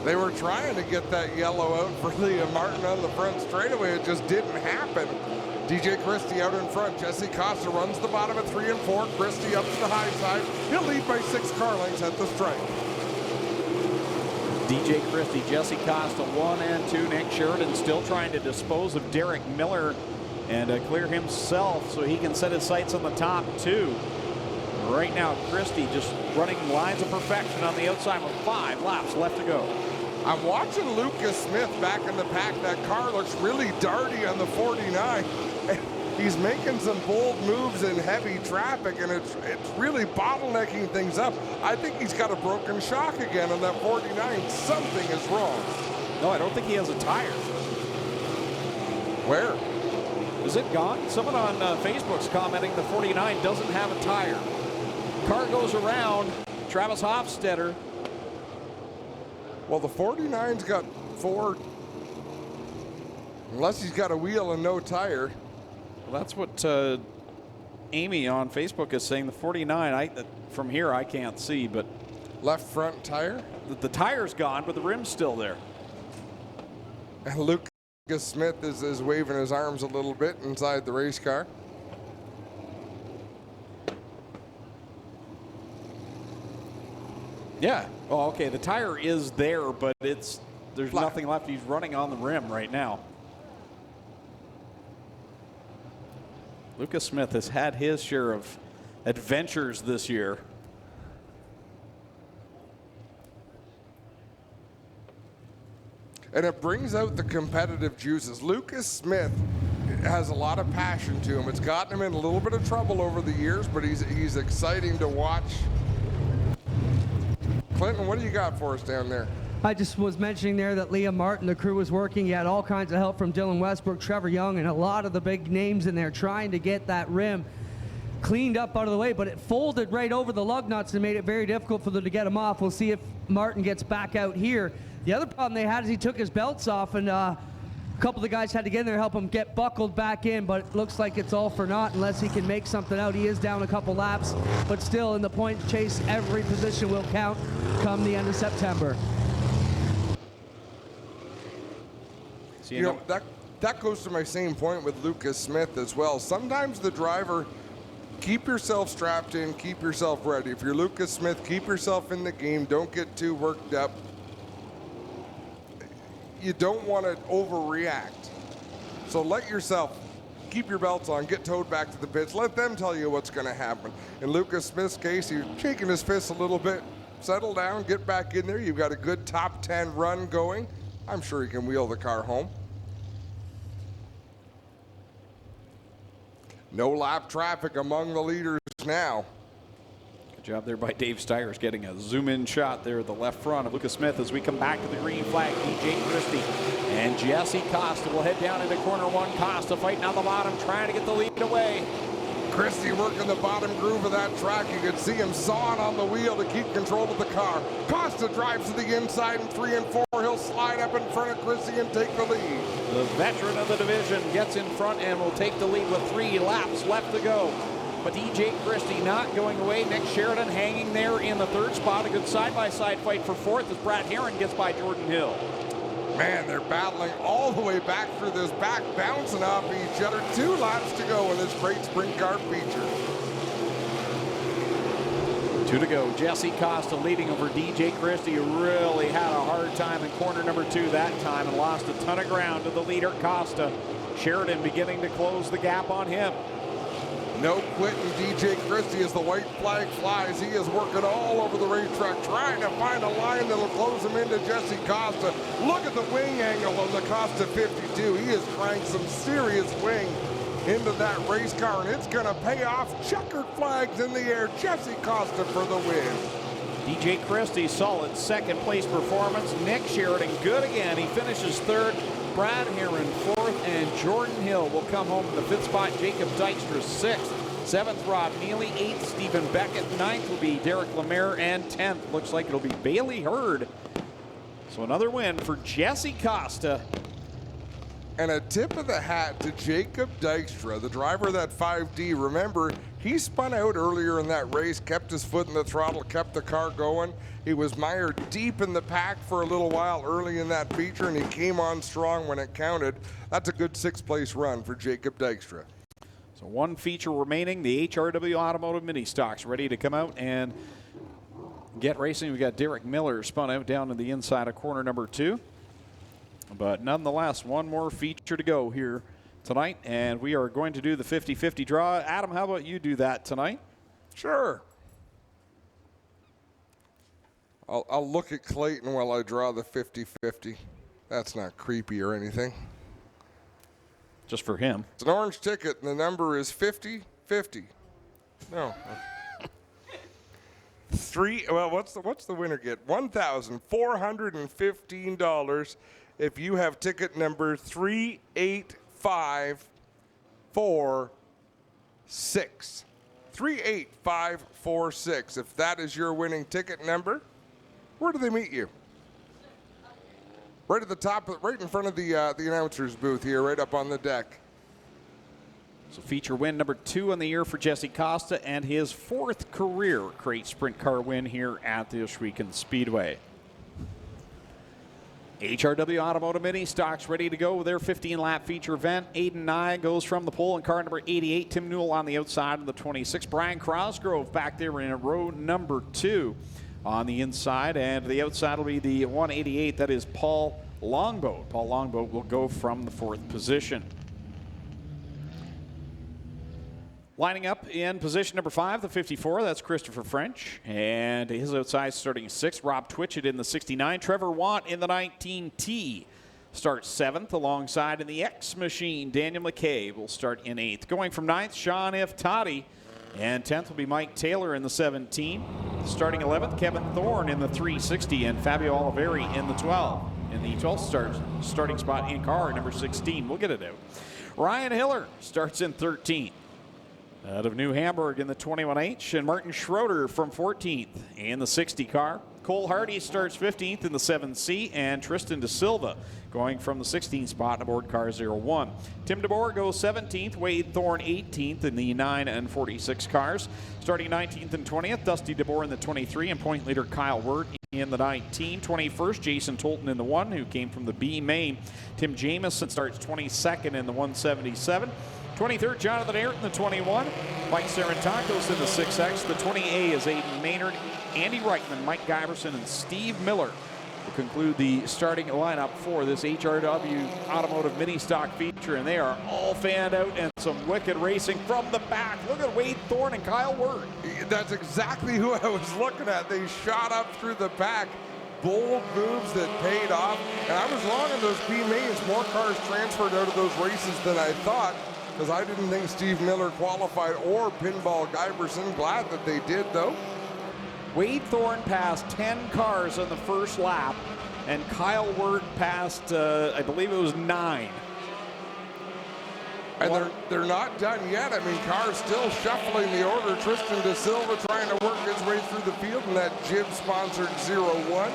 They were trying to get that yellow out for Liam Martin on the front straightaway. It just didn't happen. DJ Christie out in front. Jesse Costa runs the bottom at 3 and 4. Christie up to the high side. He'll lead by 6 car lengths at the stripe. DJ Christie, Jesse Costa 1 and 2. Nick Sheridan still trying to dispose of Derek Miller and clear himself so he can set his sights on the top 2. Right now, Christie just running lines of perfection on the outside with 5 laps left to go. I'm watching Lucas Smith back in the pack. That car looks really darty on the 49. He's making some bold moves in heavy traffic, and it's really bottlenecking things up. I think he's got a broken shock again on that 49. Something is wrong. No, I don't think he has a tire. Where? Is it gone? Someone on Facebook's commenting the 49 doesn't have a tire. Car goes around. Travis Hofstetter. Well, the 49's got 4, unless he's got a wheel and no tire. Well, that's what Amy on Facebook is saying. The 49, from here I can't see, but left front tire? The tire's gone, but the rim's still there. And Lucas Smith is waving his arms a little bit inside the race car. Yeah. Oh, okay. The tire is there, but there's nothing left. He's running on the rim right now. Lucas Smith has had his share of adventures this year. And it brings out the competitive juices. Lucas Smith has a lot of passion to him. It's gotten him in a little bit of trouble over the years, but he's exciting to watch. Clinton, what do you got for us down there? I just was mentioning there that Liam Martin, the crew was working. He had all kinds of help from Dylan Westbrook, Trevor Young, and a lot of the big names in there trying to get that rim cleaned up out of the way, but it folded right over the lug nuts and made it very difficult for them to get him off. We'll see if Martin gets back out here. The other problem they had is he took his belts off, and a couple of the guys had to get in there to help him get buckled back in, but it looks like it's all for naught unless he can make something out. He is down a couple laps, but still in the point chase, every position will count come the end of September. You know, that goes to my same point with Lucas Smith as well. Sometimes the driver, keep yourself strapped in, keep yourself ready. If you're Lucas Smith, keep yourself in the game. Don't get too worked up. You don't want to overreact. So let yourself keep your belts on, get towed back to the pits. Let them tell you what's going to happen. In Lucas Smith's case, he's shaking his fist a little bit. Settle down, get back in there. You've got a good top 10 run going. I'm sure he can wheel the car home. No lap traffic among the leaders now. Good job there by Dave Steyers getting a zoom-in shot there at the left front of Lucas Smith as we come back to the green flag. DJ Christie and Jesse Costa will head down into corner 1. Costa fighting on the bottom, trying to get the lead away. Christie working the bottom groove of that track. You could see him sawing on the wheel to keep control of the car. Costa drives to the inside in 3 and 4. He'll slide up in front of Christie and take the lead. The veteran of the division gets in front and will take the lead with 3 laps left to go. But DJ Christie not going away. Nick Sheridan hanging there in the 3rd spot. A good side-by-side fight for 4th as Brad Herron gets by Jordan Hill. Man, they're battling all the way back through this back, bouncing off each other. 2 laps to go in this great sprint car feature. 2 to go. Jesse Costa leading over DJ Christie, who really had a hard time in corner number 2 that time and lost a ton of ground to the leader, Costa. Sheridan beginning to close the gap on him. No quitting DJ Christie as the white flag flies. He is working all over the racetrack, trying to find a line that'll close him into Jesse Costa. Look at the wing angle of the Costa 52. He is trying some serious wing into that race car, and it's going to pay off. Checkered flags in the air. Jesse Costa for the win. DJ Christie, solid second place performance. Nick Sheridan, good again. He finishes 3rd. Brad Heron 4th, and Jordan Hill will come home in the 5th spot. Jacob Dykstra 6th. 7th, Rob Neely. 8th, Stephen Beckett. 9th will be Derek Lemaire, and 10th looks like it'll be Bailey Hurd. So another win for Jesse Costa. And a tip of the hat to Jacob Dykstra, the driver of that 5D. Remember, he spun out earlier in that race, kept his foot in the throttle, kept the car going. He was mired deep in the pack for a little while early in that feature, and he came on strong when it counted. That's a good 6th place run for Jacob Dykstra. So 1 feature remaining. The HRW Automotive Mini Stocks ready to come out and get racing. We've got Derek Miller spun out down to the inside of corner number 2. But nonetheless, 1 more feature to go here tonight, and we are going to do the 50-50 draw. Adam, how about you do that tonight? Sure. I'll look at Clayton while I draw the 50-50. That's not creepy or anything. Just for him. It's an orange ticket, and the number is 50-50. No. Well, what's the winner get? $1,415 if you have ticket number 38546. 38546. If that is your winning ticket number, where do they meet you? Right at the top, right in front of the announcer's booth here, right up on the deck. So feature win number 2 on the year for Jesse Costa, and his 4th career crate sprint car win here at the Ohsweken Speedway. HRW Automotive Mini Stocks ready to go with their 15-lap feature event. Aiden Nye goes from the pole in car number 88. Tim Newell on the outside of the 26. Brian Crosgrove back there in row number 2 on the inside. And the outside will be the 188. That is Paul Longboat. Paul Longboat will go from the 4th position. Lining up in position number 5, the 54, that's Christopher French. And his outside starting 6th. Rob Twitchett in the 69. Trevor Want in the 19T starts 7th. Alongside in the X Machine, Daniel McKay will start in 8th. Going from 9th, Sean F. Toddy. And 10th will be Mike Taylor in the 17. Starting 11th, Kevin Thorne in the 360. And Fabio Oliveri in the 12. In the 12th starting spot in car, number 16. We'll get it out. Ryan Hiller starts in 13th. Out of New Hamburg in the 21H, and Martin Schroeder from 14th in the 60 car. Cole Hardy starts 15th in the 7C, and Tristan De Silva going from the 16th spot aboard car 01. Tim DeBoer goes 17th, Wade Thorne 18th in the 9 and 46 cars. Starting 19th and 20th, Dusty DeBoer in the 23, and point leader Kyle Wirt in the 19. 21st, Jason Tolton in the 1, who came from the B main. Tim Jamison starts 22nd in the 177. 23rd, Jonathan Ayrton in the 21. Mike Sarantakos in the 6X. The 20A is Aiden Maynard, Andy Reichman, Mike Giverson, and Steve Miller will conclude the starting lineup for this HRW Automotive Mini Stock feature. And they are all fanned out and some wicked racing from the back. Look at Wade Thorne and Kyle Wirt. That's exactly who I was looking at. They shot up through the back. Bold moves that paid off. And I was wrong in those B mains. More cars transferred out of those races than I thought, because I didn't think Steve Miller qualified or Pinball Giverson. Glad that they did, though. Wade Thorne passed 10 cars on the first lap, and Kyle Wirt passed, I believe it was 9. And they're not done yet. I mean, cars still shuffling the order. Tristan De Silva trying to work his way through the field in that Jib-sponsored 01.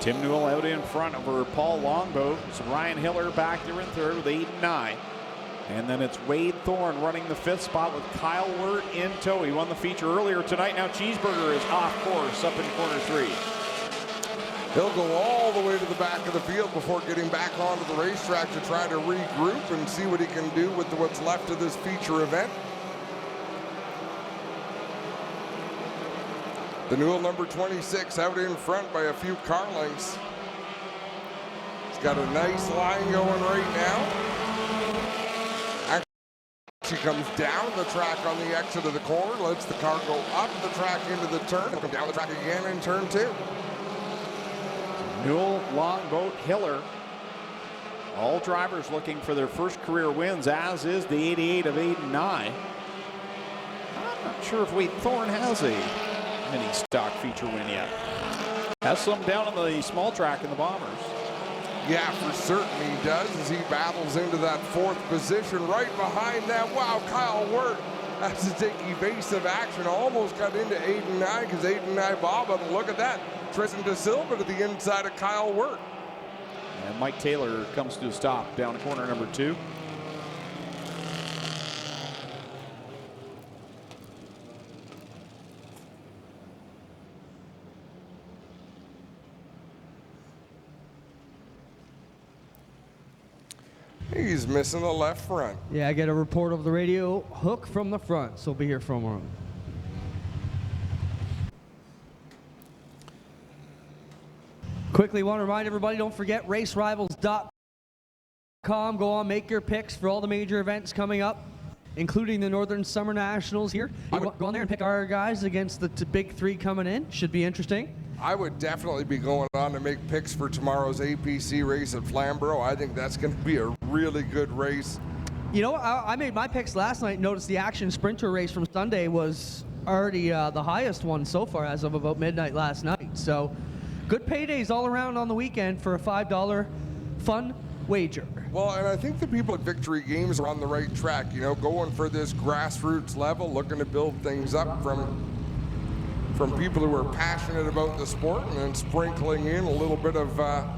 Tim Newell out in front over Paul Longboat. It's Ryan Hiller back there in 3rd with 8 and 9. And then it's Wade Thorne running the 5th spot with Kyle Wirt in tow. He won the feature earlier tonight. Now Cheeseburger is off course up in corner 3. He'll go all the way to the back of the field before getting back onto the racetrack to try to regroup and see what he can do with what's left of this feature event. The Newell number 26 out in front by a few car lengths. He's got a nice line going right now. Actually comes down the track on the exit of the corner, lets the car go up the track into the turn, and come down the track again in turn 2. Newell, Longboat, Hiller. All drivers looking for their first career wins, as is the 88 of 8 and 9. I'm not sure if Wade Thorne has a mini stock feature win yet. Has some down on the small track in the Bombers. Yeah, for certain he does as he battles into that 4th position right behind that. Wow, Kyle Wirt has to take evasive action. Almost got into 8 and 9 because 8 and 9 Bob, but look at that. Tristan De Silva to the inside of Kyle Wirt. And Mike Taylor comes to a stop down corner number 2. He's missing the left front. Yeah, I get a report over the radio. Hook from the front, so we'll be here for a moment. Quickly want to remind everybody, don't forget racerivals.com. Go on, make your picks for all the major events coming up, including the Northern Summer Nationals here. You go on there and pick our guys against the big 3 coming in. Should be interesting. I would definitely be going on to make picks for tomorrow's APC race at Flamborough. I think that's going to be a really good race. You know, I made my picks last night. Noticed the Action Sprinter race from Sunday was already the highest one so far as of about midnight last night. So good paydays all around on the weekend for a $5 fun wager. Well, and I think the people at Victory Games are on the right track, you know, going for this grassroots level, looking to build things up from people who are passionate about the sport and then sprinkling in a little bit of a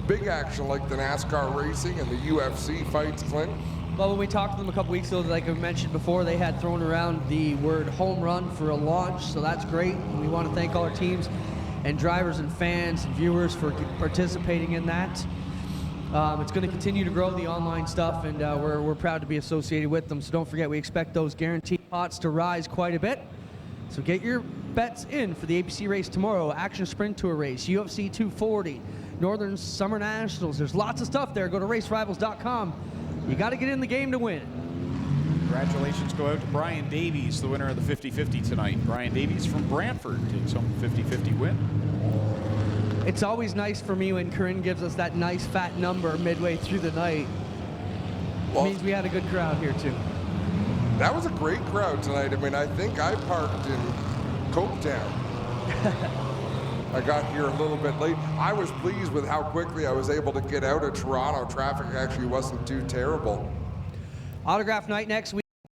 big action like the NASCAR racing and the UFC fights, Clint. Well, when we talked to them a couple weeks ago, like I mentioned before, they had thrown around the word home run for a launch, so that's great. And we want to thank all our teams and drivers and fans and viewers for participating in that. It's going to continue to grow, the online stuff, and we're proud to be associated with them. So don't forget, we expect those guaranteed pots to rise quite a bit. So get your bets in for the APC race tomorrow, Action Sprint Tour race, UFC 240, Northern Summer Nationals. There's lots of stuff there. Go to racerivals.com. You got to get in the game to win. Congratulations go out to Brian Davies, the winner of the 50-50 tonight. Brian Davies from Brantford takes home the 50-50 win. It's always nice for me when Corinne gives us that nice fat number midway through the night. Well, it means we had a good crowd here too. That was a great crowd tonight. I mean, I think I parked in Coketown. I got here a little bit late. I was pleased with how quickly I was able to get out of Toronto. Traffic actually wasn't too terrible. Autograph night next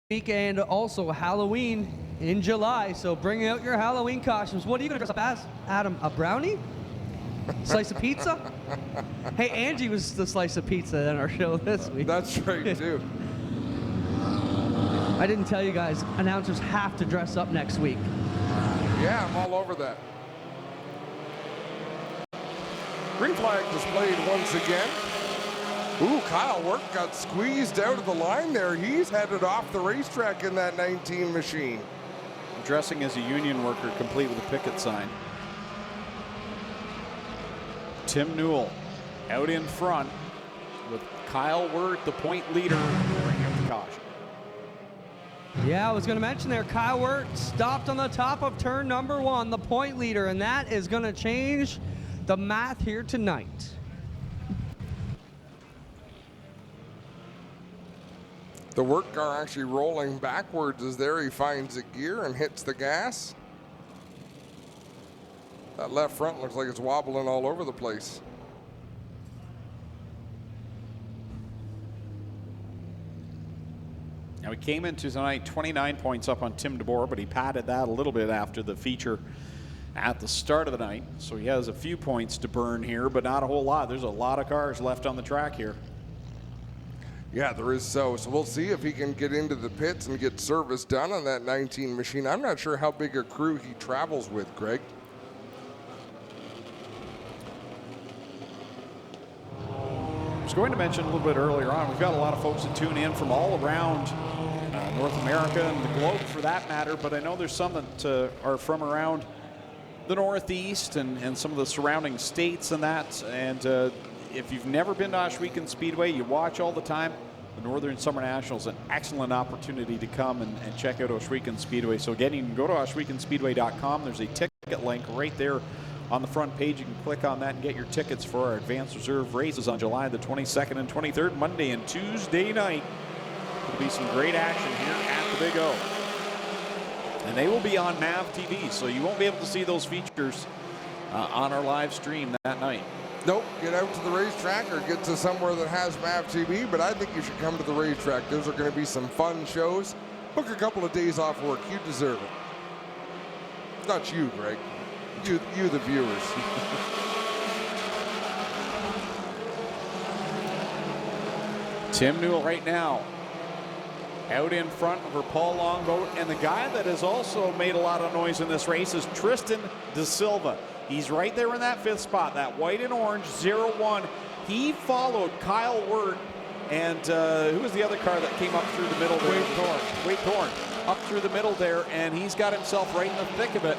week and also Halloween in July. So bring out your Halloween costumes. What are you going to dress up as, Adam? A brownie? Slice of pizza? Hey, Angie was the slice of pizza in our show this week. That's right, too. I didn't tell you guys, announcers have to dress up next week. Yeah, I'm all over that. Green flag displayed once again. Ooh, Kyle Wirt got squeezed out of the line there. He's headed off the racetrack in that 19 machine. Dressing as a union worker, complete with a picket sign. Tim Newell out in front with Kyle Wirt, the point leader, bringing up the caution. Yeah, I was going to mention there, Kyle Wirt stopped on the top of turn number 1, the point leader, and that is going to change the math here tonight. The Wirt car actually rolling backwards as there he finds a gear and hits the gas. That left front looks like it's wobbling all over the place. Now, he came into tonight 29 points up on Tim DeBoer, but he padded that a little bit after the feature at the start of the night. So he has a few points to burn here, but not a whole lot. There's a lot of cars left on the track here. Yeah, there is so we'll see if he can get into the pits and get service done on that 19 machine. I'm not sure how big a crew he travels with, Greg. going to mention a little bit earlier on, we've got a lot of folks that tune in from all around North America and the globe for that matter, but I know there's some that are from around the Northeast and some of the surrounding states and that. And if you've never been to Ohsweken Speedway, you watch all the time. The Northern Summer Nationals, an excellent opportunity to come and check out Ohsweken Speedway. So again, you can go to ohswekenspeedway.com. There's a ticket link right there on the front page. You can click on that and get your tickets for our advanced reserve races on July the 22nd and 23rd, Monday and Tuesday night. There'll be some great action here at the Big O. And they will be on MAV TV, so you won't be able to see those features on our live stream that night. Nope, get out to the racetrack or get to somewhere that has MAV TV, but I think you should come to the racetrack. Those are going to be some fun shows. Book a couple of days off work. You deserve it. Not you, Greg. You the viewers. Tim Newell right now out in front over Paul Longboat, and the guy that has also made a lot of noise in this race is Tristan De Silva. He's right there in that 5th spot, that white and orange 0-1. He followed Kyle Wirt, and who was the other car that came up through the middle there? Wade Thorne up through the middle there, and he's got himself right in the thick of it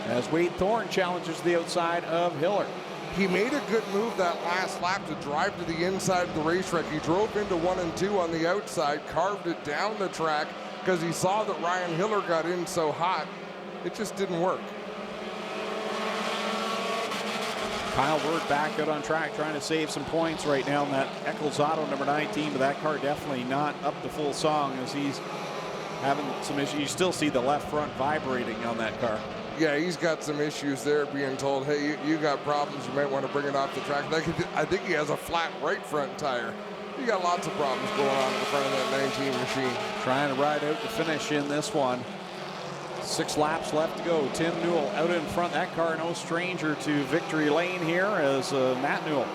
as Wade Thorne challenges the outside of Hiller. He made a good move that last lap to drive to the inside of the racetrack. He drove into 1 and 2 on the outside, carved it down the track because he saw that Ryan Hiller got in so hot. It just didn't work. Kyle Wirt back out on track trying to save some points right now in that Eccles Auto number 19, but that car definitely not up to full song as he's having some issues. You still see the left front vibrating on that car. Yeah, he's got some issues there, being told, hey, you got problems, you might want to bring it off the track. I think he has a flat right front tire. You got lots of problems going on in the front of that 19 machine. Trying to ride out the finish in this one. 6 laps left to go. Tim Newell out in front. That car no stranger to victory lane here as Matt Newell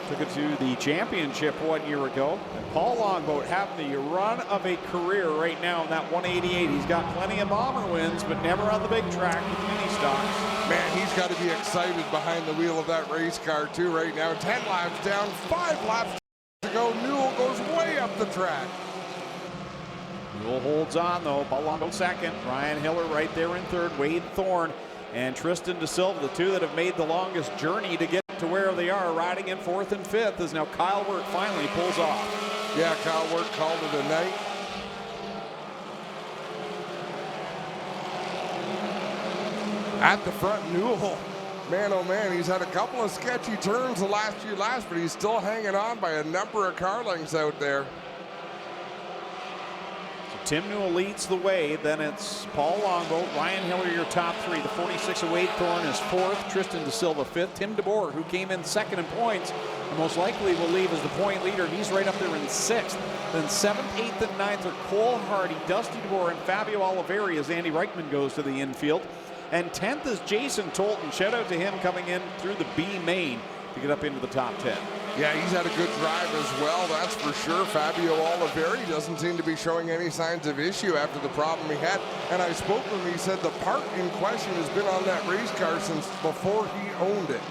took it to the championship 1 year ago. And Paul Longboat having the run of a career right now in that 188. He's got plenty of bomber wins, but never on the big track with mini stocks. Man, he's got to be excited behind the wheel of that race car too right now. 10 laps down, 5 laps to go. Newell goes way up the track. Newell holds on though. Paul Longboat second. Ryan Hiller right there in third. Wade Thorne and Tristan De Silva, the two that have made the longest journey to get to where they are, riding in 4th and 5th as now Kyle Wirt finally pulls off. Yeah, Kyle Wirt called it a night. At the front, Newell, man oh man, he's had a couple of sketchy turns the last few laps, but he's still hanging on by a number of car lengths out there. Tim Newell leads the way, then it's Paul Longboat, Ryan Hiller, your top 3. The 46 of Wade Thorne is 4th, Tristan De Silva 5th, Tim DeBoer, who came in 2nd in points, and most likely will leave as the point leader. He's right up there in 6th. Then 7th, 8th, and 9th are Cole Hardy, Dusty DeBoer, and Fabio Oliveri as Andy Reichman goes to the infield. And 10th is Jason Tolton. Shout out to him coming in through the B main to get up into the top 10. Yeah, he's had a good drive as well, that's for sure. Fabio Oliveri doesn't seem to be showing any signs of issue after the problem he had. And I spoke with him, he said the part in question has been on that race car since before he owned it.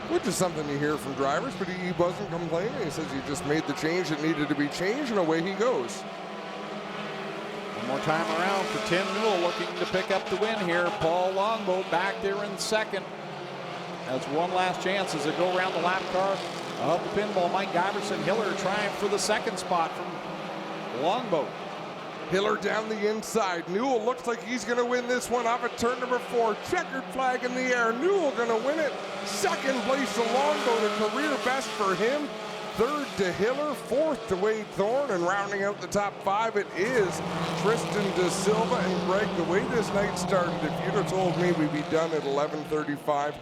Which is something you hear from drivers, but he wasn't complaining. He says he just made the change that needed to be changed, and away he goes. One more time around for Tim Newell looking to pick up the win here. Paul Longboat back there in 2nd. That's one last chance as they go around the lap car of the pinball. Mike Giverson, Hiller trying for the 2nd spot from Longboat. Hiller down the inside. Newell looks like he's going to win this one off at turn number 4. Checkered flag in the air. Newell going to win it. 2nd place to Longboat, a career best for him. 3rd to Hiller, 4th to Wade Thorne, and rounding out the top 5, it is Tristan De Silva. And Greg, the way this night started, if you'd have told me we'd be done at 11:35,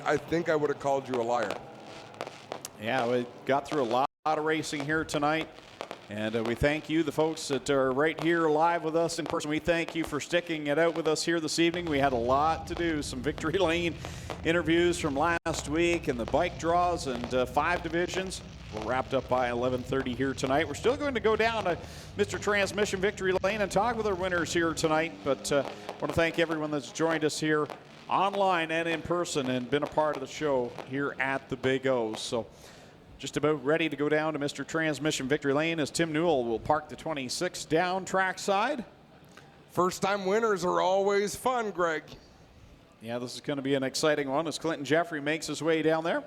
I think I would have called you a liar. Yeah, we got through a lot of racing here tonight. And we thank you, the folks that are right here live with us in person. We thank you for sticking it out with us here this evening. We had a lot to do, some victory lane interviews from last week and the bike draws and 5 divisions. We're wrapped up by 11:30 here tonight. We're still going to go down to Mr. Transmission Victory Lane and talk with our winners here tonight. But I want to thank everyone that's joined us here online and in person and been a part of the show here at the Big O. So Just about ready to go down to Mr. Transmission Victory Lane as Tim Newell will park the 26 down trackside. First-time winners are always fun, Greg. Yeah, this is going to be an exciting one as Clinton Jeffrey makes his way down there.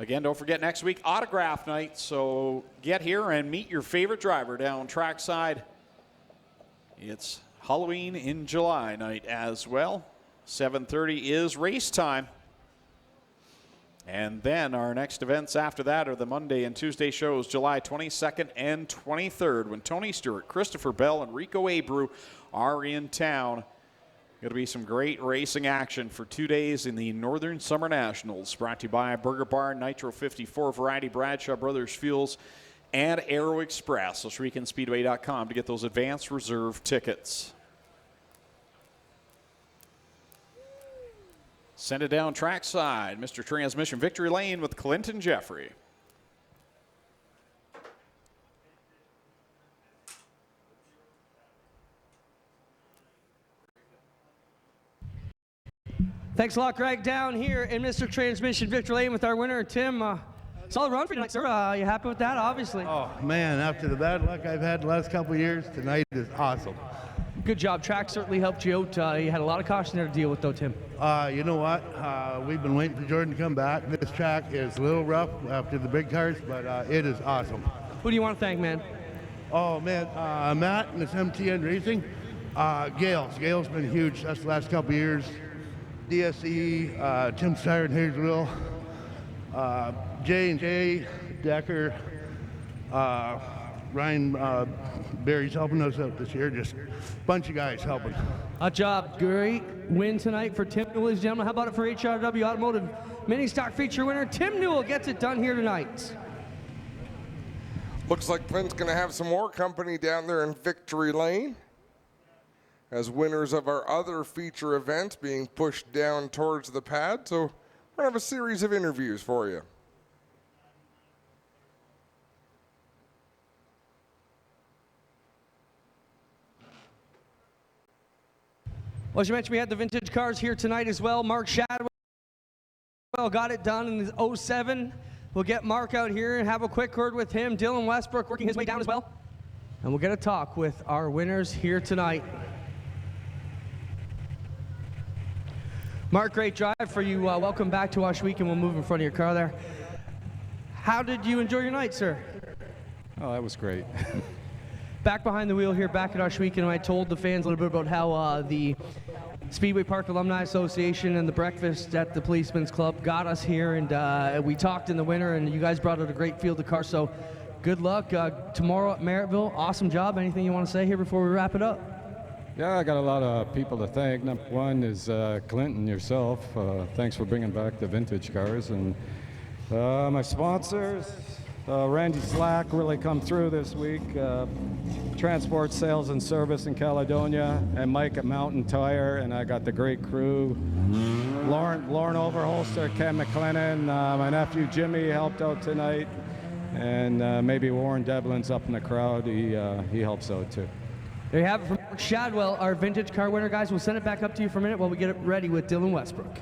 Again, don't forget next week, autograph night. So get here and meet your favorite driver down trackside. It's Halloween in July night as well. 7:30 is race time. And then our next events after that are the Monday and Tuesday shows, July 22nd and 23rd, when Tony Stewart, Christopher Bell, and Rico Abreu are in town. Going to be some great racing action for 2 days in the Northern Summer Nationals. Brought to you by Burger Bar, Nitro 54, Variety, Bradshaw Brothers Fuels, and Aero Express. Ohswekenspeedway.com to get those advanced reserve tickets. Send it down trackside. Mr. Transmission Victory Lane with Clinton Jeffrey. Thanks a lot, Greg. Down here in Mr. Transmission Victory Lane with our winner, Tim. Solid run for you tonight, sir. You happy with that, obviously? Oh, man, after the bad luck I've had the last couple of years, tonight is awesome. Good job. Track certainly helped you out. You had a lot of caution there to deal with, though, Tim. You know what? We've been waiting for Jordan to come back. This track is a little rough after the big cars, but it is awesome. Who do you want to thank, man? Oh, man, Matt and this MTN Racing. Gale's been huge. That's the last couple of years. DSE, Tim Steyer and Hazersville, J&J, Decker, Ryan Barry's helping us out this year. Just a bunch of guys helping. A job. Great win tonight for Tim Newell, ladies and gentlemen. How about it for HRW Automotive Mini Stock Feature winner? Tim Newell gets it done here tonight. Looks like Clint's going to have some more company down there in Victory Lane, as winners of our other feature events being pushed down towards the pad. So we're going to have a series of interviews for you. Well, as you mentioned, we had the vintage cars here tonight as well. Mark Shadwell got it done in the 07. We'll get Mark out here and have a quick word with him. Dylan Westbrook working his way down as well. And we'll get a talk with our winners here tonight. Mark, great drive for you. Welcome back to Ohsweken. We'll move in front of your car there. How did you enjoy your night, sir? Oh, that was great. Back behind the wheel here, back at Ohsweken, I told the fans a little bit about how the Speedway Park Alumni Association and the breakfast at the Policeman's Club got us here, and we talked in the winter, and you guys brought out a great field of cars, so good luck tomorrow at Merrittville. Awesome job. Anything you want to say here before we wrap it up? Yeah, I got a lot of people to thank. Number one is Clinton, yourself. Thanks for bringing back the vintage cars. And my sponsors, Randy Slack really come through this week. Transport Sales and Service in Caledonia, and Mike at Mountain Tire, and I got the great crew. Lauren Overholster, Ken McLennan, my nephew Jimmy helped out tonight, and maybe Warren Devlin's up in the crowd. He helps out too. There you have it from Mark Shadwell, our vintage car winner, guys. We'll send it back up to you for a minute while we get it ready with Dylan Westbrook.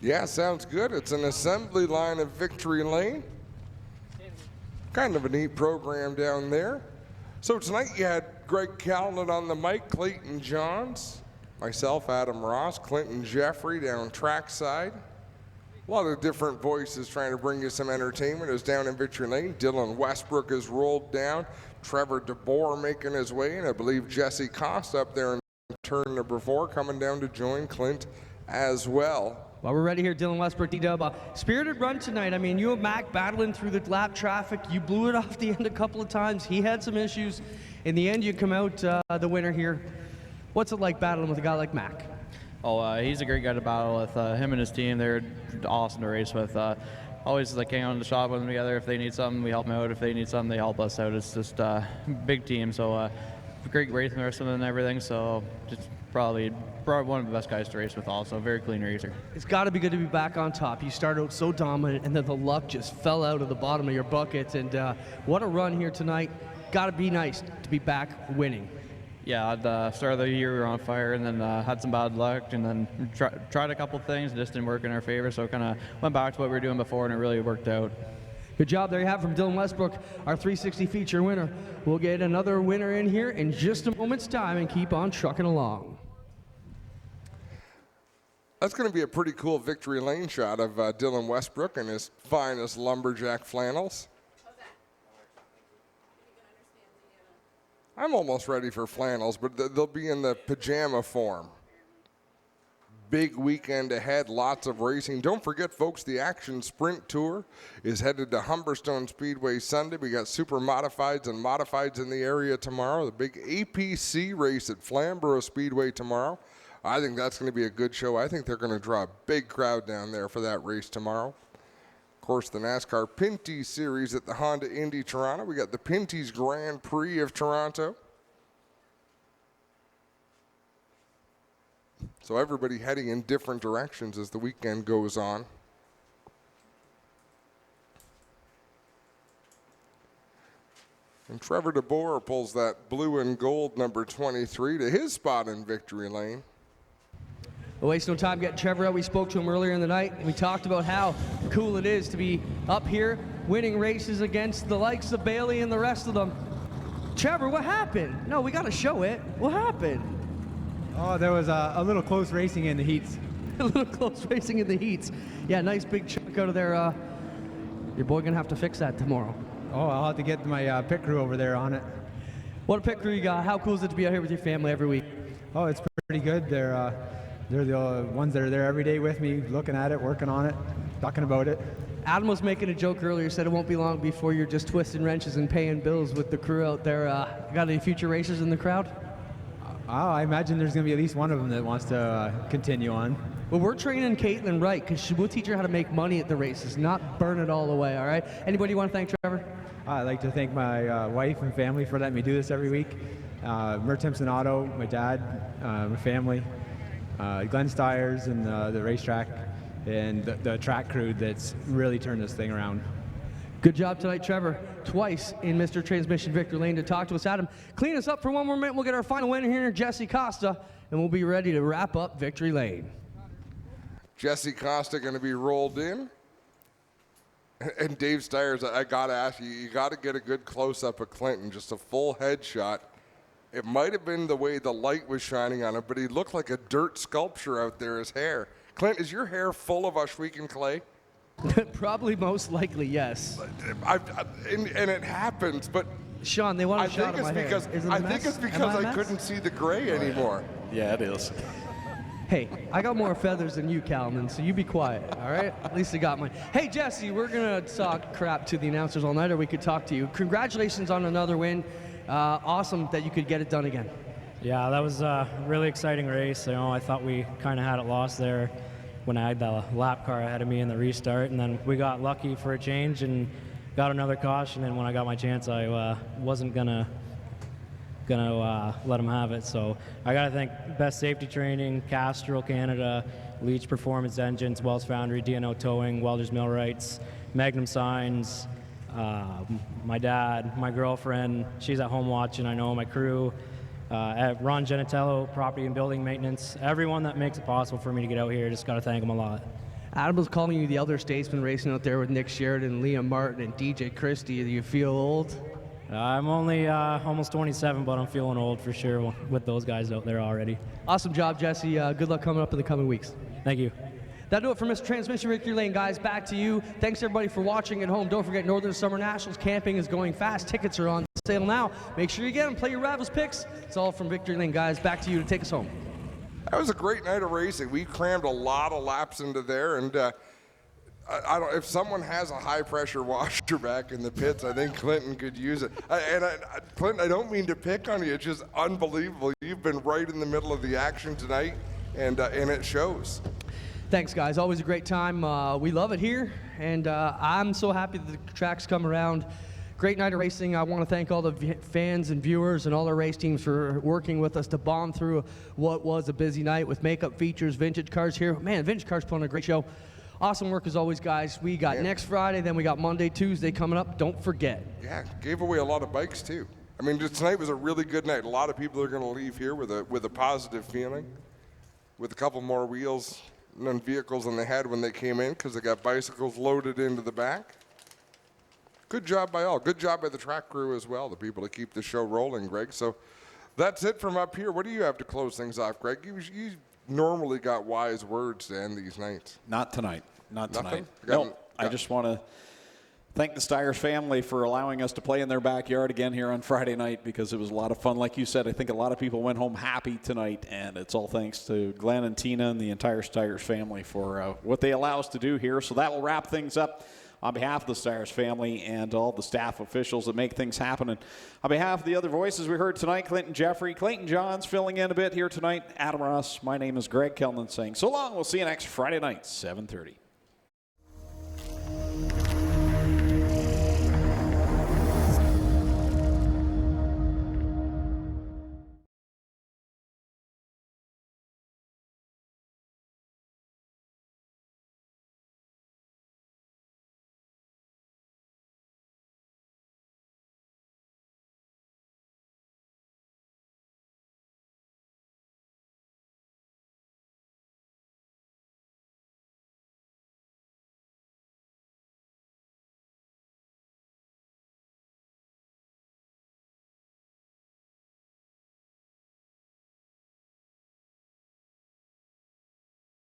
Yeah, sounds good. It's an assembly line of Victory Lane. Kind of a neat program down there. So tonight you had Greg Callan on the mic, Clayton Johns, myself, Adam Ross, Clinton Jeffrey down trackside. A lot of different voices trying to bring you some entertainment as down in Victory Lane. Dylan Westbrook is rolled down. Trevor DeBoer making his way, and I believe Jesse Costa up there in turn number 4 coming down to join Clint as well. Well, we're ready here, Dylan Westbrook, D-Dub. Spirited run tonight. I mean, you and Mac battling through the lap traffic. You blew it off the end a couple of times. He had some issues. In the end, you come out the winner here. What's it like battling with a guy like Mac? Oh, he's a great guy to battle with. Him and his team, they're awesome to race with. Always like hang out in the shop with them together. If they need something, we help them out. If they need something, they help us out. It's just a big team. So great racing with them and everything. So just probably one of the best guys to race with also. Very clean racer. It's got to be good to be back on top. You started out so dominant, and then the luck just fell out of the bottom of your bucket. And what a run here tonight. Got to be nice to be back winning. Yeah, at the start of the year we were on fire, and then had some bad luck, and then tried a couple things, it just didn't work in our favor, so kind of went back to what we were doing before, and it really worked out. Good job. There you have it from Dylan Westbrook, our 360 feature winner. We'll get another winner in here in just a moment's time and keep on trucking along. That's going to be a pretty cool victory lane shot of Dylan Westbrook in his finest lumberjack flannels. I'm almost ready for flannels, but they'll be in the pajama form. Big weekend ahead, lots of racing. Don't forget, folks, the Action Sprint Tour is headed to Humberstone Speedway Sunday. We got super modifieds and modifieds in the area tomorrow. The big APC race at Flamborough Speedway tomorrow. I think that's going to be a good show. I think they're going to draw a big crowd down there for that race tomorrow. Of course, the NASCAR Pinty Series at the Honda Indy Toronto. We got the Pinty's Grand Prix of Toronto. So everybody heading in different directions as the weekend goes on. And Trevor DeBoer pulls that blue and gold number 23 to his spot in victory lane. We'll waste no time getting Trevor out. We spoke to him earlier in the night, and we talked about how cool it is to be up here winning races against the likes of Bailey and the rest of them. Trevor, what happened? No, we got to show it. What happened? Oh, there was a little close racing in the heats. A little close racing in the heats. Yeah, nice big chunk out of there. Your boy gonna have to fix that tomorrow. Oh, I'll have to get my pit crew over there on it. What a pit crew you got. How cool is it to be out here with your family every week? Oh, it's pretty good. They're the ones that are there every day with me, looking at it, working on it, talking about it. Adam was making a joke earlier, said it won't be long before you're just twisting wrenches and paying bills with the crew out there. Got any future racers in the crowd? I imagine there's going to be at least one of them that wants to continue on. Well, we're training Caitlin right, because we'll teach her how to make money at the races, not burn it all away, all right? Anybody you want to thank, Trevor? I'd like to thank my wife and family for letting me do this every week. Mert Timpson Auto, my dad, my family, Glenn Stiers and the racetrack, and the track crew that's really turned this thing around. Good job tonight, Trevor. Twice in Mr. Transmission Victor Lane to talk to us. Adam, clean us up for one more minute. We'll get our final winner here, Jesse Costa, and we'll be ready to wrap up Victory Lane. Jesse Costa going to be rolled in. And Dave Stiers, I got to ask you, you got to get a good close-up of Clinton, just a full headshot. It might have been the way the light was shining on him, but he looked like a dirt sculpture out there, his hair. Clint, is your hair full of Ohsweken clay? Probably most likely, yes. And it happens, but Sean, they want a shot of my hair. I think it's because I couldn't see the gray anymore. Yeah, it is. Hey, I got more feathers than you, Calvin, so you be quiet, all right? At least I got mine. Hey, Jesse, we're going to talk crap to the announcers all night, or we could talk to you. Congratulations on another win. Awesome that you could get it done again. Yeah, that was a really exciting race. You know, I thought we kind of had it lost there when I had the lap car ahead of me in the restart, and then we got lucky for a change and got another caution, and when I got my chance, I wasn't gonna let them have it. So I gotta thank Best Safety Training, Castrol Canada, Leach Performance Engines, Wells Foundry, D&O Towing, Welders Millwrights, Magnum Signs, my dad, my girlfriend, she's at home watching, I know, my crew, Ron Genitello, Property and Building Maintenance, everyone that makes it possible for me to get out here, just got to thank them a lot. Adam was calling you the elder statesman, racing out there with Nick Sheridan, Liam Martin, and DJ Christie. Do you feel old? I'm only almost 27, but I'm feeling old for sure with those guys out there already. Awesome job, Jesse. Good luck coming up in the coming weeks. Thank you. That'll do it for Mr. Transmission Victory Lane, guys. Back to you. Thanks, everybody, for watching at home. Don't forget, Northern Summer Nationals camping is going fast. Tickets are on sale now. Make sure you get them. Play your Rivals picks. It's all from Victory Lane, guys. Back to you to take us home. That was a great night of racing. We crammed a lot of laps into there, and I don't. If someone has a high-pressure washer back in the pits, I think Clinton could use it. Clinton, I don't mean to pick on you. It's just unbelievable. You've been right in the middle of the action tonight, and it shows. Thanks, guys. Always a great time. We love it here, and I'm so happy that the track's come around. Great night of racing. I want to thank all the fans and viewers and all our race teams for working with us to bomb through what was a busy night with makeup features, vintage cars here. Man, vintage cars put on a great show. Awesome work as always, guys. We got next Friday, then we got Monday, Tuesday coming up. Don't forget. Yeah, gave away a lot of bikes too. I mean, tonight was a really good night. A lot of people are going to leave here with a positive feeling, with a couple more wheels and vehicles than they had when they came in because they got bicycles loaded into the back. Good job by all. Good job by the track crew as well, the people that keep the show rolling, Greg. So that's it from up here. What do you have to close things off, Greg? You normally got wise words to end these nights. Not tonight. Not Nothing? tonight. No, I just want to thank the Steyers family for allowing us to play in their backyard again here on Friday night because it was a lot of fun. Like you said, I think a lot of people went home happy tonight, and it's all thanks to Glenn and Tina and the entire Steyers family for what they allow us to do here. So that will wrap things up on behalf of the Steyers family and all the staff officials that make things happen. And on behalf of the other voices we heard tonight, Clinton Jeffrey, Clayton Johns filling in a bit here tonight, Adam Ross, my name is Greg Kellman saying so long. We'll see you next Friday night, 7:30.